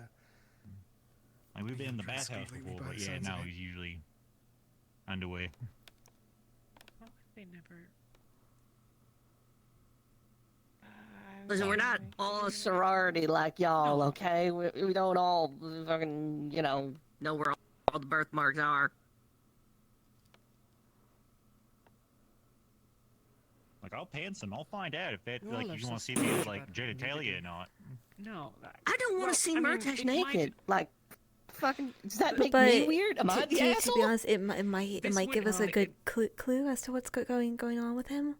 M: Like, we've been in the
G: Impressed
M: bathhouse
G: completely
M: before,
G: by
M: but
G: the
M: yeah,
G: sounds of
M: no,
G: it.
M: he's usually underwear.
D: How have they never...
L: Listen, we're not all a sorority like y'all, okay? We don't all fucking, you know where all the birthmarks are.
M: Like, I'll pants him. I'll find out if that,
D: Well,
M: like,
D: let's
M: you want to
D: just
M: see if he has,
D: talk
M: like,
D: about
M: genitalia or not.
D: No.
L: I don't want to see Murtash naked. Like, fucking, does that make
C: But
L: me weird? Am I the
C: to
L: asshole?
C: be honest, it might
D: This
C: give
D: would
C: us a
D: not-
C: good clue as to what's going on with him.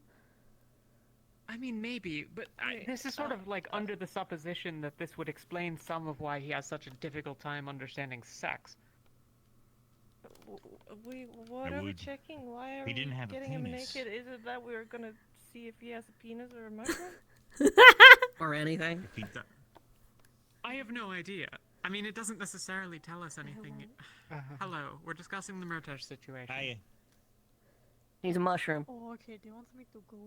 D: I mean, maybe, but this is sort of like under the supposition that this would explain some of why he has such a difficult time understanding sex.
W: What are we
M: would.
W: checking? Why are
M: He
W: we
M: didn't have a
W: getting him
M: penis.
W: naked? Is it that we're gonna see if he has a penis or a mushroom?
L: Or anything?
M: If he do-
D: I have no idea. I mean, it doesn't necessarily tell us anything. Hello, we're discussing the Murtash situation.
M: Hey.
L: He's a mushroom.
W: Oh, okay. Do you want me to go?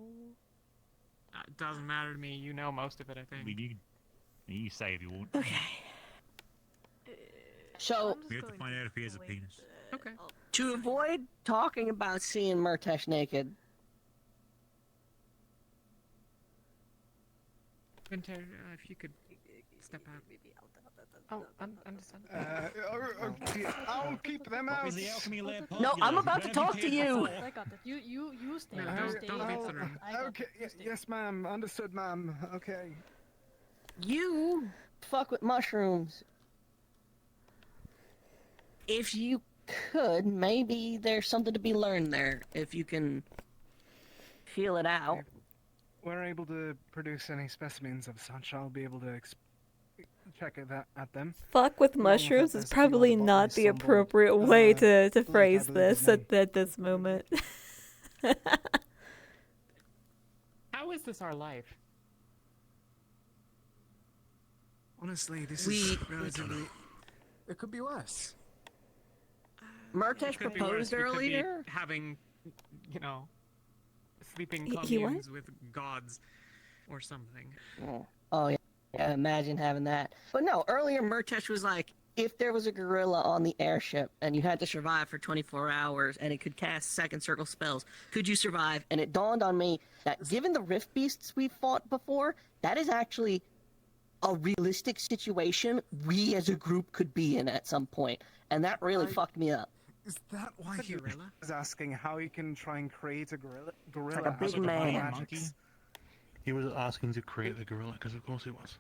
D: It doesn't matter to me. You know most of it, I think.
M: You say if you want.
L: So,
M: We have to find out if he has a penis.
D: Okay.
L: to avoid talking about seeing Murtash naked,
D: Winter, if you could step out. Oh, understand.
G: Okay, I'll keep them out.
M: Is the alchemy lab
L: No,
M: popular?
L: I'm about to
M: Better
L: talk
M: be
L: to
M: careful.
L: you.
W: I got this. You stay.
D: No,
W: you
D: don't
W: stay.
D: leave the room.
W: I got
G: Okay,
W: this. You stay.
G: yes, ma'am. Understood, ma'am. Okay.
L: you fuck with mushrooms. If you could, maybe there's something to be learned there. If you can feel it out.
G: We're able to produce any specimens of such. I'll be able to check at them.
C: Fuck with
G: Along with
C: mushrooms
G: that,
C: is
G: there's a few other
C: probably not
G: botanists
C: the
G: on board.
C: appropriate way to
G: Blake, I
C: phrase
G: believe his
C: this
G: name.
C: at this moment.
D: How is this our life?
G: Honestly, this
L: We-
G: is relatively... It could be worse.
L: Murtash
D: Could be worse.
L: proposed
D: We could be
L: earlier.
D: having, you know, sleeping
C: He what?
D: communes with gods or something.
L: Oh yeah. Yeah, imagine having that. But no, earlier Murtash was like, if there was a gorilla on the airship and you had to survive for 24 hours and it could cast second circle spells, could you survive? And it dawned on me that given the rift beasts we've fought before, that is actually a realistic situation we as a group could be in at some point. And that really fucked me up.
G: Is that why
D: The
G: he
D: gorilla?
G: was asking how he can try and create a gorilla?
L: like a big
G: out of
L: man.
G: magics?
K: He was asking to create the gorilla, because of course he was.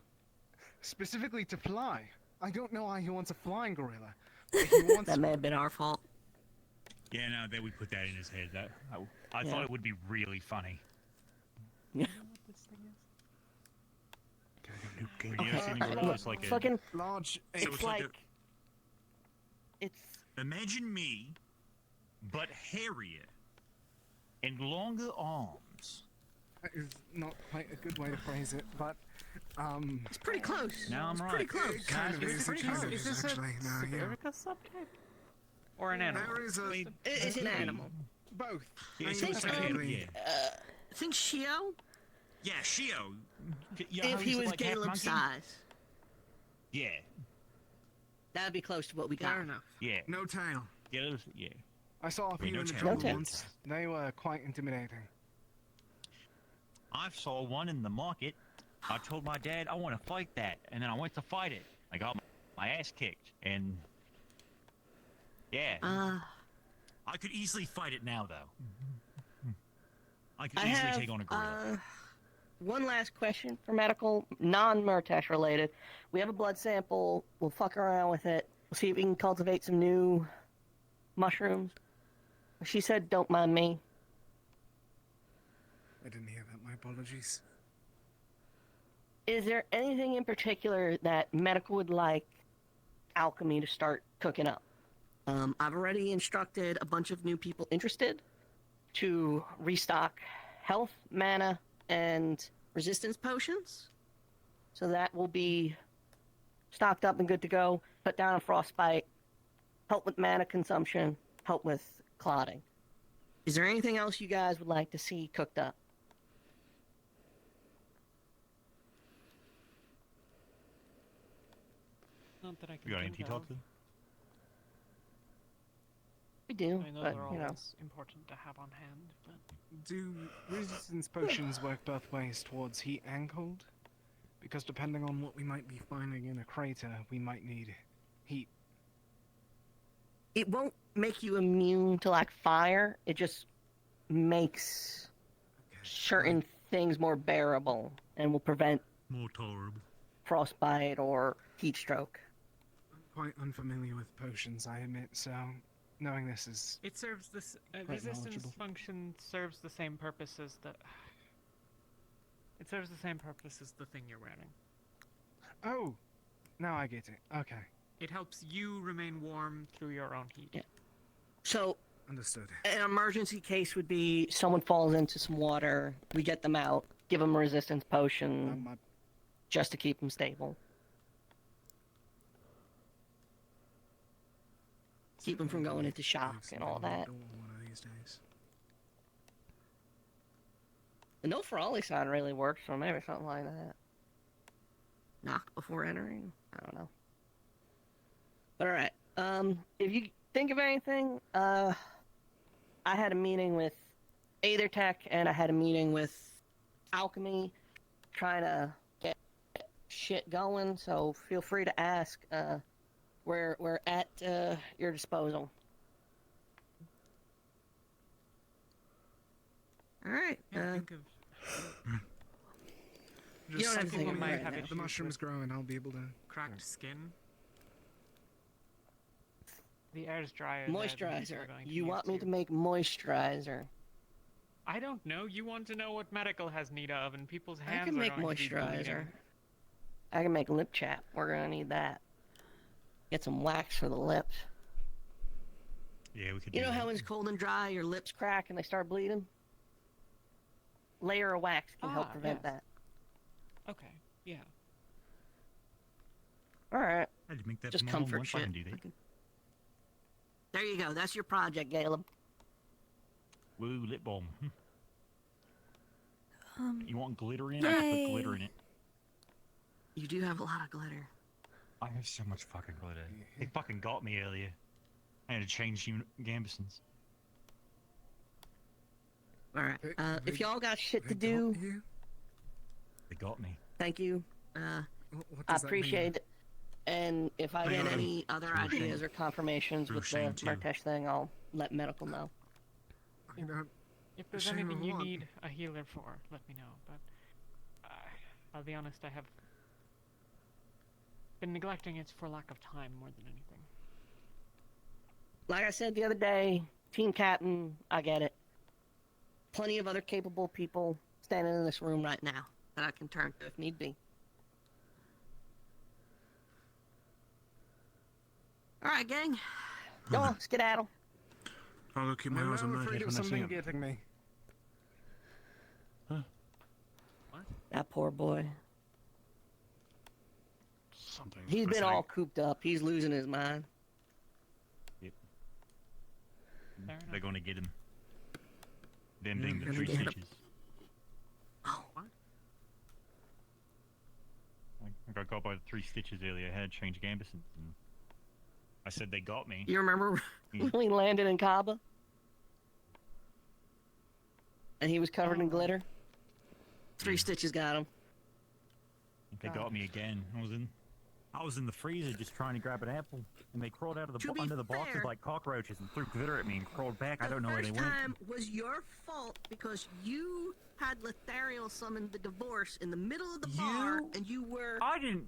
G: Specifically to fly. I don't know why he wants a flying gorilla. But he wants
L: That may have been our fault.
M: Yeah, no, that we put that in his head. That I thought it would be really funny.
L: Yeah.
M: You ever seen a gorilla? It's like a
L: Fucking
G: large.
L: it's like it's
M: Imagine me, but hairier and longer arms.
G: That is not quite a good way to phrase it, but
L: It's pretty close.
M: Now I'm
L: it's
M: right.
L: pretty close.
G: Kind of is,
D: Is this a
G: actually. No, yeah.
D: Severica subtype? Or an animal?
G: There is a...
L: It's an animal.
G: Both.
M: Yeah,
G: I
M: it's
G: mean,
M: also
G: technically.
L: I think Shio,
M: Yeah, Shio.
L: if he was Caleb's size,
M: Yeah.
L: that'd be close to what we got.
D: Fair enough.
M: Yeah.
G: No tail.
M: Yeah. Yeah.
G: I saw a few
M: no
G: in the
M: tail.
G: jungle
L: No tail.
G: once. They were quite intimidating.
M: I saw one in the market. I told my dad I want to fight that, and then I went to fight it. I got my ass kicked, and yeah. I could easily fight it now, though. I could easily take on a gorilla.
L: One last question for medical, non-Murtash related. We have a blood sample. We'll fuck around with it. We'll see if we can cultivate some new mushrooms. She said, "Don't mind me."
G: I didn't hear that. My apologies.
L: Is there anything in particular that medical would like alchemy to start cooking up? I've already instructed a bunch of new people interested to restock health, mana, and resistance potions. So that will be stocked up and good to go. Cut down on frostbite, help with mana consumption, help with clotting. Is there anything else you guys would like to see cooked up?
D: Not that I can
M: You got any
D: think
M: tea
D: of.
M: talk to?
L: We do,
D: I know
L: but
D: they're
L: you know.
D: always important to have on hand, but
G: Do resistance potions work both ways towards heat and cold? Because depending on what we might be finding in a crater, we might need heat.
L: It won't make you immune to like fire. It just makes certain things more bearable and will prevent
M: More tolerable.
L: frostbite or heat stroke.
G: I'm quite unfamiliar with potions, I admit, so knowing this is
D: it serves this
G: quite
D: resistance
G: knowledgeable.
D: function serves the same purpose as the. It serves the same purpose as the thing you're wearing.
G: Oh, now I get it. Okay,
D: It helps you remain warm through your own heat.
L: Yeah. So
G: understood.
L: an emergency case would be someone falls into some water, we get them out, give them a resistance potion just to keep them stable. Keep them from going into shock and all that.
G: One of these days.
L: The no for Ollie sign really works, so maybe something like that. Knock before entering? I don't know. But alright, if you think of anything, I had a meeting with Aethertech and I had a meeting with Alchemy trying to get shit going, so feel free to ask. We're at your disposal. Alright, you don't have to think of
G: might
L: it
G: have
L: right now.
G: the mushrooms grow and I'll be able to
D: Cracked skin. The air's drier.
L: Moisturizer. You want me to make moisturizer?
D: I don't know. You want to know what medical has need of, and people's
L: I
D: hands
L: can
D: are
L: make
D: going to be
L: moisturizer.
D: bleeding.
L: I can make lip chap. We're gonna need that. Get some wax for the lips.
M: Yeah, we could.
L: You
M: do
L: know
M: that.
L: how when it's cold and dry, your lips crack and they start bleeding? Layer of wax can help prevent
D: yes.
L: that.
D: Okay. Yeah.
L: Alright.
M: I had to make that
L: Just
M: for my mom
L: comfort
M: once, I
L: shit.
M: can do that.
L: There you go. That's your project, Caleb.
M: Woo, lip balm. You want glitter in it?
L: Yay.
M: I can put glitter in it.
L: You do have a lot of glitter.
M: I have so much fucking glitter. They fucking got me earlier. I had to change Gambisons.
L: Alright. If y'all got shit to do,
M: They got me.
L: thank you. I
G: does that
L: appreciate it. And if I get any other
M: True
L: ideas
M: shame.
L: or confirmations
M: True
L: with the
M: shame, too.
L: Murtesh thing, I'll let medical know.
D: If there's
G: Shame
D: anything
G: on
D: you
G: what?
D: need a healer for, let me know. But I'll be honest, I have been neglecting it for lack of time more than anything.
L: Like I said the other day, team captain, I get it. Plenty of other capable people standing in this room right now that I can turn to if need be. Alright, gang. Go on, skedaddle.
F: I'll go keep my eyes on
G: I'm
F: Murtash
G: afraid
F: when
G: of
F: I see
G: something
F: him.
G: getting me.
L: That poor boy.
H: something.
L: He's been all cooped up. He's losing his mind.
M: Yep. They're gonna get him. Them
L: They're
M: being the
L: gonna
M: 3
L: get him.
M: stitches. I got caught by the 3 stitches earlier. I had changed Gambison. I said they got me.
L: You remember when we landed in Cabo? And he was covered in glitter? 3 stitches got him.
M: They got me again. I was in the freezer just trying to grab an apple, and they crawled out of the under the boxes
L: fair,
M: like cockroaches and threw glitter at me and crawled back. I don't know where they
L: First
M: went.
L: time was your fault because you had Lethariel summon the divorce in the middle of the bar, and you were.
M: I didn't.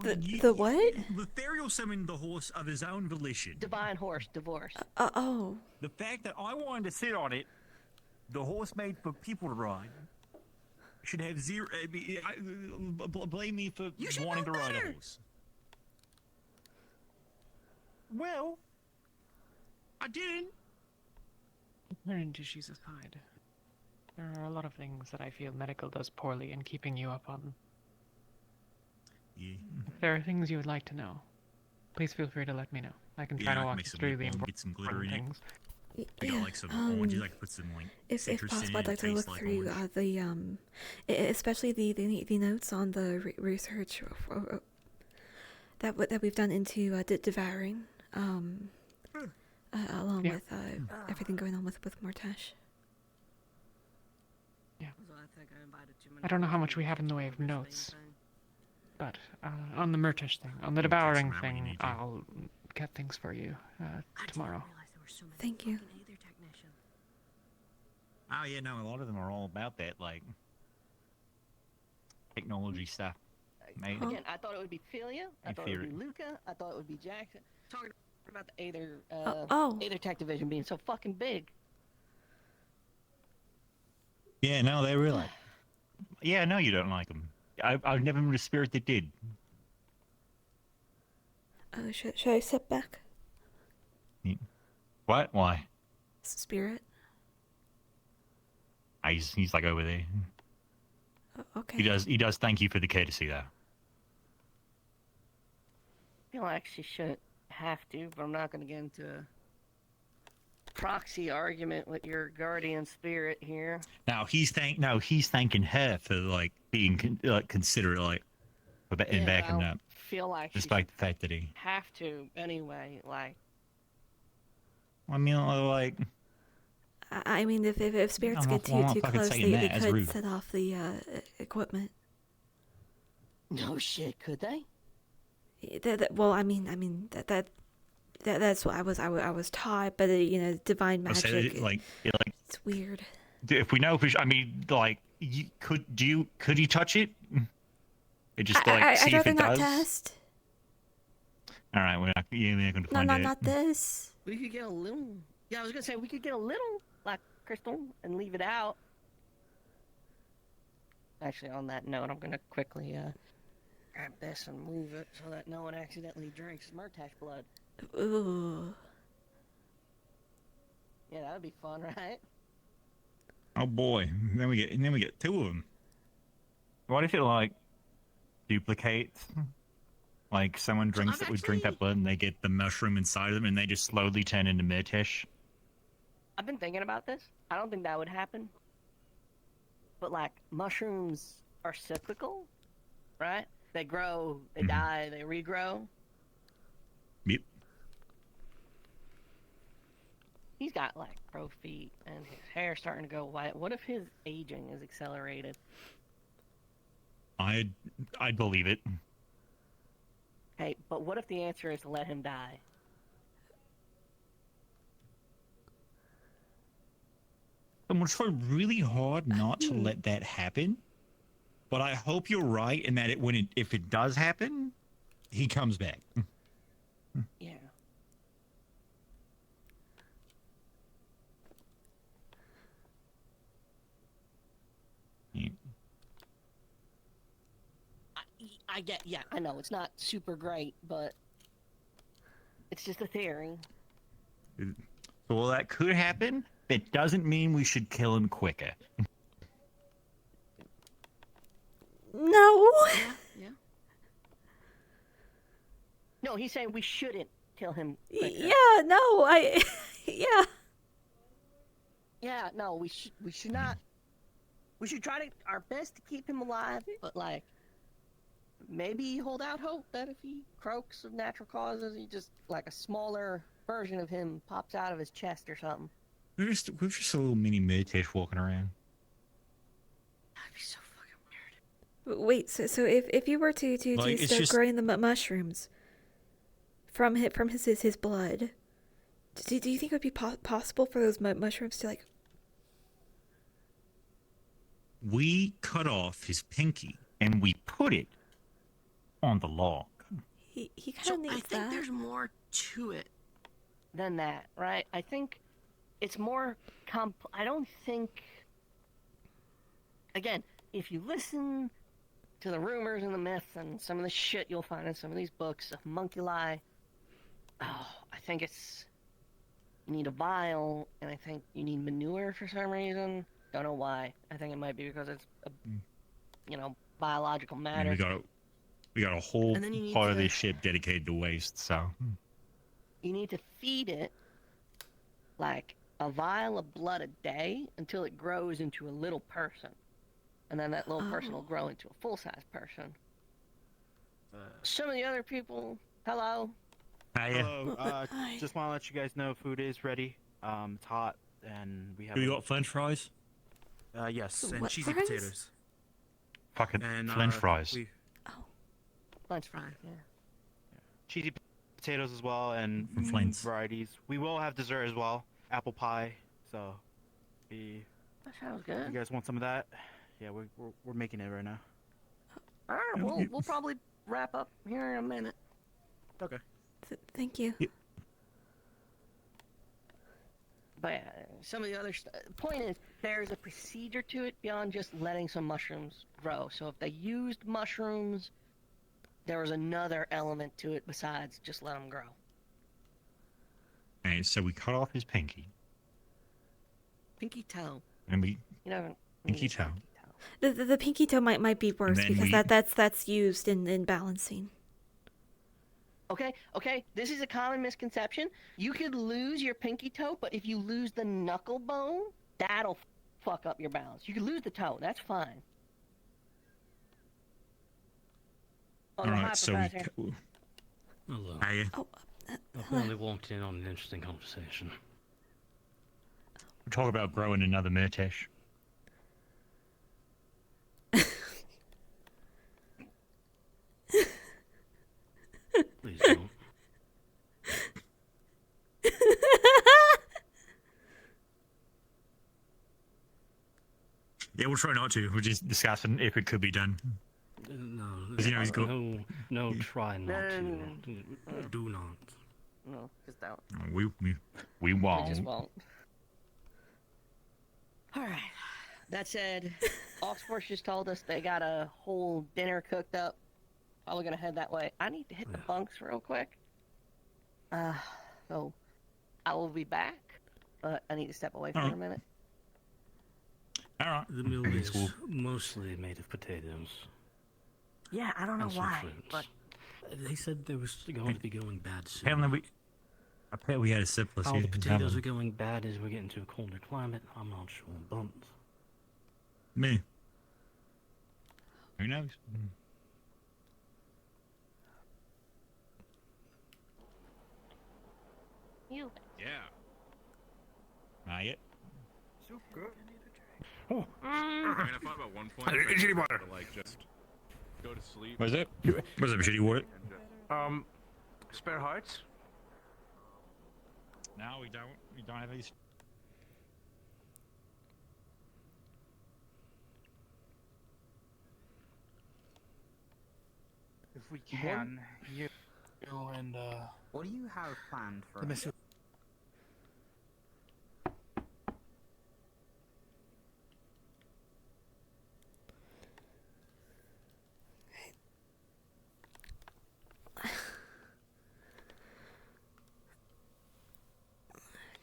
C: The what?
M: Lethariel summoned the horse of his own volition.
L: Divine horse, divorce.
C: Oh.
M: The fact that I wanted to sit on it, the horse made for people to ride, should have zero. Blame me for wanting to ride a horse. Well, I didn't.
E: Learn to choose a side. There are a lot of things that I feel medical does poorly in keeping you up on.
M: Yeah.
E: If there are things you would like to know, please feel free to let me know. I can try to walk you through the important
M: get some glitter in
E: things.
M: I got like some oranges. I could put some like
C: If
M: citrus
C: possible,
M: in
C: I'd
M: it.
C: like to
M: It
C: look
M: tastes
C: through
M: orange.
C: especially the notes on the research that we've done into devouring, along with everything going on with Mortash.
E: Yeah. I don't know how much we have in the way of notes, but on the Murtish thing, on the devouring thing, I'll get things for you tomorrow.
C: Thank you.
M: Oh yeah, no, a lot of them are all about that, like technology stuff. Mate.
L: Again, I thought it would be Philia. I thought it would be
M: Ethereal.
L: Luca. I thought it would be Jackson. Talking about the Aether, Aether Tech Division being so fucking big.
M: Yeah, no, they were like. Yeah, no, you don't like them. I've never met a spirit that did.
C: Oh, should I step back?
M: What? Why?
C: Spirit.
M: He's like over there.
C: Okay.
M: He does thank you for the courtesy though.
L: I feel like she shouldn't have to, but I'm not going to get into a proxy argument with your guardian spirit here.
M: Now he's thanking her for like being considerate, like for
L: Yeah,
M: backing
L: I
M: up,
L: feel like she
M: despite the fact that he.
L: have to anyway. Like,
M: I mean, like.
C: I mean, if spirits
M: I'm
C: get
M: not
C: too
M: fucking
C: close,
M: saying
C: they
M: that, that's
C: could
M: rude.
C: set off the equipment.
L: no shit, could they?
C: Well, I mean that's what I was taught, but divine
M: I said
C: magic.
M: it, like
C: it's weird.
M: if we know, I mean, like, could you touch it? It just like
C: I'd
M: see if
C: rather
M: it
C: not
M: does.
C: test.
M: All right, we're not going to
C: No,
M: find out.
C: not this.
L: We could get a little. Yeah, I was gonna say we could get a little like crystal and leave it out. Actually, on that note, I'm gonna quickly grab this and move it so that no one accidentally drinks Murtash blood.
C: Ooh.
L: Yeah, that would be fun, right?
M: Oh boy, then we get 2 of them. What if it like duplicates? Like someone drinks that would drink that blood and they get the mushroom inside of them and they just slowly turn into Murtish.
L: I've been thinking about this. I don't think that would happen. But like mushrooms are cyclical, right? They grow, they die, they regrow.
M: Yep.
L: He's got like crow feet and his hair's starting to go white. What if his aging is accelerated?
M: I'd believe it.
L: Hey, but what if the answer is to let him die?
M: I'm gonna try really hard not to let that happen, but I hope you're right in that if it does happen, he comes back.
L: Yeah. I know it's not super great, but it's just a theory.
M: Well, that could happen. It doesn't mean we should kill him quicker.
C: No.
L: Yeah. No, he's saying we shouldn't kill him.
C: Yeah, no, yeah.
L: Yeah, no, we should not. We should try our best to keep him alive, but like, maybe hold out hope that if he croaks of natural causes, he just like a smaller version of him pops out of his chest or something.
M: We're just a little mini Murtish walking around.
L: That'd be so fucking weird.
C: Wait, so if you were to
M: Like, it's
C: start
M: just-
C: growing the mushrooms from his blood, do you think it would be possible for those mushrooms to like?
M: We cut off his pinky and we put it on the log.
C: He kind of needs
L: I think
C: that.
L: there's more to it than that, right? I think it's more I don't think. Again, if you listen to the rumors and the myths and some of the shit you'll find in some of these books of Monkey-lie, I think it's you need a vial, and I think you need manure for some reason. Don't know why. I think it might be because it's a, biological matter.
M: And we got a whole
L: And then you need
M: part of
L: to-
M: this ship dedicated to waste. So
L: You need to feed it like a vial of blood a day until it grows into a little person. And then that little person will grow into a full-size person. Some of the other people, hello.
K: Hello. Just want to let you guys know food is ready. It's hot, and we have.
M: we got French fries.
K: Yes, and
C: What
K: cheesy
C: fries?
K: potatoes.
M: Fucking
K: And
M: French fries.
L: French fries, yeah.
K: Cheesy potatoes as well, and
M: From Flint's.
K: varieties. We will have dessert as well. Apple pie. So,
L: That sounds
K: you
L: good.
K: guys want some of that? Yeah, we're making it right now.
L: All right, we'll probably wrap up here in a minute.
K: Okay.
C: Thank you.
L: But yeah, some of the other point is, there's a procedure to it beyond just letting some mushrooms grow. So if they used mushrooms, there was another element to it besides just let them grow.
M: And so we cut off his pinky,
L: Pinky toe.
M: and we
L: You know,
M: pinky toe.
C: The pinky toe might be worse
M: then
C: because
M: we-
C: that's used in balancing.
L: Okay, this is a common misconception. You could lose your pinky toe, but if you lose the knuckle bone, that'll fuck up your balance. You could lose the toe, that's fine.
M: All right, so we.
N: Hello.
M: Hiya.
N: I finally walked in on an interesting conversation.
M: We talk about growing another Murtish.
N: Please don't.
M: Yeah, we'll try not to. We're just discussing if it could be done.
N: No,
M: 'Cause, you know, he's got-
N: no, try not to. Do not.
L: No, just don't.
M: We
L: We
M: won't.
L: just won't. Alright. That said, Oxforce just told us they got a whole dinner cooked up. Probably gonna head that way. I need to hit the bunks real quick. So I will be back, but I need to step away for a minute.
N: The meal is mostly made of potatoes.
L: Yeah, I don't know
N: and some
L: why,
N: fruits.
L: but
N: They said there was going to be going bad soon.
M: Apparently I bet we had a surplus
N: How
M: here.
N: the potatoes are going bad as we get into a colder climate, I'm not sure, but
M: Me. Who knows?
L: You.
T: Yeah.
M: Not yet.
T: So good. Oh. I mean, I thought about one point.
M: Shitty water.
T: To, like, just go to sleep.
M: What's that? What's up, shitty water?
A: Spare hearts?
M: No, we don't. We don't have any.
K: If we can, you
D: and what do you have planned for
K: the
D: us?
K: mission.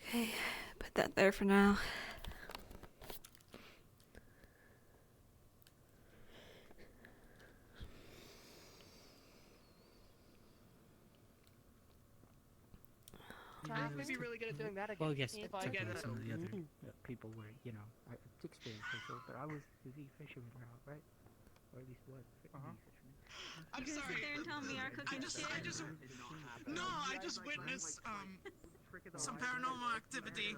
C: Okay, put that there for now.
V: I'm gonna be really good at doing that again.
N: Well, yes,
V: If I
N: technically
V: get
N: some of the other people were, you know, experienced fishers, but I was the fisherman route, right? Or at least was the fisherman.
D: I'm
V: You gonna
D: sorry.
V: sit there and tell me our cooking
D: I just witnessed some paranormal activity.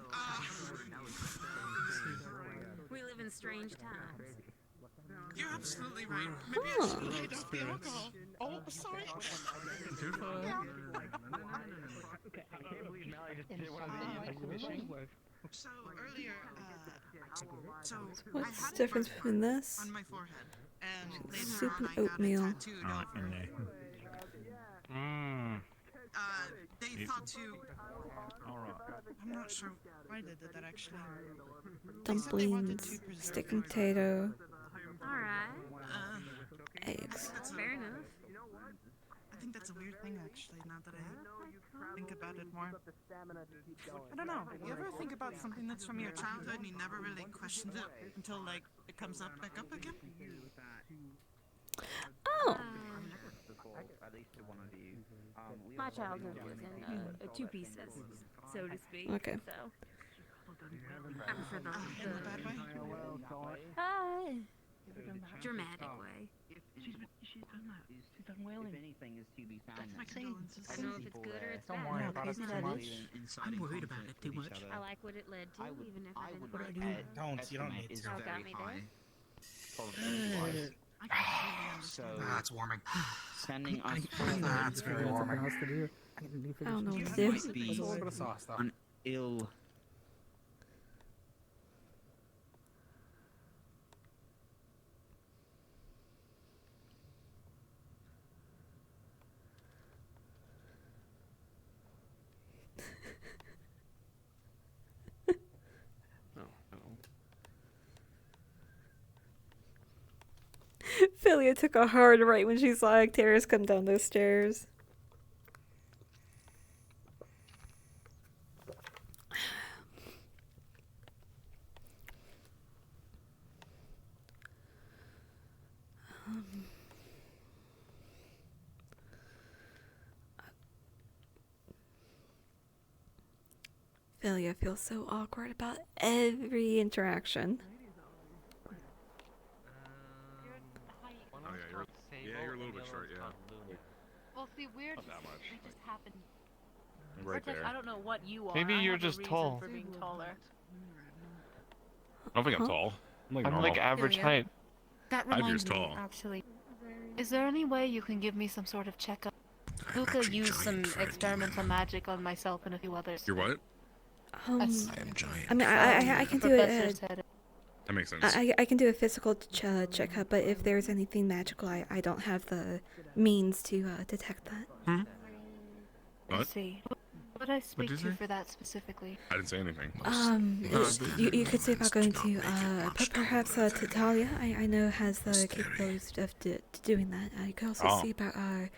V: We live in strange times.
D: You're absolutely right. Maybe I should light off the alcohol. Oh, sorry.
P: I can't believe Mallory just did one of these.
D: So earlier, so
C: What's
D: I had
C: the difference
D: a birthmark
C: between this?
D: on my forehead, and later
C: Soup
D: on
C: and
D: I got
C: oatmeal.
D: it tattooed over. They thought to. I'm not sure why they did that actually.
C: Dumplings, steak and potato,
V: Alright.
C: eggs.
V: Fair enough.
D: I think that's a weird thing actually. Now that I think about it more. I don't know. You ever think about something that's from your childhood and you never really questioned it until like it comes up back up again?
C: Oh.
V: My childhood was in two pieces, so to speak.
C: Okay.
V: So. I prefer the
D: bad way?
V: Dramatic way.
N: She's done that. She's done whaling. If anything is to be found.
D: My condolences.
V: I don't know if it's good or it's bad.
N: Don't worry about it too much.
D: I'm worried about it too much.
V: I like what it led to, even if I didn't
N: What
V: like
N: I do?
V: it.
N: You don't need to.
V: Oh, got me there.
N: So
D: it's warming.
N: spending on
G: That's very warming.
C: I don't know what to do.
N: might be an ill.
C: Philia took a hard right when she saw Actaris come down those stairs. Philia feels so awkward about every interaction.
T: You're a little bit short, yeah.
V: Well, see, weird.
T: Not that much.
V: It just happened.
T: Right
V: Vortex,
T: there.
V: I don't know what you are.
R: Maybe
V: I
R: you're
V: have a
R: just
V: reason
R: tall.
V: For being taller.
T: I don't think I'm tall. I'm like
R: I'm
T: normal.
R: like average
V: Yeah.
R: height.
V: That
T: 5 years
V: reminds me,
T: tall.
V: actually. Is there any way you can give me some sort of checkup? Luca used some experimental magic on myself and a few others.
T: You're what?
U: I am giant.
C: I mean, I can do it.
V: Professor said it.
T: That makes sense.
C: I can do a physical checkup, but if there's anything magical, I don't have the means to detect that.
V: I
T: What?
V: see. Would I speak
T: you
V: to
T: say?
V: for that specifically?
T: I didn't say anything.
C: You could see about going to perhaps to Talia. I know has the capabilities of doing that. You could also
T: Oh.
C: see about
T: I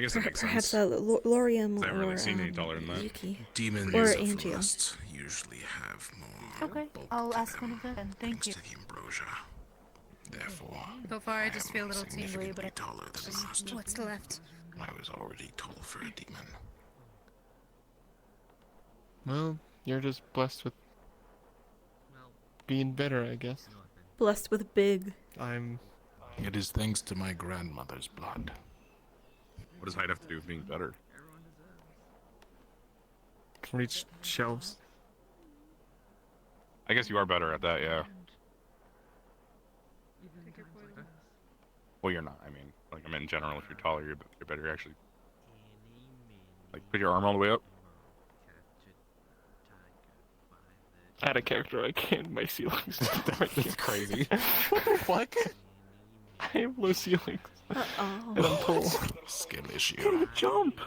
T: guess that makes
C: perhaps
T: sense.
C: Lorium
T: I haven't
C: or
T: really seen any taller than that.
C: Yuki
U: Demons
C: or
U: of
C: Angio.
U: lust usually have more
V: Okay,
U: bulk
V: I'll
U: to
V: ask
U: them,
V: one of them. Thank you.
U: thanks to the ambrosia. Therefore,
V: So far, I just
U: am
V: feel a little tingly,
U: significantly
V: but
U: taller than most.
V: what's left?
U: I was already tall for a demon.
R: Well, you're just blessed with being better, I guess.
C: Blessed with big.
U: It is thanks to my grandmother's blood.
T: What does height have to do with being better?
R: Can reach shelves.
T: I guess you are better at that, yeah. Well, you're not. I mean, like, I meant in general, if you're taller, you're better. You're actually, like, put your arm all the way up.
R: Add a character I can't. My ceilings.
T: That's crazy.
R: What? I have low ceilings.
C: Uh-oh.
R: And I'm tall.
U: Skill issue.
R: Jump!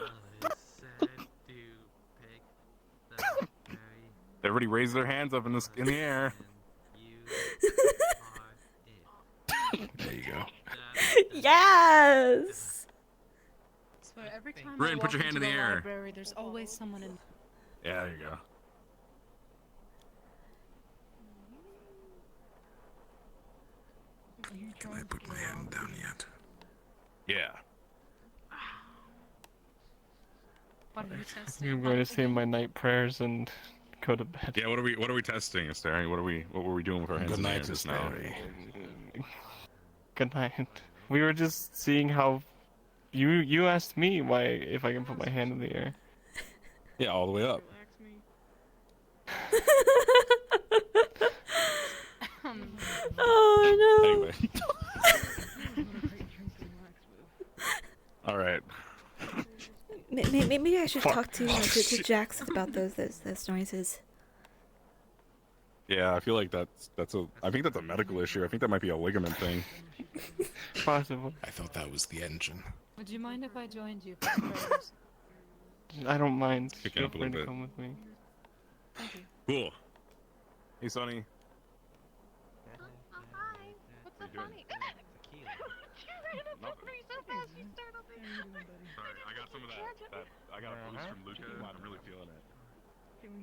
T: Everybody raise their hands up in the air.
U: There you go.
C: Yes.
V: So every time
T: Rin,
V: I
T: put
V: walk
T: your hand
V: into
T: in the
V: a
T: air.
V: library, there's always someone in.
T: Yeah, there you go.
U: Can I put my hand down yet?
T: Yeah.
V: What are you testing?
I: I'm going to say my night prayers and go to bed.
T: Yeah, what are we testing, Asteri? What were we doing with our hands in the air just now?
I: Good night. We were just seeing how you asked me why if I can put my hand in the air.
T: Yeah, all the way up.
C: Oh no.
T: Anyway. All right.
C: Maybe I should
T: Fuck.
C: talk to Jax about those noises.
T: Yeah, I feel like I think that's a medical issue. I think that might be a ligament thing.
I: Possible.
U: I thought that was the engine.
V: Would you mind if I joined you for the prayers?
I: I don't mind.
T: Picking up a little bit.
I: Come with me.
V: Thank you.
T: Cool. Hey, Sonny.
V: Hi. What's so funny? You ran up on me so fast you startled me.
T: Sorry, I got some of that. I got a boost from Luca. I'm really feeling it.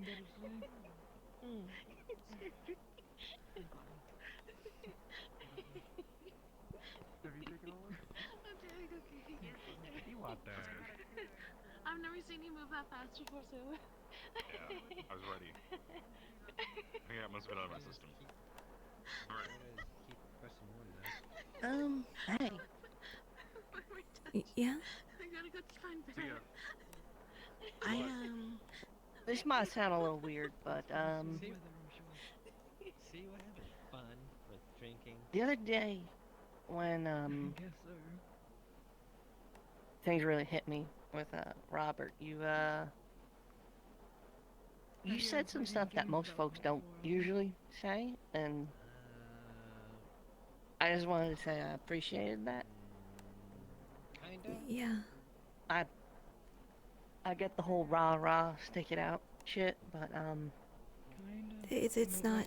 V: I've never seen you move that fast before, so.
T: Yeah, I was ready. I think that must have been out of my system. Alright.
L: Hey.
C: Yeah?
V: I gotta go find
T: See ya.
L: This might sound a little weird, but
O: See, we're having fun with drinking.
L: the other day when
O: Yes, sir.
L: things really hit me with Robert, you said some stuff that most folks don't usually say, and I just wanted to say I appreciated that.
O: Kinda.
C: Yeah.
L: I get the whole rah stick it out shit, but
C: It's not.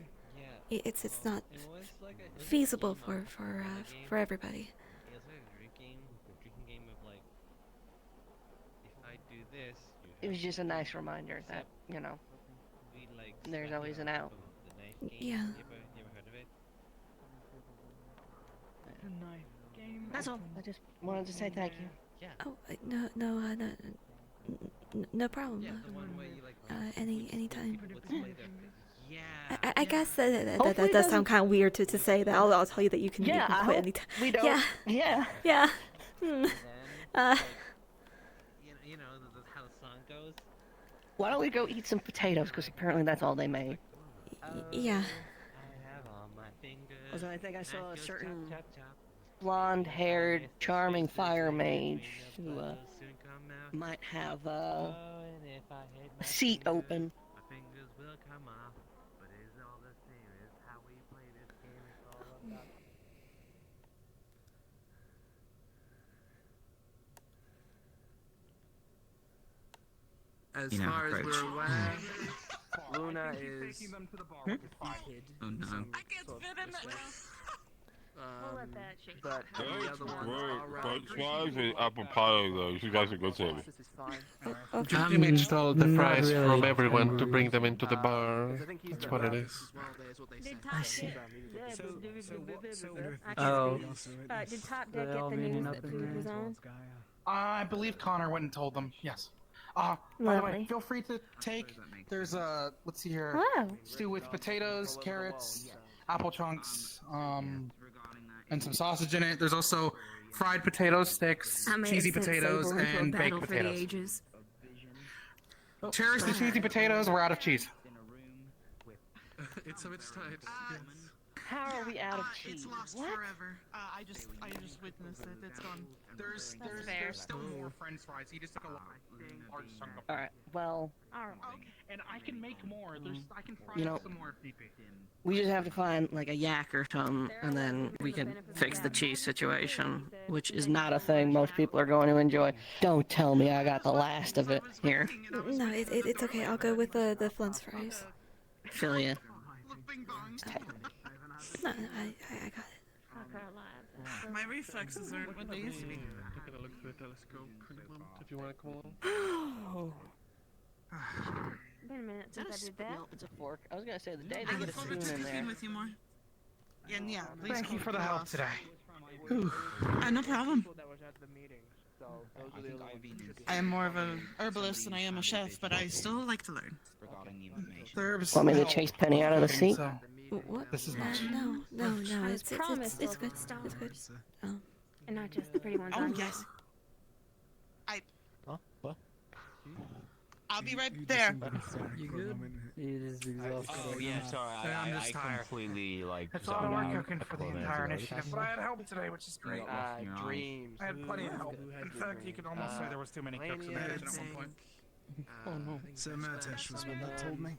C: It's not
O: It was like a
C: feasible for everybody.
O: It was like a drinking game of like, if I do this,
L: it was just a nice reminder that, you know,
O: we like.
L: there's always an out.
O: The knife game.
C: Yeah.
O: You ever heard of it?
N: The knife game.
L: That's all. I just wanted to say thank you.
O: Yeah.
C: Oh no problem.
O: Yeah, the one where you like.
C: Anytime.
O: Yeah.
C: I guess that
L: Hopefully
C: does
L: doesn't-
C: sound kind of weird to say that. I'll tell you that you can
L: Yeah, I
C: quit
L: hope
C: anytime.
L: we don't.
C: Yeah.
L: Yeah.
C: Yeah. Hmm.
O: You know how the song goes.
L: Why don't we go eat some potatoes? Because apparently that's all they made.
C: Yeah.
O: I have all my fingers.
L: I think I saw a
O: goes
L: certain
O: chop, chop, chop.
L: blonde-haired, charming fire mage who
O: Soon come out.
L: might have
O: Oh, and if I hit my
L: a seat
O: finger,
L: open.
O: my fingers will come off. But it's all the same. It's how we play this game. It's all about.
D: As
Q: You know,
D: far as
Q: approach.
D: we're aware, Luna is
Q: Oh
D: hid.
Q: no.
V: I can't spit in it. We'll let that shake.
D: But the other ones are
T: French fries and apple pie, though. You guys are good to me.
D: This is fine.
I: Just install the
N: not
I: fries
N: really.
I: from everyone to bring them into the bar.
D: I think he's
I: That's
D: the
I: what it
D: loudest
I: is.
D: as well, there's what they say.
V: I
L: see.
N: Oh.
V: Did Top
N: They're
V: Deck get
N: all
V: the
N: meeting
V: news
N: up
V: that
N: in
V: food
N: there.
V: was on?
X: I believe Connor went and told them. Yes. By the way,
V: Lovely.
X: feel free to take. There's let's see here.
V: Hello.
X: Stew with potatoes, carrots, apple chunks, and some sausage in it. There's also fried potato sticks, cheesy potatoes, and baked potatoes. Cherish the cheesy potatoes. We're out of cheese.
D: It's tight.
L: How are we out of cheese?
Y: It's lost
L: What?
Y: forever. I just witnessed it. It's gone.
X: There's still more French fries. He just took a large chunk of.
L: All right. Well,
X: And I can make more. I can fry
L: You know,
X: some more if need be.
L: we just have to find like a yak or something, and then we can fix the cheese situation, which is not a thing most people are going to enjoy. Don't tell me I got the last of it here.
C: No, it's okay. I'll go with the Flint's fries.
L: Feel ya.
C: No, I got it.
Y: My reflexes aren't what they used to be.
I: Look through the telescope, if you want to come along.
V: Been a minute since I did that.
L: No, it's a fork. I was gonna say the day
Y: I
L: they get
Y: look
L: a
Y: forward to
L: spoon in
Y: cooking
L: there.
Y: with you more. And yeah, please
X: Thank you
Y: call
X: for the
Y: me
X: help
Y: off.
X: today.
Y: No problem.
N: That was at the meeting.
Y: I am more of a herbalist than I am a chef, but I still like to learn. The herbs
L: Want me to
Y: help
L: chase Penny out of the seat?
Y: So.
C: What?
X: This is not.
C: No, it's good. It's good.
V: And not just the pretty ones
Y: Oh
V: on
Y: yes.
K: What?
Y: I'll be right there.
N: You good? It is exhausting.
B: Oh yeah, sorry.
X: I'm
B: I
X: just tired.
B: completely like.
X: It's a lot of
B: zoned
X: work
B: out
X: cooking for the
B: a couple
X: entire
B: minutes ago.
X: initiative, but I had help today, which is great.
I: Dreams.
X: I had plenty of help. In fact, you could almost say there was too many cooks in the kitchen at one point.
G: Oh no. So Murtash was what that told me.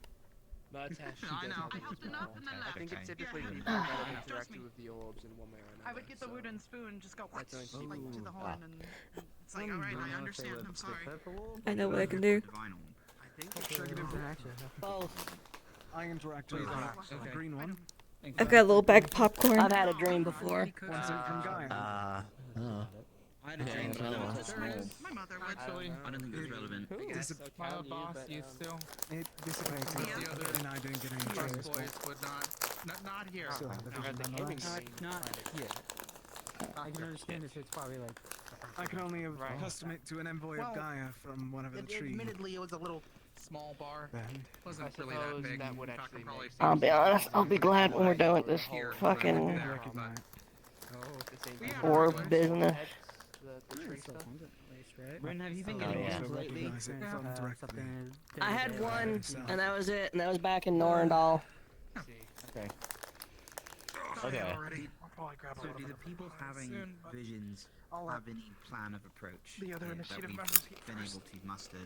X: I know.
I: I think it's typically
X: Okay.
I: people that have interacted with the orbs in one way or another.
Y: I would get the wooden spoon, just go like
I: That's
Y: to the horn, and it's like, all right, I understand. I'm sorry.
C: I know what I can do.
G: Both. I interact with the green one.
C: I've got a little bag of popcorn.
L: I've had a dream before.
G: One's in from Gaia.
K: I had a dream, but it was small.
Y: My mother would.
X: Actually,
K: I don't think it was relevant.
X: my old boss used to.
G: It dissipated.
Y: The other
G: And I didn't get any
X: First
G: dreams.
X: boys would not here.
G: Still have the vision nonetheless.
N: Not here. I can understand if it's probably like.
G: I can only have custom it to an envoy of Gaia from whatever the tree.
X: Admittedly, it was a little small bar. Wasn't really that
I: suppose
X: big.
I: that would
X: In fact,
I: actually
X: I'm probably
I: make
L: I'll be honest, I'll be glad when we're done with this fucking orb business.
K: Ren, have you been
G: Oh,
K: getting
G: yeah.
K: games lately?
G: Recognize it from directly.
L: I had one, and that was it, and that was back in Norendal.
K: Okay.
X: Okay.
K: So do the people having visions have any plan of approach
X: The other
K: that
X: initiative
K: we've
X: members get
K: been
X: first.
K: able to muster?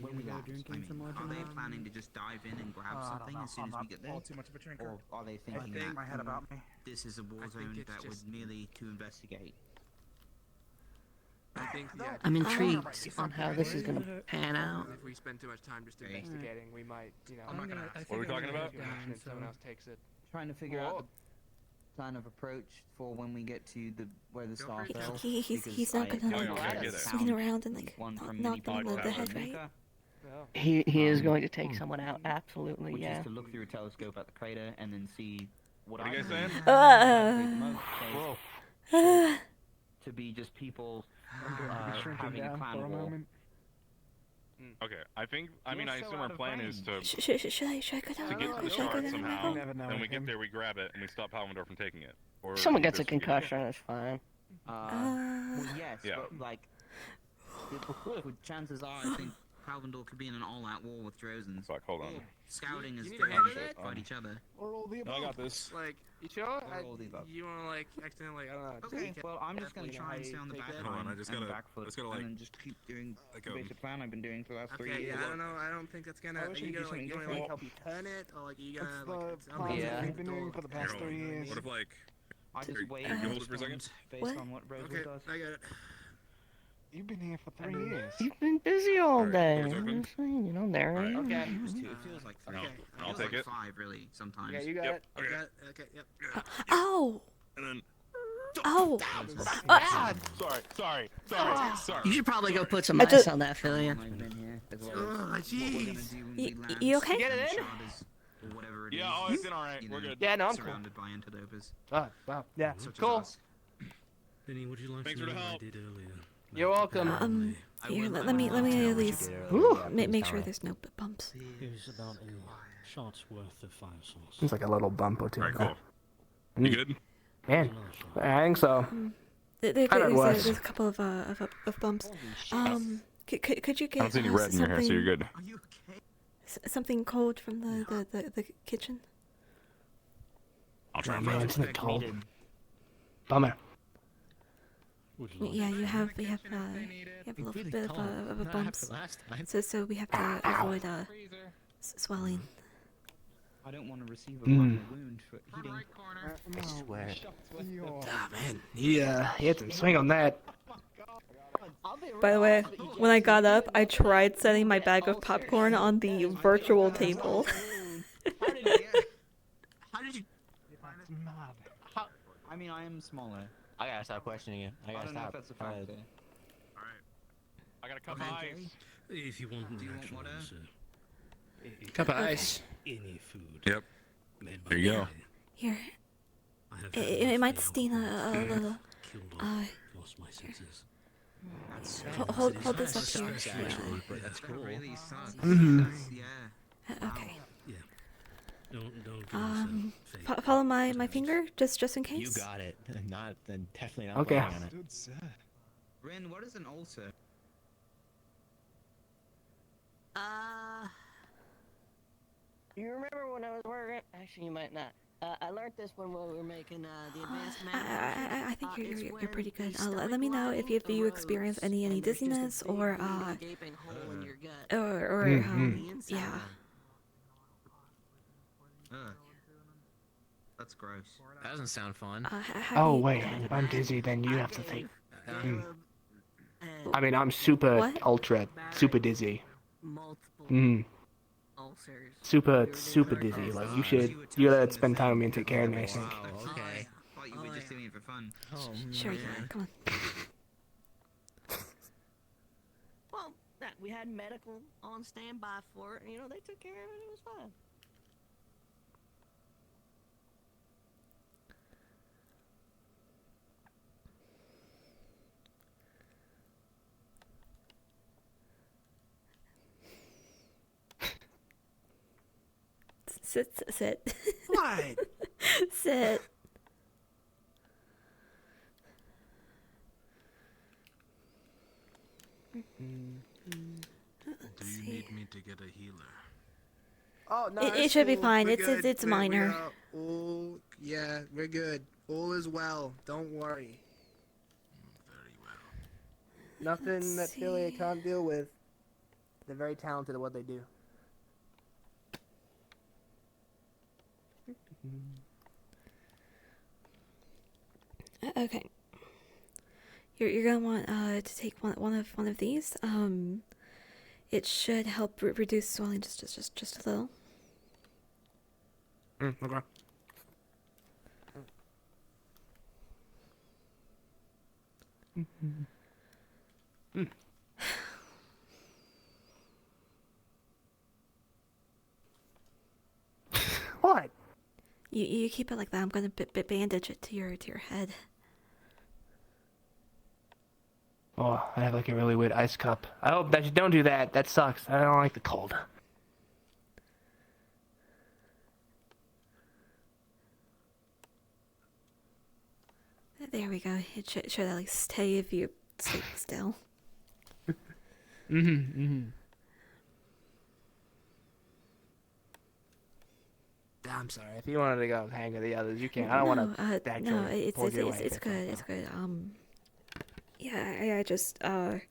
N: When we go
K: I
N: drinking
K: mean,
N: some more
K: are they
N: tonight?
K: planning to just dive in and grab something as soon as we get there?
X: All too much of a drinker.
K: Or are they thinking
X: think
K: that
X: my head about me.
K: this is a war
X: I think
K: zone
X: it's
K: that was
X: just-
K: merely to investigate?
I: I think
L: I'm intrigued on how this is gonna pan out.
I: If we spend too much time just investigating, we might, you know.
X: I'm gonna- I
T: What are we talking about?
I: And someone else takes it.
K: Trying to figure out the plan of approach for when we get to the where the star fell.
C: He's not gonna like swing around and like knock them on the head, right?
L: He is going to take someone out, absolutely,
K: Which
L: yeah.
K: is to look through a telescope at the crater and then see what
T: What are you guys saying?
K: To be just people
G: Shrink it
K: having a
G: down
K: clan
G: for a
K: war.
G: moment.
T: Okay, I assume our plan is to
C: Should I go down?
T: to get to the
C: Should I go
T: shard
C: down?
T: somehow.
G: Never know
T: Then we
G: with
T: get
G: him.
T: there, we grab it, and we stop Halvendorf from taking it. Or
L: Someone gets a
T: investigate it.
L: concussion, that's fine.
K: Well, yes,
T: Yeah.
K: but like, chances are, I think Halvendor could be in an all-out war with Drozens.
T: Fuck, hold on.
K: Scouting is
I: You need
K: very
I: to handle
K: much
I: that?
K: fight each other.
G: Or all the
T: No, I
G: above.
T: got this.
I: Like, you sure?
K: all the above.
I: You wanna like accidentally, I don't know.
K: Okay, well, I'm just gonna try and stay on the back
T: Hold on,
K: line
T: I just
K: and
T: gotta-
K: back foot,
T: I just gotta, like-
K: and then just keep doing
T: like,
K: the basic plan I've been doing for the last 3
I: Okay,
K: years.
I: yeah, I don't know. I don't think that's gonna.
K: I
I: Are
K: wish
I: you
K: we could
I: gonna
K: do
I: like, you
K: something
I: wanna like
K: different.
I: help you turn it, or like you gonna
G: That's
I: like?
G: the
I: it sounds
G: plan
I: like
G: that
I: it's
G: we've been doing for the past
T: Here,
G: 3 years.
T: What if like
K: I just
T: Here,
K: wait
T: you hold
K: and
T: it for a second?
K: respond based
C: What?
K: on what Rosewood
I: Okay,
K: does.
I: I got it.
G: You've been here for 3 years.
L: You've been busy all
T: Alright,
L: day.
T: doors open.
L: I'm just saying, you know, there.
T: Alright.
I: Okay.
K: It feels like 3.
I: Okay,
K: It
T: I'll
K: feels
T: take
K: like
T: it.
K: 5, really, sometimes.
I: Okay, you got
T: Yep,
I: it. I
T: okay.
I: got it. Okay, yep.
C: Ow!
T: And then
C: Ow!
T: sorry.
L: You should probably go put some
C: I
L: ice
C: just-
L: on that, Philia.
K: I've been here as well.
I: Oh,
K: What we're gonna
I: jeez.
K: do when
C: Y-
K: we land
C: you okay?
I: Get it
K: and the
I: in?
K: shard is- or whatever it
T: Yeah,
K: is,
T: oh, it's been alright.
K: you
T: We're
K: know,
T: good.
I: Yeah, no, I'm cool.
K: surrounded by interlopers.
I: Oh, wow. Yeah,
K: Such as
I: cool.
K: us.
O: Benny, would you like
T: Thanks
O: to
T: for
O: know
T: the
O: what I
T: help.
O: did earlier?
I: You're welcome.
K: I
C: Here,
K: will
C: let
K: not
C: me
K: tell what you
C: at least
K: did
C: make sure there's no bumps.
O: It was about a shot's worth of fire sauce.
G: Seems like a little bump or two.
T: Alright, cool. You good?
G: Yeah, I think so.
C: There's a couple of bumps. Could you
T: I don't
C: get
T: see any red in your hair, so you're good.
K: Are you okay?
C: something cold from the kitchen?
T: I'll try and
G: Man,
T: find
G: it's
T: it.
G: not cold. Bummer.
O: Would you like
C: Yeah,
O: to
C: you
O: try?
C: have a little
O: Really
C: bit
O: cold.
C: of a
O: Not
C: bumps.
O: after last time.
C: So we have to avoid swelling.
K: I don't want to receive a minor wound for eating.
G: I swear.
N: Ah, man.
G: He had some swing on that.
C: By the way, when I got up, I tried setting my bag of popcorn on the virtual table.
K: How did you? I mean, I am smaller.
B: I gotta stop questioning you. I
K: I
B: gotta
K: don't know if
B: stop.
K: that's a factor.
T: Alright. I got a cup of ice.
O: If you want
K: Do you
O: an
K: want
O: actual
K: water?
O: answer.
G: Cup of ice.
O: Any food.
T: Yep.
O: Made by
T: There you go.
O: me.
C: Here,
O: I have
C: it might
O: failed
C: sting a little.
O: killed off, lost my senses.
C: Hold this up here.
O: Actually, but that's cool.
C: Okay.
O: Yeah. Don't
C: Follow my finger, just in case.
B: You got it. Definitely not
C: Okay.
B: playing on it.
F: Ren, what is an ulcer?
L: You remember when I was working? Actually, you might not. I learned this when we were making the advanced math.
C: I think you're pretty good. Let me know if you experience any dizziness or yeah.
F: That's gross. That doesn't sound fun.
N: Oh wait, if I'm dizzy, then you have to think. I mean, I'm super ultra super dizzy. Super dizzy. Like you gotta spend time with me and take care of me. I think.
F: Okay. Thought you were just doing it for fun.
C: Sure, yeah. Come on.
L: Well, we had medical on standby for it. And, they took care of it. It was fine.
C: Sit.
L: What?
C: Sit.
U: Do you need me to get a healer?
J: Oh no,
C: It should be
J: cool.
C: fine.
J: We're
C: It's
J: good.
C: minor.
J: All, yeah, we're good. All is well. Don't worry.
U: Very well.
J: Nothing that Philia can't deal with. They're very talented at what they do.
C: Okay. You're gonna want to take one of these. It should help reduce swelling just a little.
J: Okay. What?
C: You keep it like that. I'm gonna bandage it to your head.
N: Oh, I have like a really weird ice cup. I hope that you don't do that. That sucks. I don't like the cold.
C: There we go. It should at least stay if you sleep still.
J: I'm sorry. If you wanted to go hang with the others, you can. I don't want to.
C: No, it's good. It's good. Yeah, I just
J: Yeah,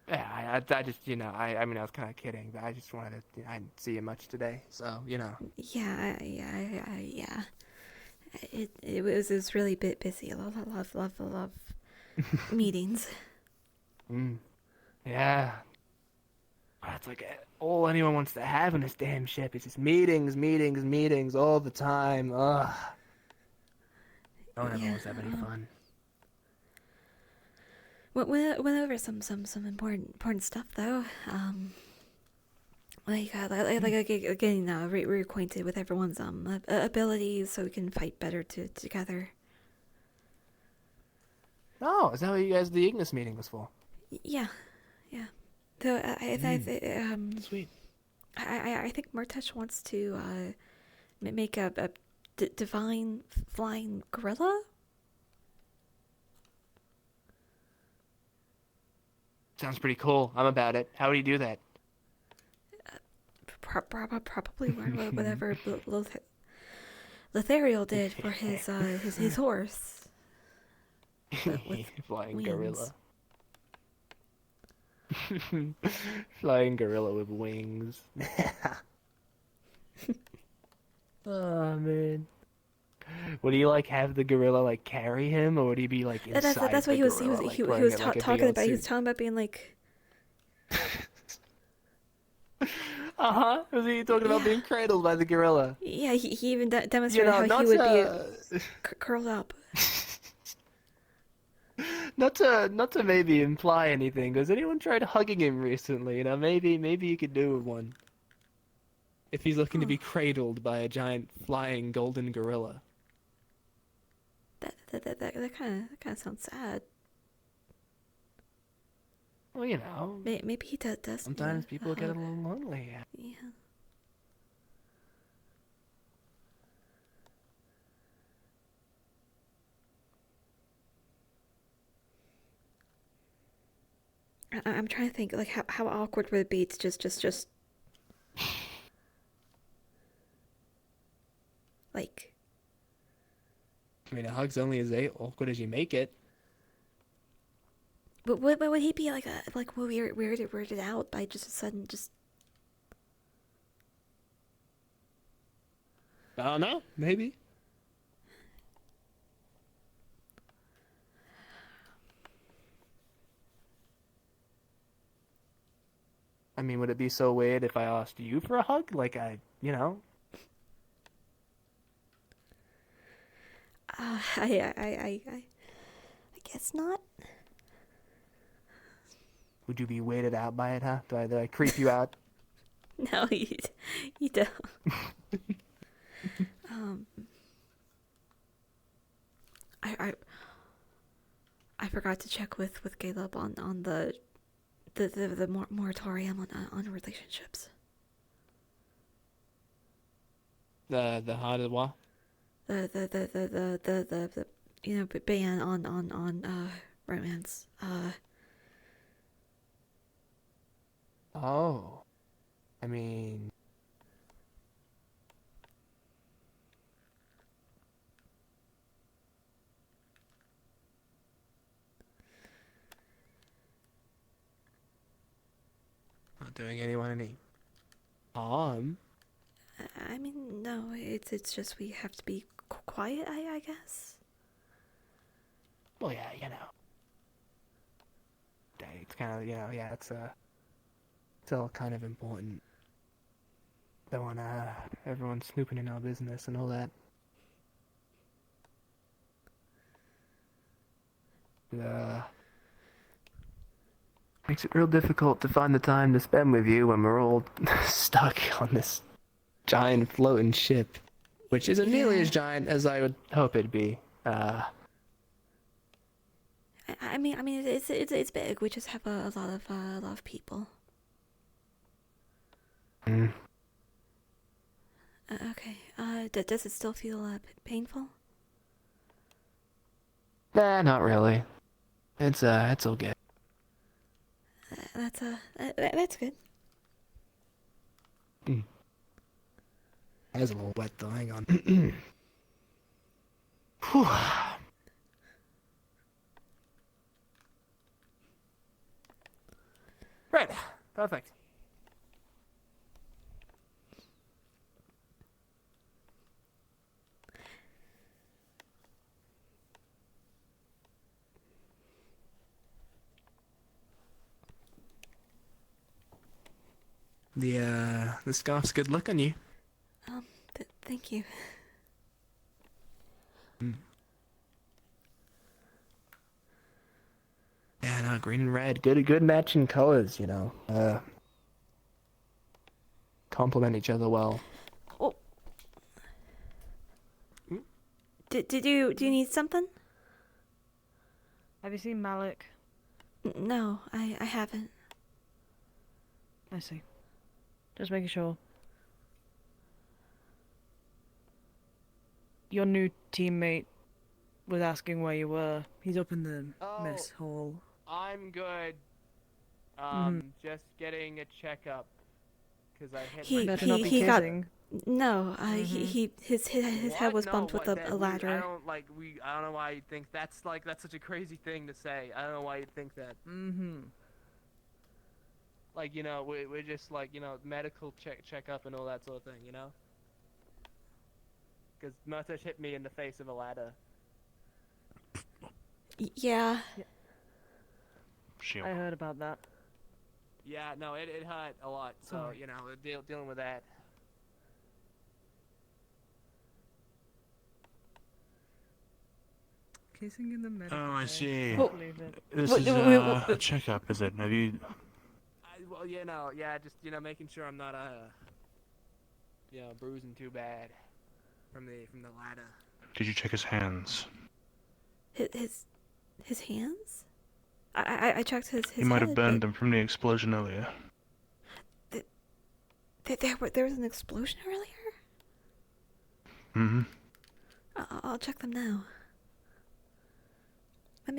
J: I just, I mean, I was kind of kidding, but I just wanted to, I didn't see you much today, so,
C: Yeah. It was really busy. A lot of meetings.
J: Yeah. That's like all anyone wants to have in this damn ship is just meetings all the time. Ugh. Don't ever want to have any fun.
C: Went over some important stuff though. Like getting reacquainted with everyone's abilities so we can fight better together.
J: Oh, is that what you guys the Ignis meeting was for?
C: Yeah. So
J: Sweet.
C: I think Murtesh wants to make a divine flying gorilla.
J: Sounds pretty cool. I'm about it. How would he do that?
C: Probably whatever Lothariel did for his horse.
J: Flying
C: wings.
J: gorilla. Flying gorilla with wings. Oh man. Would he have the gorilla carry him, or would he be inside?
C: That's what he was talking about. He was talking about being
J: Was he talking about being cradled by the gorilla?
C: Yeah, he even demonstrated how he would be curled up.
J: Not to maybe imply anything. Has anyone tried hugging him recently? Maybe you could do one. if he's looking to be cradled by a giant flying golden gorilla.
C: That kind of sounds sad.
J: Well, you know.
C: Maybe he does.
J: Sometimes people get a little lonely.
C: Yeah. I'm trying to think, like, how awkward would it be to just like.
J: I mean, a hug's only as awkward as you make it.
C: But would he be like weirded out by just a sudden just?
J: I don't know. Maybe. I mean, would it be so weird if I asked you for a hug? Like, you know?
C: I guess not.
J: Would you be weirded out by it, huh? Did I creep you out?
C: No, you don't. I forgot to check with Caleb on the moratorium on relationships.
J: The haunted what?
C: The ban on romance.
J: Oh. I mean, not doing anyone any harm.
C: I mean, no, it's just we have to be quiet, I guess.
J: Well, yeah, you know. It's kind of, yeah, it's all kind of important. Don't want everyone snooping in our business and all that. Makes it real difficult to find the time to spend with you when we're all stuck on this giant floating ship, which isn't nearly as giant as I would hope it'd be.
C: I mean, it's big. We just have a lot of people. Okay. Does it still feel painful?
J: Nah, not really. It's okay.
C: That's good.
J: That was a little wet though. Hang on. Whew. Right. Perfect. The scarf's good luck on you.
C: Thank you.
J: Yeah, no, green and red, good matching colors, you know. Complement each other well.
C: Oh. Do you need something?
E: Have you seen Malik?
C: No, I haven't.
E: I see. Just making sure. Your new teammate was asking where you were. He's up in the mess hall.
J: I'm good. Just getting a checkup because I hit
C: He got no. His head was bumped with a ladder.
J: I don't know why you think that's such a crazy thing to say. I don't know why you think that. Like, you know, we're just like, you know, medical checkup and all that sort of thing, you know? Because Murtash hit me in the face with a ladder.
C: Yeah.
E: I heard about that.
J: Yeah, no, it hurt a lot, so, you know, we're dealing with that.
E: Kissing in the medical
K: Oh, I
E: bay.
K: see.
E: Can't believe it.
K: This is a checkup, is it? Have you...
J: Well, you know, yeah, just, you know, making sure I'm not, Yeah, bruising too bad. From the ladder.
P: Did you check his hands?
C: His hands? I checked his
P: He might have
C: head,
P: burned
C: but
P: them from the explosion earlier.
C: there was an explosion earlier?
P: Mm-hmm.
C: I'll check them now. Let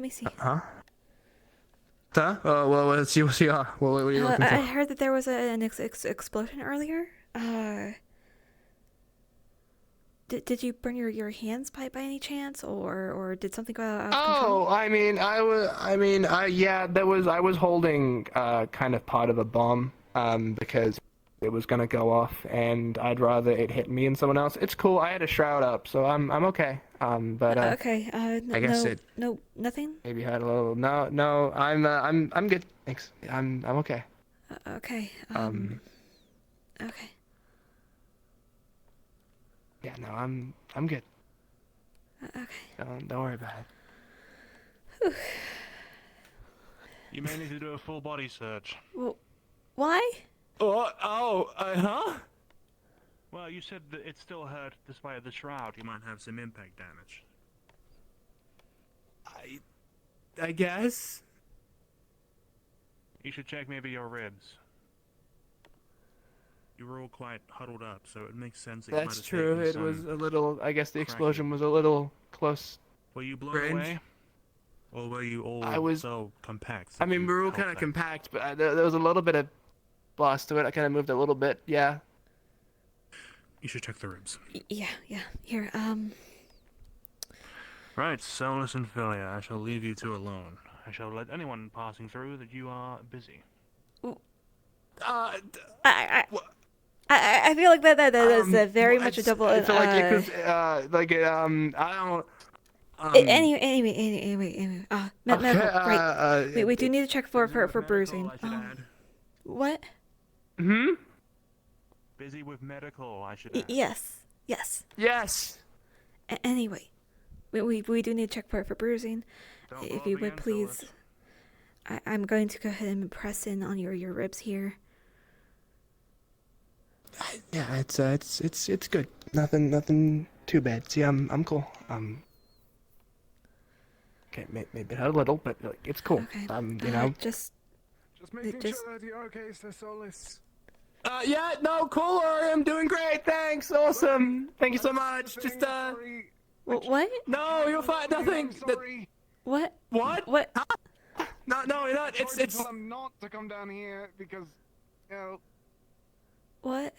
C: me see.
J: Huh? Huh? Well, let's see. What are you looking for?
C: I heard that there was an explosion earlier. Did you burn your hands by any chance, or did something go out of control?
J: Oh, I was holding kind of part of a bomb because it was gonna go off, and I'd rather it hit me and someone else. It's cool. I had a shroud up, so I'm okay. But
C: Okay.
J: I guess
C: no, nothing.
J: maybe had a little. No. I'm good. Thanks. I'm okay.
C: Okay. Okay.
J: Yeah. No. I'm good.
C: Okay.
J: Don't worry about it.
P: You may need to do a full body search.
C: Well, why?
J: Huh?
P: Well, you said that it still hurt despite the shroud. You might have some impact damage.
J: I guess.
P: You should check maybe your ribs. You were all quite huddled up, so it makes sense that you might
J: That's
P: have
J: true.
P: taken
J: It
P: some
J: was a little. I guess the
P: cracking.
J: explosion was a little close.
P: Were you blown
J: range.
P: away? Or were you all
J: I was-
P: so compact?
J: I
P: that
J: mean,
P: you
J: we were all
P: felt
J: kind of
P: that?
J: compact, but there was a little bit of blast to it. I kind of moved a little bit. Yeah.
P: You should check the ribs.
C: Yeah. Here.
P: Right, Solus and Philia, I shall leave you two alone. I shall let anyone passing through that you are busy.
C: I feel like that is very much a double.
J: I feel like it was I don't.
C: Anyway. Medical. Right. We do need to check for bruising. What?
P: Busy with medical, I should add.
C: Yes. Anyway, we do need to check for bruising. If you would please, I'm going to go ahead and press in on your ribs here.
J: Yeah, it's good. Nothing too bad. See, I'm cool. Okay, maybe a little, but like, it's cool.
C: Okay.
J: You know.
G: Just making sure that you're okay, Sir Solus.
J: Yeah, no, cool, Ori, I'm doing great, thanks, awesome. Thank you so much. Just,
C: What?
J: No, you're fine, nothing.
G: Sorry.
C: What?
J: What?
C: What?
J: Huh? No, you're not.
G: It's tell them not to come down here because, you know.
C: What?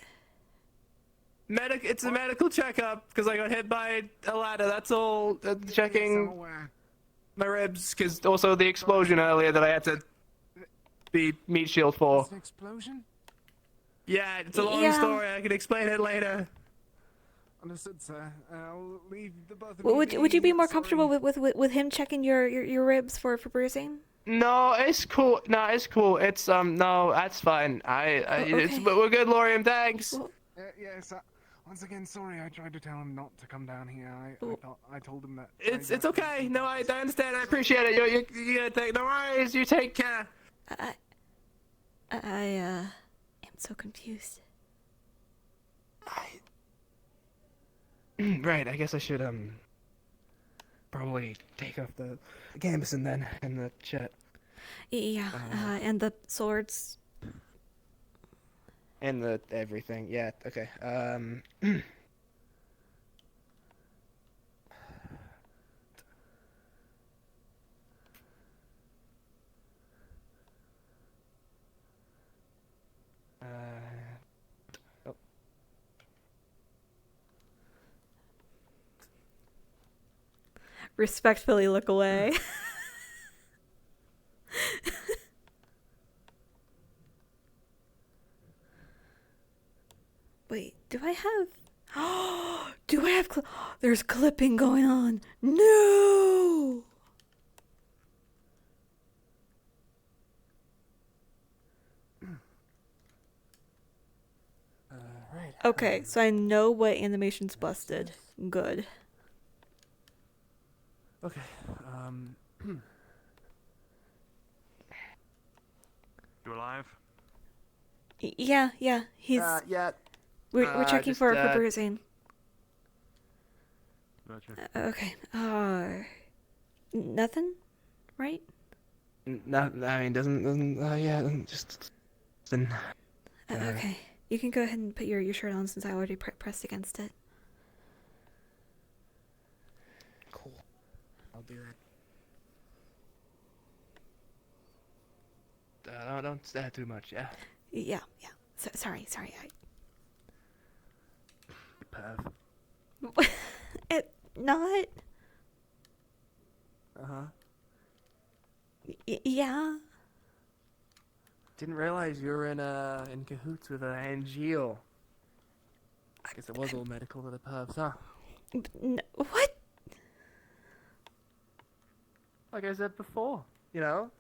J: It's a medical checkup because I got hit by a ladder. That's all. Checking my ribs because also the explosion earlier that I had to be meat shield for.
G: An explosion?
J: Yeah, it's a long story. I can explain it later.
G: Understood, sir. I'll leave the both of you.
C: Would you be more comfortable with him checking your ribs for bruising?
J: No, it's cool. No, it's cool. It's no, that's fine. But we're good, Lorium. Thanks.
G: Yes. Once again, sorry. I tried to tell him not to come down here. I told him that.
J: It's okay. No, I understand. I appreciate it. You gotta take. No worries. You take care.
C: I am so confused.
J: Right. I guess I should probably take off the gambeson then and the chat.
C: Yeah. And the swords.
J: And the everything. Yeah. Okay. Oh.
C: Respectfully look away. Wait, do I have... Do I have... There's clipping going on. No!
G: Right.
C: Okay, so I know what animation's busted. Good.
J: Okay.
P: You alive?
C: Yeah, he's...
J: Yeah.
C: We're checking
J: just,
C: for bruising.
O: Gotcha.
C: Okay. Nothing, right?
J: Not. I mean, doesn't. Yeah. Just. Then.
C: Okay. You can go ahead and put your shirt on since I already pressed against it.
J: Cool. I'll do that. Don't stare too much. Yeah.
C: Yeah. Sorry.
J: Perv.
C: Not. Yeah.
J: Didn't realize you were in cahoots with Angeal. I guess it was all medical with the pervs, huh?
C: What?
J: Like I said before, you know?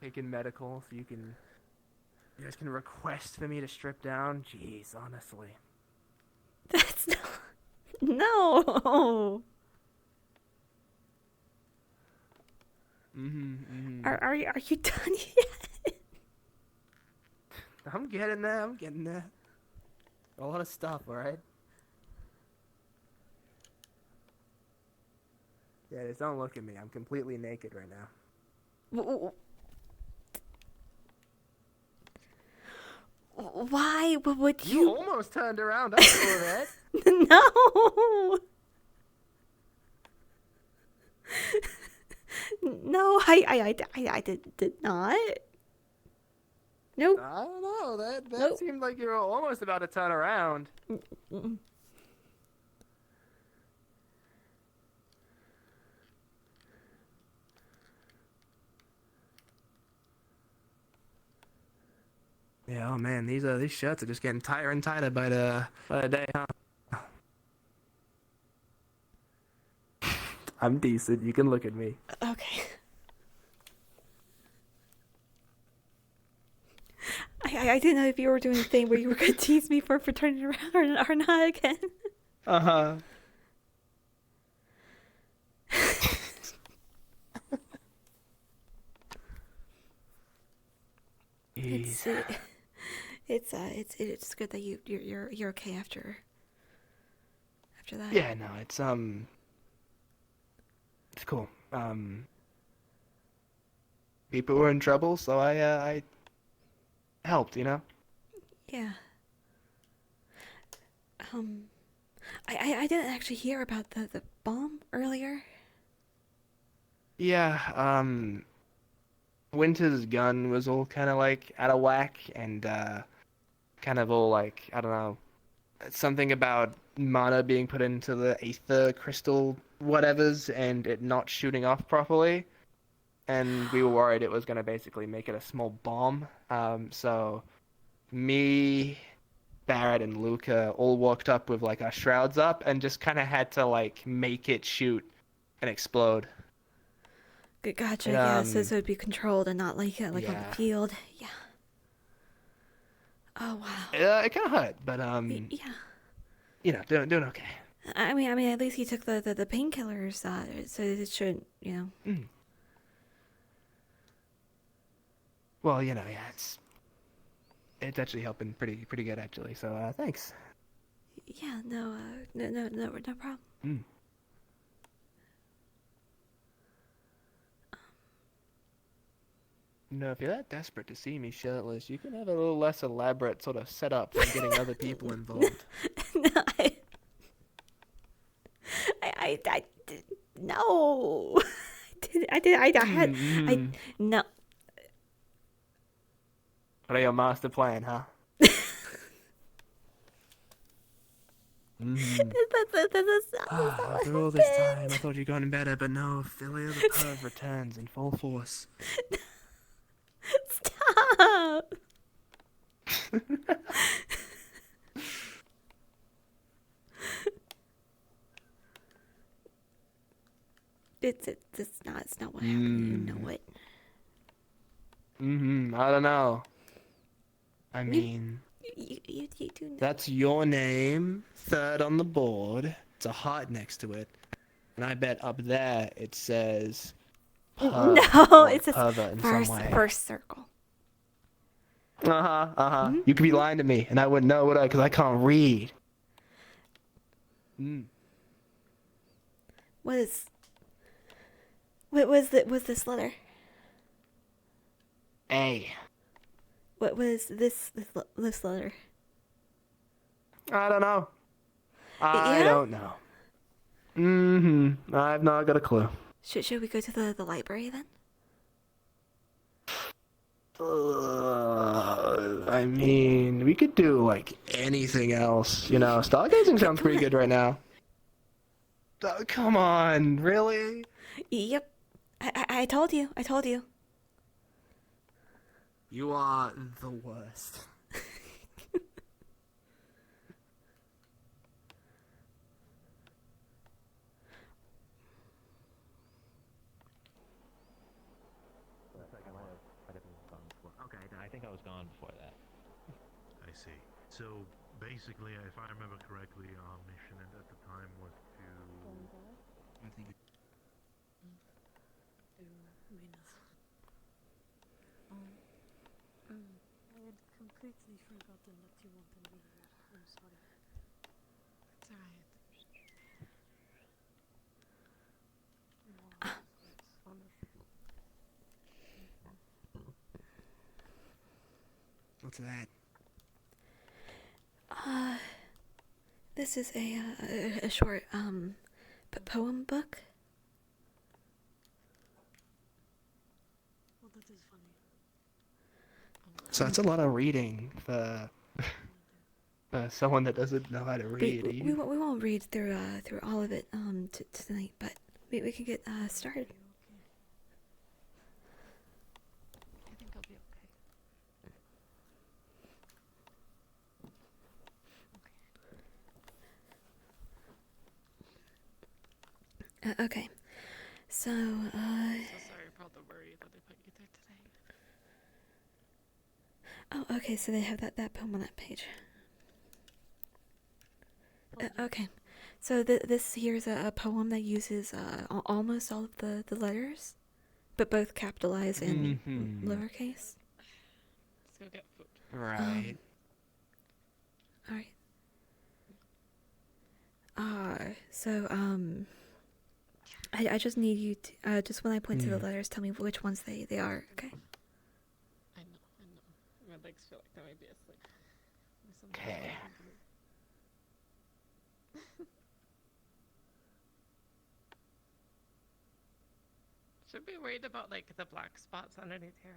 J: Taking medical so you guys can request for me to strip down. Jeez, honestly.
C: That's not. No. Are you done yet?
J: I'm getting there. A lot of stuff, alright? Yeah, just don't look at me. I'm completely naked right now.
C: Why would you?
J: You almost turned around. I saw that.
C: No. No, I did not. Nope.
J: I don't know. That
C: Nope.
J: seemed like you were almost about to turn around. Yeah, oh man, these shirts are just getting tighter and tighter by the day, huh? I'm decent. You can look at me.
C: Okay. I didn't know if you were doing a thing where you were gonna tease me for turning around or not again. It's good that you're okay after that.
J: Yeah, no, it's cool. People were in trouble, so I helped, you know?
C: Yeah. I didn't actually hear about the bomb earlier.
J: Yeah, Winter's gun was all kind of like out of whack and kind of all like, I don't know, something about mana being put into the aether crystal whatevers and it not shooting off properly. And we were worried it was going to basically make it a small bomb. So me, Barrett, and Luca all walked up with like our shrouds up and just kind of had to like make it shoot and explode.
C: Gotcha.
J: And,
C: Yeah, so it'd be controlled and not like on the
J: yeah.
C: field. Yeah. Oh wow.
J: It kind of hurt, but
C: yeah.
J: You know, doing okay.
C: I mean, at least he took the painkillers, so it shouldn't, you know.
J: Well, you know, yeah, it's actually helping pretty good actually. So thanks.
C: Yeah. No problem.
J: You know, if you're that desperate to see me shirtless, you can have a little less elaborate sort of setup for getting other people involved.
C: No, no. No.
J: What are your master plan, huh? After all this time, I thought you'd gotten better, but no, Philia the perv returns in full force.
C: Stop. It's not what happened. You know it.
J: I don't know. I mean,
C: you do know.
J: That's your name, third on the board. It's a heart next to it, and I bet up there it says.
C: No, it says
J: in some way.
C: first circle.
J: You could be lying to me, and I wouldn't know, would I? Because I can't read.
C: What was this letter?
J: A.
C: What was this letter?
J: I don't know. I don't know. I've not got a clue.
C: Should we go to the library then?
J: I mean, we could do like anything else, you know. Stargazing sounds pretty good right now. Come on, really?
C: Yep. I told you. I told you.
J: You are the worst.
B: Okay, I think I was gone before that.
P: I see. So basically, if I remember correctly, our mission at the time was to.
F: I think.
A: I had completely forgotten that you wanted me here. I'm sorry.
V: It's alright.
F: What's that?
C: This is a short poem book.
A: Well, that is funny.
J: So that's a lot of reading for someone that doesn't know how to read.
C: We won't read through all of it tonight, but we can get started.
V: I think I'll be okay.
C: Okay, so
V: I'm so sorry for all the worry that I put you through today.
C: oh, okay, so they have that poem on that page. Okay, so this here's a poem that uses almost all of the letters, but both capitalized and lowercase.
V: Let's go get food.
J: Right.
C: Alright. So I just need you to just when I point to the letters, tell me which ones they are. Okay.
V: I know. My legs feel like they might be asleep.
J: Okay.
V: Should be worried about like the black spots underneath here.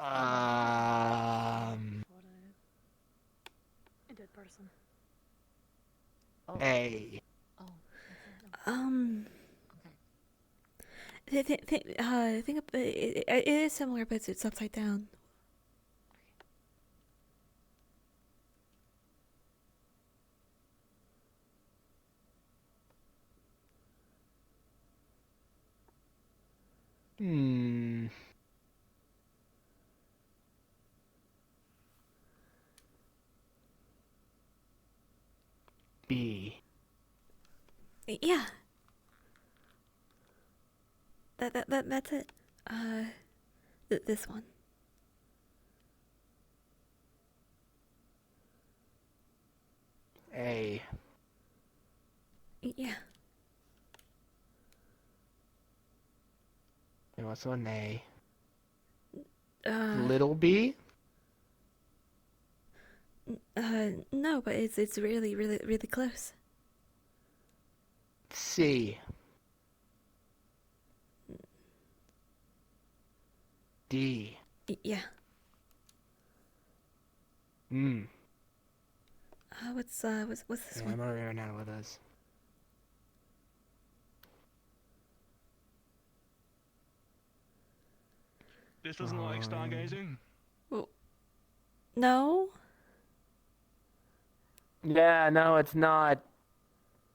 A: A dead person.
J: A.
C: Think it is similar, but it's upside down.
J: B.
C: Yeah. That's it. This one.
J: A.
C: Yeah.
J: And what's an A?
C: Uh.
J: Little B?
C: No, but it's really close.
J: C. D.
C: Yeah. What's this
J: Yeah,
C: one?
J: I'm already right now with us.
P: This isn't like stargazing.
C: Well, no.
J: Yeah, no, it's not.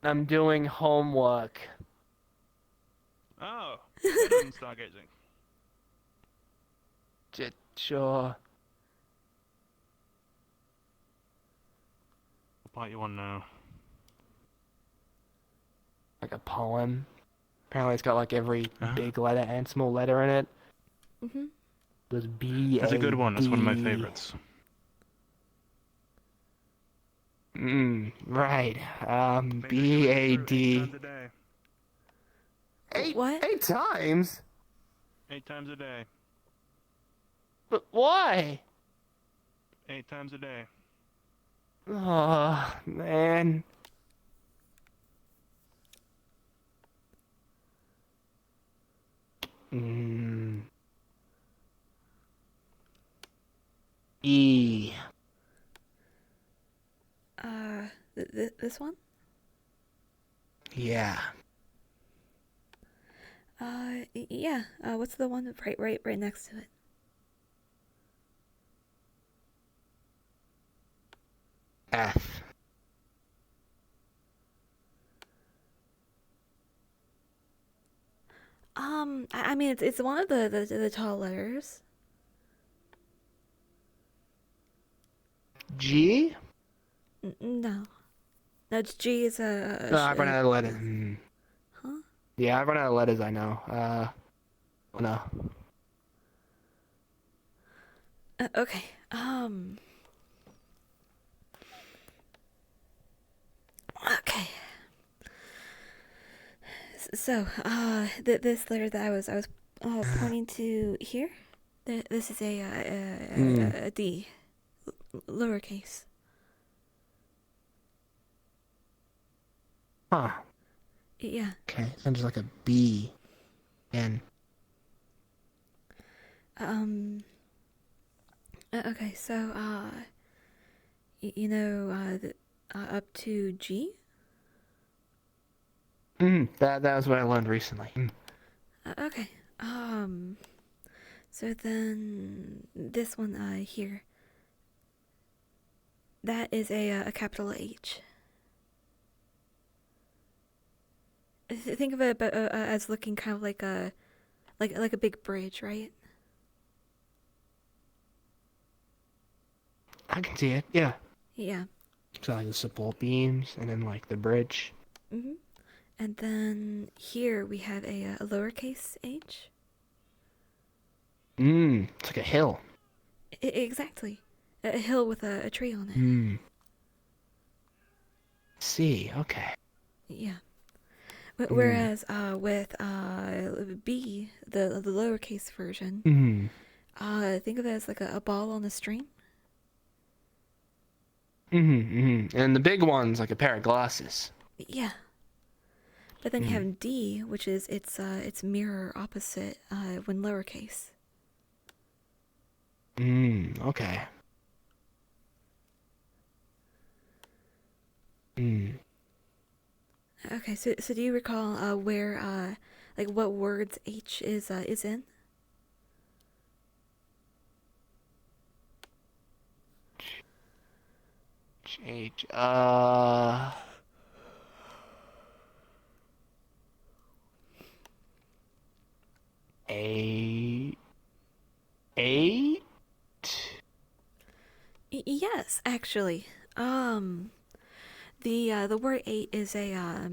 J: I'm doing homework.
P: Oh, that isn't stargazing.
J: Sure.
P: What part you want now?
J: Like a poem. Apparently it's got like every big letter and small letter in it. Was B.
R: That's a good one. That's one of my favorites.
J: Right. B-A-D.
C: What?
J: 8 times?
P: 8 times a day.
J: But why?
P: 8 times a day.
J: Oh, man. E.
C: This one?
J: Yeah.
C: Yeah. What's the one right next to it?
J: F.
C: I mean, it's one of the tall letters.
J: G?
C: No. No, G is a...
J: No, I've run out of letters.
C: Huh?
J: Yeah, I've run out of letters, I know. No.
C: Okay. Okay. So, this letter that I was pointing to here, this is a D, lowercase.
J: Huh.
C: Yeah.
J: Okay, sounds like a B. N.
C: Okay, so, you know, up to G?
J: That was what I learned recently.
C: Okay. So then this one here. That is a capital H. Think of it as looking kind of like a big bridge, right?
J: I can see it, yeah.
C: Yeah.
J: So like the support beams, and then like the bridge.
C: Mhm. And then here we have a lowercase h.
J: It's like a hill.
C: Exactly. A hill with a tree on it.
J: See, okay.
C: Yeah. Whereas with B, the lowercase version, think of it as like a ball on a string.
J: And the big one's like a pair of glasses.
C: Yeah. But then you have D, which is its mirror opposite when lowercase.
J: Okay.
C: Okay, so do you recall where like what words H is in?
J: H. Eight?
C: Yes, actually. The word 8 is a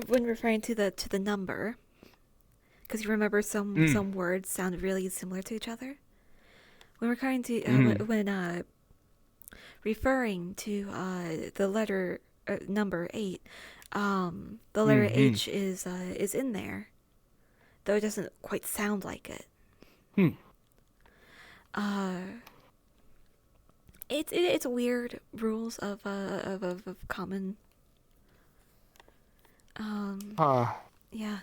C: when referring to the number, because you remember some words sound really similar to each other. When referring to when referring to the letter number 8, the letter H is in there, though it doesn't quite sound like it. It's weird rules of common. Yeah.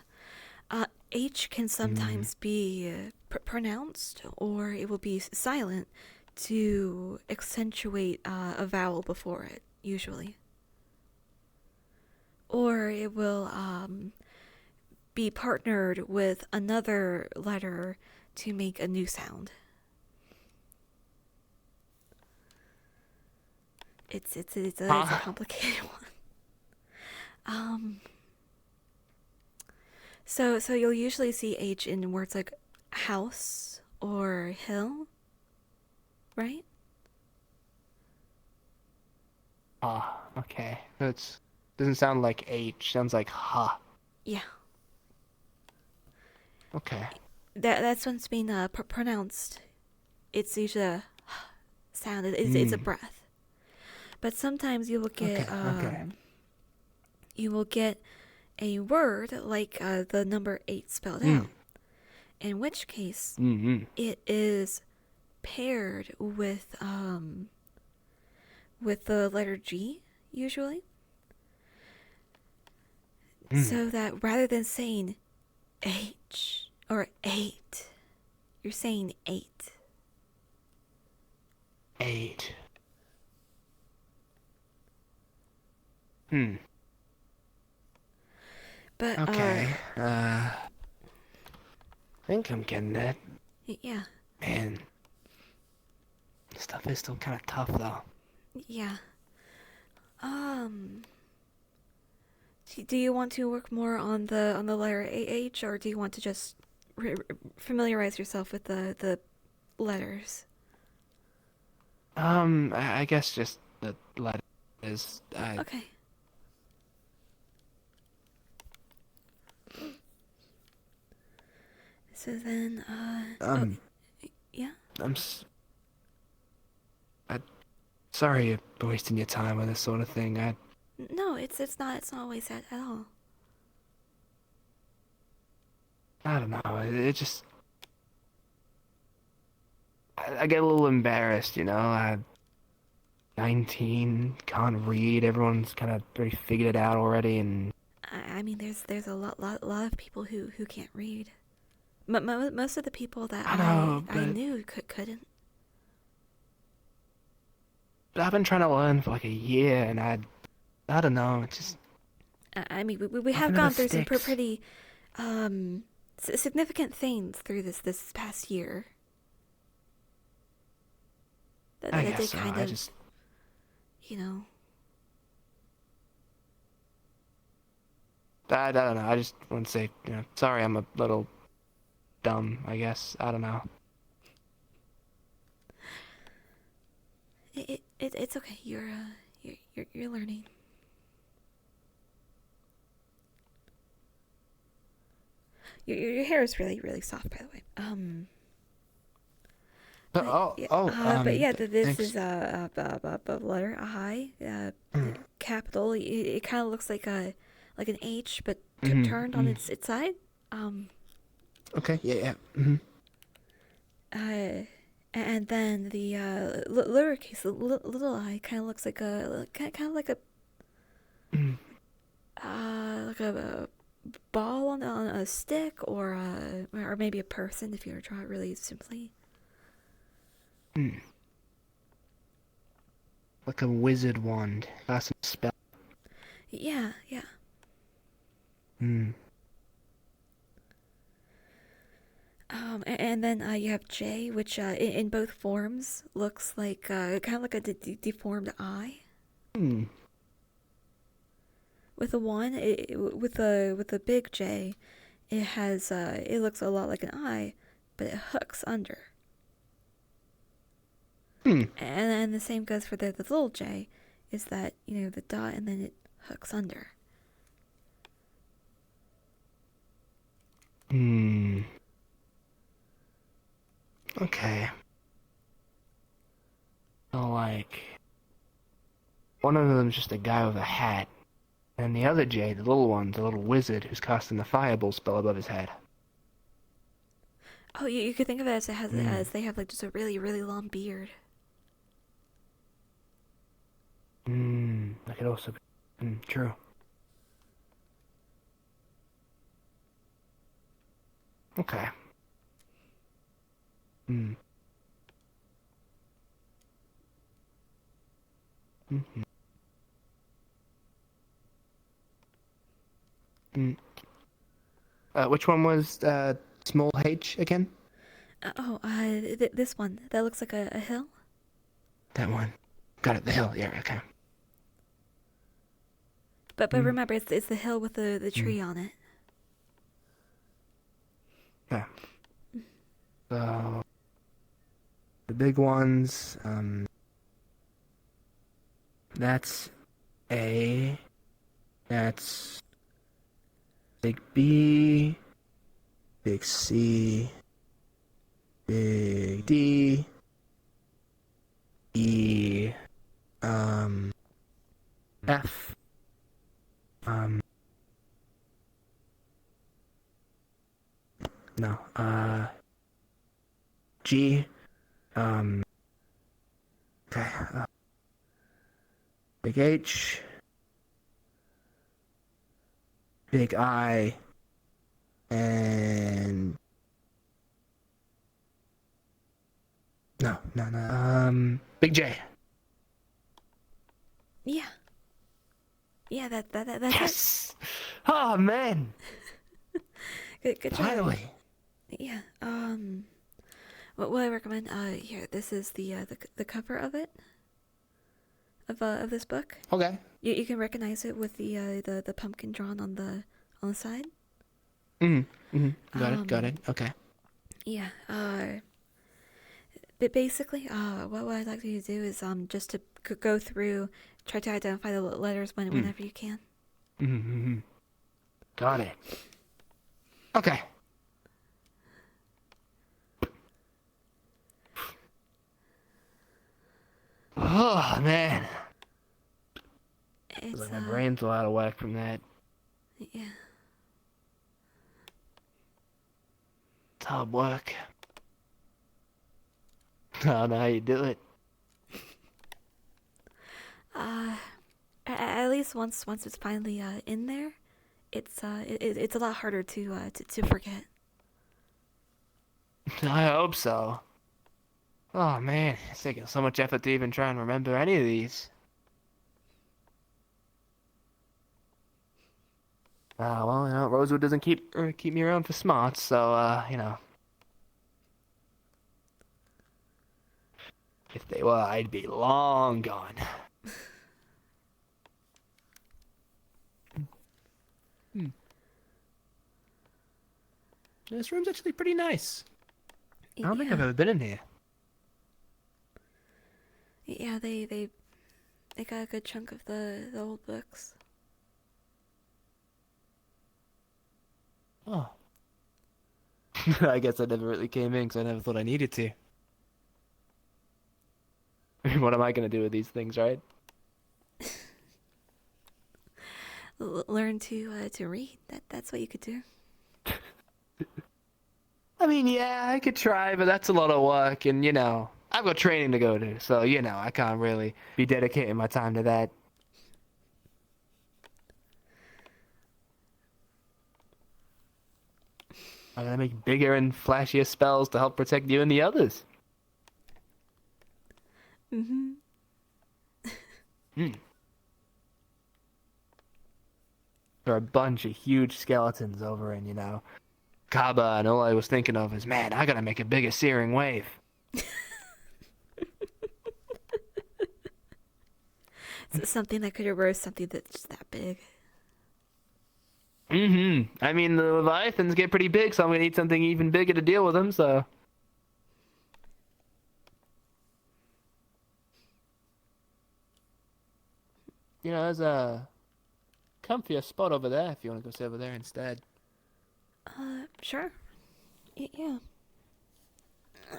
C: H can sometimes be pronounced, or it will be silent to accentuate a vowel before it, usually. Or it will be partnered with another letter to make a new sound. It's a complicated one. So you'll usually see H in words like house or hill, right?
J: Okay. That's doesn't sound like H. Sounds like ha.
C: Yeah.
J: Okay.
C: that's when it's being pronounced. It's usually a sound. It's a breath. But sometimes you will get you will get a word like the number 8 spelled out. In which case, it is paired with the letter G usually. So that rather than saying H or 8, you're saying 8.
J: 8.
C: But
J: okay. I think I'm getting that.
C: Yeah.
J: Man, stuff is still kind of tough though.
C: Yeah. Do you want to work more on the letter H, or do you want to just familiarize yourself with the letters?
J: I guess just the letter is.
C: Okay. So then, yeah.
J: Sorry for wasting your time with this sort of thing.
C: No, it's not always at all.
J: I don't know. It just. I get a little embarrassed, you know. I'm 19, can't read. Everyone's kind of already figured it out already, and.
C: I mean, there's a lot of people who can't read. Most of the people that I knew couldn't.
J: But I've been trying to learn for like a year, and I don't know. It's just.
C: I mean, we have gone through some pretty significant things through this past year.
J: I guess so.
C: Kind of, you know.
J: I don't know. I just want to say, you know, sorry. I'm a little dumb, I guess. I don't know.
C: It's okay. You're learning. Your hair is really soft, by the way. But yeah, this
J: thanks.
C: is a letter I, capital. It kind of looks like an H, but turned on its side.
J: Okay. Yeah.
C: And then the lowercase little I kind of looks like a ball on a stick, or maybe a person if you were to draw it really simply.
J: Like a wizard wand. Got some spell.
C: Yeah. And then you have J, which in both forms looks like kind of like a deformed eye. With a 1, with the big J, it has it looks a lot like an eye, but it hooks under. And the same goes for the little J, is that, you know, the dot and then it hooks under.
J: Okay. So, like, one of them's just a guy with a hat, and the other J, the little one's a little wizard who's casting the fireball spell above his head.
C: Oh, you could think of it as they have like just a really long beard.
J: That could also be true. Okay. Which one was small H again?
C: This one. That looks like a hill.
J: That one. Got it, the hill. Yeah, okay.
C: But remember, it's the hill with the tree on it.
J: Yeah. So the big ones, that's A, that's big B, big C, Big D. E. F. No. G. Okay. Big H. Big I. And no. Big J.
C: Yeah. Yeah, that's
J: Yes. Oh man.
C: it. Good job.
J: Finally.
C: Yeah. What I recommend. Here. This is the cover of it. Of this book.
J: Okay.
C: You can recognize it with the pumpkin drawn on the side.
J: Got it. Okay.
C: Yeah. But basically, what I'd like you to do is just to go through, try to identify the letters whenever you can.
J: Got it. Okay. Oh man.
C: It's
J: like my brain's a lot of whack from that.
C: Yeah.
J: It's hard work. I don't know how you do it.
C: At least once it's finally in there, it's a lot harder to forget.
J: I hope so. Oh man, it's taking so much effort to even try and remember any of these. Well, you know, Rosewood doesn't keep me around for smarts, so you know. If they were, I'd be long gone. This room's actually pretty nice. I don't think I've ever been in here.
C: Yeah, they got a good chunk of the old books.
J: Oh. I guess I never really came in because I never thought I needed to. I mean, what am I going to do with these things, right?
C: Learn to read. That's what you could do.
J: I mean, yeah, I could try, but that's a lot of work, and, you know, I've got training to go to, so, you know, I can't really be dedicating my time to that. I'm gonna make bigger and flashier spells to help protect you and the others.
C: Mm-hmm.
J: There are a bunch of huge skeletons over in, you know, Kaba, and all I was thinking of is, man, I gotta make a bigger searing wave.
C: Something that could roast something that's just that big.
J: I mean, the Leviathans get pretty big, so I'm gonna need something even bigger to deal with them, so... You know, there's a comfier spot over there if you want to go sit over there instead.
C: Sure. Yeah.
J: I'm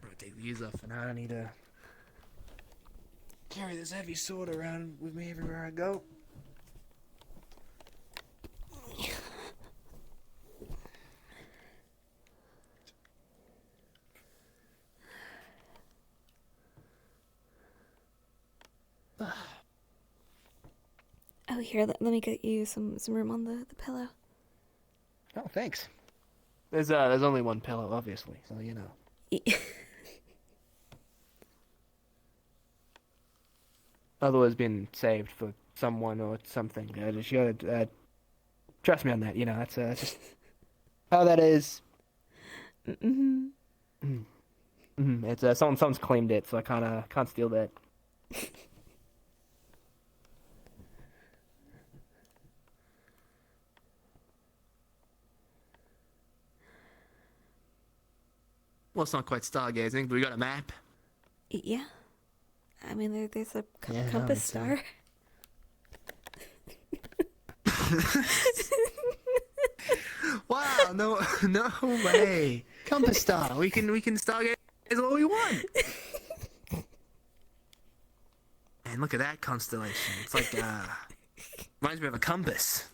J: gonna take these off, and I don't need to carry this heavy sword around with me everywhere I go.
C: Oh, here, let me get you some room on the pillow.
J: Oh, thanks. There's only one pillow, obviously, so you know. Otherwise being saved for someone or something. Just gotta trust me on that. You know, that's just how that is. It's someone's claimed it, so I can't steal that. Well, it's not quite stargazing, but we got a map.
C: Yeah. I mean, there's a
J: Yeah,
C: compass
J: it's,
C: star.
J: Wow, no way. Compass star. We can stargaze all we want. Man, look at that constellation. It's like reminds me of a compass.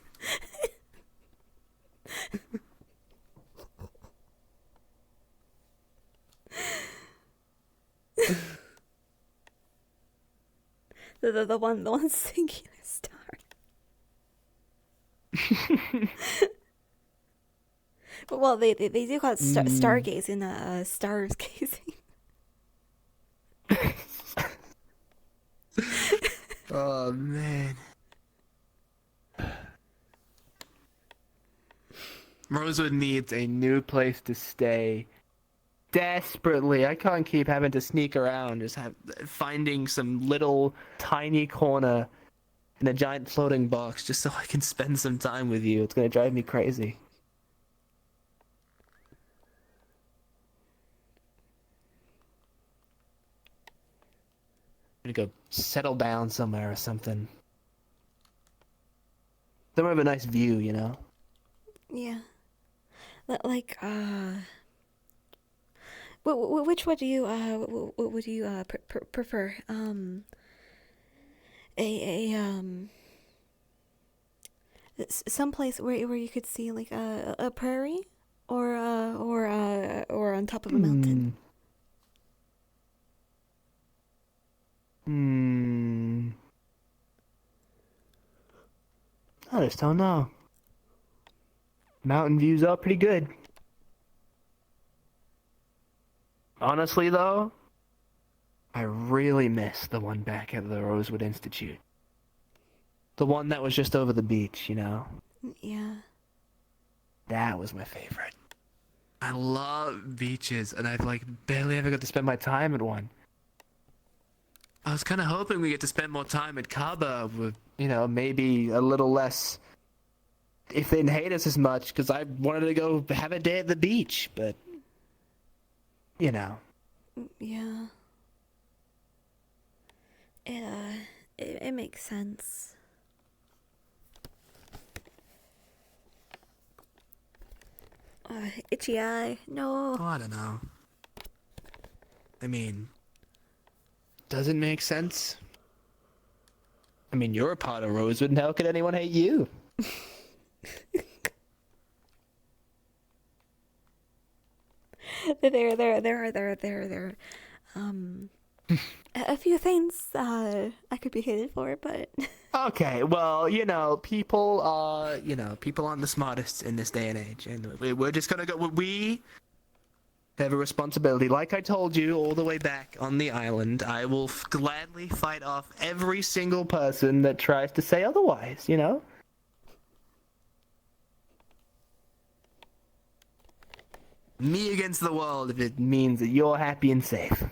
C: The one singular star. Well, they do call it stargazing, stars gazing.
J: Oh man. Rosewood needs a new place to stay. Desperately. I can't keep having to sneak around, finding some little tiny corner in a giant floating box just so I can spend some time with you. It's gonna drive me crazy. I'm gonna go settle down somewhere or something. Somewhere with a nice view, you know?
C: Yeah. Like, which would you, would you, prefer? Someplace where you could see, like, a prairie? Or on top of a mountain?
J: I just don't know. Mountain views are pretty good. Honestly, though, I really miss the one back at the Rosewood Institute. The one that was just over the beach, you know?
C: Yeah.
J: That was my favorite. I love beaches, and I've, like, barely ever got to spend my time at one. I was kind of hoping we get to spend more time at Cabo with, you know, maybe a little less... If they didn't hate us as much, because I wanted to go have a day at the beach, but... You know.
C: Yeah. It makes sense. Itchy eye. No.
J: Oh, I don't know. I mean... Does it make sense? I mean, you're a part of Rosewood, and how could anyone hate you?
C: There are a few things I could be hated for, but
J: Okay, well, you know, people aren't the smartest in this day and age, and we're just gonna go. We have a responsibility. Like I told you all the way back on the island, I will gladly fight off every single person that tries to say otherwise, you know? Me against the world if it means that you're happy and safe.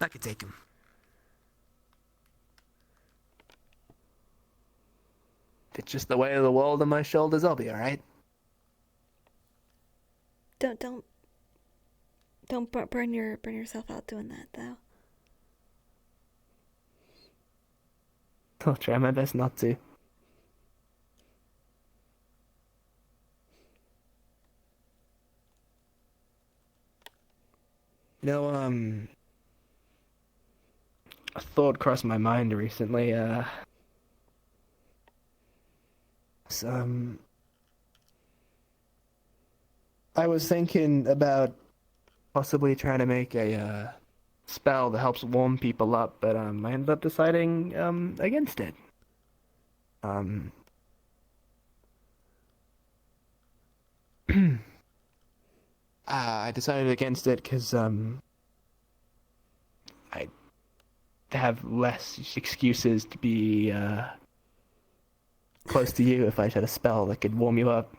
J: I could take him. If it's just the weight of the world on my shoulders, I'll be alright.
C: don't burn yourself out doing that, though.
J: I'll try my best not to. You know, a thought crossed my mind recently, I was thinking about possibly trying to make a, spell that helps warm people up, but, I ended up deciding, against it. I decided against it because, I have less excuses to be, close to you if I had a spell that could warm you up.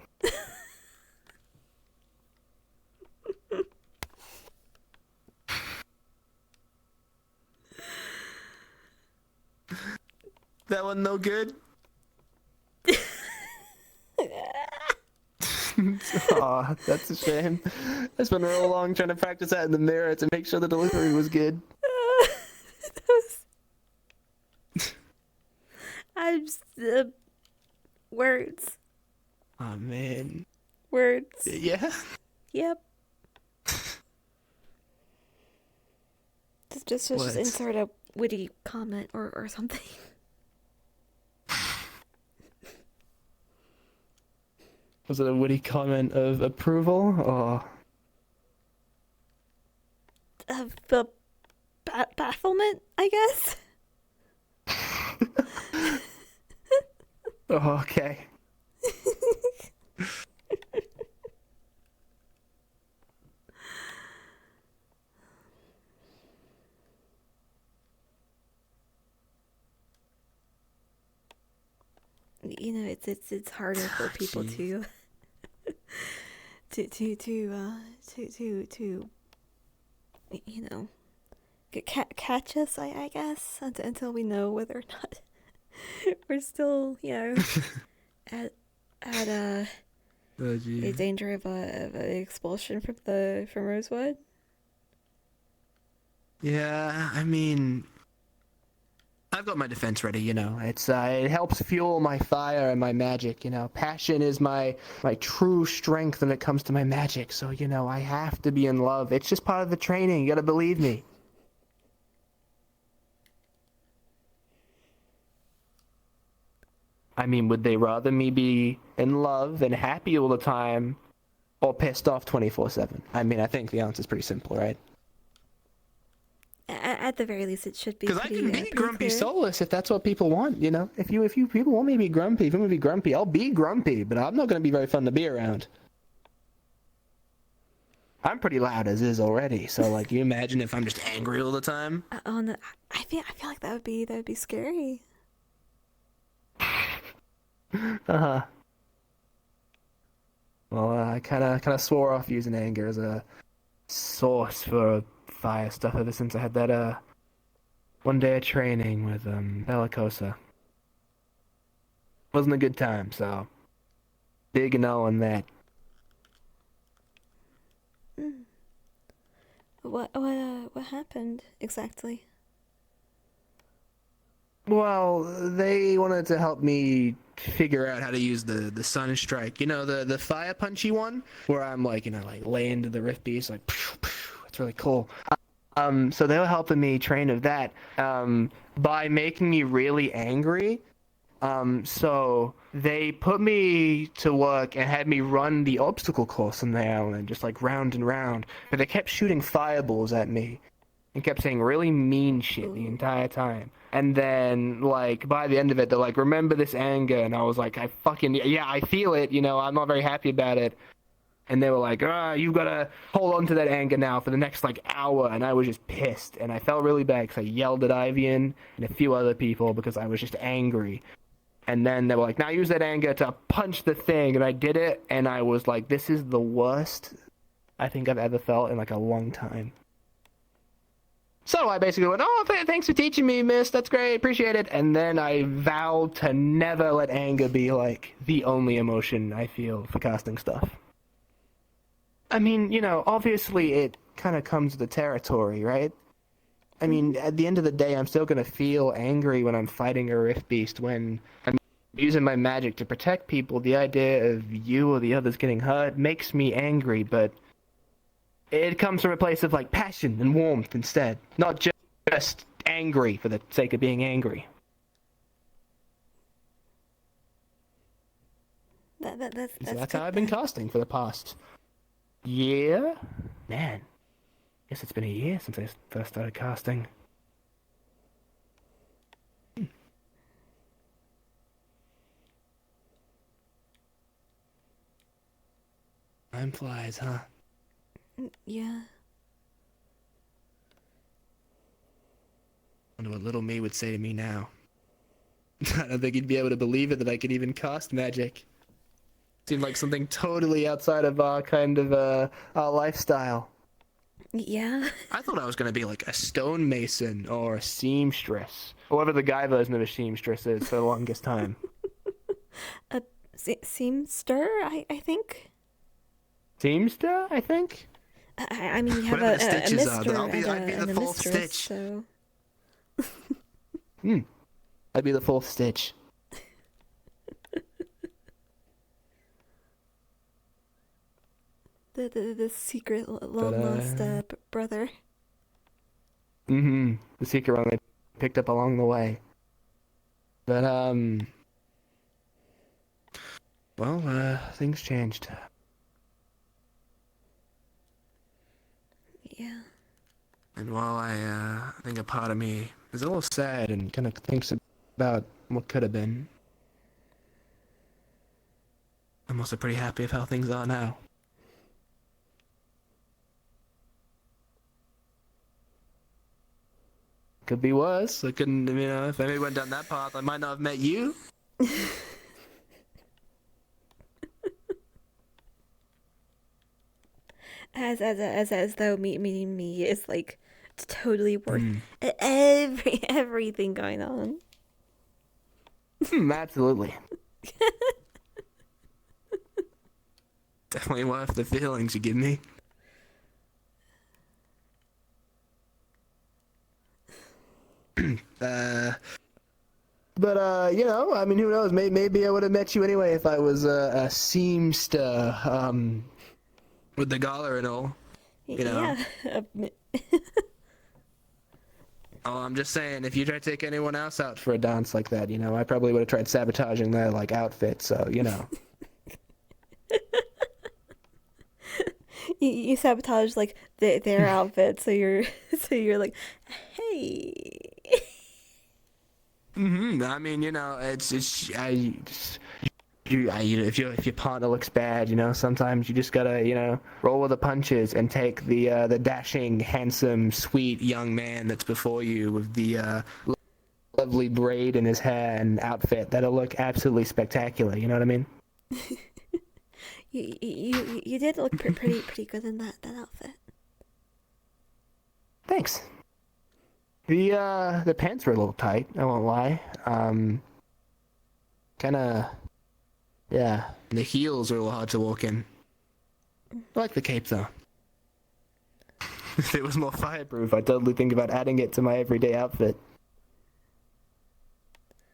J: That one no good? Aw, that's a shame. I spent real long trying to practice that in the mirror to make sure the delivery was good.
C: I'm just, words.
J: Oh man.
C: Words.
J: Yeah.
C: Yep. Just
J: What?
C: insert a witty comment or something.
J: Was it a witty comment of approval or?
C: Of bafflement, I guess.
J: Oh, okay.
C: You know, it's harder for people to you know, catch us, I guess, until we know whether or not we're still, you know, at a danger of an expulsion from Rosewood.
J: Yeah, I mean, I've got my defense ready, you know. It helps fuel my fire and my magic, you know. Passion is my true strength when it comes to my magic. So, you know, I have to be in love. It's just part of the training. You gotta believe me. I mean, would they rather me be in love and happy all the time or pissed off 24/7? I mean, I think the answer's pretty simple, right?
C: At the very least, it should be.
J: Because I can be
C: pretty
J: grumpy
C: clear.
J: soulless if that's what people want, you know. If you people want me to be grumpy, if you want me to be grumpy, I'll be grumpy, but I'm not going to be very fun to be around. I'm pretty loud as is already, so like, you imagine if I'm just angry all the time?
C: Oh no, I feel like that would be scary.
J: Uh-huh. Well, I kind of swore off using anger as a source for fire stuff ever since I had that one day of training with Bellicosa. Wasn't a good time, so big no on that.
C: What happened exactly?
J: Well, they wanted to help me figure out how to use the sun strike. You know, the fire punchy one where I'm like, you know, like lay into the rift beast, like it's really cool. So they were helping me train of that by making me really angry. So they put me to work and had me run the obstacle course on the island, just like round and round. But they kept shooting fireballs at me and kept saying really mean shit the entire time. And then, like, by the end of it, they're like, remember this anger. And I was like, yeah, I feel it, you know, I'm not very happy about it. And they were like, you've got to hold on to that anger now for the next, like, hour. And I was just pissed. And I felt really bad because I yelled at Ivian and a few other people because I was just angry. And then they were like, now use that anger to punch the thing. And I did it. And I was like, this is the worst I think I've ever felt in, like, a long time. So I basically went, thanks for teaching me, miss. That's great. Appreciate it. And then I vowed to never let anger be, like, the only emotion I feel for casting stuff. I mean, you know, obviously it kind of comes with the territory, right? I mean, at the end of the day, I'm still going to feel angry when I'm fighting a rift beast. When I'm using my magic to protect people, the idea of you or the others getting hurt makes me angry, but it comes from a place of, like, passion and warmth instead. Not just angry for the sake of being angry. That's how I've been casting for the past year? Man, guess it's been a year since I first started casting. Time flies, huh?
C: Yeah.
J: Wonder what little me would say to me now. I don't think he'd be able to believe it that I could even cast magic. Seemed like something totally outside of our kind of our lifestyle.
C: Yeah.
J: I thought I was gonna be like a stonemason or a seamstress, or whatever the guy version of a seamstress is for the longest time.
C: A seamster, I think.
J: Seems to, I think.
C: I mean, you have
J: Whatever the
C: a
J: stitches are,
C: mister
J: I'd be
C: and
J: the
C: a
J: fourth
C: mistress,
J: stitch.
C: so...
J: I'd be the fourth stitch.
C: The secret long lost brother.
J: The secret one they picked up along the way. But, well, things changed.
C: Yeah.
J: And while I think a part of me is a little sad and kind of thinks about what could have been, I'm also pretty happy with how things are now. Could be worse. I couldn't, if I went down that path, I might not have met you.
C: As though meeting me is like totally worth everything going on.
J: Absolutely. Definitely worth the feelings you give me. But I mean, who knows? Maybe I would have met you anyway if I was a seamster, with the collar and all. You know.
C: Yeah.
J: Oh, I'm just saying, if you try to take anyone else out for a dance like that, I probably would have tried sabotaging their outfit. So
C: you sabotage their outfit, so you're like, hey.
J: I mean, if your partner looks bad, sometimes you just gotta, roll with the punches and take the dashing, handsome, sweet young man that's before you with the lovely braid in his hair and outfit. That'll look absolutely spectacular. You know what I mean?
C: You did look pretty good in that outfit.
J: Thanks. The pants were a little tight, I won't lie. Kinda, yeah. The heels are a little hard to walk in. I like the cape though. If it was more fireproof, I'd totally think about adding it to my everyday outfit.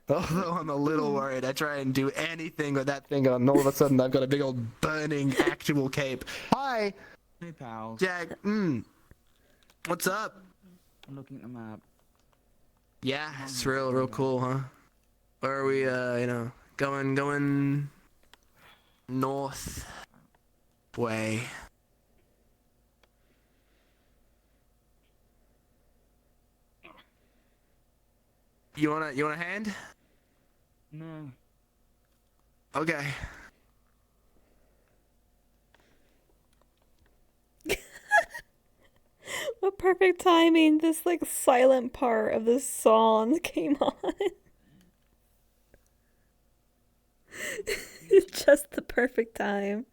J: Although I'm a little worried, I try and do anything with that thing on, and all of a sudden I've got a big old burning actual cape. Hi!
F: Hey, pal.
J: Jack, what's up?
F: I'm looking at the map.
J: Yeah, it's real cool, huh? Where are we, going north way. You want a hand?
F: No.
J: Okay.
C: What perfect timing, this silent part of the song came on. Just the perfect time.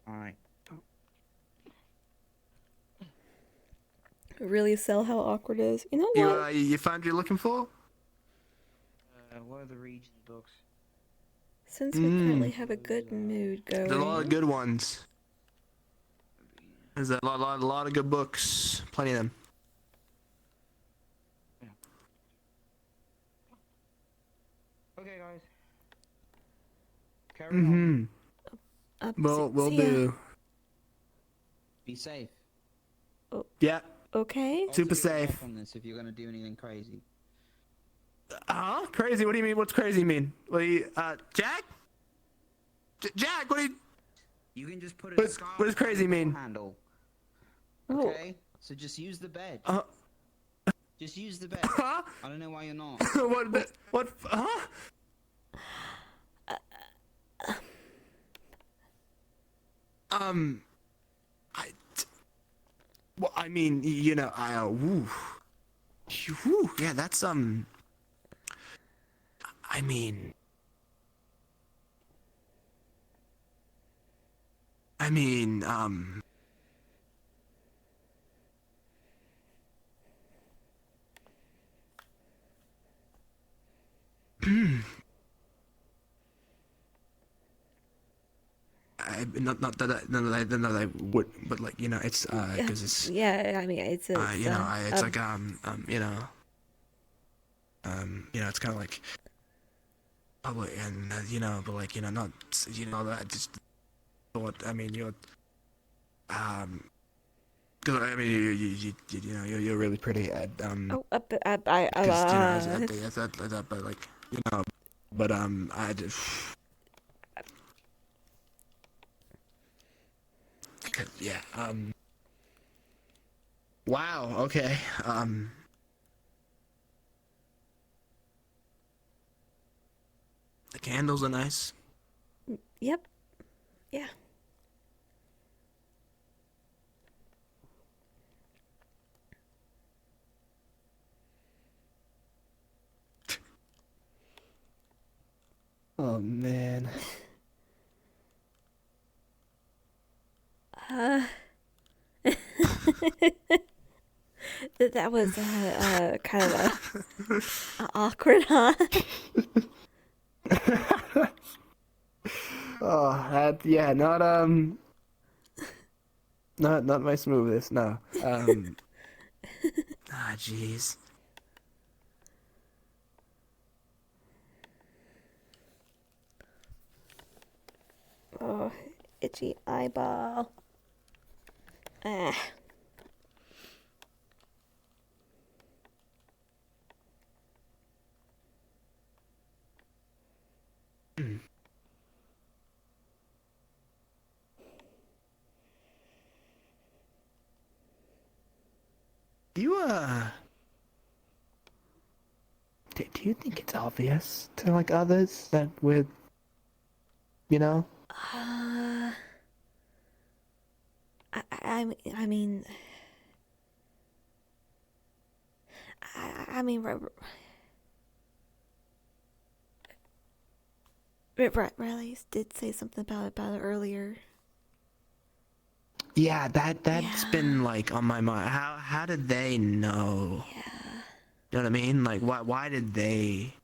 F: Alright.
C: Really sell how awkward it is. You know what?
J: You found what you're looking for?
F: What are the region books?
C: Since we currently have a good mood going.
J: There's a lot of good ones. There's a lot of good books. Plenty of them.
F: Okay, guys. Carry on.
J: We'll do.
F: Be safe.
J: Yeah.
C: Okay.
J: Super safe.
F: On this if you're gonna do anything crazy.
J: Huh? Crazy? What do you mean? What's crazy mean? What do you, Jack? Jack, what do you...
F: You can just put
J: what does crazy mean?
F: Handle. Okay? So just use the bed. Just use the bed.
J: Huh?
F: I don't know why you're not.
J: What, huh? Well, I mean, yeah, that's, I mean, not that I would, but like, you know, it's because it's
C: Yeah, I mean, it's
J: you know, it's
C: a-
J: like you know, it's kind of like public, and you know, but like, you know, not, you know, that just thought, I mean, you're because I mean, you know, you're really pretty at
C: Oh,
J: because you know, I thought that, but like, you know, but I just. Yeah. Wow. Okay. The candles are nice.
C: Yep. Yeah.
J: Oh man.
C: That was kind of awkward, huh?
J: Oh, that yeah, not my smoothest. No. Jeez.
C: Oh, itchy eyeball. Ah.
J: You do you think it's obvious to like others that we're, you know?
C: I mean, Riley did say something about it earlier.
J: Yeah, that's been like on my mind. How did they know?
C: Yeah.
J: You know what I mean? Like, why did they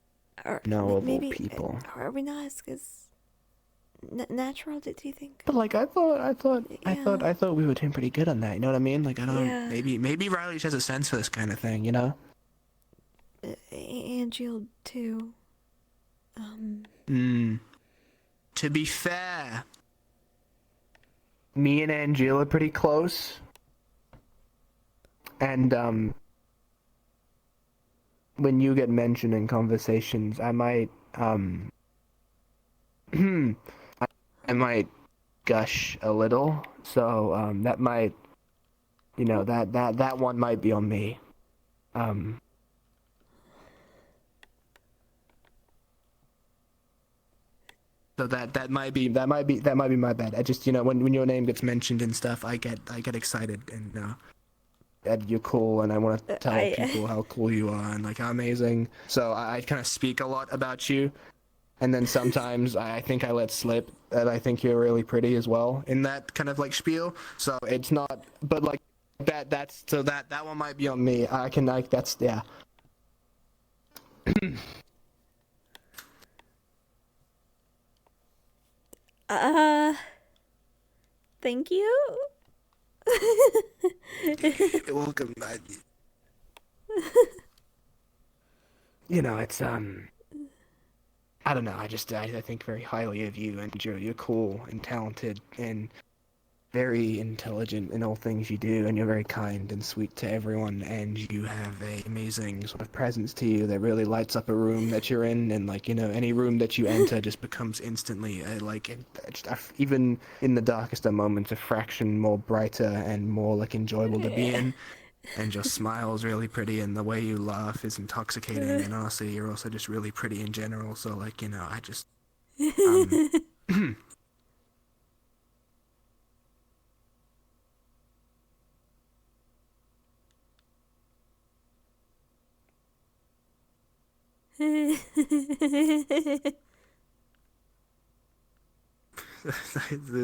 J: know of all
C: Maybe
J: people?
C: are we not as natural? Do you think?
J: But like, I thought we were doing pretty good on that. You know what I mean? Like, I don't.
C: Yeah.
J: Maybe Riley just has a sense for this kind of thing. You know?
C: Angel too.
J: To be fair, me and Angela are pretty close. And when you get mentioned in conversations, I might I might gush a little. So that might, you know, that one might be on me. So that might be my bad. I just, you know, when your name gets mentioned and stuff, I get excited, and that you're cool, and I want to tell people how cool you are and like how amazing. So I kind of speak a lot about you, and then sometimes I think I let slip that I think you're really pretty as well in that kind of like spiel. So it's not, but like that's so that one might be on me. I can like that's yeah.
C: Thank you.
J: You're welcome. You know, it's I don't know. I think very highly of you, and you're cool and talented and very intelligent in all things you do, and you're very kind and sweet to everyone, and you have a amazing sort of presence to you that really lights up a room that you're in, and like, you know, any room that you enter just becomes instantly even in the darkest of moments a fraction more brighter and more like enjoyable to be in. And your smile's really pretty, and the way you laugh is intoxicating, and honestly, you're also just really pretty in general, so like, you know, I just Is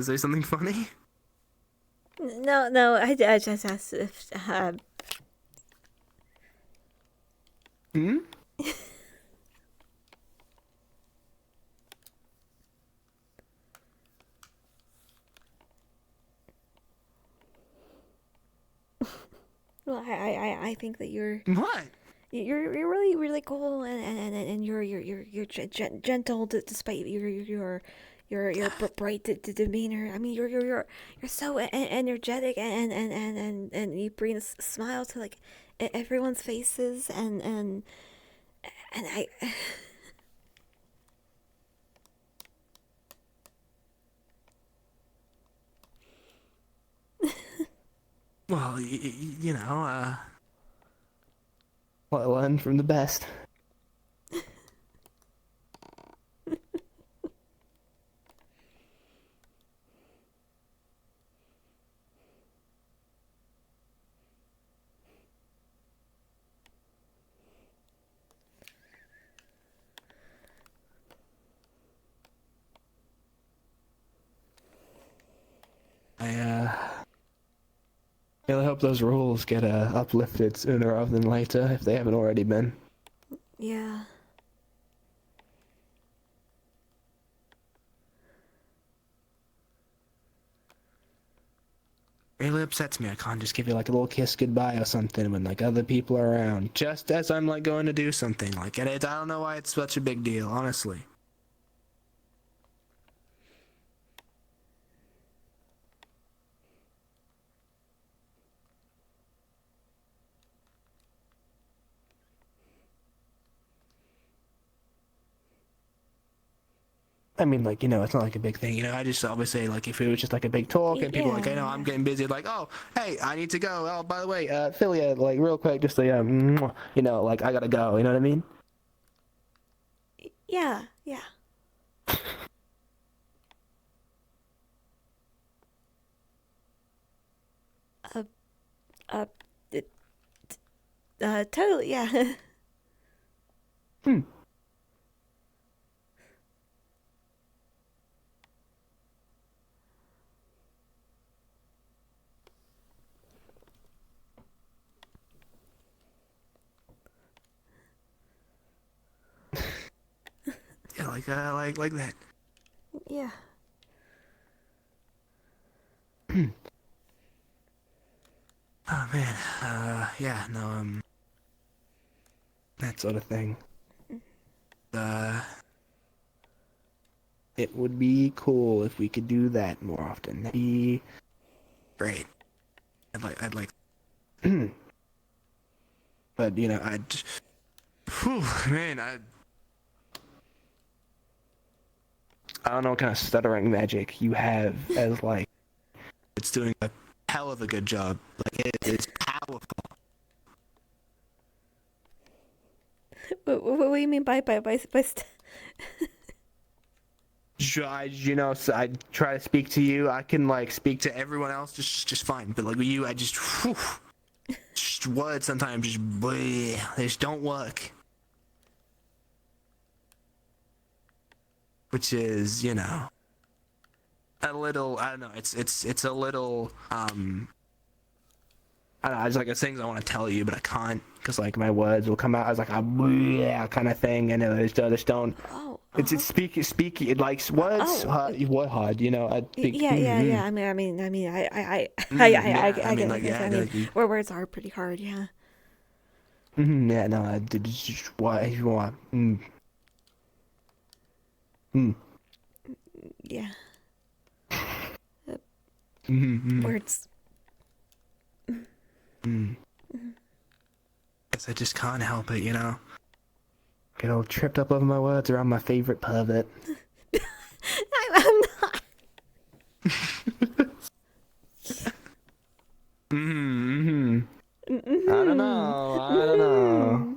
J: there something funny?
C: No, I just asked if Well, I think that you're
G: what?
C: You're really cool and you're gentle despite your bright demeanor. I mean you're so energetic and you bring a smile to like everyone's faces and I.
J: Well, you know, well, I learned from the best. I really hope those rules get uplifted sooner rather than later if they haven't already been.
C: Yeah.
J: Really upsets me. I can't just give you like a little kiss goodbye or something when like other people are around. Just as I'm like going to do something. Like, and I don't know why it's such a big deal, honestly. I mean, like, you know, it's not like a big thing, you know, I just always say, like, if it was just like a big talk and people like, I know I'm getting busy, like, oh, hey, I need to go, oh, by the way, Philia, like, real quick, just say, you know, like, I gotta go, you know what I mean?
C: Yeah. Totally, yeah.
J: Yeah, like that.
C: Yeah.
J: Oh, man, yeah, no, that sort of thing. It would be cool if we could do that more often. That'd be great. I'd like, but, you know, man, I don't know what kind of stuttering magic you have as, like, it's doing a hell of a good job. Like, it's powerful.
C: What do you mean by
J: You know, so I try to speak to you. I can like speak to everyone else just fine. But like with you, I just words sometimes they just don't work. Which is, you know, a little. I don't know. It's a little. I don't know. It's like it's things I want to tell you, but I can't because like my words will come out as like a kind of thing, and they just don't. It's speak it like words. What hard, you know? I think.
C: Yeah. I mean, I get it. Where words are pretty hard, yeah.
J: Yeah, no, I did just what you want.
C: Yeah.
J: Words. Guess I just can't help it, you know. Get all tripped up over my words around my favorite pervert.
C: I'm not.
J: I don't know.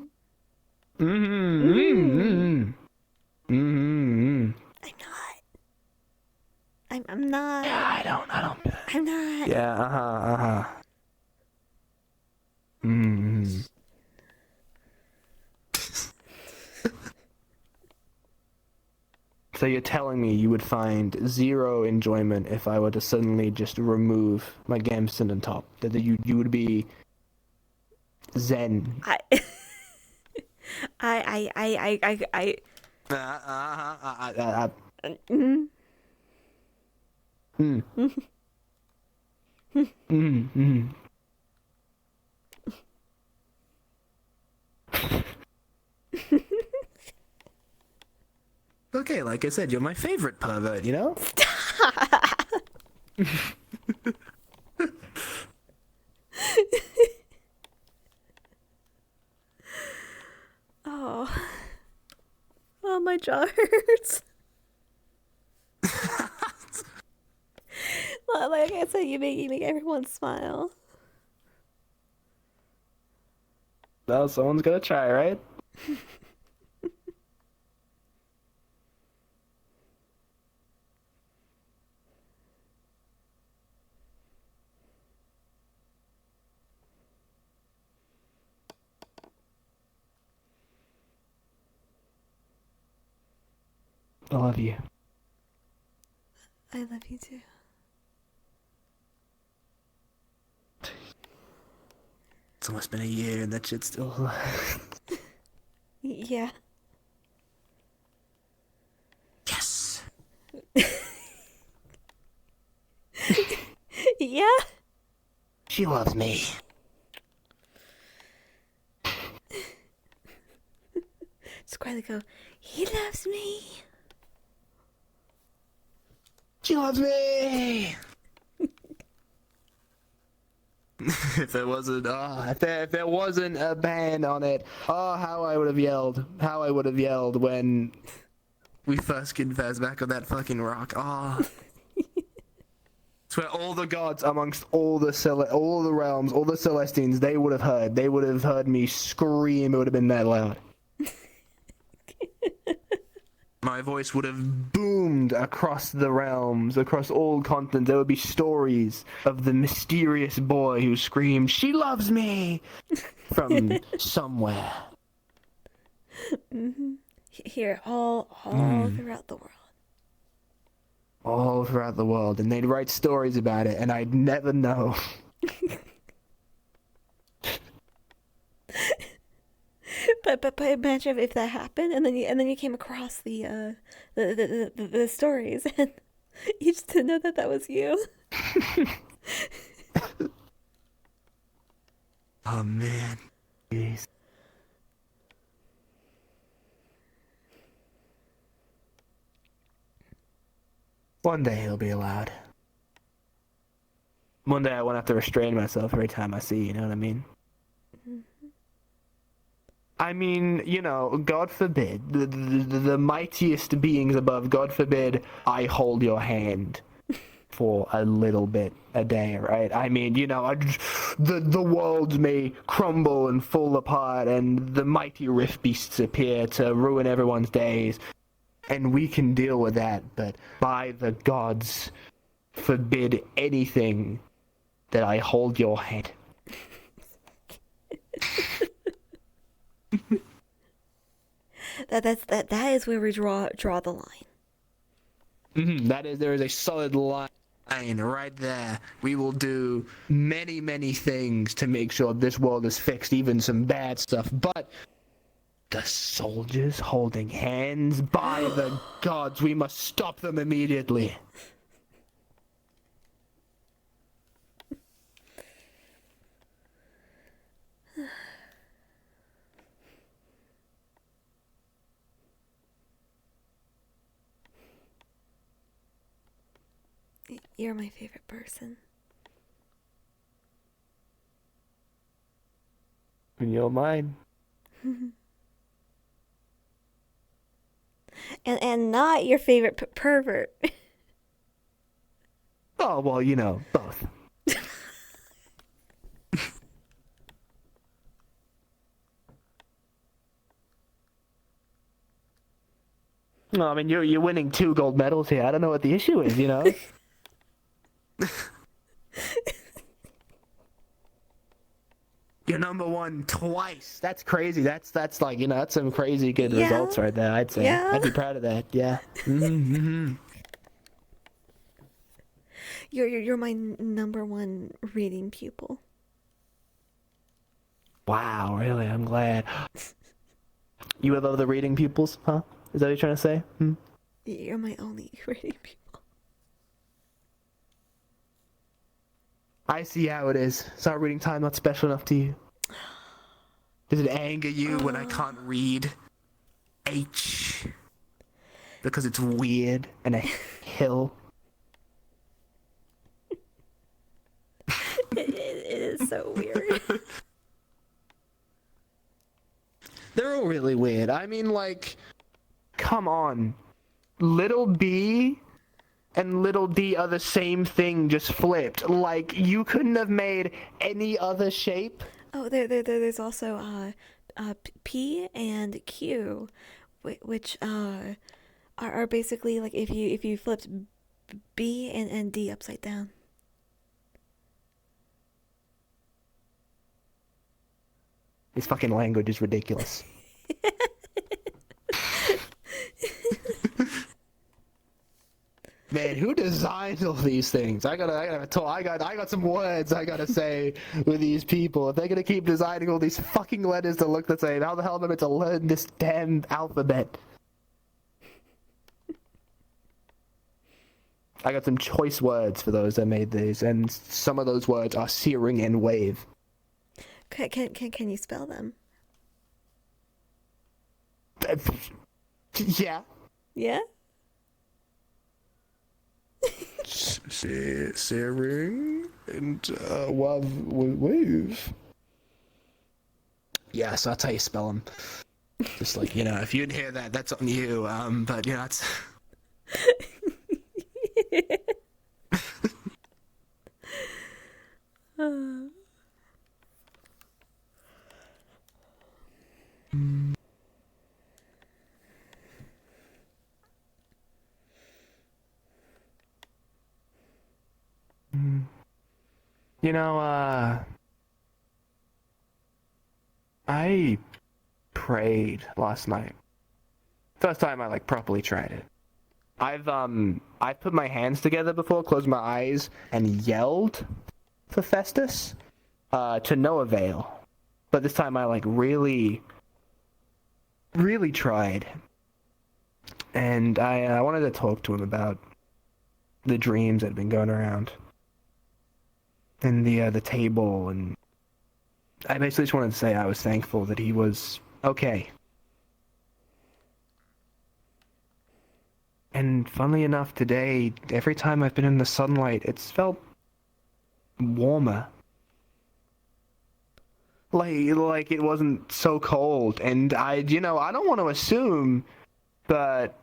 C: I'm not.
J: Yeah, I don't.
C: I'm not.
J: Yeah, So you're telling me you would find zero enjoyment if I were to suddenly just remove my Gamson on top? That you would be zen. Okay, like I said, you're my favorite pervert, you know?
C: Oh. Oh, my jaw hurts. Well, like I said, you make everyone smile.
J: Well, someone's gonna try, right? I love you.
C: I love you too.
J: It's almost been a year and that shit's still...
C: Yeah.
J: Yes!
C: Yeah?
J: She loves me.
C: Just quietly go, he loves me.
J: She loves me! If there wasn't, if there wasn't a band on it, how I would have yelled. How I would have yelled when we first confessed back on that fucking rock. It's where all the gods amongst all the realms, all the Celestines, they would have heard. They would have heard me scream. It would have been that loud. My voice would have boomed across the realms, across all continents. There would be stories of the mysterious boy who screamed, "She loves me!" from somewhere.
C: Here, all throughout the world.
J: All throughout the world, and they'd write stories about it, and I'd never know.
C: But imagine if that happened, and then you came across the stories, and you just didn't know that was you.
J: Oh man, jeez. One day he'll be allowed. One day I won't have to restrain myself every time I see, you know what I mean? I mean, you know, God forbid, the mightiest beings above, God forbid, I hold your hand for a little bit a day, right? I mean, you know, the world may crumble and fall apart, and the mighty rift beasts appear to ruin everyone's days, and we can deal with that, but by the gods, forbid anything that I hold your hand.
C: That is where we draw the line.
J: There is a solid line right there. We will do many things to make sure this world is fixed, even some bad stuff, but the soldiers holding hands, by the gods, we must stop them immediately.
C: You're my favorite person.
J: And you're mine.
C: and not your favorite pervert.
J: Oh, well, you know, both. No, I mean, you're winning 2 gold medals here. I don't know what the issue is, you know? You're number 1 twice. That's crazy. That's like, you know, that's some crazy good results right there, I'd say.
C: Yeah.
J: I'd be proud of that, yeah.
C: You're my number 1 reading pupil.
J: Wow, really? I'm glad. You have other reading pupils, huh? Is that what you're trying to say?
C: You're my only reading pupil.
J: I see how it is. Is our reading time not special enough to you? Does it anger you when I can't read H? because it's weird and a hill.
C: It is so weird.
J: They're all really weird. I mean, like, come on. Little B and little D are the same thing, just flipped. Like, you couldn't have made any other shape.
C: Oh, there's also P and Q, which are basically like if you flipped B and D upside down.
J: This fucking language is ridiculous. Man, who designed all these things? I got some words I gotta say with these people. If they're gonna keep designing all these fucking letters to look the same, how the hell am I meant to learn this damn alphabet? I got some choice words for those that made these, and some of those words are searing and wave.
C: Can you spell them?
J: Yeah.
C: Yeah?
J: Searing and wave. Yeah, so that's how you spell them. Just like, if you didn't hear that, that's on you. But it's. I prayed last night. First time I properly tried it. I've put my hands together before, closed my eyes, and yelled for Festus, to no avail. But this time I really tried. And I wanted to talk to him about the dreams that had been going around. And the table, and I basically just wanted to say I was thankful that he was okay. And funnily enough, today, every time I've been in the sunlight, it's felt warmer. Like it wasn't so cold. And I don't want to assume, but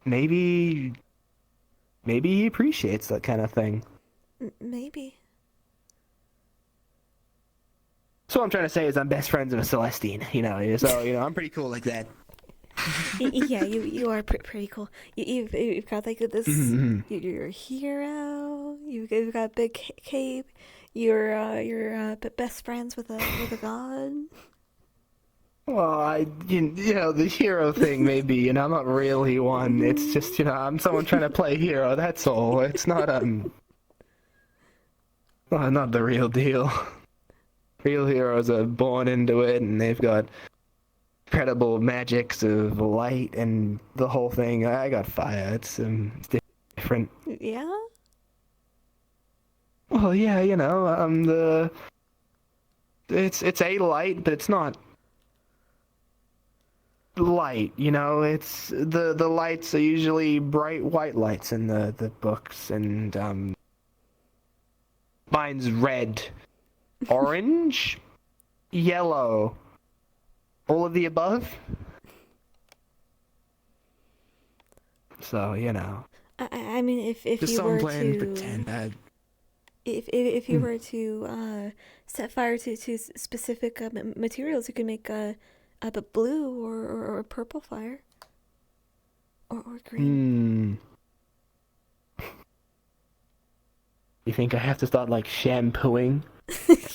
J: maybe he appreciates that kind of thing.
C: Maybe.
J: So what I'm trying to say is I'm best friends with a Celestine, so, I'm pretty cool like that.
C: Yeah, you are pretty cool. You've got this. You're a hero. You've got a big cape. You're best friends with a god.
J: Well, the hero thing maybe, I'm not really one. It's just, I'm someone trying to play hero. That's all. It's not not the real deal. Real heroes are born into it, and they've got incredible magics of light and the whole thing. I got fire. It's different.
C: Yeah?
J: Well, yeah, it's a light, but it's not light, it's the lights are usually bright white lights in the books, and mine's red, orange, yellow, all of the above. So,
C: I mean, if
J: just
C: you were
J: playing
C: to
J: pretend.
C: if you were to set fire to specific materials, you could make a blue or purple fire, or green.
J: You think I have to start shampooing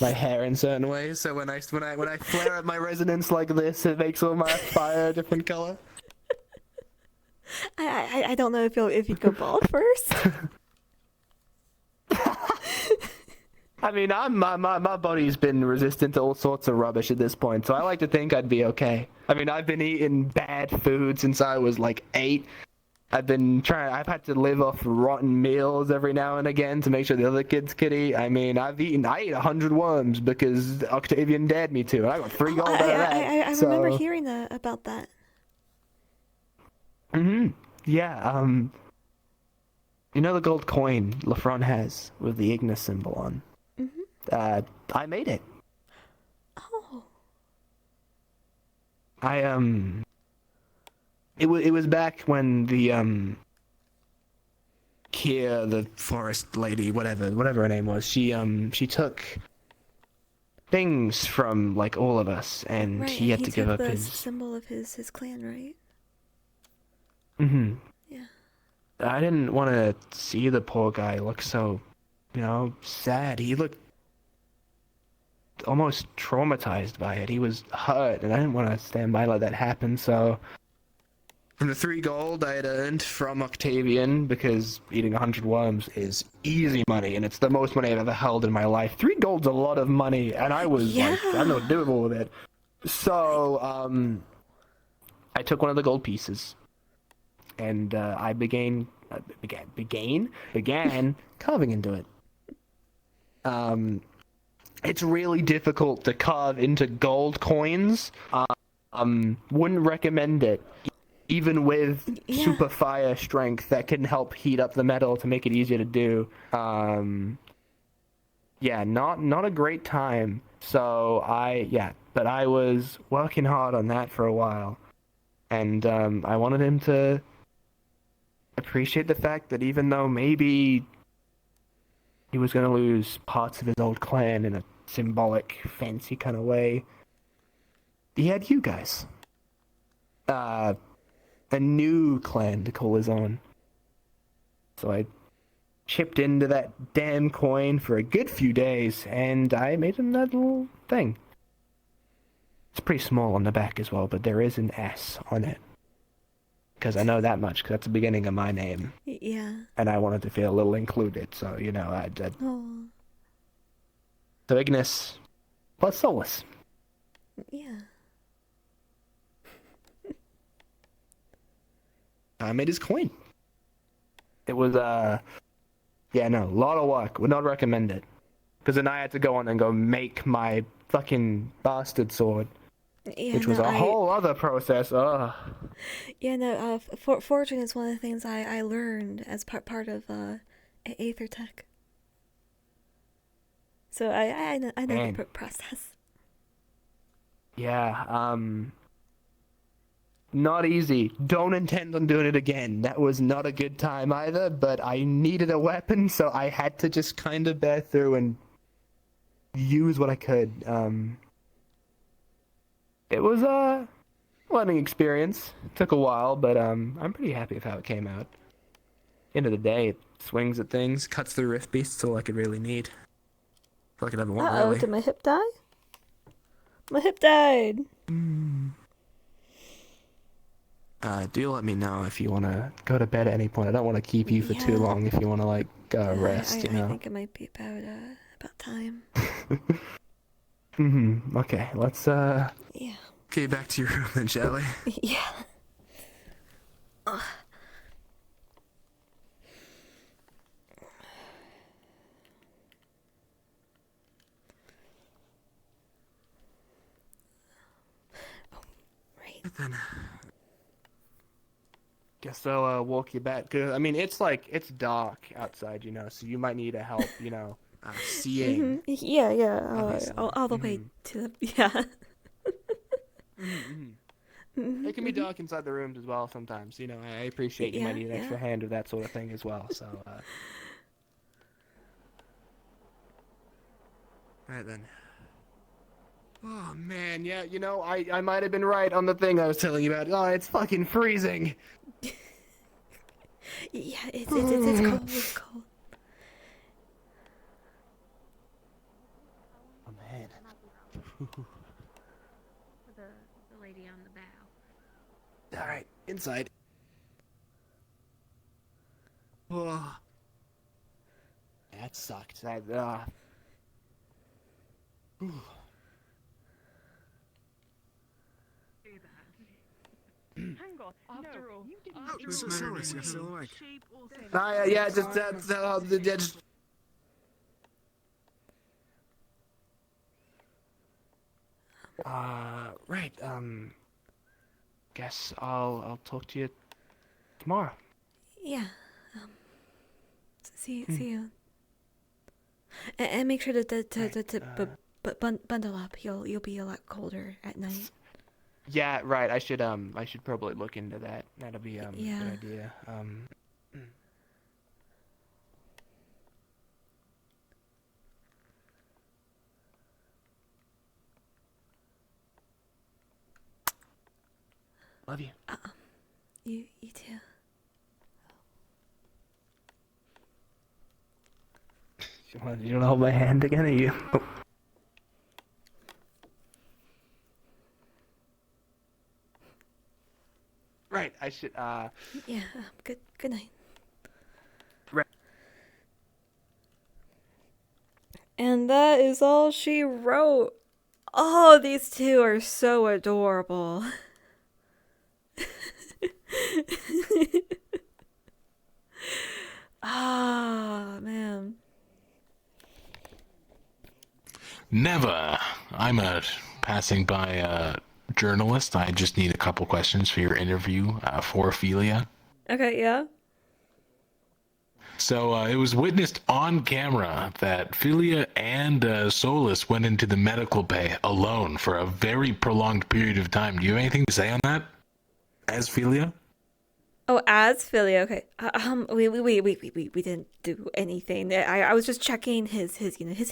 J: my hair in certain ways, so when I flare up my resonance like this, it makes all my fire a different color?
C: I don't know if you'd go bald first.
J: I mean, my body's been resistant to all sorts of rubbish at this point, so I like to think I'd be okay. I mean, I've been eating bad food since I was 8. I've had to live off rotten meals every now and again to make sure the other kids could eat. I mean, I ate 100 worms because Octavian dared me to, and I got 3 gold out of that.
C: I remember hearing about that.
J: Yeah, you know the gold coin Lafron has with the Ignis symbol on? I made it.
C: Oh.
J: It was back when the, Kia, the forest lady, whatever her name was, she took things from, like, all of us, and
C: Right,
J: he had to give
C: took
J: up
C: the
J: his...
C: symbol of his clan, right? Yeah.
J: I didn't want to see the poor guy look so, sad. He looked almost traumatized by it. He was hurt, and I didn't want to stand by and let that happen, so... From the 3 gold I had earned from Octavian, because eating 100 worms is easy money, and it's the most money I've ever held in my life. 3 gold's a lot of money, and I was like, I don't know what to do with it. So, I took one of the gold pieces, and I began carving into it. It's really difficult to carve into gold coins. Wouldn't recommend it. Even with super fire strength that can help heat up the metal to make it easier to do. Yeah, not a great time. So but I was working hard on that for a while. And I wanted him to appreciate the fact that even though maybe he was going to lose parts of his old clan in a symbolic, fancy kind of way, he had you guys. A new clan to call his own. So I chipped into that damn coin for a good few days, and I made him that little thing. It's pretty small on the back as well, but there is an S on it. Because I know that much, because that's the beginning of my name.
C: Yeah.
J: And I wanted to feel a little included, so, I did.
C: Oh.
J: So Ignis plus Solus.
C: Yeah.
J: I made his coin. It was, a lot of work. Would not recommend it. Because then I had to go on and go make my fucking bastard sword.
C: Yeah,
J: which was a whole other process. Ugh.
C: Yeah, no, forging is one of the things I learned as part of Aether Tech. So I know the process.
J: Yeah, not easy. Don't intend on doing it again. That was not a good time either, but I needed a weapon, so I had to just kind of bear through and use what I could. It was a learning experience. It took a while, but I'm pretty happy with how it came out. End of the day, it swings at things, cuts through rift beasts, all I could really need. All I could ever want, really.
C: Did my hip die? My hip died!
J: Do let me know if you want to go to bed at any point. I don't want to keep you for too long if you want to, like, go rest, you know?
C: I think it might be about time.
J: Okay, let's,
C: Yeah.
J: Okay, back to your room then, shall we?
C: Yeah. Ugh.
J: Then guess I'll walk you back. 'Cause, I mean, it's dark outside, you know, so you might need help, you know, seeing.
C: Yeah. All the way to the
J: It can be dark inside the rooms as well sometimes. You know, I appreciate you might need an extra hand with that sort of thing as well. So, Alright then. Oh man, yeah, you know, I might have been right on the thing I was telling you about. Oh, it's fucking freezing.
C: Yeah, it's cold. It's cold.
J: Oh man.
V: The lady on the bow.
J: All right, inside. Oh. That sucked. That.
E: Hang on. After all, you didn't
J: Yeah, just right, guess I'll talk to you tomorrow.
C: Yeah. See you. And make sure to bundle up. You'll be a lot colder at night.
J: Yeah, right. I should probably look into that. That'll be a
C: Yeah.
J: good idea. Love you.
C: You too.
J: You don't hold my hand again, are you? Oh. Right, I should,
C: Yeah, good night.
J: Right.
C: And that is all she wrote. Oh, these two are so adorable. Ah, man.
U: Never. I'm a passing by journalist. I just need a couple questions for your interview for Ophelia.
C: Okay, yeah.
U: So it was witnessed on camera that Philia and Solus went into the medical bay alone for a very prolonged period of time. Do you have anything to say on that? As Philia?
C: Oh, as Philly, okay. We didn't do anything. I was just checking his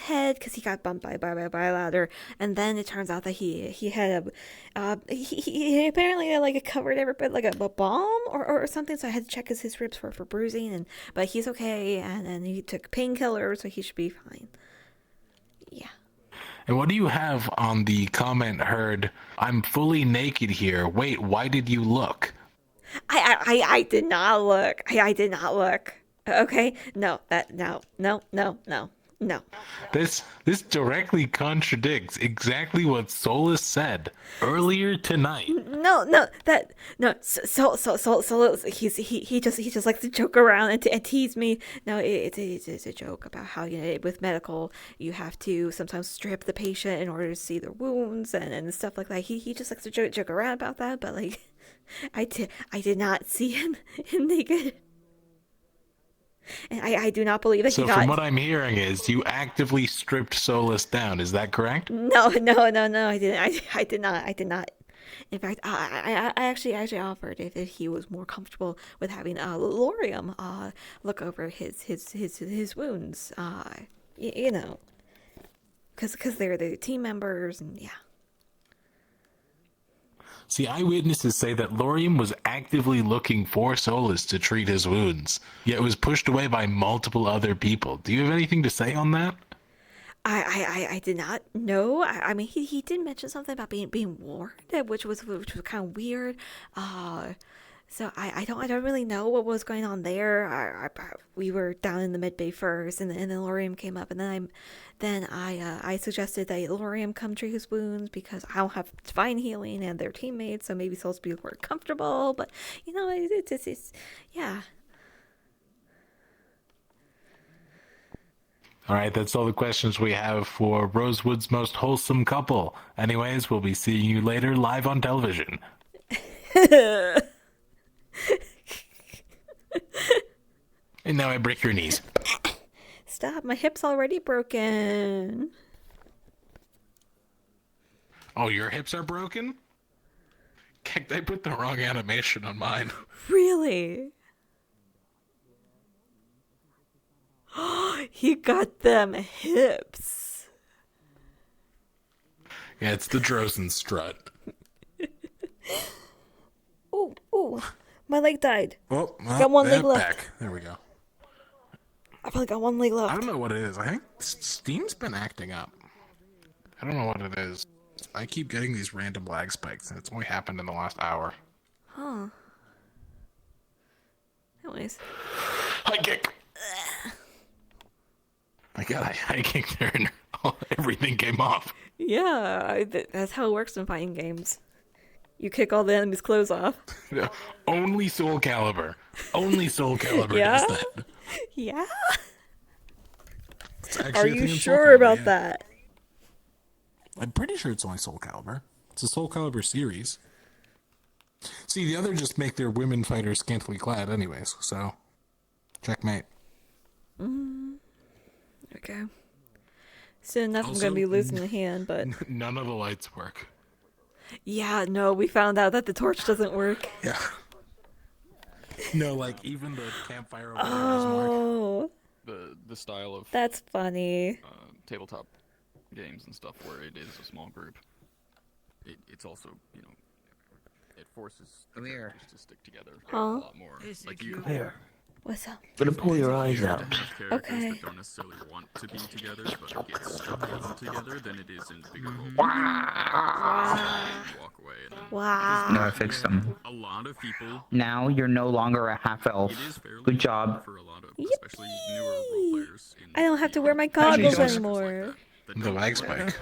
C: head because he got bumped by a ladder, and then it turns out that he had he apparently like covered everybody like a bomb or something. So I had to check his ribs for bruising, but he's okay, and he took painkillers, so he should be fine. Yeah.
U: And what do you have on the comment heard? I'm fully naked here. Wait, why did you look?
C: I did not look. I did not look. Okay? No.
U: This directly contradicts exactly what Solus said earlier tonight.
C: So he just likes to joke around and tease me. No, it's a joke about how with medical you have to sometimes strip the patient in order to see their wounds and stuff like that. He just likes to joke around about that, but like I did not see him naked. And I do not believe that
U: So
C: he got...
U: from what I'm hearing is you actively stripped Solus down. Is that correct?
C: No, I didn't. I did not. In fact, I actually offered if he was more comfortable with having Lorium look over his wounds. Because they're the team members, and yeah.
U: See, eyewitnesses say that Lorium was actively looking for Solus to treat his wounds, yet was pushed away by multiple other people. Do you have anything to say on that?
C: I did not know. I mean, he did mention something about being warned, which was kind of weird. So I don't really know what was going on there. We were down in the mid bay first, and then Lorium came up, and then I suggested that Lorium come treat his wounds because I don't have divine healing and they're teammates, so maybe Soul's be more comfortable. But it's yeah.
U: All right, that's all the questions we have for Rosewood's most wholesome couple. Anyways, we'll be seeing you later live on television. And now I break your knees.
C: Stop, my hip's already broken.
U: Oh, your hips are broken? Heck, they put the wrong animation on mine.
C: Really? He got them hips.
U: Yeah, it's the Drozen strut.
C: Oh, my leg died.
U: Oh, well,
C: got one leg left.
U: Back. There we go.
C: I've only got one leg left.
U: I don't know what it is. I think Steam's been acting up. I don't know what it is. I keep getting these random lag spikes, and it's only happened in the last hour.
C: Huh. Anyways.
U: High kick! I got a high kick there, and everything came off.
C: Yeah, that's how it works in fighting games. You kick all the enemy's clothes off.
U: Only Soul Calibur. Only Soul Calibur
C: Yeah?
U: does that.
C: Yeah?
U: Are
C: you sure about that?
U: I'm pretty sure it's only Soul Calibur. It's a Soul Calibur series. See, the other just make their women fighters scantily clad, anyways. So, checkmate.
C: Okay. Soon enough, I'm
U: Also,
C: gonna be losing a hand, but
U: none of the lights work.
C: yeah, no, we found out that the torch doesn't work.
U: Yeah. No, like even the campfire over there doesn't work.
C: Oh,
H: The style of
C: that's funny.
H: tabletop games and stuff where it is a small group. It's also, you know, it forces the characters to stick together a lot more. Like you
J: Here.
C: What's up?
J: Gonna pull your eyes out.
C: Okay.
H: that don't necessarily want to be together, but get stuck in together than it is in bigger groups. Walk away and then
C: Wow.
M: No, I fixed them.
H: a lot of people.
M: Now you're no longer a half elf. Good job.
H: For a lot of, especially newer role players.
C: I don't have to wear my goggles anymore.
U: The lag spike.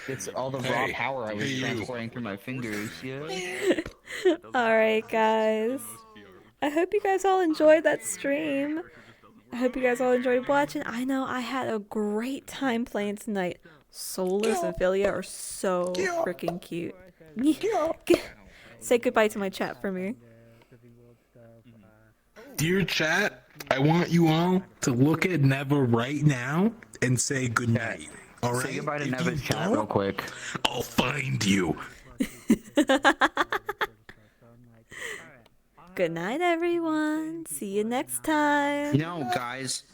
M: It's all the raw power I was transporting through my fingers. Yeah.
C: Alright, guys. I hope you guys all enjoyed that stream. I hope you guys all enjoyed watching. I know I had a great time playing tonight. Solus and Philia are so freaking cute. Say goodbye to my chat for me.
U: Dear chat, I want you all to look at Neva right now and say goodnight. All right?
M: Say goodbye to Neva's chat real quick.
U: I'll find you.
C: Good night, everyone. See you next time.
F: You know, guys,